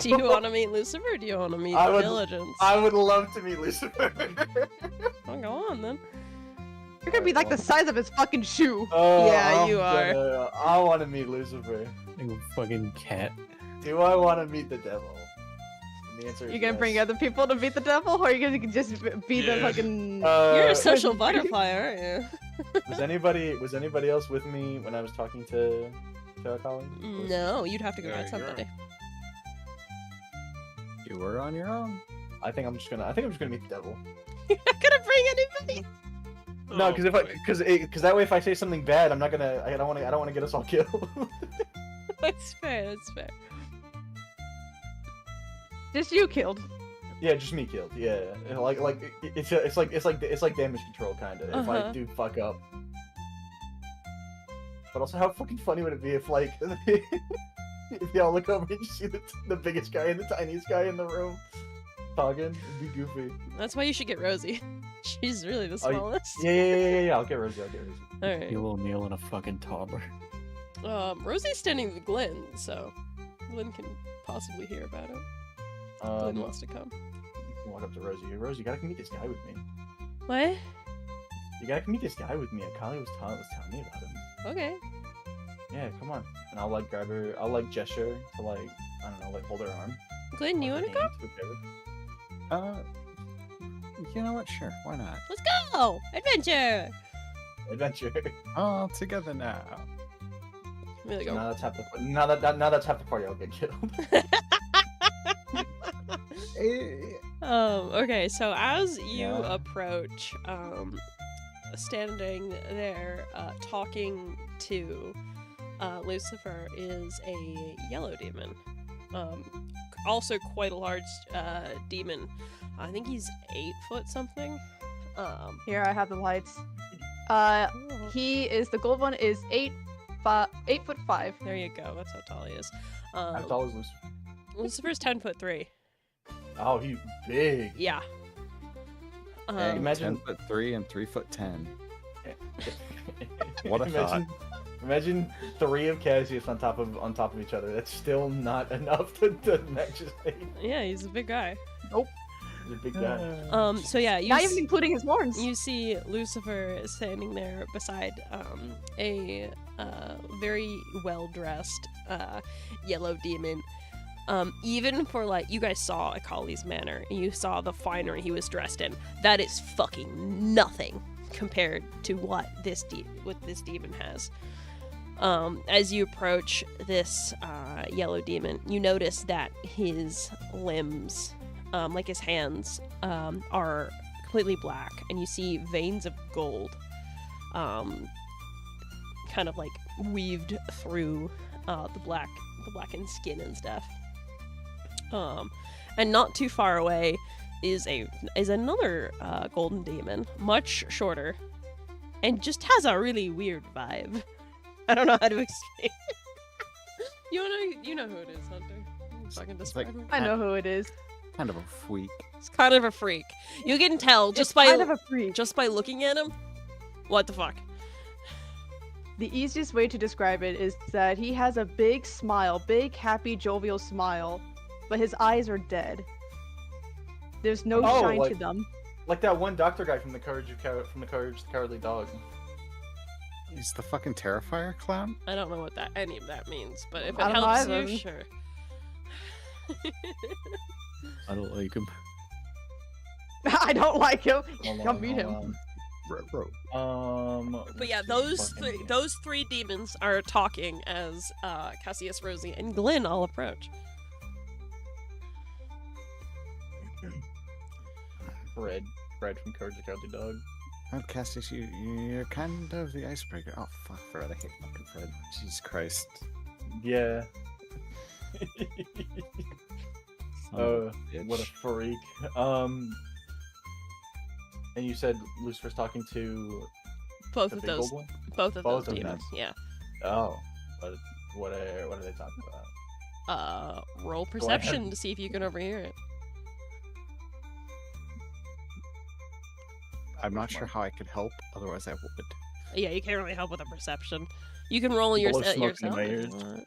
Do you want to meet Lucifer or do you want to meet I the would- Diligence? I would love to meet Lucifer. Well, go on then. You're gonna be like the size of his fucking shoe. Oh, Yeah, you are. I want to meet Lucifer. You fucking cat. Do I want to meet the devil? And the answer is You gonna bring yes. other people to meet the devil, or are you gonna just be the Yeah. fucking? You're a social butterfly, aren't you? Was anybody else with me when I was talking to a colleague? No, you'd have to go There get you go. somebody. You were on your own. I think I'm just gonna meet the devil. You're not gonna bring anybody. No, Oh, because because that way if I say something bad, I'm not gonna. I don't want to get us all killed. That's fair. That's fair. Just you killed. Yeah, just me killed. Yeah, it's like damage control kind of. If I Uh-huh. do fuck up. But also, how fucking funny would it be if like if y'all look over and you see the biggest guy and the tiniest guy in the room talking? It'd be goofy. That's why you should get Rosie. She's really the Oh, smallest. Yeah. I'll get Rosie. Alright. You will kneel in a fucking toddler. Rosie's standing with Glenn, so Glenn can possibly hear about it. Glenn wants to come. Walk up to Rosie. Hey, Rosie, you gotta come meet this guy with me. What? You gotta come meet this guy with me. Kali was telling me about him. Okay. Yeah, come on. And I'll like grab her. I'll like gesture to like I don't know, like hold her arm. Glenn, you hold wanna her go? hand, whichever. You know what? Sure, why not? Let's go! Adventure! Adventure. All together now. Really So go. now that's half the now that's half the party. I'll get killed. Okay, so as you Yeah. approach, standing there, talking to Lucifer is a yellow demon. Also quite a large demon. I think he's 8 foot something. Here, I have the lights. He is the gold one. Is 8'5". There you go. That's how tall he is. How tall is Lucifer? Lucifer's 10'3". Oh, he's big. Yeah. Hey, imagine- 10'3" and 3'10". What a imagine, thought. Imagine 3 of Cassius on top of each other. That's still not enough to match his height. Yeah, he's a big guy. He's a big guy. So yeah, you Not even including his horns. You see Lucifer standing there beside a very well-dressed yellow demon. Even for like, you guys saw Akali's manor and you saw the finery he was dressed in. That is fucking nothing compared to what this demon has. As you approach this yellow demon, you notice that his limbs, like his hands, are completely black, and you see veins of gold, kind of like weaved through the blackened skin and stuff. And not too far away is another golden demon, much shorter, and just has a really weird vibe. I don't know how to explain. You know who it is, Hunter. If I can describe him. I know who it is. Kind of a freak. It's kind of a freak. You can tell just It's by kind of a freak. just by looking at him. What the fuck? The easiest way to describe it is that he has a big smile, big, happy, jovial smile, but his eyes are dead. There's no Oh, shine to like- them. Like that one doctor guy from the Courage the Cowardly Dog. He's the fucking Terrifier clown? I don't know what any of that means, but if it I don't know helps either. you, sure. I don't like him. I don't like him. Hold Come on, meet hold him. But yeah, those three demons are talking as Cassius, Rosie, and Glenn all approach. Fred from Courage the Cowardly Dog. Oh, Cassius, you're kind of the icebreaker. Oh, fuck, Fred. I hate fucking Fred. Jesus Christ. Yeah. Son of a What a bitch. freak. And you said Lucifer's talking to Both the of big those, gold one? both of Both those of them. demons. Yeah. Oh, what are they talking about? Roll I have- perception to see if you can overhear it. I'm not sure how I could help, otherwise I would. Yeah, you can't really help with a perception. You can roll Blow smoke yourself. into my if you ears. want.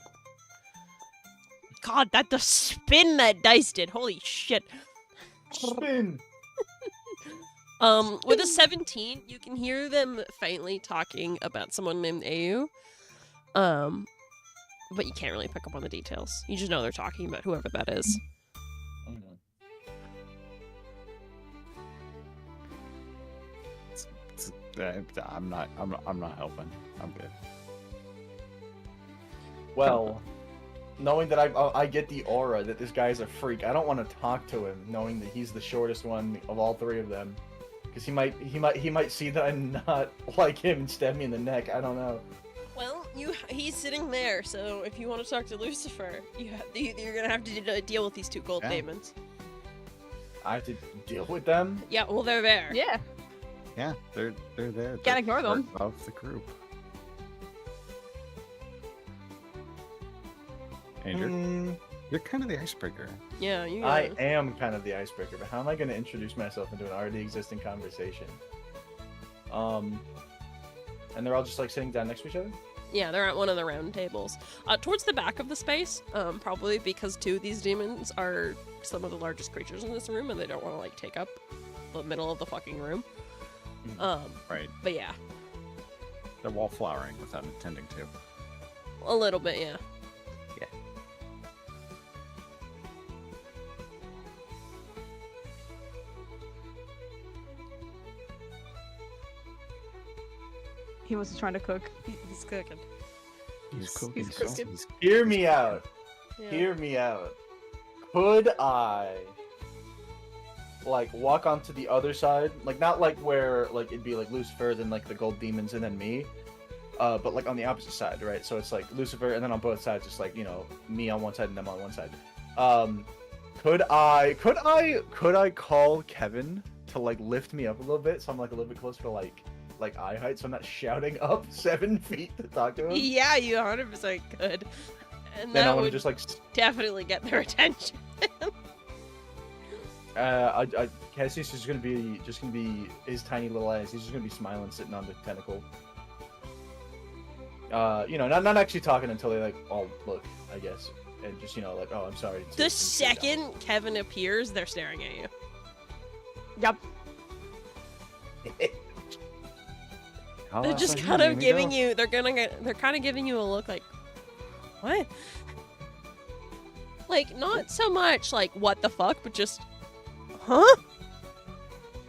God, that the spin that dice did. Holy shit. Spin. With a 17, you can hear them faintly talking about someone named Au. But you can't really pick up on the details. You just know they're talking about whoever that is. I'm not helping. I'm good. Well, knowing that I get the aura that this guy's a freak, I don't want to talk to him, knowing that he's the shortest one of all three of them, because he might see that I'm not like him and stab me in the neck. I don't know. Well, he's sitting there, so if you want to talk to Lucifer, you're gonna have to deal with these two gold Yeah. demons. I have to deal with them. Yeah, well, they're there. Yeah. Yeah, they're there. Can't They're ignore them. part of the group. And you're kind of the icebreaker. Yeah, you I gotta- am kind of the icebreaker, but how am I going to introduce myself into an already existing conversation? And they're all just like sitting down next to each other? Yeah, they're at one of the round tables. Towards the back of the space, probably because two of these demons are some of the largest creatures in this room and they don't want to like take up the middle of the fucking room. Right. But yeah, They're wallflowering without intending to. a little bit, yeah. Yeah. He was trying to cook. He's cooking. He's He's cooking. Hear me out. Yeah. Hear me out. Could I like walk onto the other side? Like not like where like it'd be like Lucifer, then like the gold demons and then me. But like on the opposite side, right? So it's like Lucifer and then on both sides it's like, you know, me on one side and them on one side. Could I call Kevin to like lift me up a little bit so I'm like a little bit closer to like eye height so I'm not shouting up 7 feet to talk to him? Yeah, you 100% could. And Then I that want to would just like definitely get their attention. Cassie's just gonna be his tiny little eyes. He's just gonna be smiling, sitting on the tentacle. You know, not actually talking until they like all look, I guess, and just, you know, like, oh, I'm sorry. The second Kevin appears, they're staring at you. Yep. They're just kind of giving you. They're kind of giving you a look like, what? Like not so much like what the fuck, but just, huh?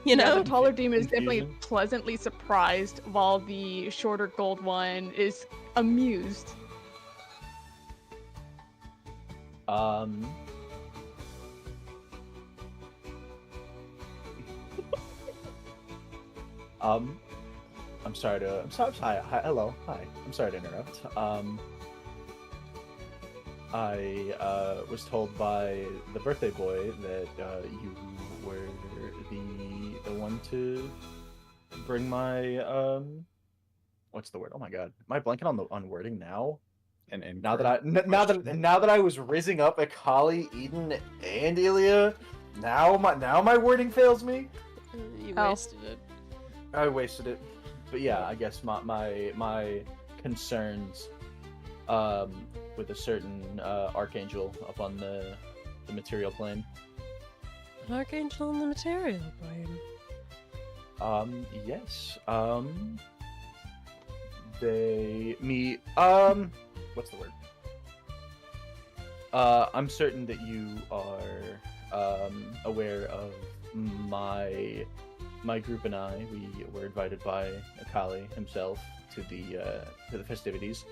You Yeah, know? the taller demon is definitely Confusion. pleasantly surprised, while the shorter gold one is amused. I'm sorry. Hi, hello, hi. I'm sorry to interrupt. I was told by the birthday boy that you were the one to bring my what's the word? Oh my god, am I blanking on wording now? And Now that I was rizzing up Akali, Eden, and Ilya, now my wording fails me. You Oh. wasted it. I wasted it, but yeah, I guess my concerns with a certain archangel up on the material plane. An archangel in the material plane. Yes. What's the word? I'm certain that you are aware of my group and I. We were invited by Akali himself to the festivities.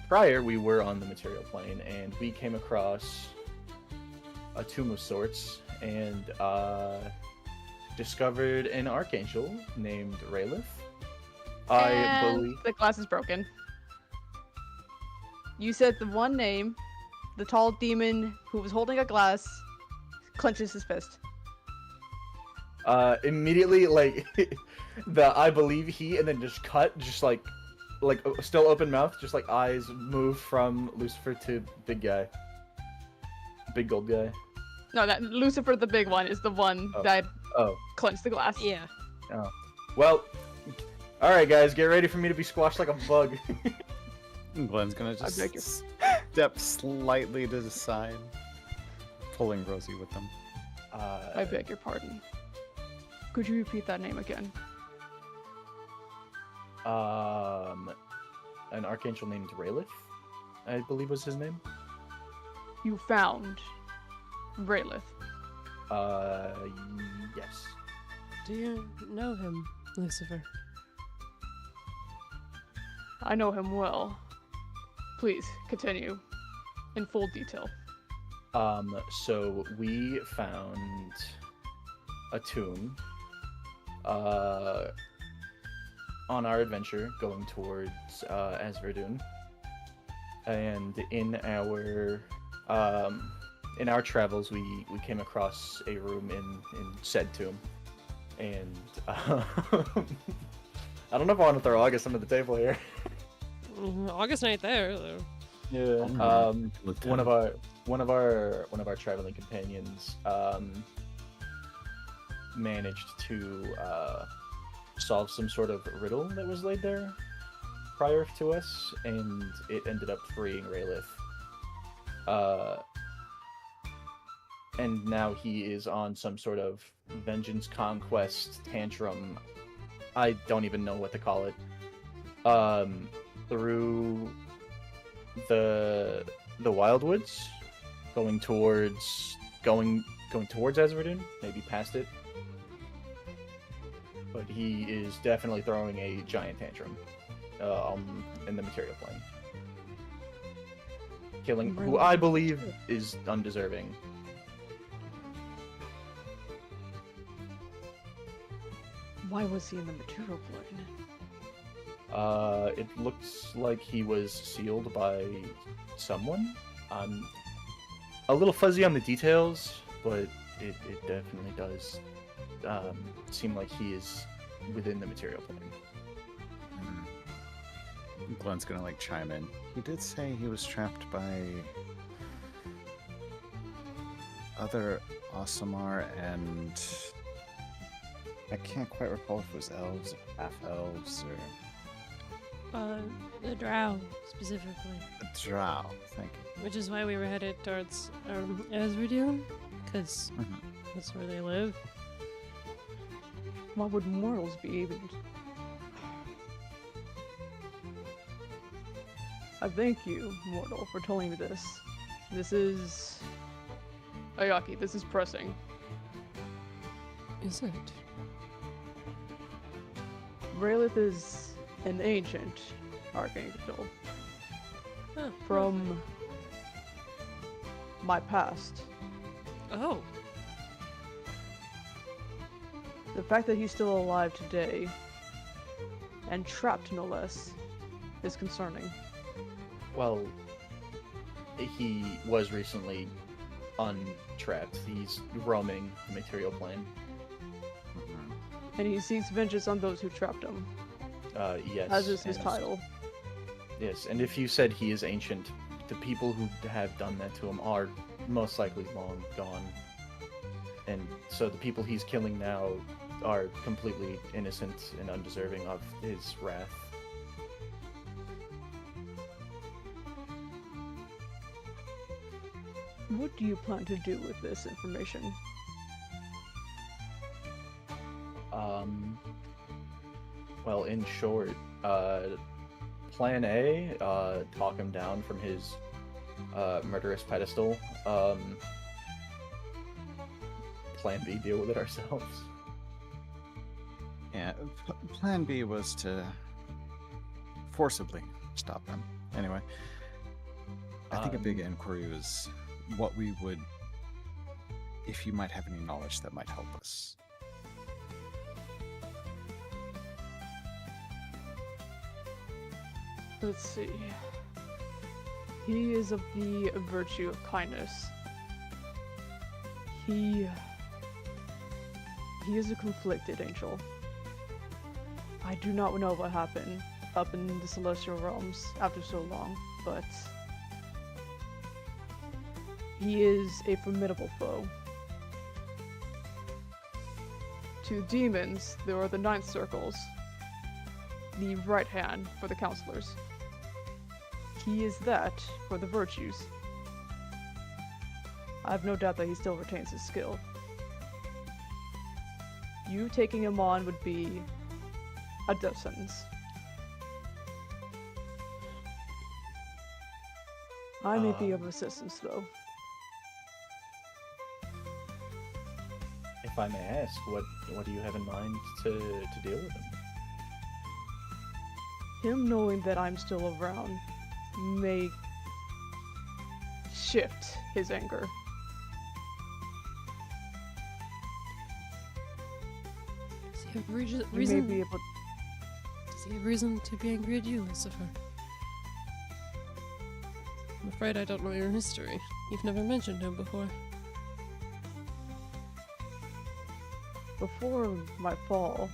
Prior, we were on the material plane, and we came across a tomb of sorts, and discovered an archangel named Raylith. I And believe. the glass is broken. You said the one name, the tall demon who was holding a glass, clenches his fist. Immediately, like, the I believe he, and then just cut, just like still open mouth, just like eyes move from Lucifer to big guy. Big gold guy. No, that Lucifer, the big one, is the one that Oh. clenched the glass. Yeah. Oh. Well, alright, guys, get ready for me to be squashed like a bug. Glenn's gonna I beg your- just step slightly to the side, pulling Rosie with them. I beg your pardon. Could you repeat that name again? An archangel named Raylith, I believe was his name. You found Raylith. Yes. Do you know him, Lucifer? I know him well. Please, continue. In full detail. So we found a tomb, on our adventure going towards, Asverdun. And in our travels, we came across a room in said tomb. And, I don't know if I want to throw August under the table here. August ain't there, though. Yeah. One of our traveling companions managed to solve some sort of riddle that was laid there prior to us, and it ended up freeing Raylith. And now he is on some sort of vengeance conquest tantrum. I don't even know what to call it. Through the Wildwoods, going towards Asverdun, maybe past it. But he is definitely throwing a giant tantrum in the material plane. Killing who I believe is undeserving. Why was he in the material plane? It looks like he was sealed by someone. I'm a little fuzzy on the details, but it definitely does seem like he is within the material plane. Glenn's gonna like chime in. He did say he was trapped by other Osamar, and I can't quite recall if it was elves, half elves, or The drow, specifically. a drow. Thank you. Which is why we were headed towards Asverdun, because Mhm. that's where they live. Why would mortals be able to... I thank you, mortal, for telling me this. This is... Ayaki, this is pressing. Is it? Raylith is an ancient archangel Oh. from my past. Oh. The fact that he's still alive today, and trapped no less, is concerning. Well, he was recently untrapped. He's roaming the material plane. And he seeks vengeance on those who trapped him, Yes. as is his and- title. Yes, and if you said he is ancient, the people who have done that to him are most likely long gone. And so the people he's killing now are completely innocent and undeserving of his wrath. What do you plan to do with this information? Well, in short, Plan A, talk him down from his murderous pedestal. Plan B, deal with it ourselves. Yeah, Plan B was to forcibly stop them. Anyway, I think a big inquiry was what we would, if you might have any knowledge that might help us. Let's see. He is of the virtue of kindness. He is a conflicted angel. I do not know what happened up in the celestial realms after so long, but he is a formidable foe. To demons, there are the ninth circles, the right hand for the counselors. He is that for the virtues. I have no doubt that he still retains his skill. You taking him on would be a death sentence. I may be of assistance, though. If I may ask, what do you have in mind to deal with him? Him knowing that I'm still around may shift his anger. Does he have reason? He may be able. Does he have reason to be angry at you, Lucifer? I'm afraid I don't know your history. You've never mentioned him before. Before my fall,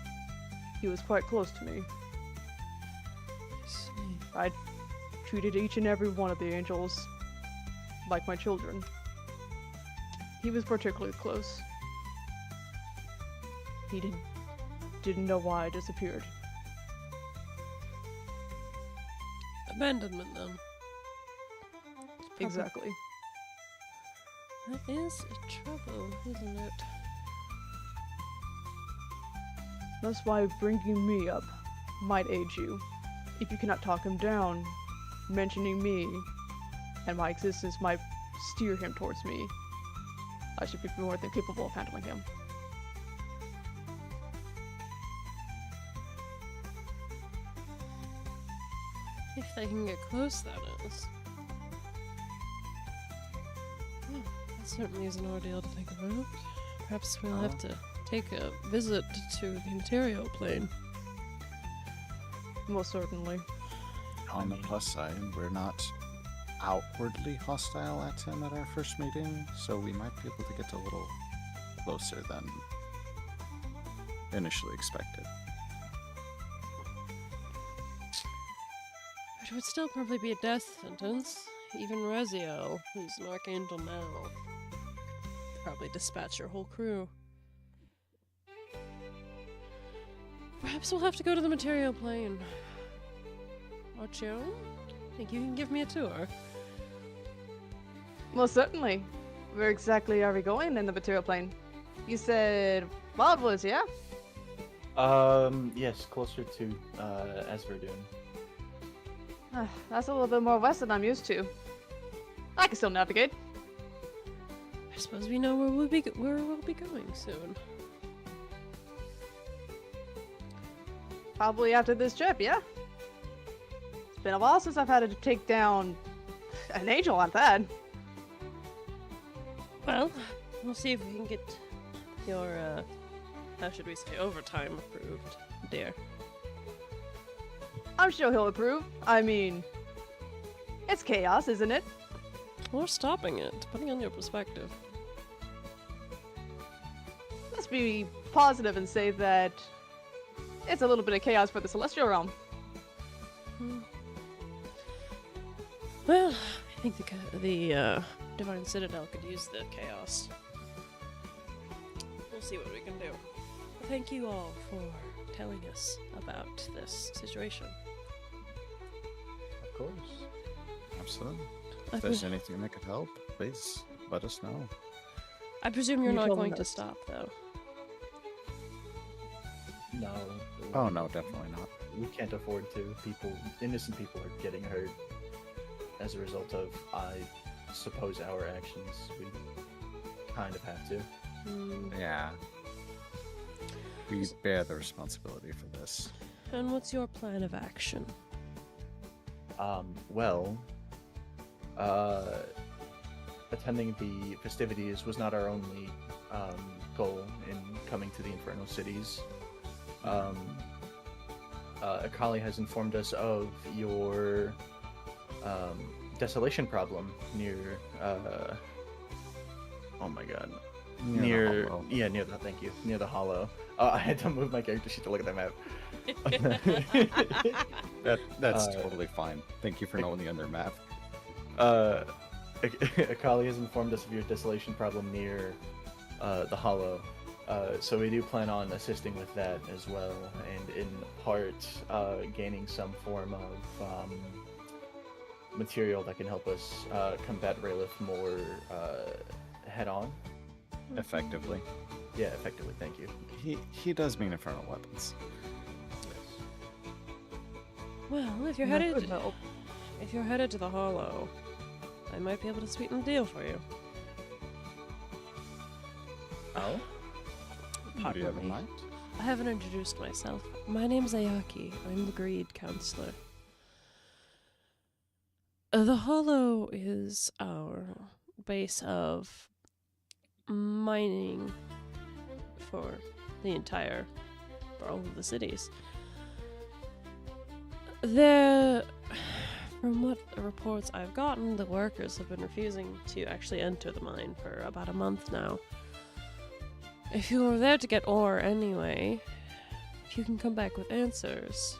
he was quite close to me. I see. I treated each and every one of the angels like my children. He was particularly close. He didn't know why I disappeared. Abandonment, then. Exactly. That is trouble, isn't it? That's why bringing me up might aid you. If you cannot talk him down, mentioning me and my existence might steer him towards me. I should be more than capable of handling him. If they can get close, that is. Well, that certainly is an ordeal to think about. Perhaps we'll have to take a visit to the material plane. Most certainly. On the plus side, we're not outwardly hostile at him at our first meeting, so we might be able to get a little closer than initially expected. But it would still probably be a death sentence. Even Raziel, who's an archangel now, could probably dispatch your whole crew. Perhaps we'll have to go to the material plane. Ocho? Think you can give me a tour? Most certainly. Where exactly are we going in the material plane? You said Wildwoods, yeah? Yes, closer to Asverdun. That's a little bit more west than I'm used to. I can still navigate. I suppose we know where we'll be going soon. Probably after this trip, yeah? It's been a while since I've had to take down an angel like that. Well, we'll see if we can get your, how should we say, overtime approved, dear. I'm sure he'll approve. I mean, it's chaos, isn't it? Or stopping it, depending on your perspective. Let's be positive and say that it's a little bit of chaos for the celestial realm. Well, I think the Divine Citadel could use the chaos. We'll see what we can do. Thank you all for telling us about this situation. Of course. Absolutely. I If there's pre- anything that could help, please let us know. I presume you're You not told going us. to stop, though. No. Oh no, definitely not. We can't afford to. Innocent people are getting hurt as a result of, I suppose, our actions. We kind of have to. Yeah. We bear the responsibility for this. And what's your plan of action? Well, attending the festivities was not our only goal in coming to the Infernal Cities. Akali has informed us of your desolation problem near. Oh my god. Near the hollow. Yeah, near the. Thank you. Near the hollow. I had to move my character sheet to look at that map. That's totally fine. Thank you for knowing the under map. Akali has informed us of your desolation problem near the hollow. So we do plan on assisting with that as well, and in part gaining some form of material that can help us combat Raylith more head-on. Effectively. Yeah, effectively. Thank you. He does mean infernal weapons. Well, if you're That headed could help. if you're headed to the hollow, I might be able to sweeten the deal for you. Oh? Do you have Pardon in me. mind? I haven't introduced myself. My name's Ayaki. I'm the Greed Counselor. The hollow is our base of mining for all of the cities. From what reports I've gotten, the workers have been refusing to actually enter the mine for about a month now. If you were there to get ore anyway, if you can come back with answers,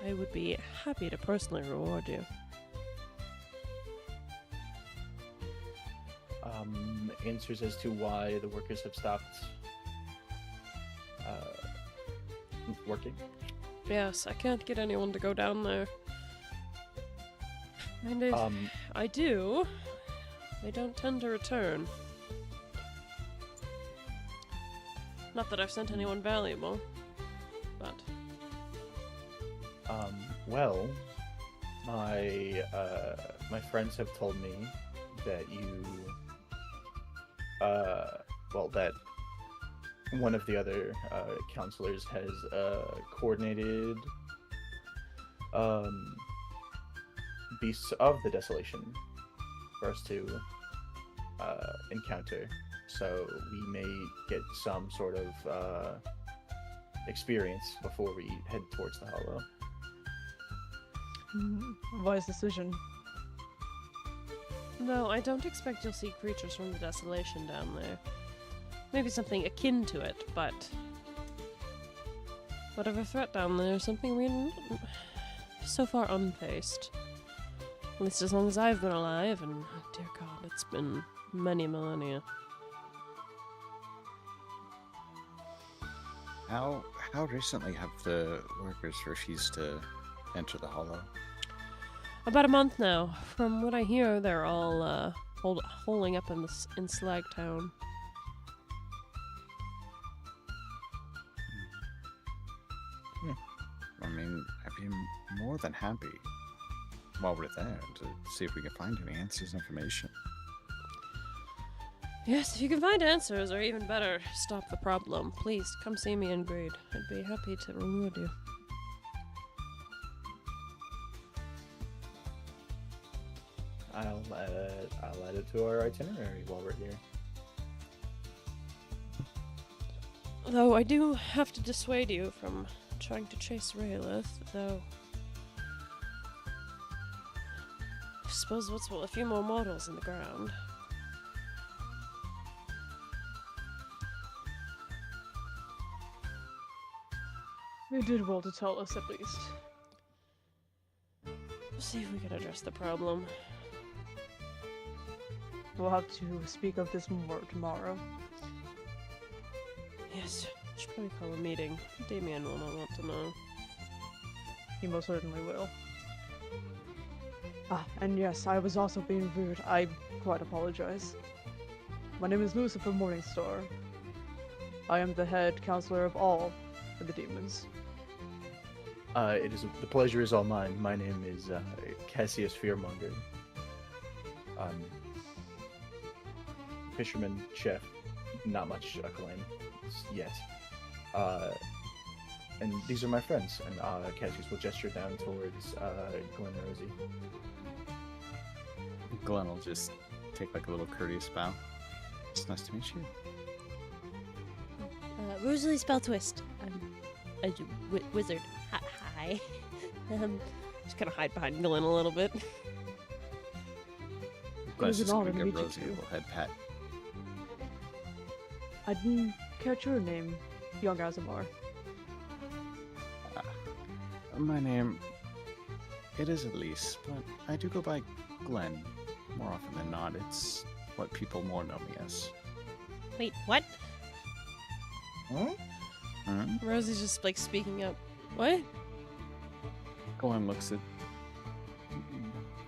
I would be happy to personally reward you. Answers as to why the workers have stopped working? Yes, I can't get anyone to go down there. And if I do, they don't tend to return. Not that I've sent anyone valuable, but... Well, my friends have told me that you, that one of the other counselors has coordinated beasts of the desolation for us to encounter, so we may get some sort of experience before we head towards the hollow. Wise decision. No, I don't expect you'll see creatures from the desolation down there. Maybe something akin to it, but... whatever threat down there, something we're so far unfaced. At least as long as I've been alive, and dear God, it's been many millennia. How recently have the workers refused to enter the hollow? About a month now. From what I hear, they're all holing up in Slag Town. I mean, I'd be more than happy while we're there to see if we can find any answers, information. Yes, if you can find answers, or even better, stop the problem, please come see me in Greed. I'd be happy to reward you. I'll add it to our itinerary while we're here. Though I do have to dissuade you from trying to chase Raylith, though. I suppose what's a few more models in the ground. You did well to tell us, at least. We'll see if we can address the problem. We'll have to speak of this more tomorrow. Yes, we should probably call a meeting. Damien will not want to know. He most certainly will. Ah, and yes, I was also being rude. I quite apologize. My name is Lucifer Morningstar. I am the head counselor of all of the demons. The pleasure is all mine. My name is Cassius Fearmonger. Fisherman, chef, not much acclaim yet. And these are my friends. And Cassius will gesture down towards Glenn and Rosie. Glenn will just take like a little courteous bow. It's nice to meet you. Rosalie Spell Twist. I'm a wizard. Hi. Just kind of hide behind Glenn a little bit. Glenn's was just an gonna honor to give meet you Rosie a too. little head pat. I didn't catch your name, young Azamar. My name, it is Elise, but I do go by Glenn more often than not. It's what people more know me as. Wait, what? Rosie's just like speaking up. What? Glenn looks at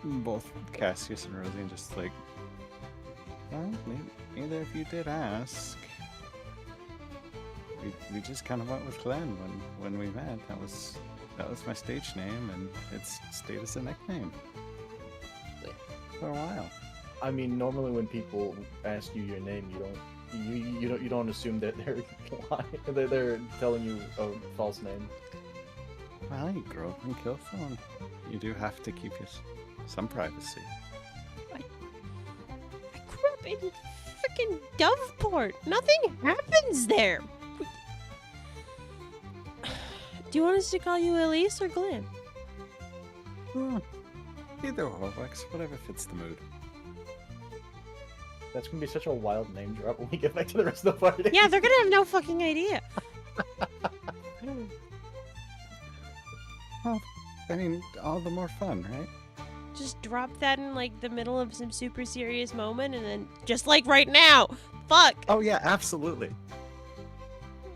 both Cassius and Rosie and just like, well, neither of you did ask. We just kind of went with Glenn when we met. That was my stage name, and it's stayed as a nickname for a while. I mean, normally when people ask you your name, you don't assume that they're lying, they're telling you a false name. Well, you grew up in Killthorn. You do have to keep some privacy. I grew up in freaking Doveport. Nothing happens there. Do you want us to call you Elise or Glenn? Either or works, whatever fits the mood. That's gonna be such a wild name drop when we get back to the rest of the party. Yeah, they're gonna have no fucking idea. Well, I mean, all the more fun, right? Just drop that in like the middle of some super serious moment, and then just like right now, fuck. Oh yeah, absolutely.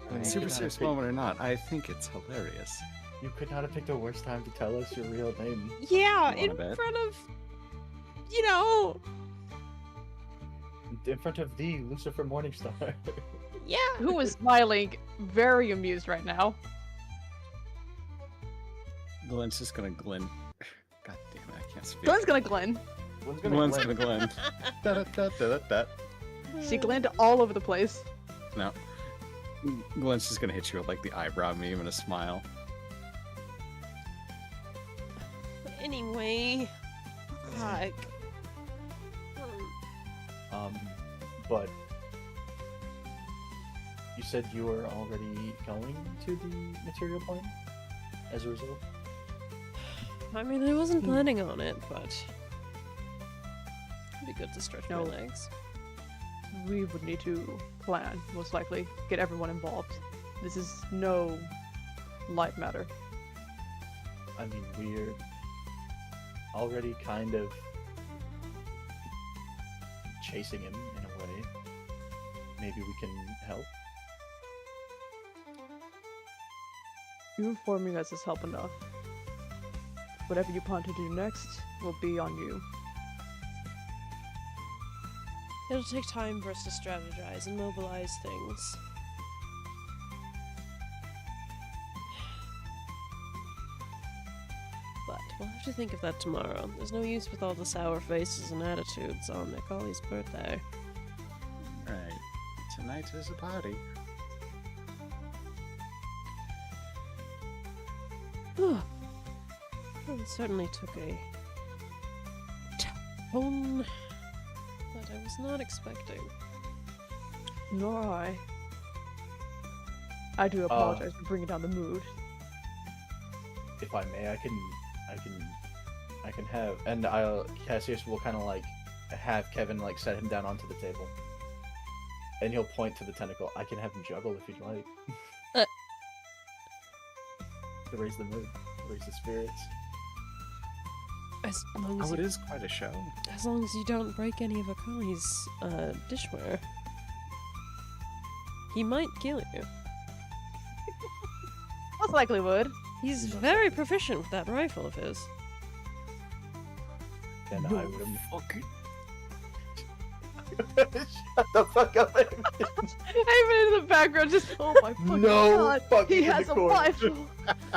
Right. Super serious moment or not, I think it's hilarious. You could not have picked a worse time to tell us your real name. Yeah, You in wanna bet? front of, you know, In front of the Lucifer Morningstar. yeah. Who is smiling, very amused right now. Glenn's just gonna Glenn. God damn it, I can't speak. Glenn's gonna Glenn. Glenn's gonna Glenn. Da-da-da-da-da. She glenned all over the place. No. Glenn's just gonna hit you with like the eyebrow meme and a smile. Anyway, fuck. But you said you were already going to the material plane as a result? I mean, I wasn't planning on it, but it'd be good to stretch No. my legs. We would need to plan, most likely, get everyone involved. This is no light matter. I mean, we're already kind of chasing him in a way. Maybe we can help. You informing us is help enough. Whatever you plan to do next will be on you. It'll take time for us to strategize and mobilize things. But we'll have to think of that tomorrow. There's no use with all the sour faces and attitudes on Macaulay's birthday. Right. Tonight is a party. Well, it certainly took a tone that I was not expecting. Nor I. I do apologize for bringing down the mood. If I may, I can have, and Cassius will kind of like have Kevin like set him down onto the table, and he'll point to the tentacle. I can have him juggle if you'd like. To raise the mood, raise the spirits. As long as, Oh, it is quite a show. as long as you don't break any of Akali's dishware. He might kill you. Most likely would. He's very proficient with that rifle of his. Then I would have. Shut the fuck up! Even in the background, just oh my fucking No god, fucking he in the has a corner. rifle.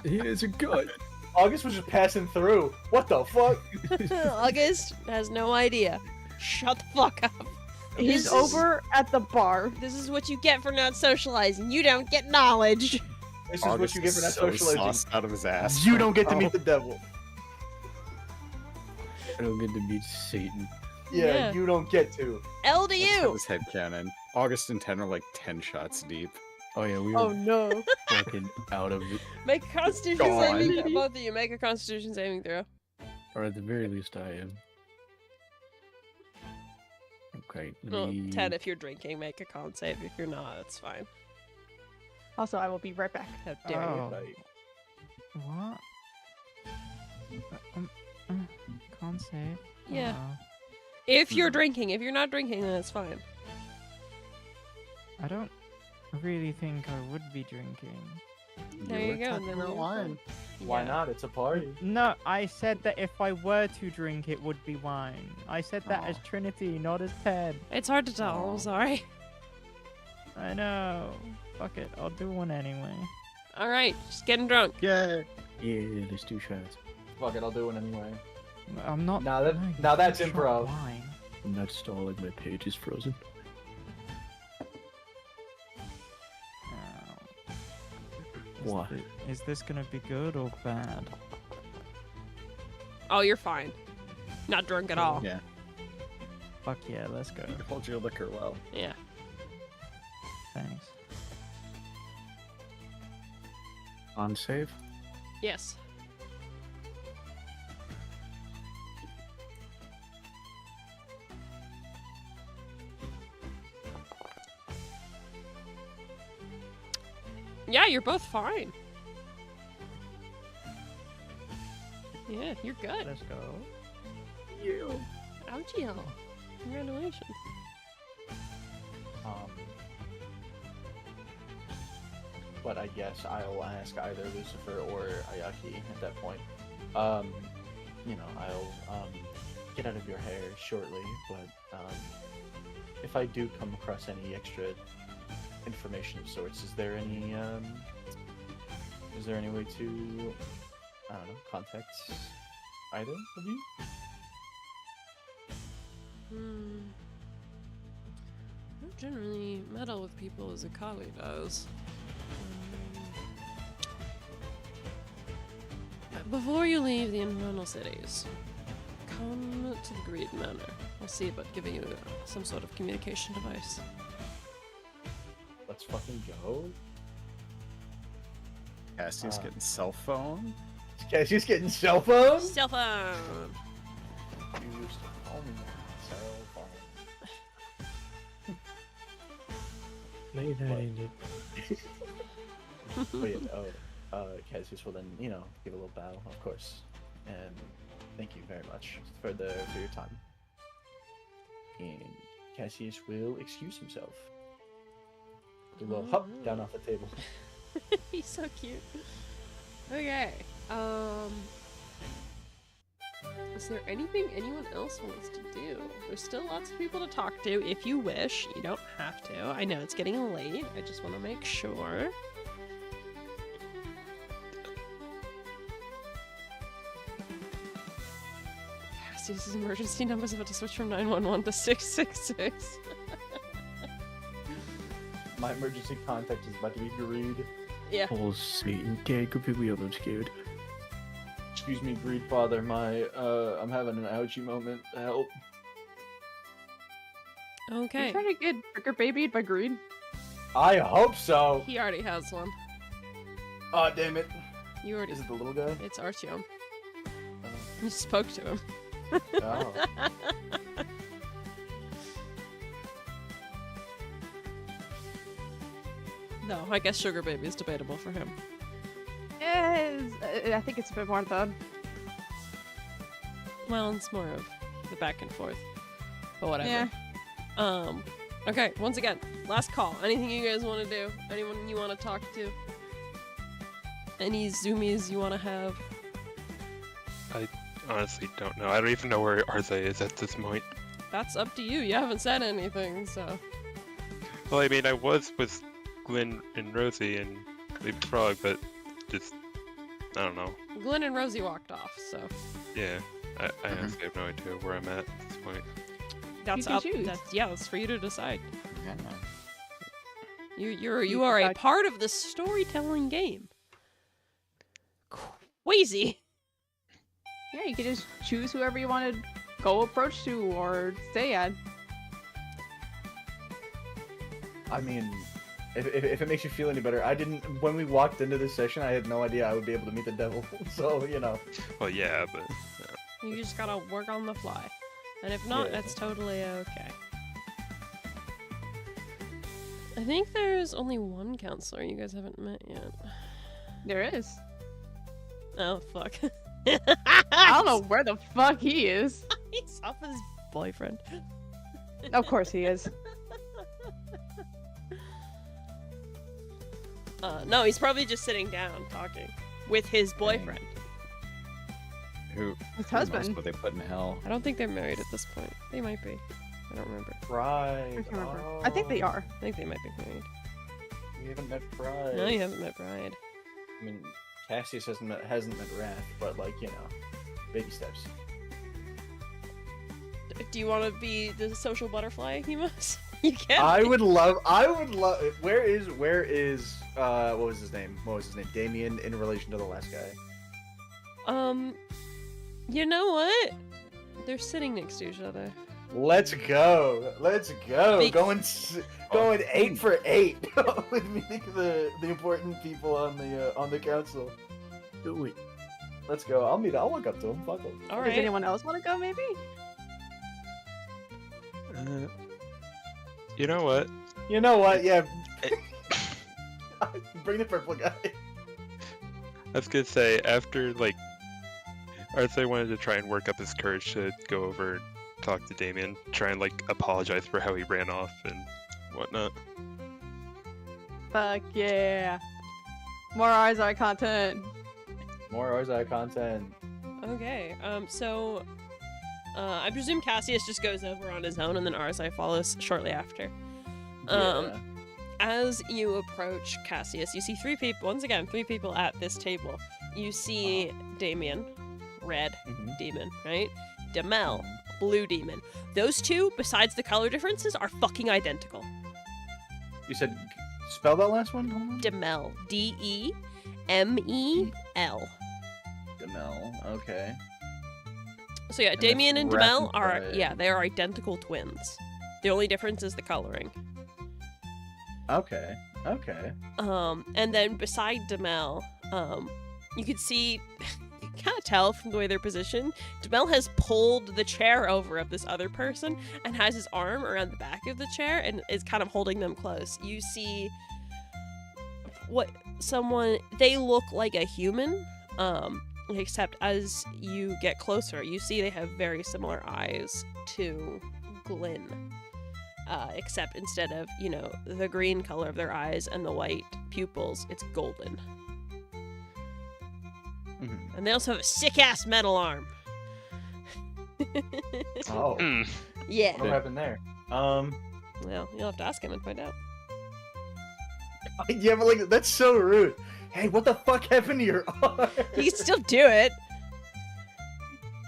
He is a gun. August was just passing through. What the fuck? August has no idea. Shut the fuck up. He's This is- over at the bar. This is what you get for not socializing. You don't get knowledge. This is what you get for not so socializing. sauced out of his ass. You don't get to Oh. meet the devil. I don't get to meet Satan. Yeah, you don't get to. L to That you. was headcanon. August and 10 are like 10 shots deep. Oh yeah, we Oh were no. fucking out of it. Make a constitution Gone. saving throw. Both of you make a constitution saving throw. Or at the very least I am. Okay. Well, 10 if you're drinking, make a con save. If you're not, it's fine. Also, I will be right back. How dare you? Oh. Right. What? Can't save. Yeah. Oh. If you're drinking. If you're not drinking, then it's fine. I don't really think I would be drinking. There you go. Then you're wine. fine. Why Yeah. not? It's a party. No, I said that if I were to drink, it would be wine. I said that as Aw. Trinity, not as Ted. It's hard to tell. Aw. I'm sorry. I know. Fuck it, I'll do one anyway. All right, just getting drunk. Yeah. Yeah, there's 2 shots. Fuck it, I'll do it anyway. I'm not. Now that- no, you now that's can't shot improv. Wine. I'm not stalling. My page is frozen. Oh. What? Is this gonna be good or bad? Oh, you're fine. Not drunk at all. Yeah. Fuck yeah, let's go. You hold your liquor well. Yeah. Thanks. On save? Yes. Yeah, you're both fine. Yeah, you're good. Let's go. Ouchie. Congratulations. But I guess I'll ask either Lucifer or Ayaki at that point. You know, I'll get out of your hair shortly, but if I do come across any extra information of sorts, is there any way to, I don't know, contact either of you? I don't generally meddle with people as Akali does. Before you leave the Infernal Cities, come to the Greed Manor. I'll see about giving you some sort of communication device. Let's fucking go. Cassie's getting cell phone. She's getting cell phone? Cell phone! You used to call me that. Cell phone. Maybe that ain't it. But yeah, Cassius will then, you know, give a little bow, of course, and thank you very much for your time. And Cassius will excuse himself. Do a little hop down off the table. He's so cute. Okay. Is there anything anyone else wants to do? There's still lots of people to talk to if you wish. You don't have to. I know it's getting late. I just want to make sure. Cassie's emergency number is about to switch from 911 to 666. My emergency contact is about to be Greed. Yeah. Oh, Satan. Okay, could be real. I'm scared. Excuse me, Greed Father, I'm having an ouchie moment. Help. Okay. You're trying to get trigger babied by Greed? I hope so. He already has one. Oh, damn it. You already. Is it the little guy? It's Artyom. You spoke to him. Oh. No, I guess Sugar Baby is debatable for him. I think it's a bit more than. Well, it's more of the back and forth. But whatever. Yeah. Okay, once again, last call. Anything you guys want to do? Anyone you want to talk to? Any zoomies you want to have? I honestly don't know. I don't even know where Arze is at this point. That's up to you. You haven't said anything, so. Well, I mean, I was with Glenn and Rosie and Baby Frog, but just, I don't know. Glenn and Rosie walked off, so. Yeah, I honestly have no idea where I'm at this point. That's can up. choose. That's for you to decide. Yeah. You are a part of the storytelling game. Crazy. Yeah, you can just choose whoever you want to go approach to or stay at. I mean, if it makes you feel any better, when we walked into this session, I had no idea I would be able to meet the devil. So, you know. Well, yeah, but You just gotta work on the fly. And if not, Yeah. that's totally okay. I think there's only one counselor you guys haven't met yet. There is. Oh, fuck. I don't know where the fuck he is. He's off with his boyfriend. Of course he is. No, he's probably just sitting down talking with his boyfriend. Who? His who knows husband. what they put in hell? I don't think they're married at this point. They might be. I don't remember. Pride. I can't remember. I think they are. I think they might be married. We haven't met Pride. No, you haven't met Bride. I mean, Cassius hasn't met Wrath, but like, you know, baby steps. Do you want to be the social butterfly, Hemos? You can. I would love. Where is? What was his name? Damien in relation to the last guy. You know what? They're sitting next to each other. Let's go. Be- Going 8 for 8 with meeting the important people on the council. Do it. Let's go. I'll walk up to him. Fuck him. All Does right. anyone else want to go, maybe? You know what? You know what? Yeah. Bring the purple guy. I was gonna say, after, like, Arthur wanted to try and work up his courage to go over and talk to Damien, try and, like, apologize for how he ran off and whatnot. Fuck yeah. More eye content. More Orzai content. Okay. So, I presume Cassius just goes over on his own, and then Arzai follows shortly after. Yeah. As you approach Cassius, you see three people. Once again, three people at this table. You see Damien, red Mhm. demon, right? Demel, blue demon. Those two, besides the color differences, are fucking identical. You said spell that last one. Hold on. Demel, D-E-M-E-L. Demel. Okay. So yeah, And Damien that's and Wrath Demel and are Pride. they are identical twins. The only difference is the coloring. Okay. And then beside Demel, you can see, you can kind of tell from the way they're positioned, Demel has pulled the chair over of this other person and has his arm around the back of the chair and is kind of holding them close. You see they look like a human, except as you get closer, you see they have very similar eyes to Glyn. Except instead of, the green color of their eyes and the white pupils, it's golden. Mhm. And they also have a sick-ass metal arm. Oh. Mm. Yeah. What happened there? Well, you'll have to ask him and find out. Yeah, but like that's so rude. Hey, what the fuck happened to your arm? You can still do it.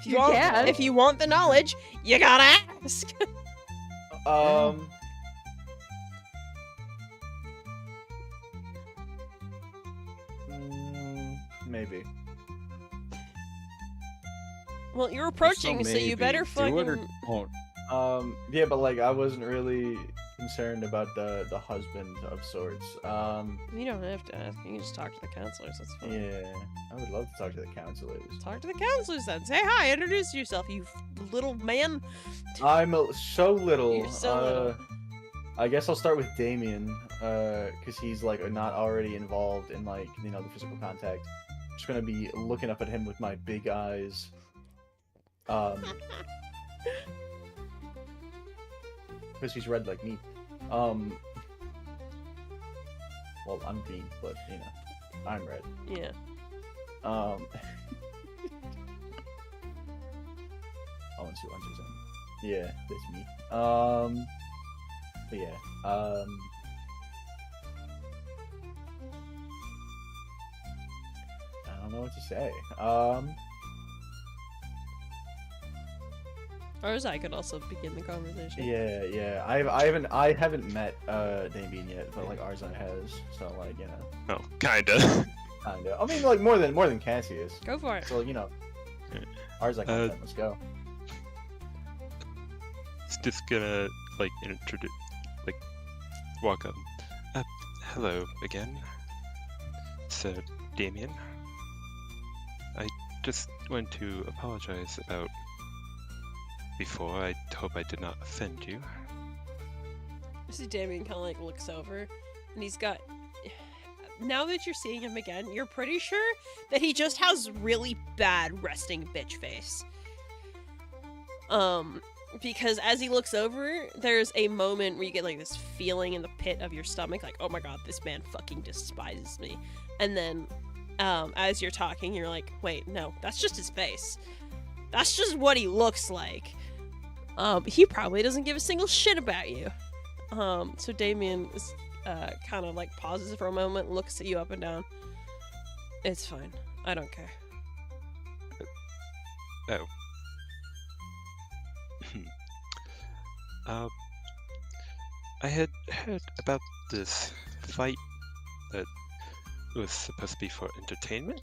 You can. If you want the knowledge, you gotta ask. Maybe. Well, you're approaching, so you better Do it or fucking... don't. Yeah, but like I wasn't really concerned about the husband of sorts. You don't have to ask. You can just talk to the counselors. That's fine. Yeah, I would love to talk to the counselors. Talk to the counselors then. Say hi. Introduce yourself, you little man. I'm so little. You're so little. I guess I'll start with Damien, because he's like not already involved in like the physical contact. Just gonna be looking up at him with my big eyes. Because he's red like me. Well, I'm green, but I'm red. Yeah. Oh, and 2 ounces in. Yeah, that's me. But yeah. I don't know what to say. Or as I could also begin the conversation. Yeah. I haven't met Damien yet, but like Arzai has. So like Oh, kinda. kinda. I mean like more than Cassius. Go for it. So Arzai content. Let's go. It's just gonna, like, walk up. Hello again. So, Damien. I just want to apologize about before. I hope I did not offend you. See, Damien kind of like looks over, and he's got. Now that you're seeing him again, you're pretty sure that he just has really bad resting bitch face. Because as he looks over, there's a moment where you get like this feeling in the pit of your stomach, like, oh my god, this man fucking despises me. And then, as you're talking, you're like, wait, no, that's just his face. That's just what he looks like. He probably doesn't give a single shit about you. So Damien is, kind of like pauses for a moment, looks at you up and down. It's fine. I don't care. Oh. I had heard about this fight that was supposed to be for entertainment.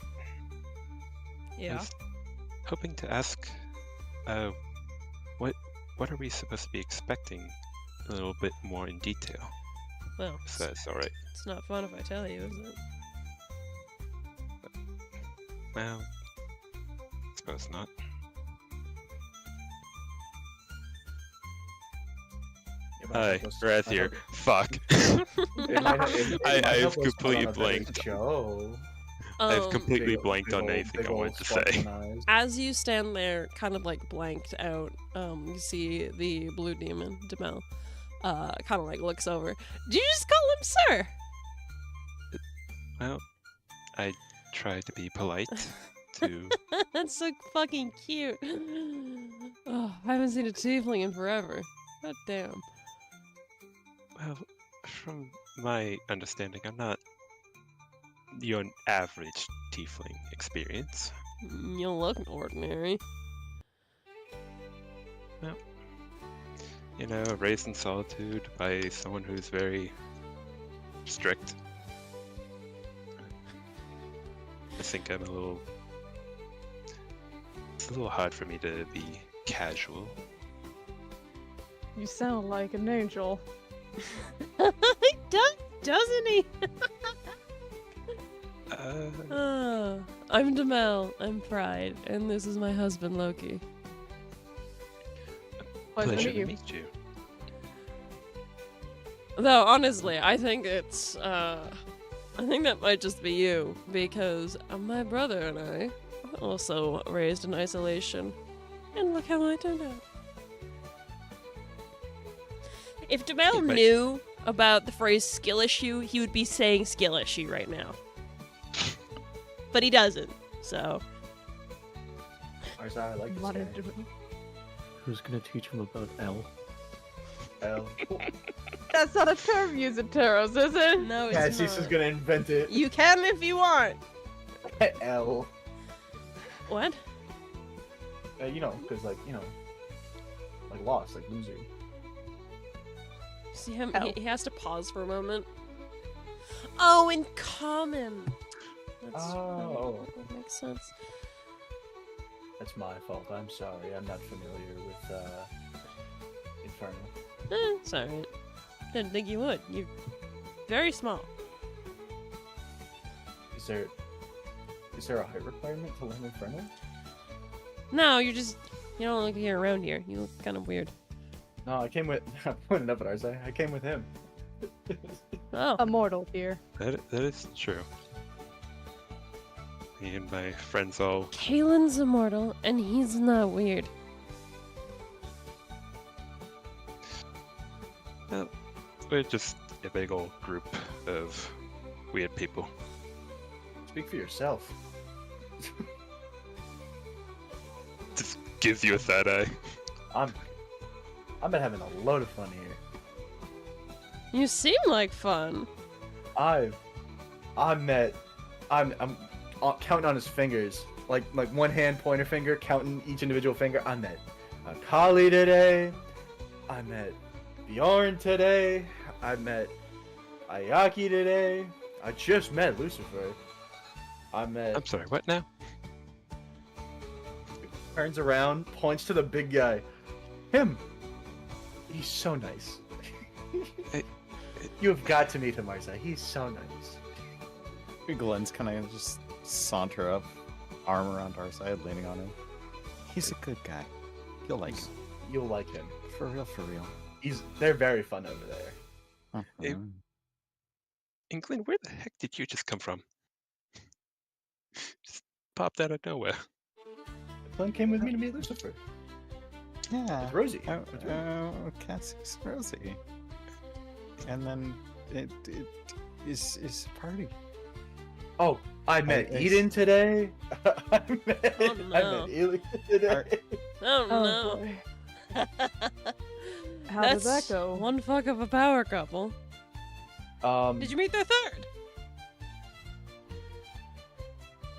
I Yeah. was hoping to ask, what are we supposed to be expecting a little bit more in detail? Well, If that's alright. it's not fun if I tell you, is it? Well, suppose not. It might Hi, help us- Wrath might here. help- Fuck. it might- it I might have help us put completely on a better blanked. show. I've completely Big- blanked big on ol- anything big I ol' wanted to say. sparkling eyes. As you stand there, kind of like blanked out, you see the blue demon, Demel, kind of like looks over. Did you just call him sir? Well, I try to be polite to. That's so fucking cute. Oh, I haven't seen a tiefling in forever. God damn. Well, from my understanding, I'm not your average tiefling experience. You look ordinary. You know, raised in solitude by someone who's very strict. I think I'm a little. It's a little hard for me to be casual. You sound like an angel. He does, doesn't he? I'm Demel. I'm Pride, and this is my husband Loki. Pleasure Pleasure to to meet you. meet you. Though honestly, I think it's I think that might just be you because my brother and I also raised in isolation, and look how I turned out. If Demel But- knew about the phrase skill issue, he would be saying skill issue right now. But he doesn't, so. Or I like What to did you- Who's gonna teach him about L? L. That's not a term used in TERROS, is it? No, Yeah, it's she's not. gonna invent it. You can if you want. L. What? You know, because like lost, like loser. See him? L. He has to pause for a moment. Oh, in common. That's Oh. that makes sense. That's my fault. I'm sorry. I'm not familiar with Infernal. It's alright. Didn't think you would. You're very small. Is there a height requirement to learn Infernal? No, you don't look here around here. You look kind of weird. No, I came with. I'm putting up at Arzai. I came with him. Oh. Immortal here. That is true. Me and my friends all. Kelyn's immortal, and he's not weird. Well, we're just a big old group of weird people. Speak for yourself. Just gives you a side eye. I've been having a load of fun here. You seem like fun. I'm counting on his fingers, like one hand pointer finger, counting each individual finger. I met Kali today. I met Bjorn today. I met Ayaki today. I just met Lucifer. I met. I'm sorry, what now? Turns around, points to the big guy. Him. He's so nice. You have got to meet him, Marza. He's so nice. Glenn's kind of just saunter up, arm around our side, leaning on him. He's a good guy. You'll like him. You'll like him. For real, for real. They're very fun over there. Hey, Mhm. Inkling, where the heck did you just come from? Just popped out of nowhere. Glenn came with me to meet Lucifer. Yeah. With Rosie. Oh, With Rosie. Cassie's Rosie. And then it is a party. Oh, I met I Eden today. I met, Oh, I no. met Ely today. Oh Oh no. boy. How did that That's go? one fuck of a power couple. Did you meet their third?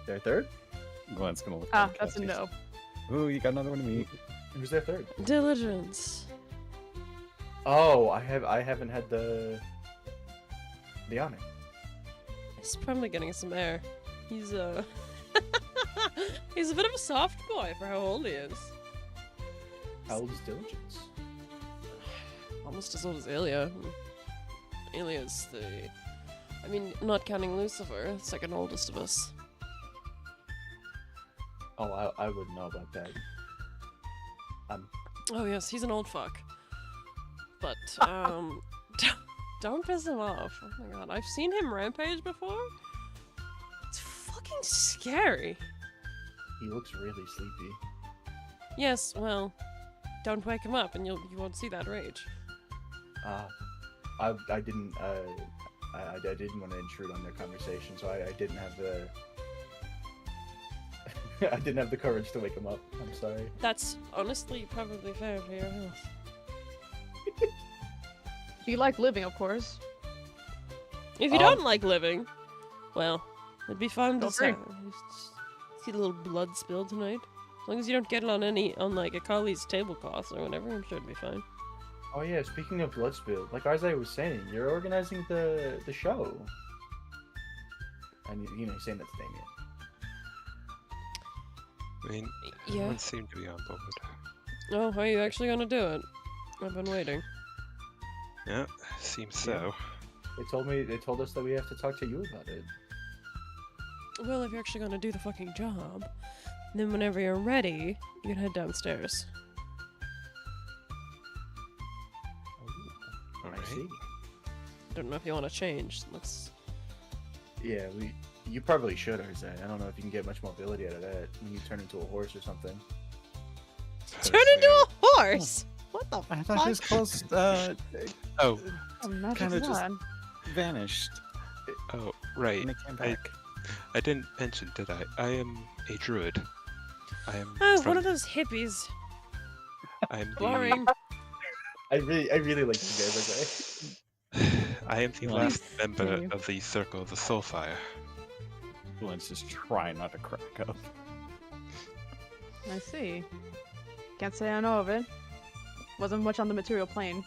Their third? Glenn's gonna look Ah, at that's a Cassie's. no. Ooh, you got another one to meet. Who's their third? Diligence. Oh, I haven't had the honor. He's probably getting some air. He's he's a bit of a soft boy for how old he is. How old is Diligence? Almost as old as Ilya. Ilya's I mean, not counting Lucifer, second oldest of us. Oh, I wouldn't know about that. Oh yes, he's an old fuck. But don't piss him off. Oh my god, I've seen him rampage before. It's fucking scary. He looks really sleepy. Yes, well, don't wake him up, and you won't see that rage. I didn't I didn't want to intrude on their conversation, so I didn't have the I didn't have the courage to wake him up. I'm sorry. That's honestly probably fair for your health. If you like living, of course. If you don't like living, well, it'd be fun to Feel free. see a little blood spill tonight. As long as you don't get it on like a colleague's tablecloth or whatever, I'm sure it'd be fine. Oh yeah, speaking of blood spill, like Isaiah was saying, you're organizing the show. And you're saying that to Damien. I mean, Yeah. everyone seemed to be on board. Oh, are you actually gonna do it? I've been waiting. Yeah, seems so. They told us that we have to talk to you about it. Well, if you're actually gonna do the fucking job, then whenever you're ready, you can head downstairs. I Alright. see. Don't know if you want to change. Looks. Yeah, you probably should, Isaiah. I don't know if you can get much mobility out of that when you turn into a horse or something. Turn into a horse. What the I fuck? thought his clothes Oh, Oh, magic Kinda just- wand. vanished oh, right. and it came back. I didn't mention, did I? I am a druid. I am Oh, one from, of those hippies. I'm the Boring. I really like you guys, Isaiah. I am the Please last member continue. of the Circle of the Soulfire. Glenn's just trying not to crack up. I see. Can't say I know of it. Wasn't much on the material plane.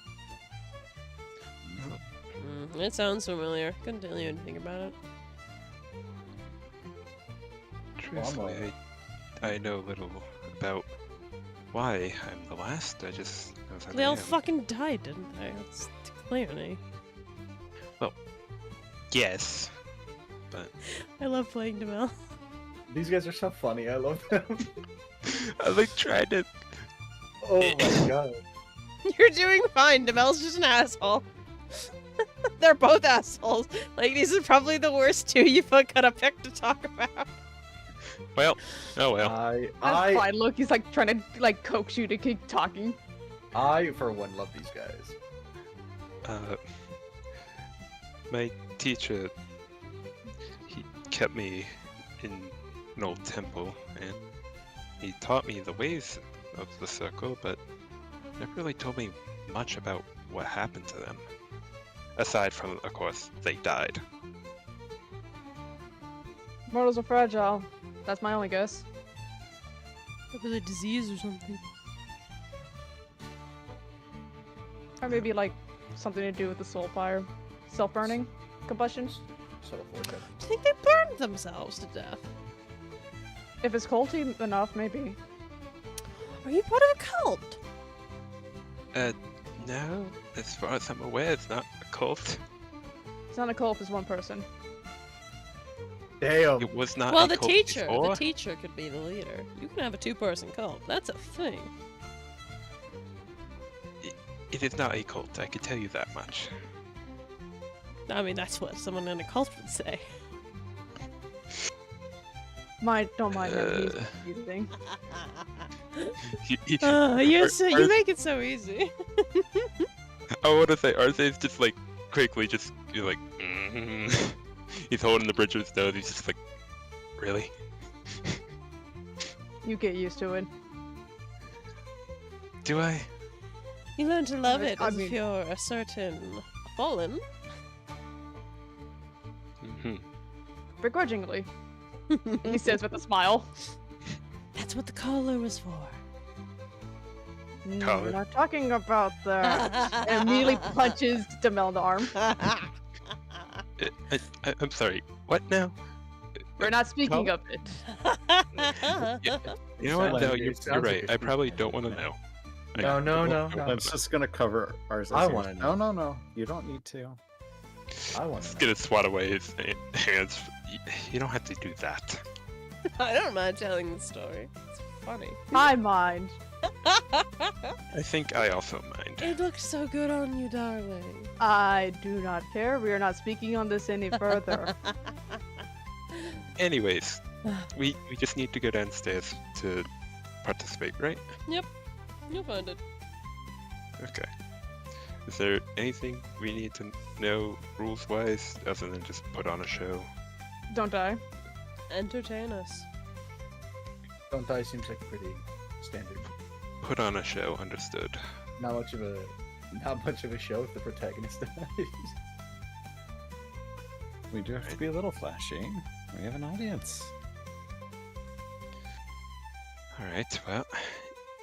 It sounds familiar. Couldn't tell you anything about it. Truthfully, I know little about why I'm the last. I just know that They I all am. fucking died, didn't they? That's clearly. Yes, but I love playing Demel. These guys are so funny. I love them. I like trying to. Oh my god. You're doing fine. Demel's just an asshole. They're both assholes. Like, these are probably the worst two you could have picked to talk about. Well, oh well. That's I fine. Look, he's like trying to like coax you to keep talking. for one love these guys. My teacher, he kept me in an old temple, and he taught me the ways of the circle, but never really told me much about what happened to them. Aside from, of course, they died. Mortals are fragile. That's my only guess. It was a disease or something. Or maybe like something to do with the soul fire. Self-burning? Combustion? So fortunate. Do you think they burned themselves to death? If it's culty enough, maybe. Are you part of a cult? No, as far as I'm aware, it's not a cult. It's not a cult, it's one person. Damn. It was not Well, a the cult teacher. before. The teacher could be the leader. You can have a two-person cult. That's a thing. It is not a cult, I can tell you that much. I mean, that's what someone in a cult would say. Don't mind him. He's confusing. You make it so easy. I want to say Arce's just like quickly just you're like he's holding the bridge of his nose. He's just like, really? You get used to it. Do I? You learn to love it I as if mean- you're a certain fallen. Begrudgingly. He says with a smile. That's what the collar was for. No, Collar. we're not talking about that. And immediately punches Demel in the arm. I'm sorry. What now? We're not speaking of it. You know what? Sounds No, like you're you're right. I probably speaking don't want to know. No. I'm just gonna cover ours. I wanna know. No. You don't need to. I want Just to. gonna swat away his hands. You don't have to do that. I don't mind telling the story. It's funny. I mind. I think I also mind. It looks so good on you, darling. I do not care. We are not speaking on this any further. Anyways, we just need to go downstairs to participate, right? You'll find it. Okay. Is there anything we need to know rules-wise other than just put on a show? Don't die. Entertain us. Don't Die seems like pretty standard. Put on a show, understood. Not much of a show if the protagonist dies. We do have to be a little flashy. We have an audience. Alright, well,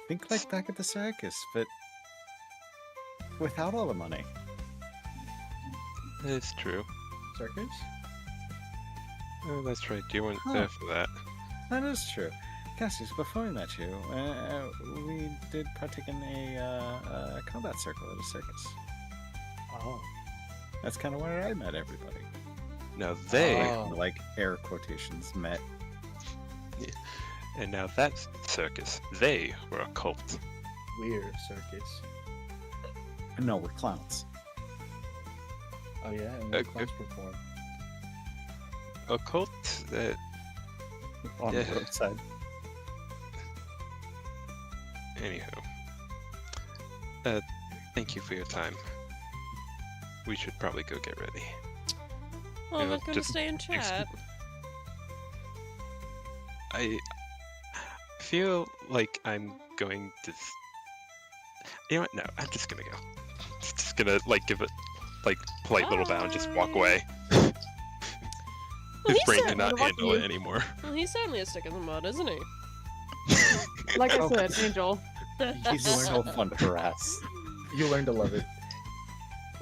Think like back at the circus, but without all the money. it's true. Circus? Oh, that's right, you weren't Huh. there for that. That is true. Cassius, before we met you, we did partake in a combat circle at a circus. Oh. That's kind of where I met everybody. Now they, Oh. Like air quotations met. and now that's circus. They were a cult. We're circus. No, we're clowns. Oh yeah, and Uh, what clowns perform. A cult that, On Yeah. the roadside. anyhow. Thank you for your time. We should probably go get ready. Well, I'm Yeah, not gonna just stay and chat. I feel like I'm going to. You know what? No, I'm just gonna go. Just gonna like give it like polite little bow and just walk Bye. away. Well, His he's brain certainly cannot handle lucky. it anymore. Well, he's certainly a stick in the mud, isn't he? Like I said, Angel. He's so fun to harass. You learn to love it.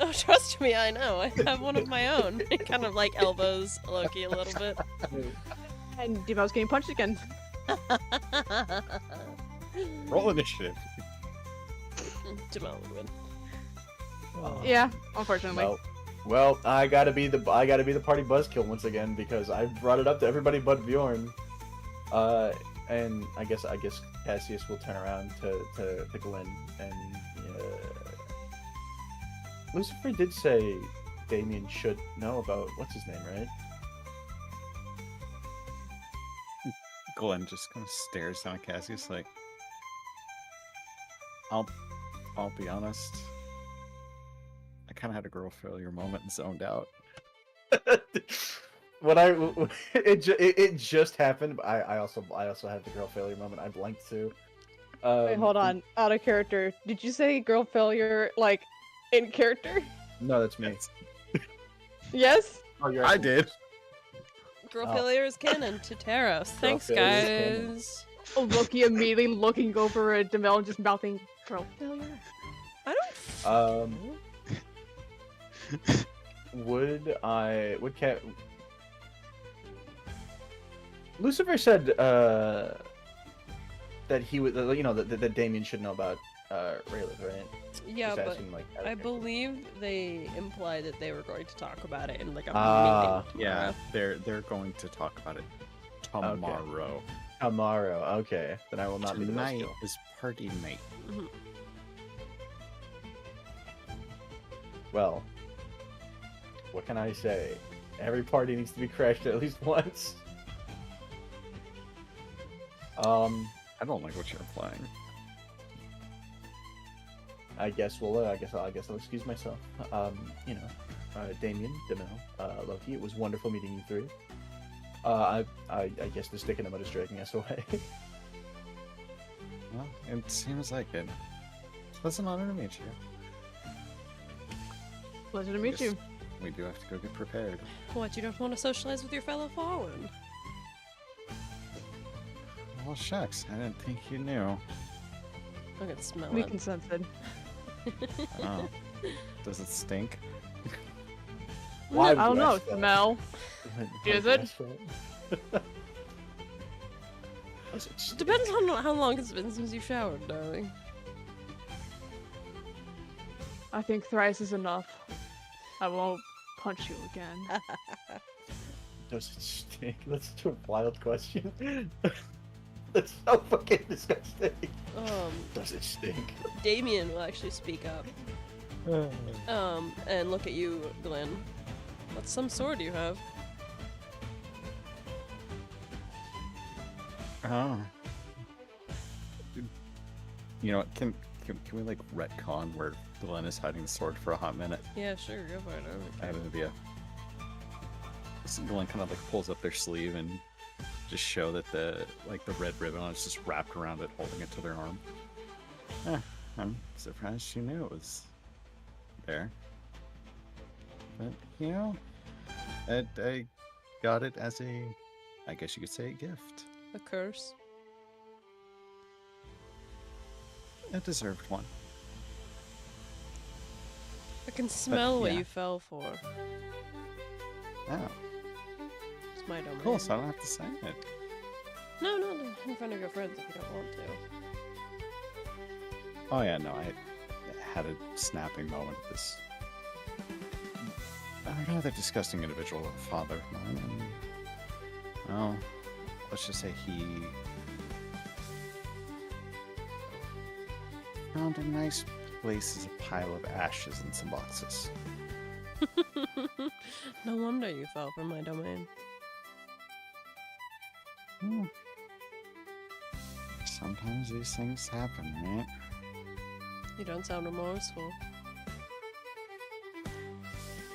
Oh, trust me, I know. I have one of my own. He kind of like elbows Loki a little bit. And Demo's getting punched again. Roll initiative. Jamal would win. Yeah, unfortunately. Well, I gotta be the party buzzkill once again because I brought it up to everybody but Bjorn. And I guess Cassius will turn around to Glenn and Lucifer did say Damien should know about what's his name, right? Glenn just kind of stares down at Cassius like, I'll be honest. I kind of had a girl failure moment and zoned out. It just happened. But I also had the girl failure moment. I blanked too. Wait, hold on. Out of character. Did you say girl failure, like, in character? No, that's me. Yes? Oh, you're I did. Girl Oh. failure is canon to Terros. Thanks, failure is canon. guys. Oh, Loki immediately looking over at Demel and just mouthing girl failure. I don't. Would Cat Lucifer said that he would, that Damien should know about Rayleigh, right? Yeah, Just but asking, like, out of I character. believe they implied that they were going to talk about it in like a Ah, meeting. Yeah, tomorrow. they're going to talk about it tomorrow. Tomorrow. Okay, then I will not be the Tonight buzzkill. is party night. Mhm. Well, What can I say? Every party needs to be crashed at least once. I don't like what you're implying. I guess I'll excuse myself. Damien, Demel, Loki, it was wonderful meeting you three. I guess the stick in the mud is dragging us away. Well, it seems like it. It's an honor to meet you. Pleasure to meet Yes. you. We do have to go get prepared. What, you don't want to socialize with your fellow Fallen? Well, shucks, I didn't think you knew. I can smell We it. can sense it. Oh. Does it stink? Why I would don't you know. ask that? Smell. Why Is would you it? ask that? Does it stink? Depends on how long it's been since you showered, darling. I think thrice is enough. I won't punch you again. Does it stink? That's such a wild question. That's so fucking disgusting. Does it stink? Damien will actually speak up. And look at you, Glenn. What some sword do you have? Oh. You know what? Can we like retcon where Glenn is hiding the sword for a hot minute? Yeah, sure, go for it. I have an idea. So Glenn kind of like pulls up their sleeve and just show that the red ribbon on it's just wrapped around it, holding it to their arm. I'm surprised she knew it was there. But you know, I got it as I guess you could say, a gift. A curse. A deserved one. I can smell what yeah. you fell for. Oh, It's my domain. cool. So I don't have to say it. No, in front of your friends if you don't want to. Oh yeah, no, I had a snapping moment with this. Rather disgusting individual, a father of mine, and well, let's just say he found a nice place as a pile of ashes and some boxes. No wonder you fell for my domain. Sometimes these things happen, right? You don't sound remorseful.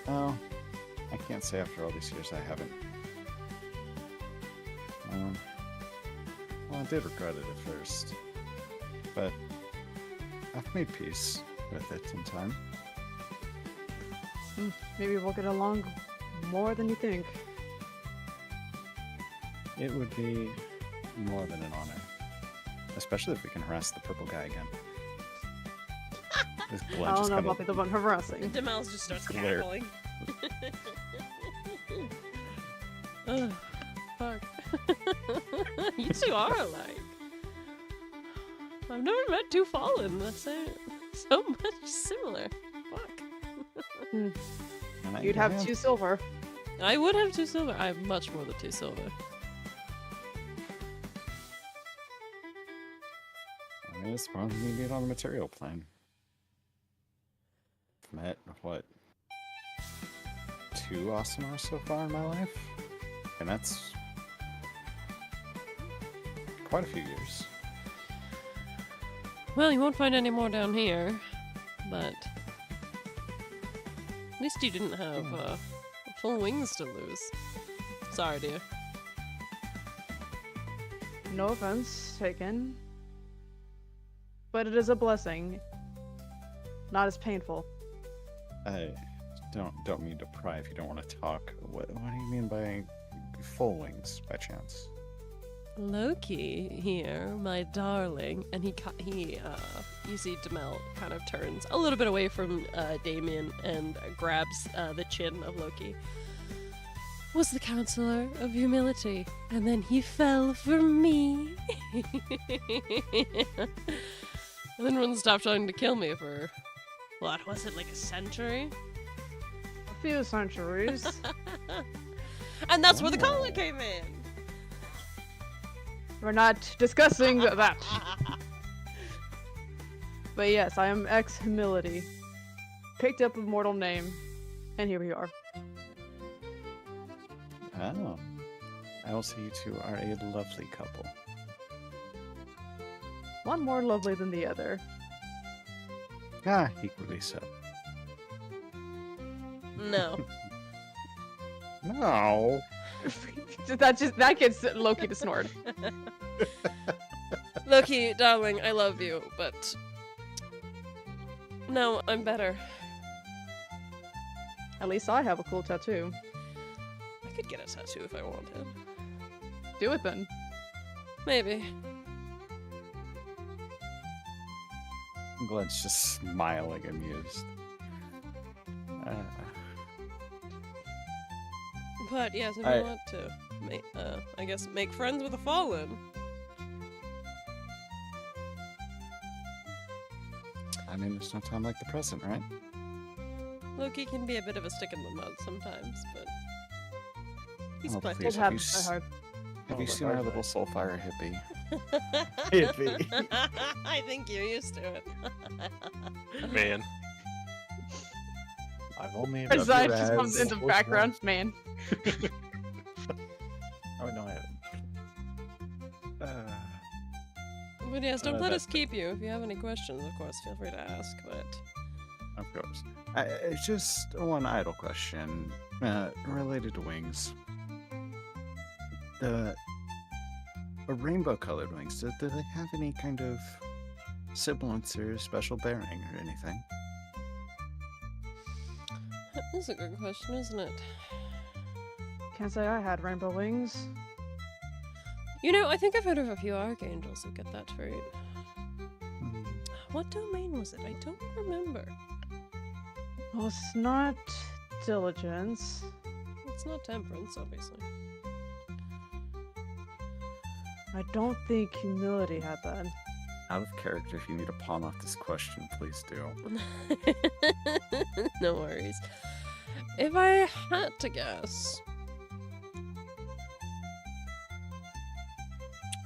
Oh, I can't say after all these years I haven't. Well, I did regret it at first, but I've made peace with it in time. Maybe we'll get along more than you think. It would be more than an honor, especially if we can harass the purple guy again. This Glenn I don't just know kinda- about the one harassing. Demels just starts Glare. cackling. Ugh, fuck. You two are alike. I've never met two Fallen that say so much similar. Fuck. And I You'd have 2 silver. I would have 2 silver. I have much more than 2 silver. I mean, it's probably needed on the material plane. I've met, what, 2 Awesomes so far in my life? And that's quite a few years. Well, you won't find any more down here, but at least you didn't have full wings to lose. Sorry, dear. No offense taken. But it is a blessing. Not as painful. I don't mean to pry if you don't want to talk. What do you mean by full wings, by chance? Loki here, my darling, and you see Demel kind of turns a little bit away from Damien and grabs the chin of Loki. Was the Councilor of Humility, and then he fell for me. And then everyone stopped trying to kill me for, what was it, like a century? A few centuries. And that's where the collar came in. We're not discussing that. But yes, I am ex-humility. Picked up a mortal name, and here we are. Oh. I will say you two are a lovely couple. One more lovely than the other. Ah, equally so. No. No. that gets Loki to snort. Loki, darling, I love you, but no, I'm better. At least I have a cool tattoo. I could get a tattoo if I wanted. Do it then. Maybe. Glenn's just smiling amused. But yes, if I- you want to, I guess make friends with a fallen. I mean, there's no time like the present, right? Loki can be a bit of a stick in the mud sometimes, but he's Oh, plenty. please, Old have you, habits die hard. have you seen our little soulfire hippie? Hippie. I think you're used to it. Man. I've only His ever eyes just comes had in the horse background, once. man. Oh no, I haven't. But yes, don't let that- us keep you. If you have any questions, of course, feel free to ask. But Of course. It's just one idle question related to wings. The rainbow-colored wings, do they have any kind of semblance or special bearing or anything? that is a good question, isn't it? Can't say I had rainbow wings. You know, I think I've heard of a few archangels who get that trait. Hmm. What domain was it? I don't remember. Well, it's not diligence. It's not temperance, obviously. I don't think humility had that. Out of character, if you need to pawn off this question, please do. No worries. If I had to guess,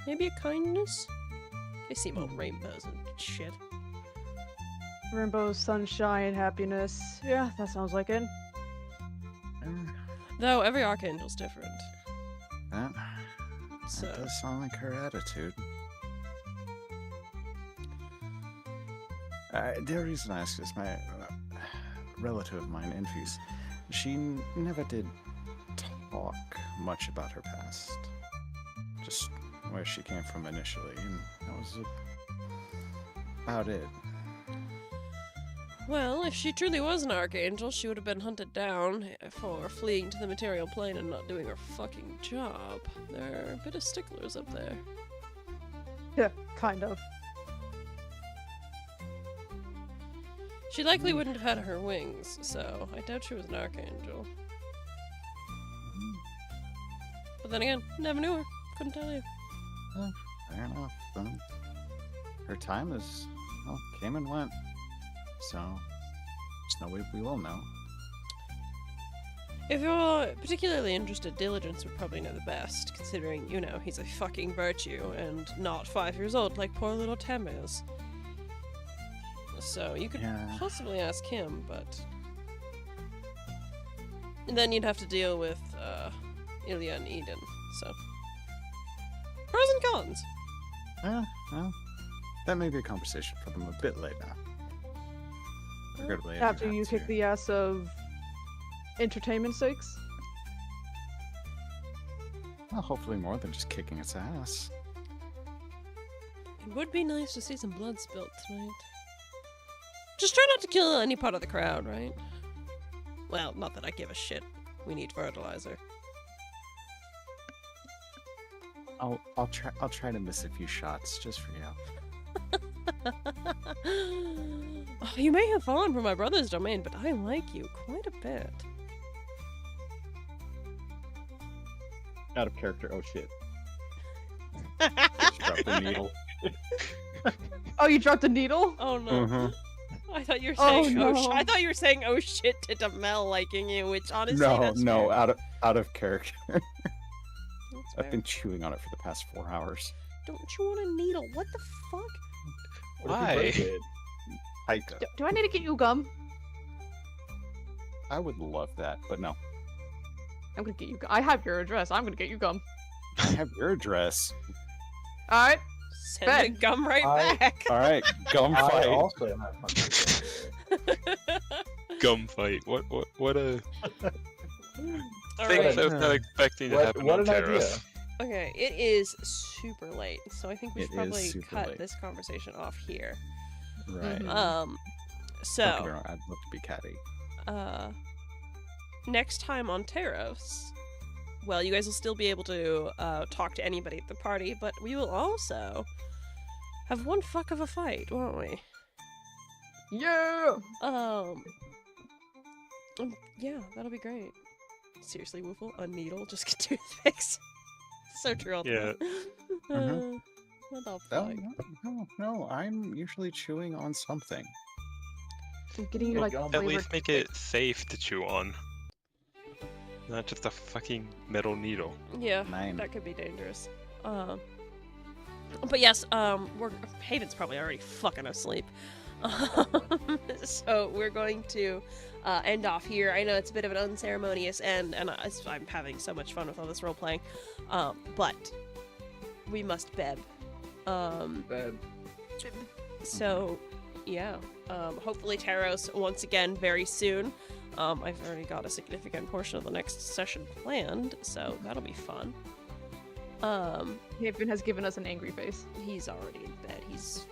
maybe a kindness? They seem all rainbows and shit. Rainbow, sunshine, happiness. Yeah, that sounds like it. Though every archangel's different. That So does sound like her attitude. The reason I ask is my relative of mine, Infuse, she never did talk much about her past. Just where she came from initially, and that was about it. well, if she truly was an archangel, she would have been hunted down for fleeing to the material plane and not doing her fucking job. There are a bit of sticklers up there. Yeah, kind of. She likely wouldn't have had her wings, so I doubt she was an archangel. But then again, never knew her. Couldn't tell you. Fair enough. Her time is, well, came and went. So, there's no way we will know. If you're particularly interested, diligence would probably know the best, considering, you know, he's a fucking virtue and not 5 years old like poor little Tem is. So you could Yeah. possibly ask him, but... And then you'd have to deal with, Ilya and Eden, so... Pros and cons! Well, that may be a conversation for them a bit later. Regrettably, I do After have you kick to- the ass of entertainment sakes. Well, hopefully more than just kicking its ass. It would be nice to see some blood spilt tonight. Just try not to kill any part of the crowd, right? Well, not that I give a shit. We need fertilizer. I'll try to miss a few shots just for you. Oh, you may have fallen for my brother's domain, but I like you quite a bit. Out of character. Oh shit. Just dropped the needle. Oh, you dropped a needle? Oh no. Mm-hmm. I thought you were Oh, saying no. I thought you were saying oh shit to Damel liking you, which honestly that's No, fair. out of character. That's I've fair. been chewing on it for the past 4 hours. Don't you want a needle? What the fuck? What if he Why? broke it? Hike. Do I need to get you gum? I would love that, but no. I'm gonna get you. I have your address. I'm gonna get you gum. I have your address. All right. Send the Bet. gum right I- back. All right, gum I fight. also have my Gum fight. What a All thing right. I was not expecting to happen what on an idea. Terros. Okay, it is super late, so I think we It should is probably super cut late. this conversation off here. Right. Mhm. Don't get me So wrong, I'd love to be catty. next time on Terros, well, you guys will still be able to talk to anybody at the party, but we will also have one fuck of a fight, won't we? Yeah. Yeah, that'll be great. Seriously, Woofle, a needle, just get toothpicks. So true. Yeah. What the Oh, fuck? no, I'm usually chewing on something. I'm getting you like At At flavored least make it safe to chew on. Not just a fucking metal needle. Yeah, Nine. that could be dangerous. But yes, Hayden's probably already fucking asleep. So we're going to end off here. I know it's a bit of an unceremonious end, and I'm having so much fun with all this role playing. But we must bed. So yeah, hopefully Terros once again very soon. I've already got a significant portion of the next session planned, so that'll be fun. Haven has given us an angry face. He's already in bed. He's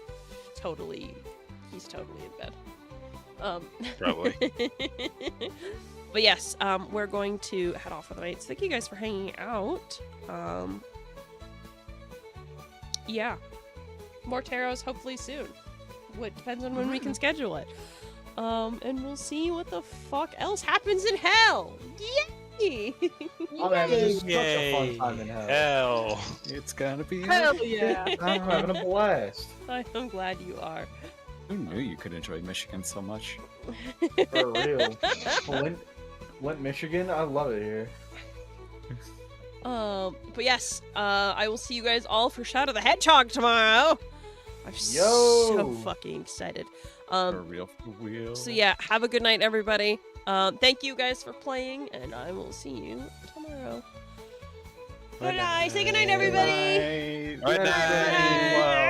totally in bed. Probably. But yes, we're going to head off for the night. So thank you guys for hanging out. Yeah, more Terros hopefully soon. What depends on when we can schedule it. And we'll see what the fuck else happens in hell. Yay! I'm having such a Yay. fun time in hell. Hell. It's gonna be. Hell yeah. I'm having a blast. I am glad you are. Who knew you could enjoy Michigan so much? For real. Flint, Michigan, I love it here. But yes, I will see you guys all for Shadow the Hedgehog tomorrow. I'm so Yo! fucking excited. For real, for real. So yeah, have a good night, everybody. Thank you guys for playing, and I will see you tomorrow. Good night. Say good night, everybody. Good night. Good night.